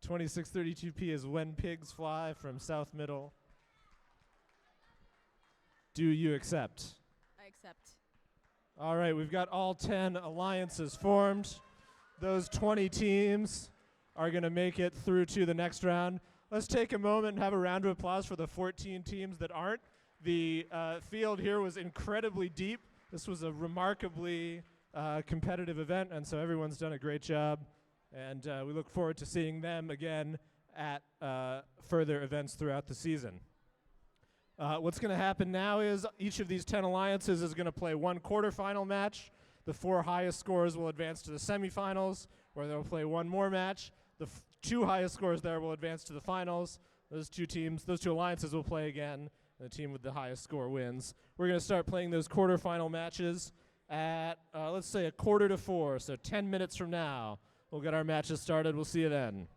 2632P is When Pigs Fly from South Middle. Do you accept? I accept. All right, we've got all 10 alliances formed. Those 20 teams are going to make it through to the next round. Let's take a moment and have a round of applause for the 14 teams that aren't. The field here was incredibly deep. This was a remarkably competitive event, and so everyone's done a great job. And we look forward to seeing them again at further events throughout the season. What's going to happen now is each of these 10 alliances is going to play one quarterfinal match. The 4 highest scores will advance to the semifinals, where they'll play one more match. The 2 highest scores there will advance to the finals. Those 2 alliances will play again, and the team with the highest score wins. We're going to start playing those quarterfinal matches at, let's say, 3:45, so 10 minutes from now. We'll get our matches started. We'll see you then.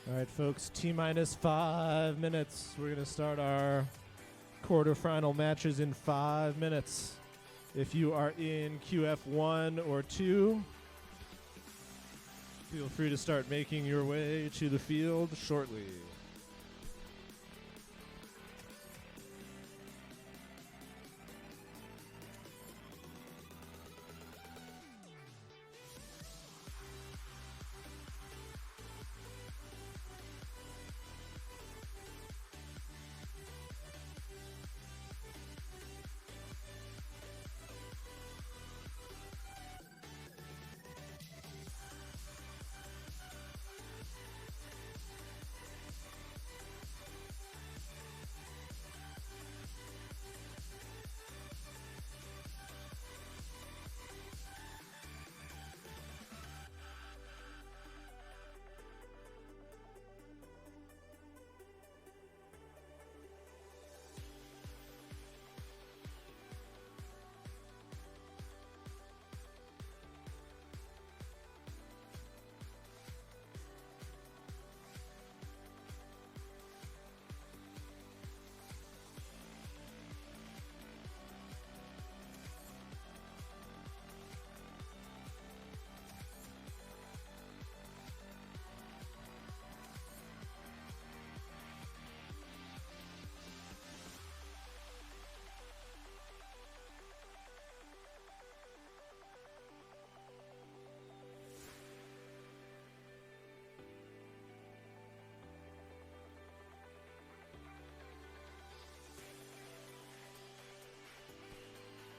All right, folks, T-minus 5 minutes. We're going to start our quarterfinal matches in 5 minutes. If you are in QF1 or 2, feel free to start making your way to the field shortly.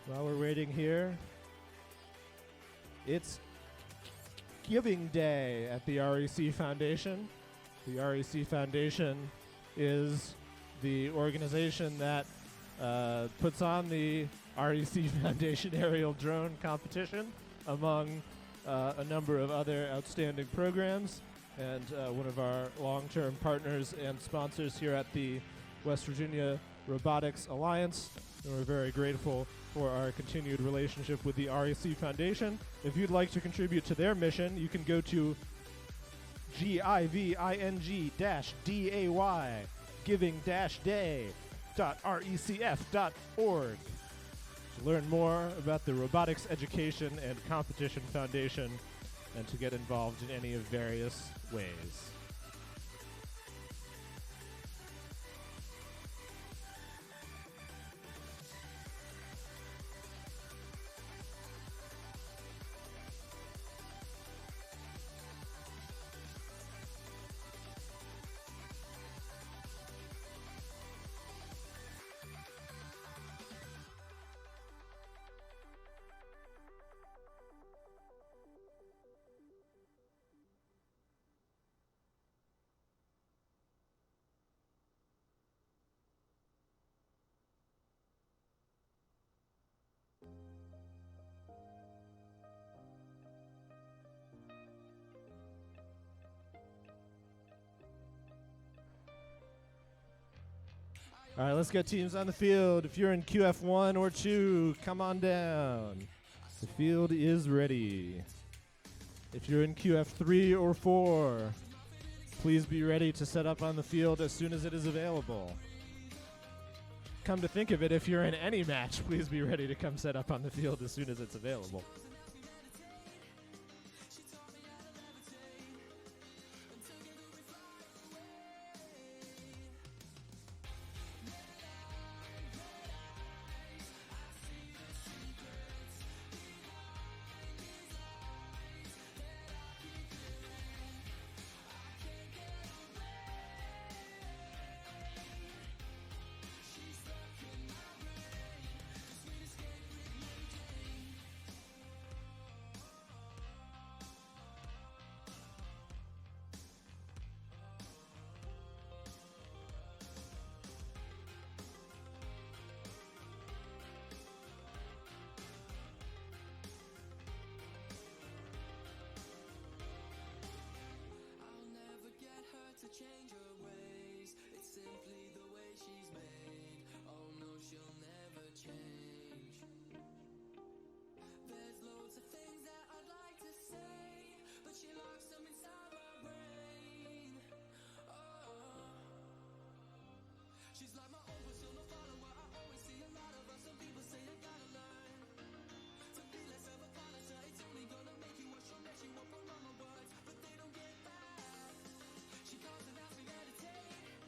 While we're waiting here, it's Giving Day at the REC Foundation. The REC Foundation is the organization that puts on the REC Foundation aerial drone competition, among a number of other outstanding programs, and one of our long-term partners and sponsors here at the West Virginia Robotics Alliance. And we're very grateful for our continued relationship with the REC Foundation. If you'd like to contribute to their mission, you can go to giving-day giving-day.recf.org to learn more about the Robotics Education and Competition Foundation and to get involved in any of various ways. All right, let's get teams on the field. If you're in QF1 or 2, come on down. The field is ready. If you're in QF3 or 4, please be ready to set up on the field as soon as it is available. Come to think of it, if you're in any match, please be ready to come set up on the field as soon as it's available.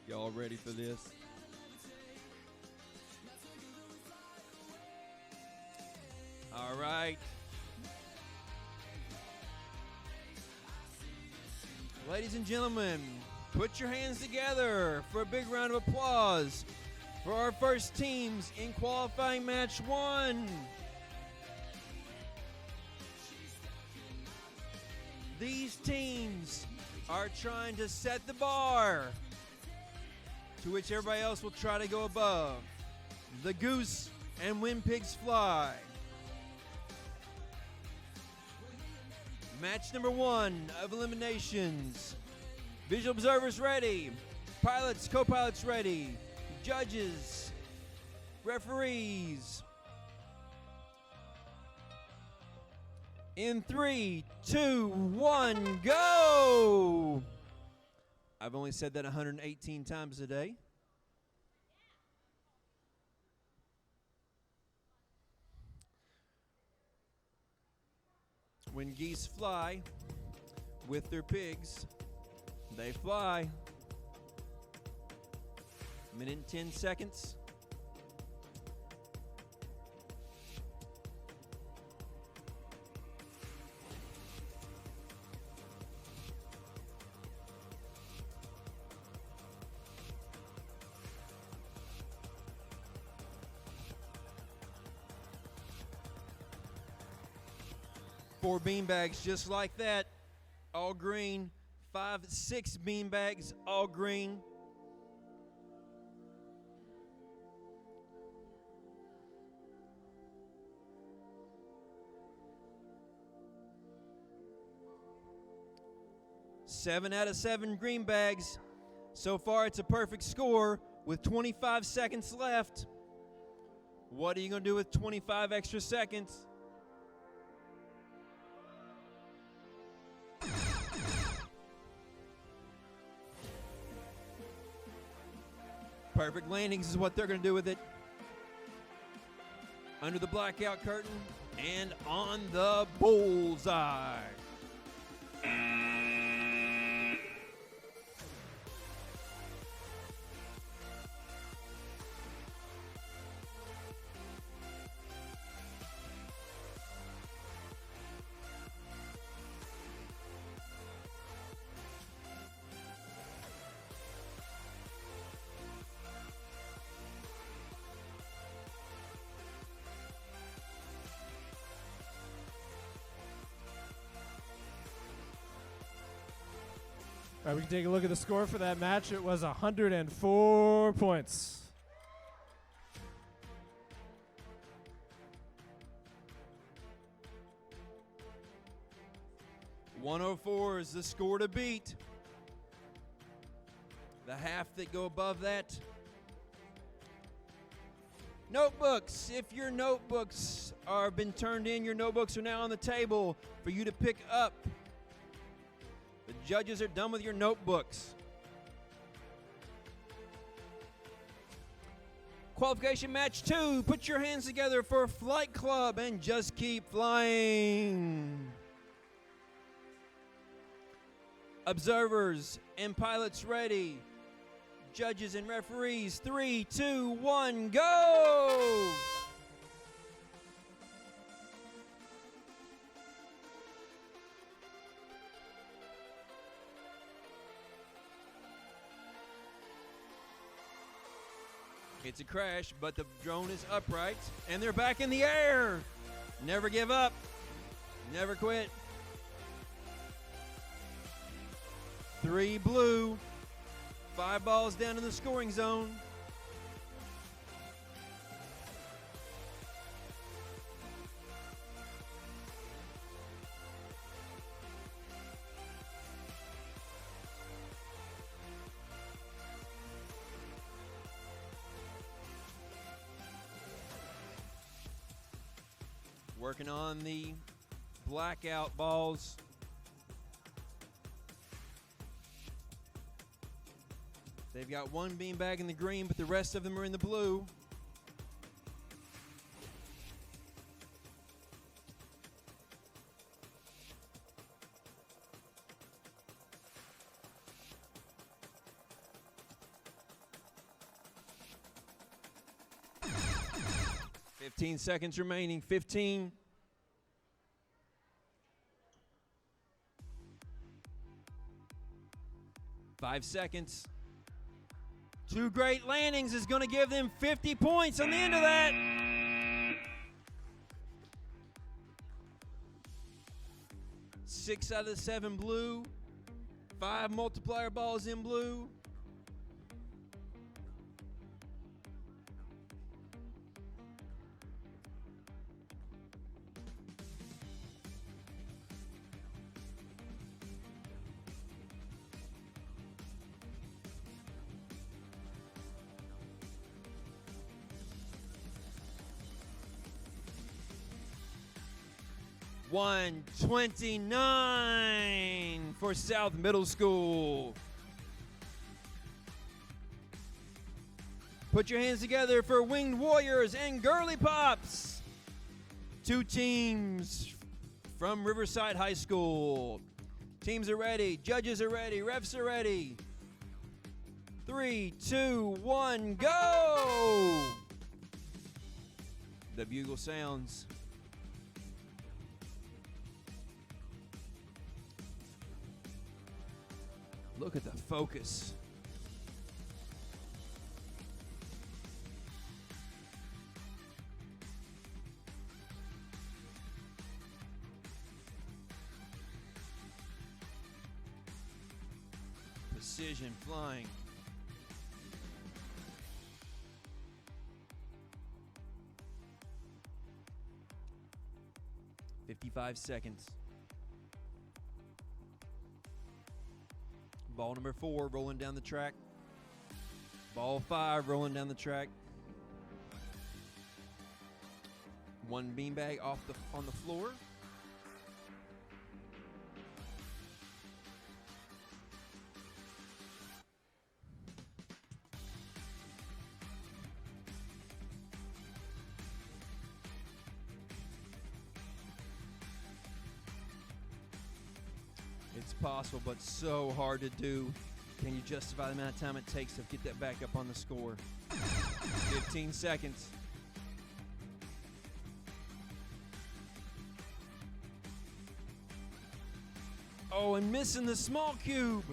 Y'all ready for this? All right. Ladies and gentlemen, put your hands together for a big round of applause for our first teams in qualifying match 1. These teams are trying to set the bar to which everybody else will try to go above. The Goose and When Pigs Fly. Match number 1 of eliminations. Visual observers ready. Pilots, co-pilots ready. Judges, referees. In 3, 2, 1, go! I've only said that 118 times a day. When geese fly with their pigs, they fly. Minute and 10 seconds. Four beanbags just like that, all green. 5, 6 beanbags, all green. Seven out of 7 green bags. So far, it's a perfect score with 25 seconds left. What are you going to do with 25 extra seconds? Perfect landings is what they're going to do with it. Under the blackout curtain and on the bullseye. All right, we can take a look at the score for that match. It was 104 points. .104 is the score to beat. The half that go above that. Notebooks. If your notebooks are been turned in, your notebooks are now on the table for you to pick up. The judges are done with your notebooks. Qualification match 2. Put your hands together for Flight Club and just keep flying. Observers and pilots ready. Judges and referees. 3, 2, 1, go! It's a crash, but the drone is upright, and they're back in the air. Never give up. Never quit. 3 blue. 5 balls down in the scoring zone. Working on the blackout balls. They've got 1 beanbag in the green, but the rest of them are in the blue. 15 seconds remaining. 15. Five seconds. Two great landings is going to give them 50 points on the end of that. Six out of the 7 blue. 5 multiplier balls in blue. $129 for South Middle School. Put your hands together for Winged Warriors and Girly Pops. 2 teams from Riverside High School. Teams are ready. Judges are ready. Refs are ready. 3, 2, 1, go! The bugle sounds. Look at the focus. Precision flying. "55 seconds. Ball number 4 rolling down the track. Ball 5 rolling down the track. 1 beanbag on the floor. It's possible, but so hard to do. Can you justify the amount of time it takes to get that back up on the score? 15 seconds. Oh, and missing the small cube.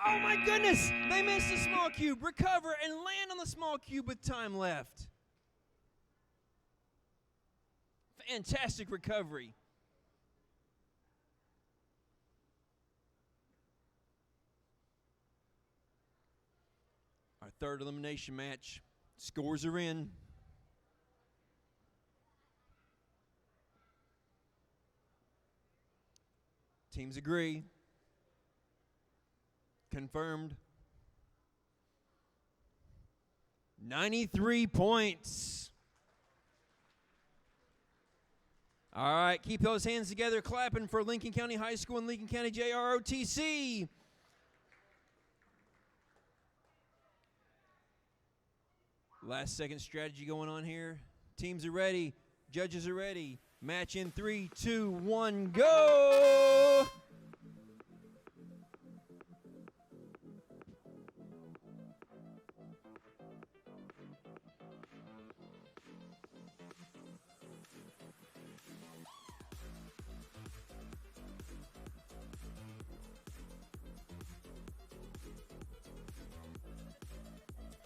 Oh my goodness! They missed the small cube. Recover and land on the small cube with time left. Fantastic recovery. Our third elimination match. Scores are in. Teams agree. Confirmed. 93 points. All right, keep those hands together, clapping for Lincoln County High School and Lincoln County JROTC. Last second strategy going on here. Teams are ready. Judges are ready. Match in 3, 2, 1, go!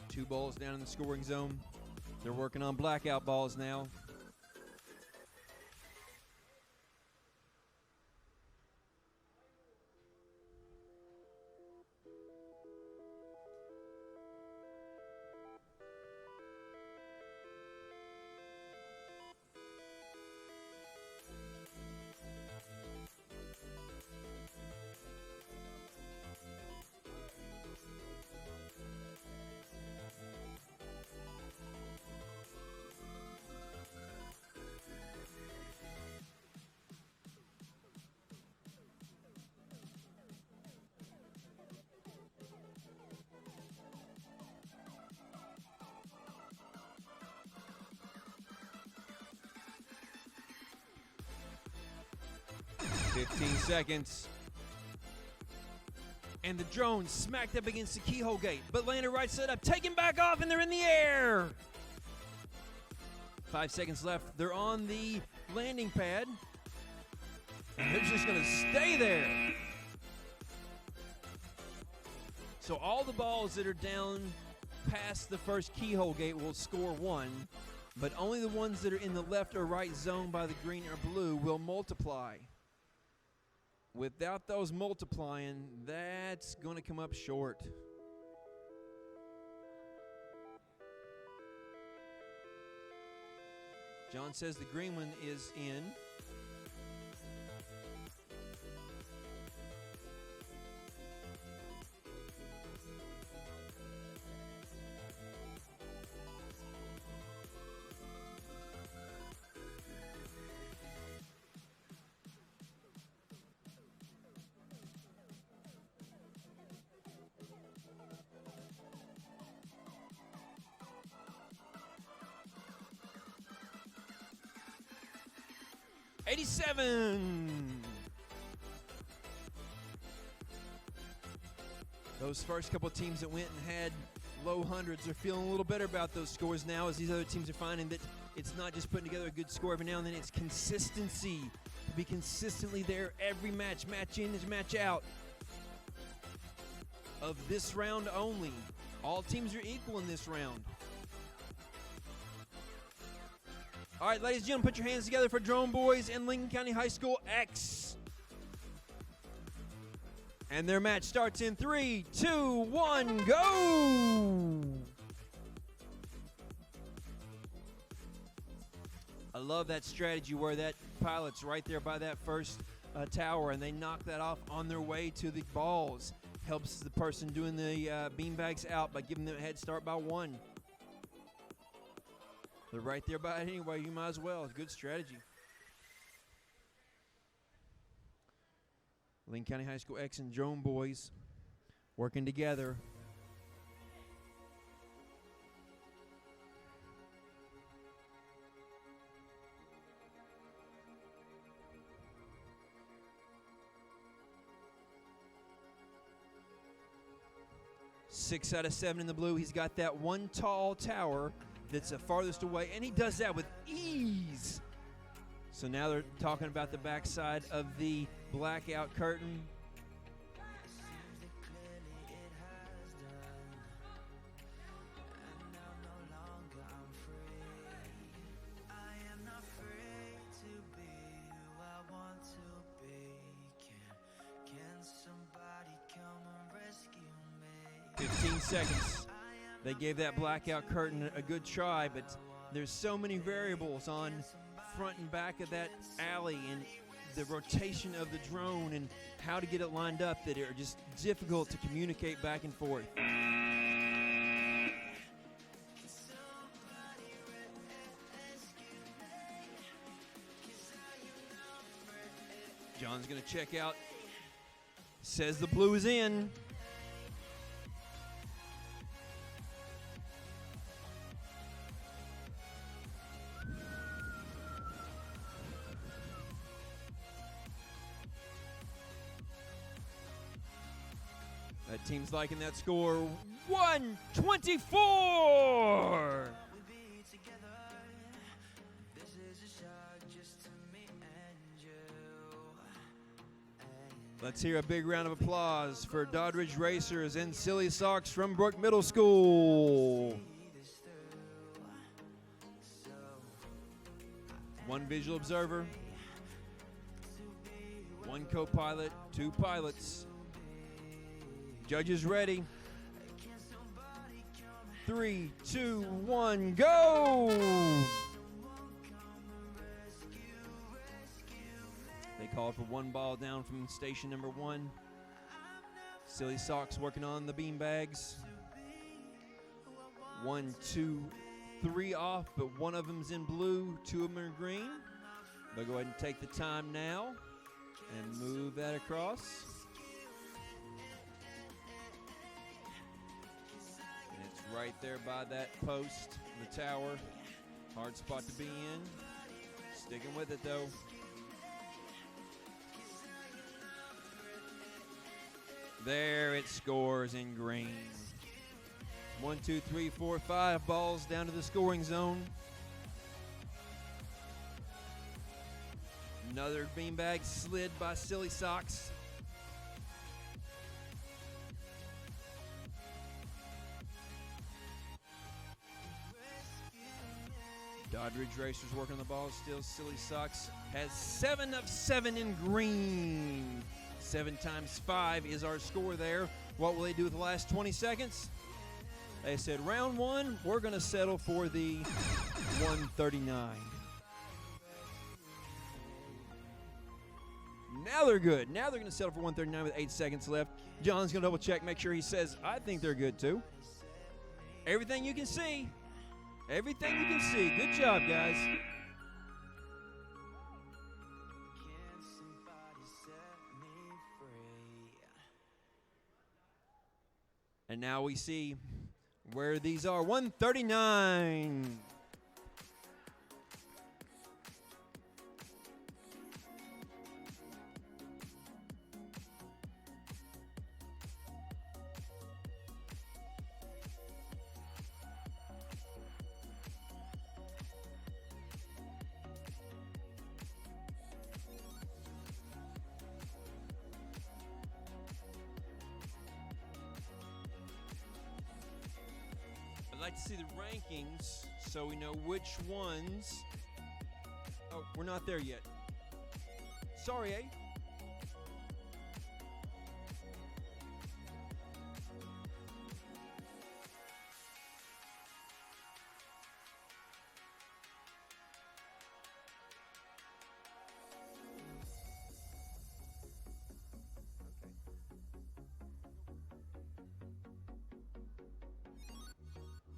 Two balls down in the scoring zone. They're working on blackout balls now. "15 seconds. And the drone smacked up against the keyhole gate, but landed right side up, taken back off, and they're in the air. 5 seconds left. They're on the landing pad. And they're just going to stay there. So all the balls that are down past the first keyhole gate will score 1, but only the ones that are in the left or right zone by the green or blue will multiply. Without those multiplying, that's going to come up short. John says the green one is in. Those first couple teams that went and had low hundreds are feeling a little better about those scores now, as these other teams are finding that it's not just putting together a good score every now and then, it's consistency. To be consistently there every match, match in and match out. Of this round only. All teams are equal in this round. All right, ladies and gentlemen, put your hands together for Drone Boys and Lincoln County High School X. And their match starts in 3, 2, 1, go! I love that strategy where that pilot's right there by that first tower, and they knock that off on their way to the balls. Helps the person doing the beanbags out by giving them a head start by 1. They're right there by it anyway. You might as well. Good strategy. Lincoln County High School X and Drone Boys working together. Six out of 7 in the blue. He's got that one tall tower that's the farthest away, and he does that with ease. So now they're talking about the backside of the blackout curtain. Can 15 seconds. They gave that blackout curtain a good try, but there's so many variables on front and back of that alley and the rotation of the drone and how to get it lined up that are just difficult to communicate back and forth. John's going to check out. Says the blue is in. That team's liking that score. 124! Let's hear a big round of applause for Doddridge Racers and Silly Socks from Brook Middle School. One visual observer, one co-pilot, 2 pilots. Judges ready. 3, 2, 1, go! They called for 1 ball down from station number 1. Silly Socks working on the beanbags. 1, 2, 3 off, but one of them's in blue, 2 of them are green. They'll go ahead and take the time now and move that across. Right there by that post, the tower. Hard spot to be in. Sticking with it though. There it scores in green. 1, 2, 3, 4, 5 balls down to the scoring zone. Another beanbag slid by Silly Socks. Doddridge Racers working on the ball still. Silly Socks has 7 of 7 in green. 7 times 5 is our score there. What will they do with the last 20 seconds? They said round 1, we're going to settle for the 139. Now they're good. Now they're going to settle for 139 with 8 seconds left. John's going to double check, make sure he says, I think they're good too. Everything you can see. Everything you can see. Good job, guys. And now we see where these are. 139. I'd like to see the rankings so we know which ones. Oh, we're not there yet. Sorry, eh?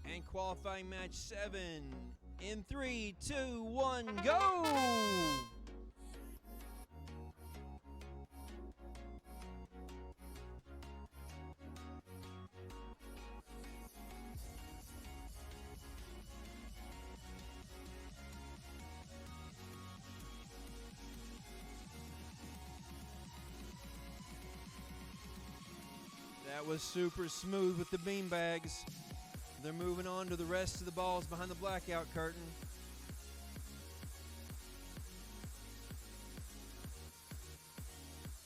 And qualifying match 7 in 3, 2, 1, go! That was super smooth with the beanbags. They're moving on to the rest of the balls behind the blackout curtain.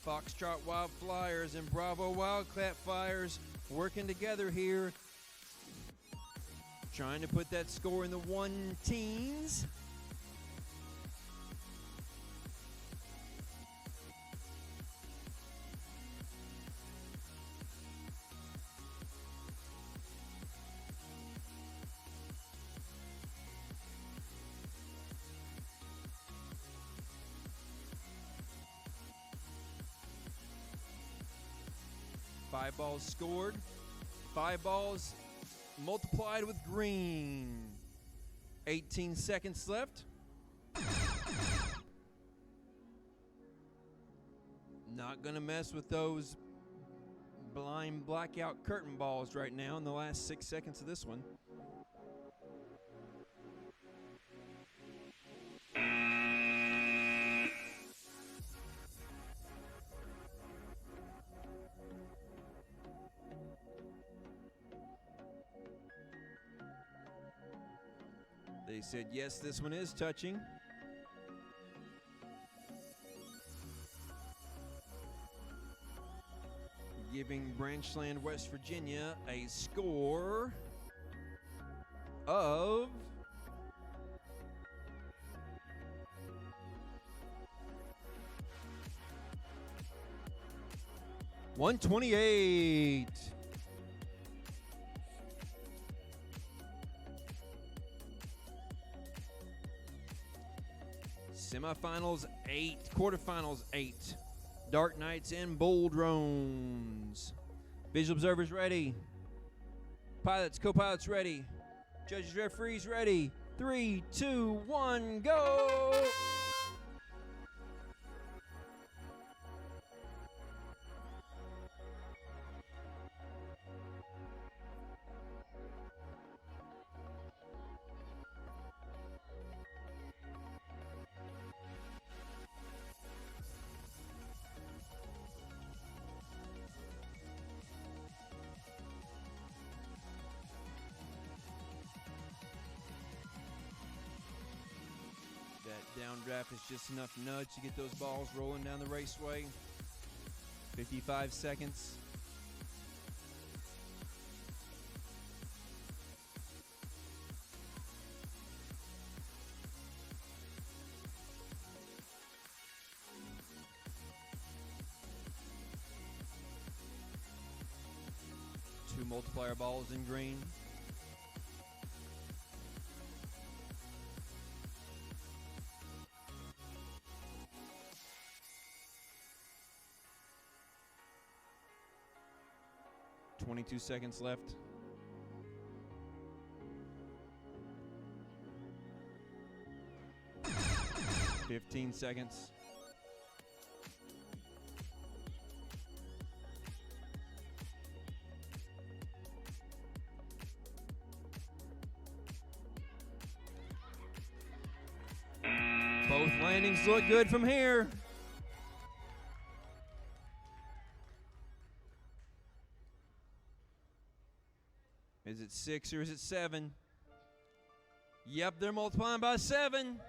Foxtrot Wild Flyers and Bravo Wildcat Flyers working together here. Trying to put that score in the 1 teens. Five balls scored. 5 balls multiplied with green. 18 seconds left. Not going to mess with those blind blackout curtain balls right now in the last 6 seconds of this one. They said, yes, this one is touching. Giving Branchland, West Virginia a score of 128. Semifinals 8, quarterfinals 8. Dark Knights and Bull Drones. Visual observers ready. Pilots, co-pilots ready. Judges, referees ready. 3, 2, 1, go! Downdraft is just enough nudge to get those balls rolling down the raceway. 55 seconds. Two multiplier balls in green. .22 seconds left. .15 seconds. Both landings look good from here. Is it 6 or is it 7? Yep, they're multiplying by 7.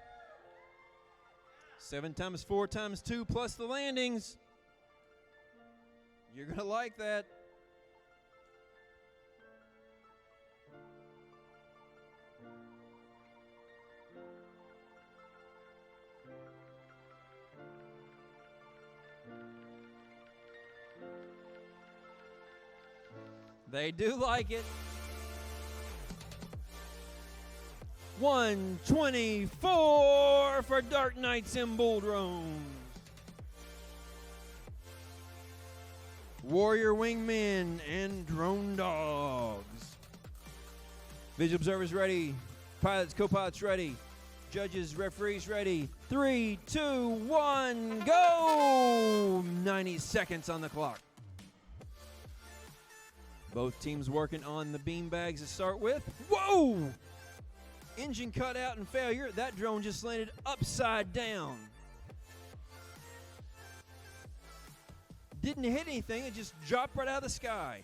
7 times 4 times 2 plus the landings. You're going to like that. They do like it. 124 for Dark Knights and Bull Drones. Warrior Wingmen and Drone Dogs. Visual observers ready. Pilots, co-pilots ready. Judges, referees ready. 3, 2, 1, go! 90 seconds on the clock. Both teams working on the beanbags to start with. Whoa! Engine cut out and failure. That drone just landed upside down. Didn't hit anything. It just dropped right out of the sky.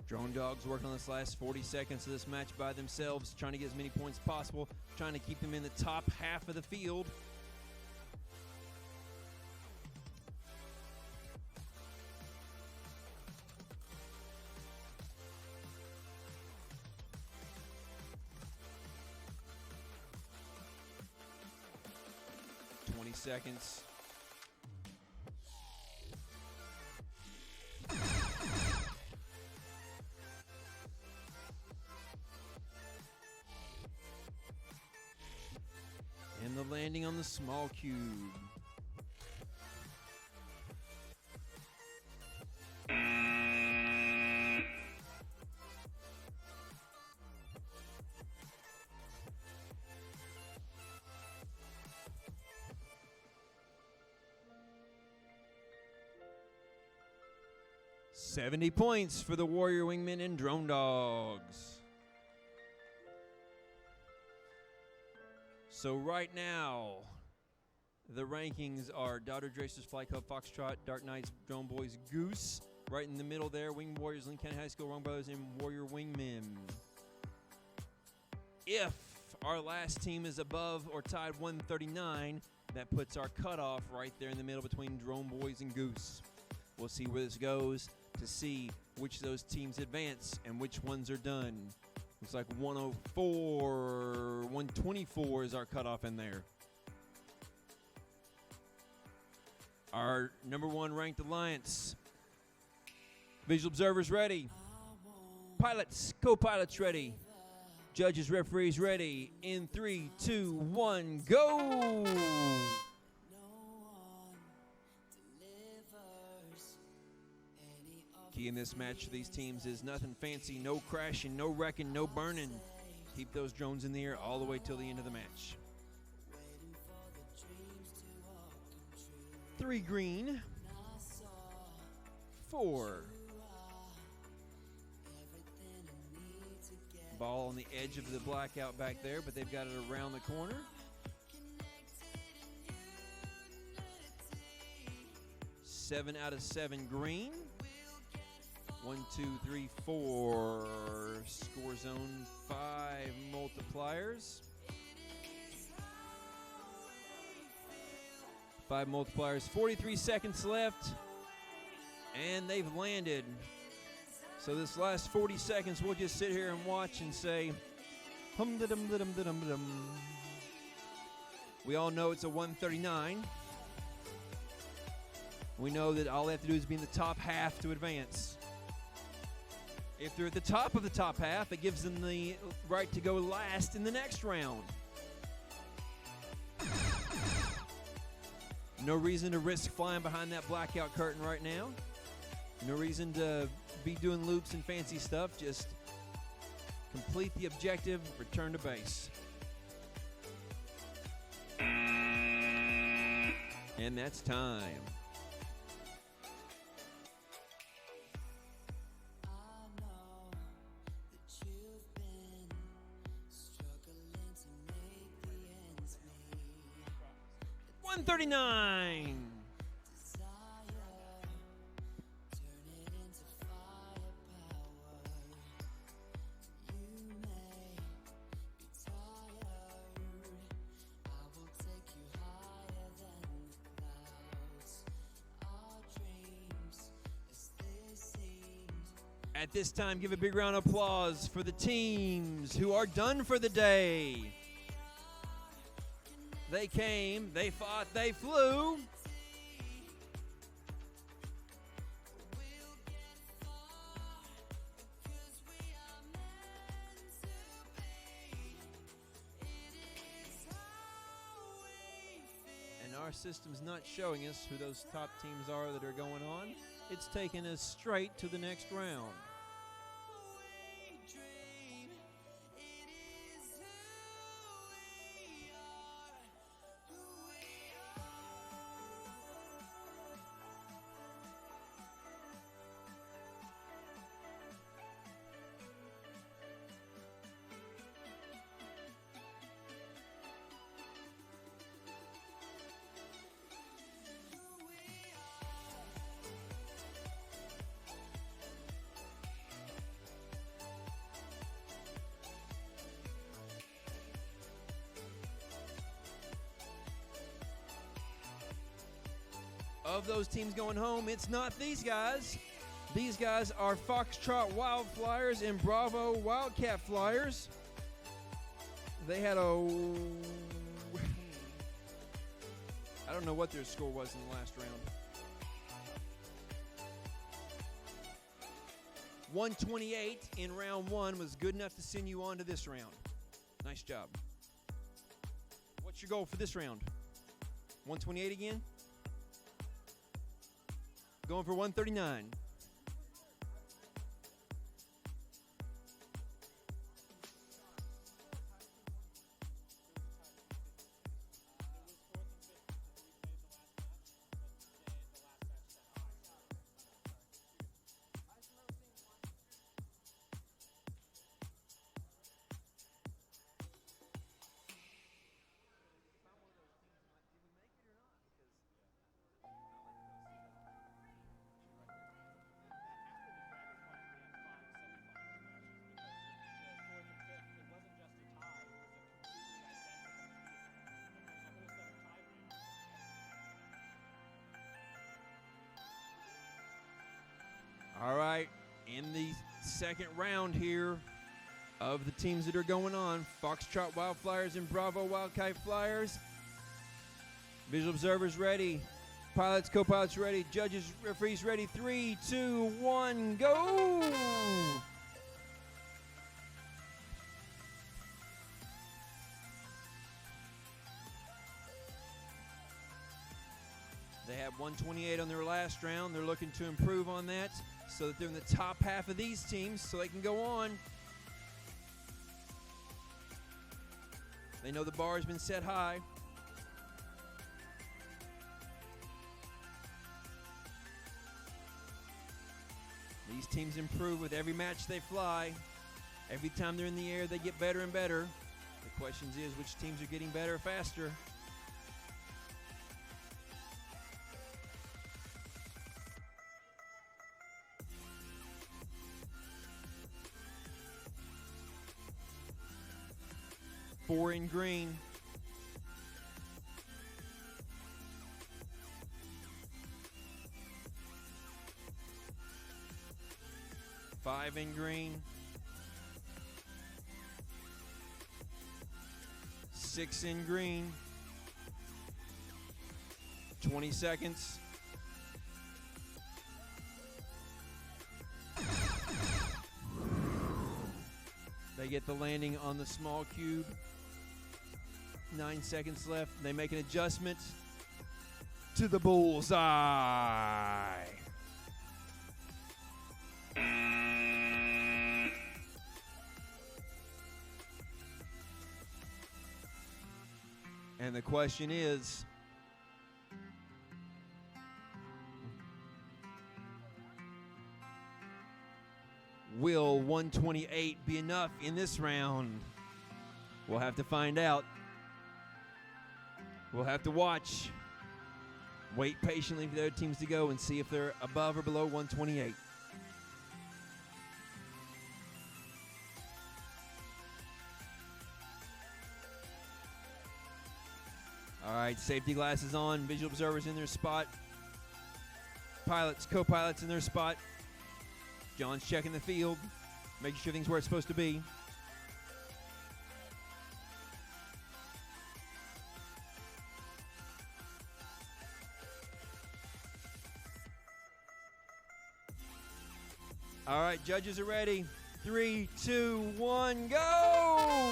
Drone Dogs working on this last 40 seconds of this match by themselves, trying to get as many points as possible, trying to keep them in the top half of the field. Seconds. And the landing on the small cube. $70 points for the Warrior Wingmen and Drone Dogs. So right now, the rankings are Daughter Dracers, Flight Club, Foxtrot, Dark Knights, Drone Boys, Goose. Right in the middle there, Wing Warriors, Lincoln County High School, Wrong Brothers, and Warrior Wingmen. If our last team is above or tied 139, that puts our cutoff right there in the middle between Drone Boys and Goose. We'll see where this goes to see which of those teams advance and which ones are done. Looks like 104, 124 is our cutoff in there. Our number one ranked alliance. Visual observers ready. Pilots, co-pilots ready. Judges, referees ready. In 3, 2, 1, go! Key in this match for these teams is nothing fancy, no crashing, no wrecking, no burning. Keep those drones in the air all the way till the end of the match. 3 green. 4. Ball on the edge of the blackout back there, but they've got it around the corner. 7 out of 7 green. 1, 2, 3, 4. Score zone 5 multipliers. 5 multipliers. 43 seconds left. And they've landed. So this last 40 seconds, we'll just sit here and watch and say, hum-da-dum-da-dum-da-dum-da-dum. We all know it's a 139. We know that all they have to do is be in the top half to advance. If they're at the top of the top half, it gives them the right to go last in the next round. No reason to risk flying behind that blackout curtain right now. No reason to be doing loops and fancy stuff. Just complete the objective, return to base. And that's time. I know that you've been struggling to make the ends meet. 139. At this time, give a big round of applause for the teams who are done for the day. They came, they fought, they flew. And our system's not showing us who those top teams are that are going on. It's taking us straight to the next round. Of those teams going home, it's not these guys. These guys are Foxtrot Wild Flyers and Bravo Wildcat Flyers. They had a... I don't know what their score was in the last round. 128 in round 1 was good enough to send you on to this round. Nice job. What's your goal for this round? 128 again? Going for 139. All right, in the second round here of the teams that are going on, Foxtrot Wild Flyers and Bravo Wildcat Flyers. Visual observers ready. Pilots, co-pilots ready. Judges, referees ready. 3, 2, 1, go! They had 128 on their last round. They're looking to improve on that so that they're in the top half of these teams so they can go on. They know the bar has been set high. These teams improve with every match they fly. Every time they're in the air, they get better and better. The question is, which teams are getting better faster? Four in green. Five in green. 6 in green. 20 seconds. They get the landing on the small cube. 9 seconds left. They make an adjustment to the bullseye. And the question is, will 128 be enough in this round? We'll have to find out. We'll have to watch. Wait patiently for the other teams to go and see if they're above or below 128. All right, safety glasses on, visual observers in their spot. Pilots, co-pilots in their spot. John's checking the field, making sure things where it's supposed to be. All right, judges are ready. 3, 2, 1, go!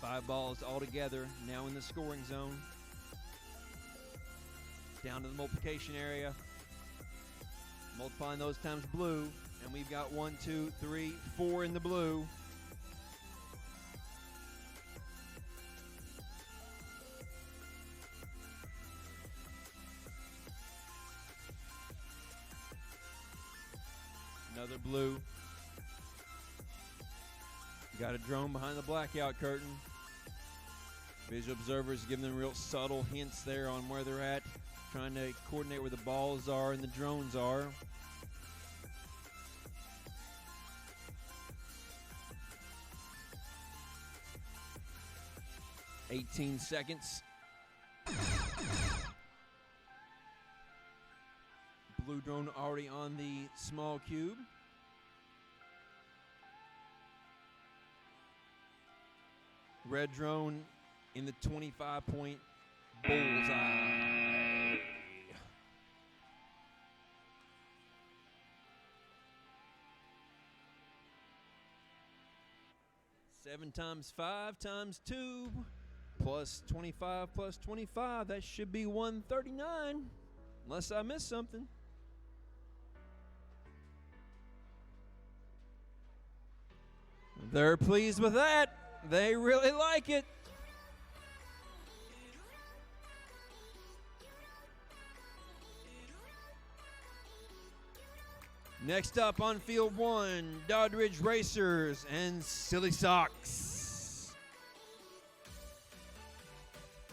Five balls all together, now in the scoring zone. Down to the multiplication area. Multiplying those times blue, and we've got 1, 2, 3, 4 in the blue. Another blue. Got a drone behind the blackout curtain. Visual observers giving them real subtle hints there on where they're at, trying to coordinate where the balls are and the drones are. "18 seconds. Blue drone already on the small cube. Red drone in the 25-point bullseye. Seven times 5 times 2 plus 25 plus 25. That should be 139, unless I missed something. They're pleased with that. They really like it. Next up on field 1, Doddridge Racers and Silly Socks.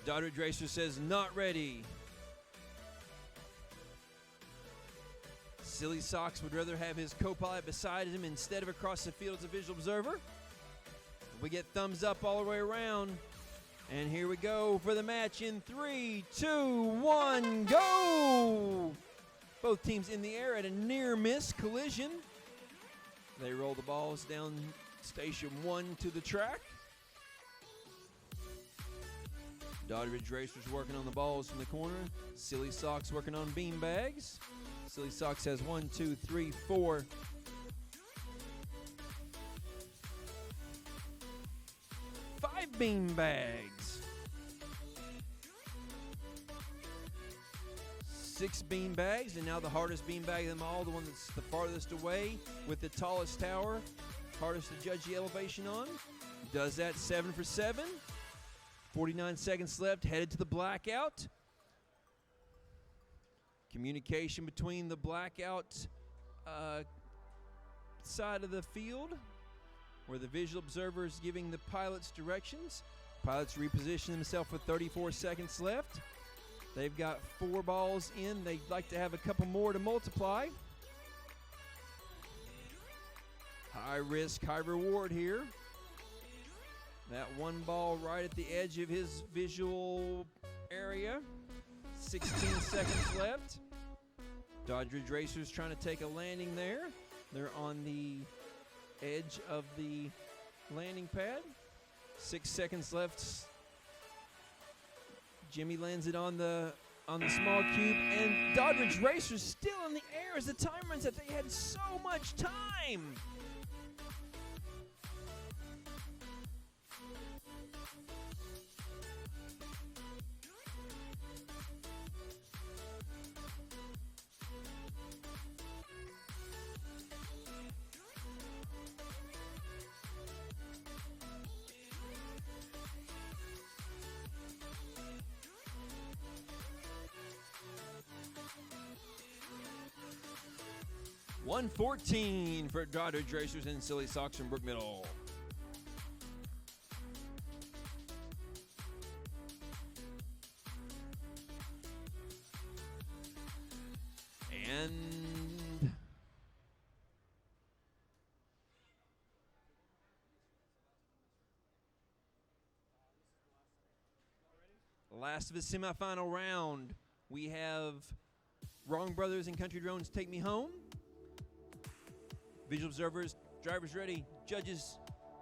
Doddridge Racers says not ready. Silly Socks would rather have his co-pilot beside him instead of across the field as a visual observer. We get thumbs up all the way around. And here we go for the match in 3, 2, 1, go! Both teams in the air at a near-miss collision. They roll the balls down station 1 to the track. Doddridge Racers working on the balls from the corner. Silly Socks working on bean bags. Silly Socks has 1, 2, 3, 4. bean bags. 6 bean bags, and now the hardest bean bag of them all, the one that's the farthest away with the tallest tower, hardest to judge the elevation on. Does that 7 for 7. 49 seconds left, headed to the blackout. Communication between the blackout side of the field, where the visual observer is giving the pilots directions. Pilots reposition themselves with 34 seconds left. They've got 4 balls in. They'd like to have a couple more to multiply. High risk, high reward here. That 1 ball right at the edge of his visual area. 16 seconds left. Doddridge Racers trying to take a landing there. They're on the edge of the landing pad. 6 seconds left. Jimmy lands it on the small cube, and Doddridge Racers still in the air as the time runs out. They had so much time. $114 for Doddridge Racers and Silly Sox from Brook Middle. And last of the semifinal round, we have Wrong Brothers and Country Drones Take Me Home. Visual observers, drivers ready, judges,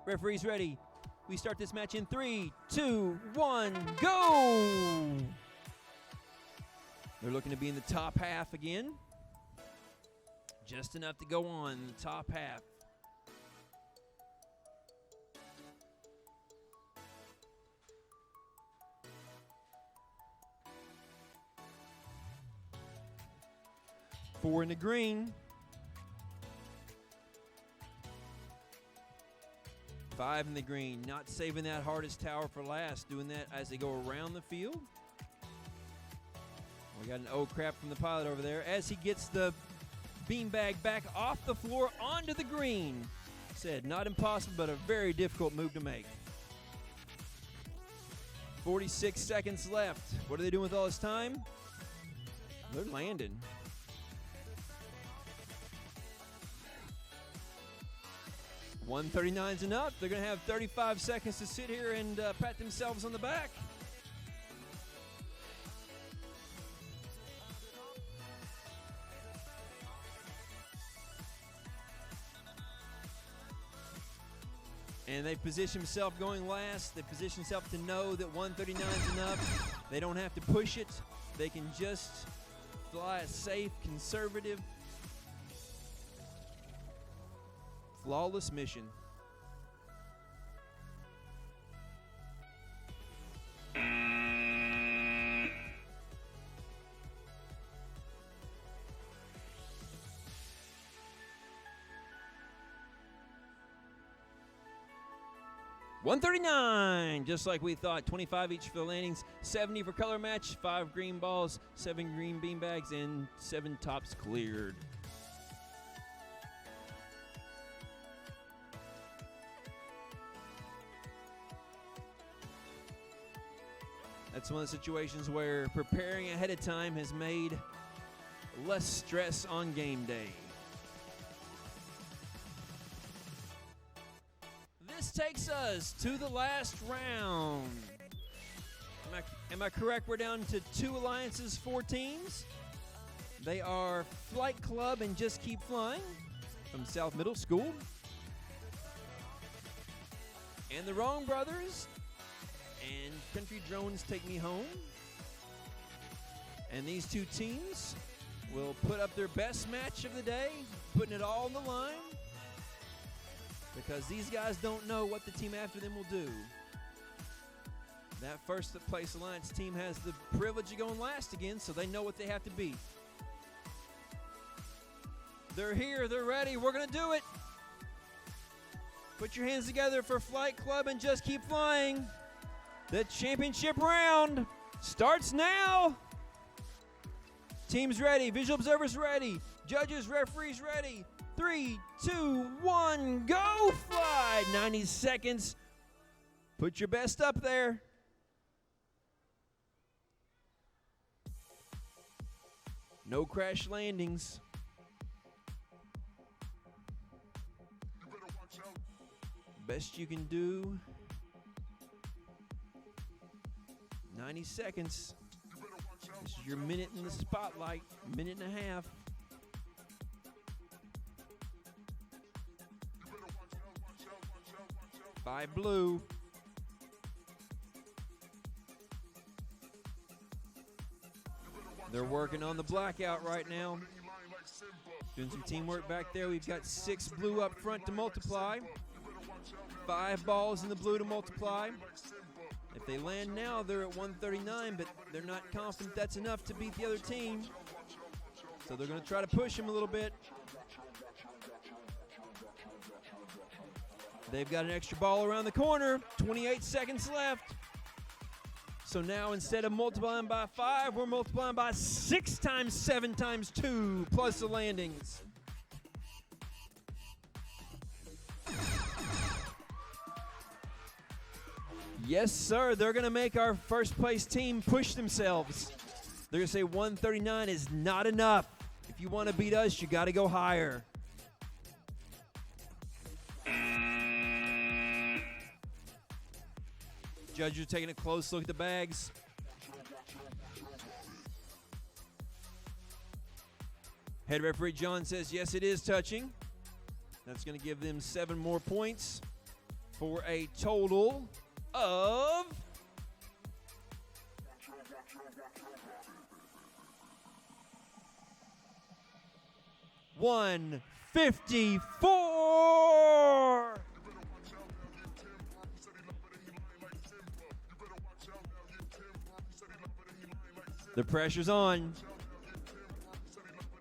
referees ready. We start this match in 3, 2, 1, go! They're looking to be in the top half again. Just enough to go on in the top half. Four in the green. 5 in the green, not saving that hardest tower for last, doing that as they go around the field. We got an oh crap from the pilot over there as he gets the beanbag back off the floor onto the green. Said not impossible, but a very difficult move to make. 46 seconds left. What are they doing with all this time? They're landing. $139's enough. They're going to have 35 seconds to sit here and pat themselves on the back. And they position themselves going last. They position themselves to know that 139's enough. They don't have to push it. They can just fly a safe, conservative, flawless mission. $139, just like we thought. 25 each for the landings, 70 for color match, 5 green balls, 7 green bean bags, and 7 tops cleared. That's one of the situations where preparing ahead of time has made less stress on game day. This takes us to the last round. Am I correct? We're down to 2 alliances, 4 teams. They are Flight Club and Just Keep Flying from South Middle School. And the Wrong Brothers and Country Drones Take Me Home. And these 2 teams will put up their best match of the day, putting it all on the line, because these guys don't know what the team after them will do. That first place Alliance team has the privilege of going last again, so they know what they have to beat. They're here, they're ready, we're gonna do it. Put your hands together for Flight Club and just keep flying. The championship round starts now. Teams ready, visual observers ready, judges, referees ready. 3, 2, 1, go fly! 90 seconds. Put your best up there. No crash landings. Best you can do. 90 seconds. This is your minute in the spotlight, minute and a half. By blue. They're working on the blackout right now. Doing some teamwork back there. We've got 6 blue up front to multiply. 5 balls in the blue to multiply. If they land now, they're at 139, but they're not confident that's enough to beat the other team. So they're going to try to push them a little bit. They've got an extra ball around the corner. 28 seconds left. So now instead of multiplying by 5, we're multiplying by 6 times 7 times 2 plus the landings. Yes, sir. They're going to make our first place team push themselves. They're going to say 139 is not enough. If you want to beat us, you got to go higher. Judges are taking a close look at the bags. Head referee John says, yes, it is touching. That's going to give them 7 more points for a total of 154. The pressure's on.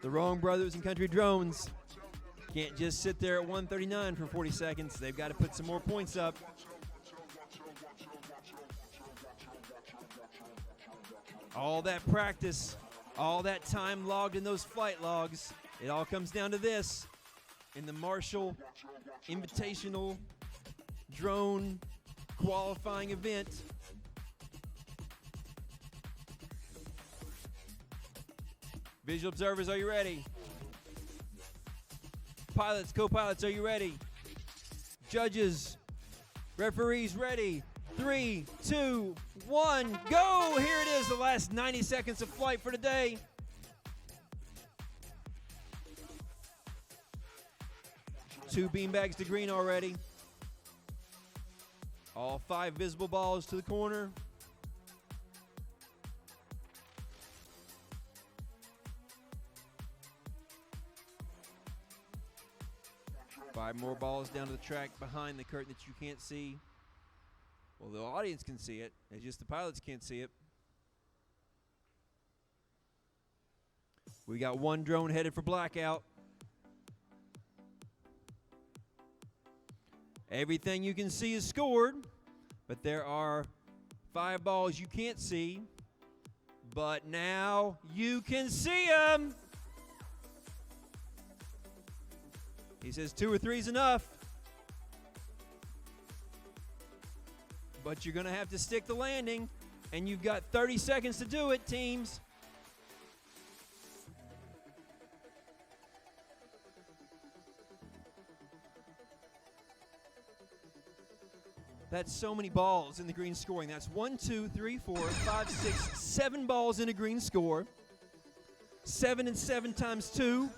The Wrong Brothers and Country Drones can't just sit there at 139 for 40 seconds. They've got to put some more points up. All that practice, all that time logged in those flight logs, it all comes down to this. In the Marshall Invitational Drone Qualifying Event, visual observers, are you ready? Pilots, co-pilots, are you ready? Judges, referees, ready? 3, 2, 1, go! Here it is, the last 90 seconds of flight for today. Two beanbags to green already. All 5 visible balls to the corner. Five more balls down to the track behind the curtain that you can't see. Well, the audience can see it. It's just the pilots can't see it. We got 1 drone headed for blackout. Everything you can see is scored, but there are 5 balls you can't see. But now you can see them. He says 2 or 3 is enough. But you're going to have to stick the landing, and you've got 30 seconds to do it, teams. That's so many balls in the green scoring. That's 1, 2, 3, 4, 5, 6, 7 balls in a green score. 7 and 7 times 2.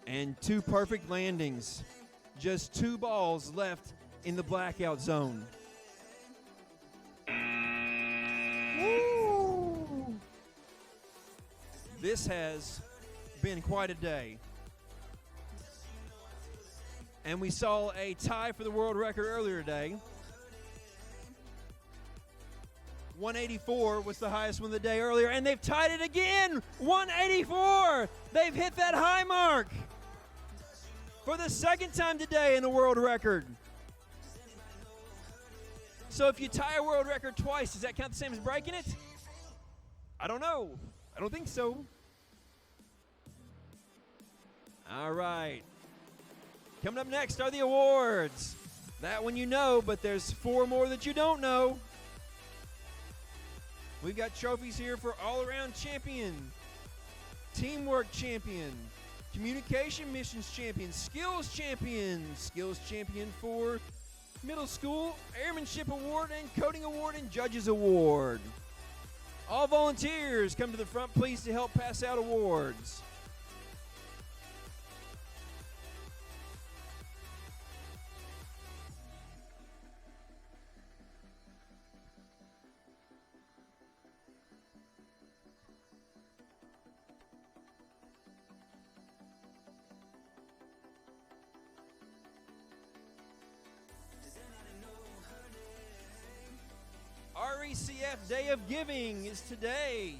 And 2 perfect landings. Just 2 balls left in the blackout zone. Woo! This has been quite a day. And we saw a tie for the world record earlier today. 184 was the highest one of the day earlier, and they've tied it again. 184. They've hit that high mark for the second time today in the world record. So if you tie a world record twice, does that count the same as breaking it? I don't know. I don't think so. All right. Coming up next are the awards. That one you know, but there's 4 more that you don't know. We've got trophies here for all-around champion, teamwork champion, communication missions champion, skills champion for middle school, airmanship award, and coding award, and judges award. All volunteers come to the front, please, to help pass out awards. RECF Day of Giving is today.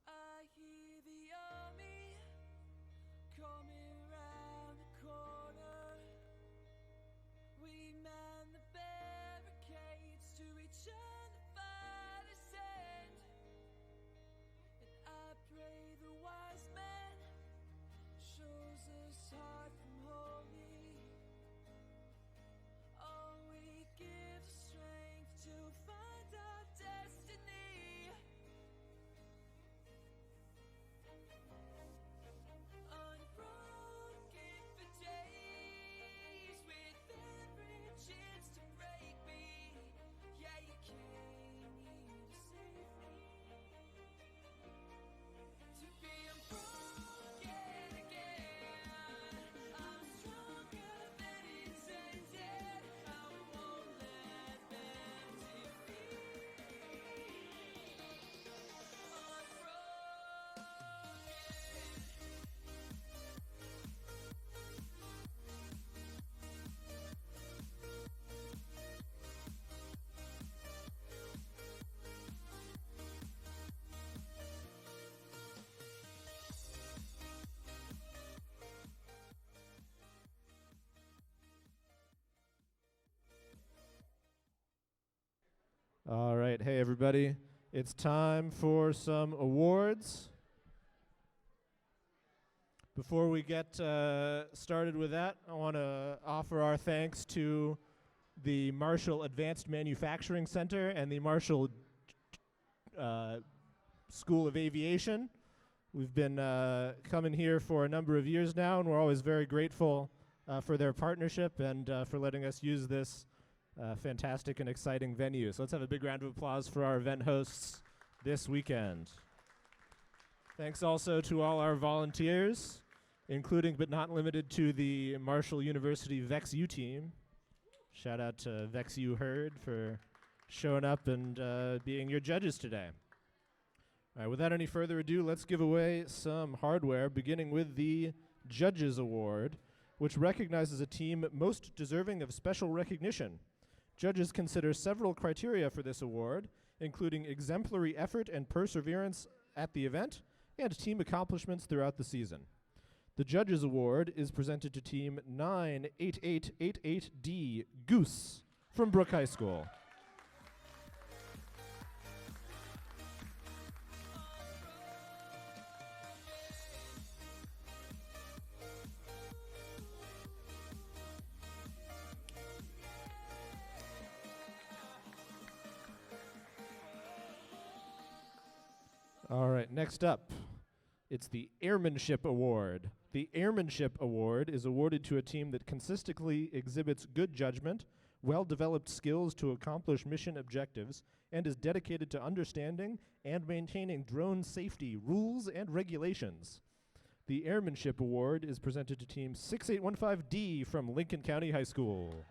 I hear the army coming round the corner. We man the barricades to reach on the fighter's end. And I pray the wise man shows us hard from holy. Oh, we give strength to find our destiny. Unbroken for days, with every chance to break me. Yeah, you came here to save me. To be unbroken again. I'm stronger than intended. I won't let them defeat. Unbroken. All right. Hey, everybody. It's time for some awards. Before we get started with that, I want to offer our thanks to the Marshall Advanced Manufacturing Center and the Marshall School of Aviation. We've been coming here for a number of years now, and we're always very grateful for their partnership and for letting us use this fantastic and exciting venue. So let's have a big round of applause for our event hosts this weekend. Thanks also to all our volunteers, including but not limited to the Marshall University VexU team. Shout out to VexU Herd for showing up and being your judges today. All right, without any further ado, let's give away some hardware, beginning with the Judges Award. which recognizes a team most deserving of special recognition. Judges consider several criteria for this award, including exemplary effort and perseverance at the event and team accomplishments throughout the season. The Judges Award is presented to Team 98888D Goose from Brook High School. All right, next up, it's the Airmanship Award. The Airmanship Award is awarded to a team that consistently exhibits good judgment, well-developed skills to accomplish mission objectives, and is dedicated to understanding and maintaining drone safety rules and regulations. The Airmanship Award is presented to Team 6815D from Lincoln County High School.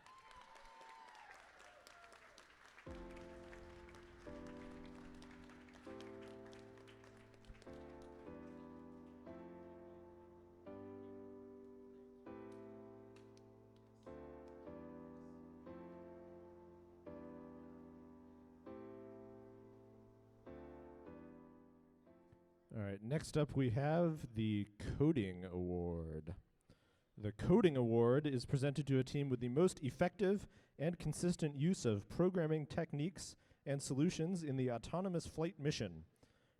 All right, next up we have the Coding Award. The Coding Award is presented to a team with the most effective and consistent use of programming techniques and solutions in the autonomous flight mission.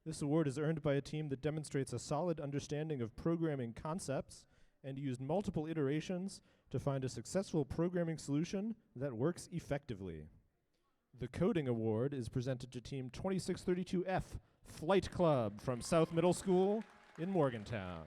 This award is earned by a team that demonstrates a solid understanding of programming concepts and used multiple iterations to find a successful programming solution that works effectively. The Coding Award is presented to Team 2632F Flight Club from South Middle School in Morgantown.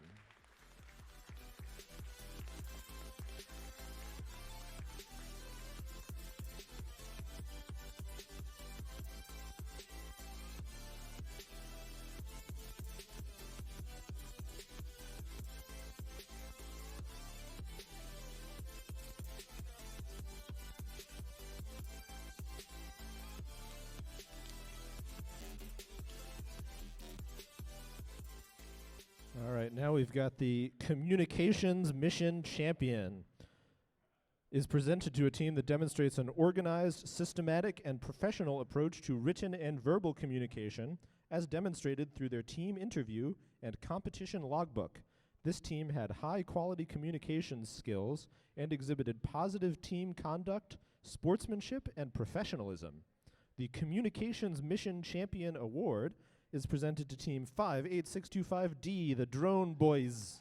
All right, now we've got the Communications Mission Champion. Is presented to a team that demonstrates an organized, systematic, and professional approach to written and verbal communication, as demonstrated through their team interview and competition logbook. This team had high-quality communications skills and exhibited positive team conduct, sportsmanship, and professionalism. The Communications Mission Champion Award is presented to Team 58625D, the Drone Boys.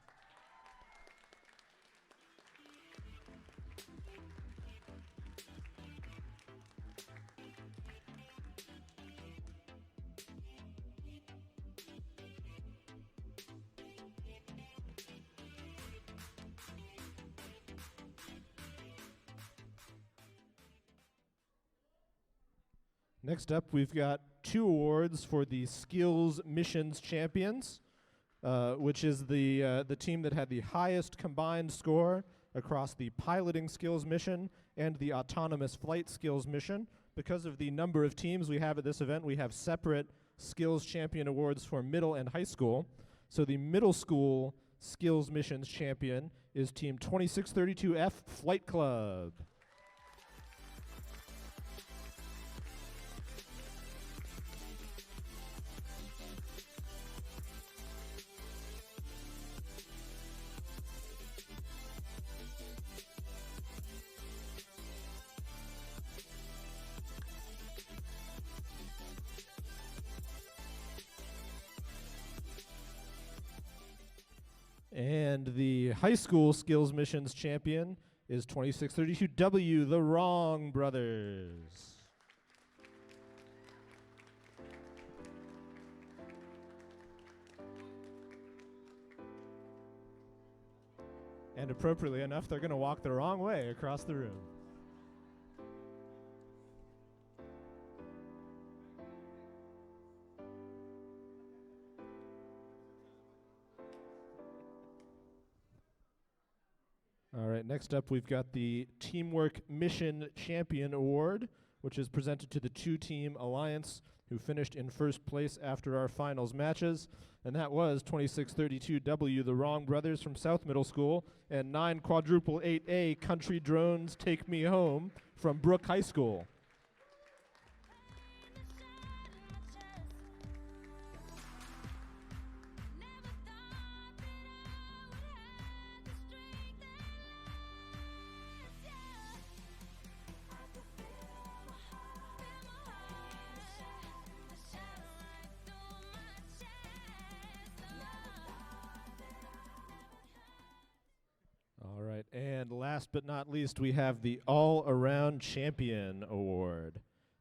Next up, we've got 2 awards for the Skills Missions Champions, which is the team that had the highest combined score across the piloting skills mission and the autonomous flight skills mission. Because of the number of teams we have at this event, we have separate Skills Champion awards for middle and high school. So the middle school Skills Missions Champion is Team 2632F Flight Club. And the high school skills missions champion is 2632W, the Wrong Brothers. And appropriately enough, they're going to walk the wrong way across the room. All right, next up we've got the Teamwork Mission Champion Award, which is presented to the 2-team Alliance who finished in first place after our finals matches. And that was 2632W, the Wrong Brothers from South Middle School, and 9 quadruple 8A Country Drones Take Me Home from Brook High School. All right, and last but not least, we have the All-Around Champion Award.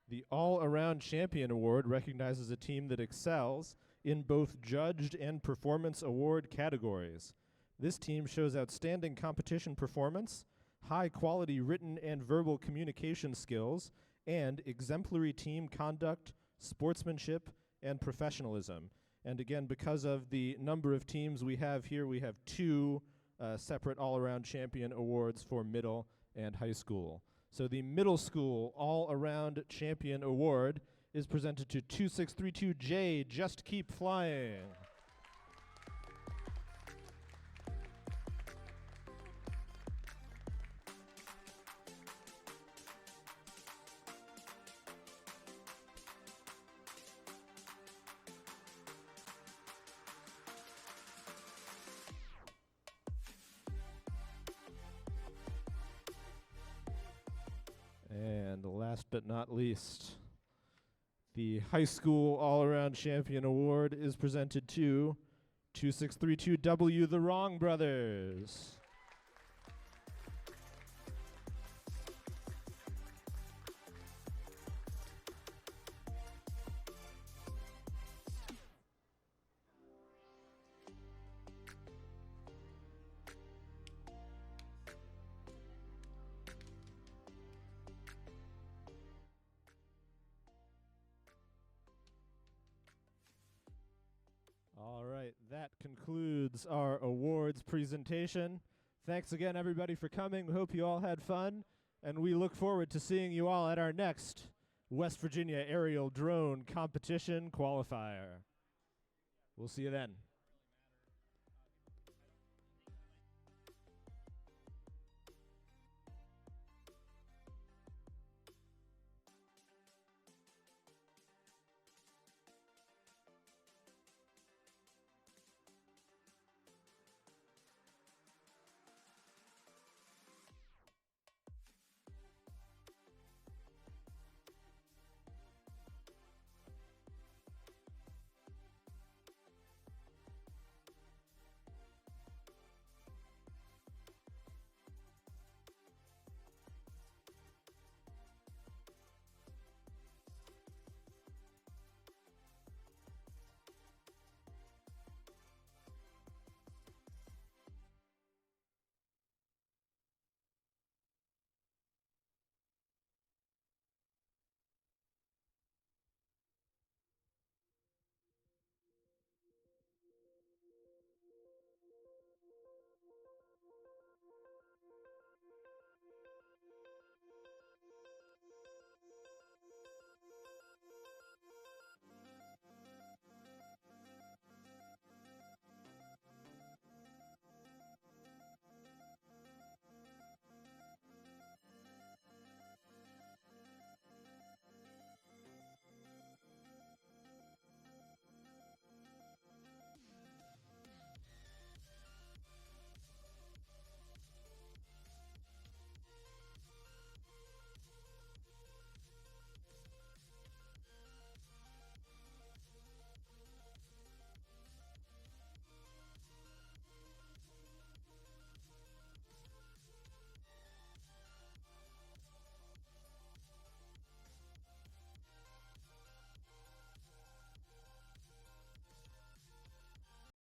The All-Around Champion Award recognizes a team that excels in both judged and performance award categories. This team shows outstanding competition performance, high-quality written and verbal communication skills, and exemplary team conduct, sportsmanship, and professionalism. And again, because of the number of teams we have here, we have 2 separate all-around champion awards for middle and high school. So the middle school all-around champion award is presented to 2632J, Just Keep Flying. And last but not least, the High School All-Around Champion Award is presented to 2632W, the Wrong Brothers. All right, that concludes our awards presentation. Thanks again, everybody, for coming. We hope you all had fun, and we look forward to seeing you all at our next West Virginia Aerial Drone Competition Qualifier. We'll see you then.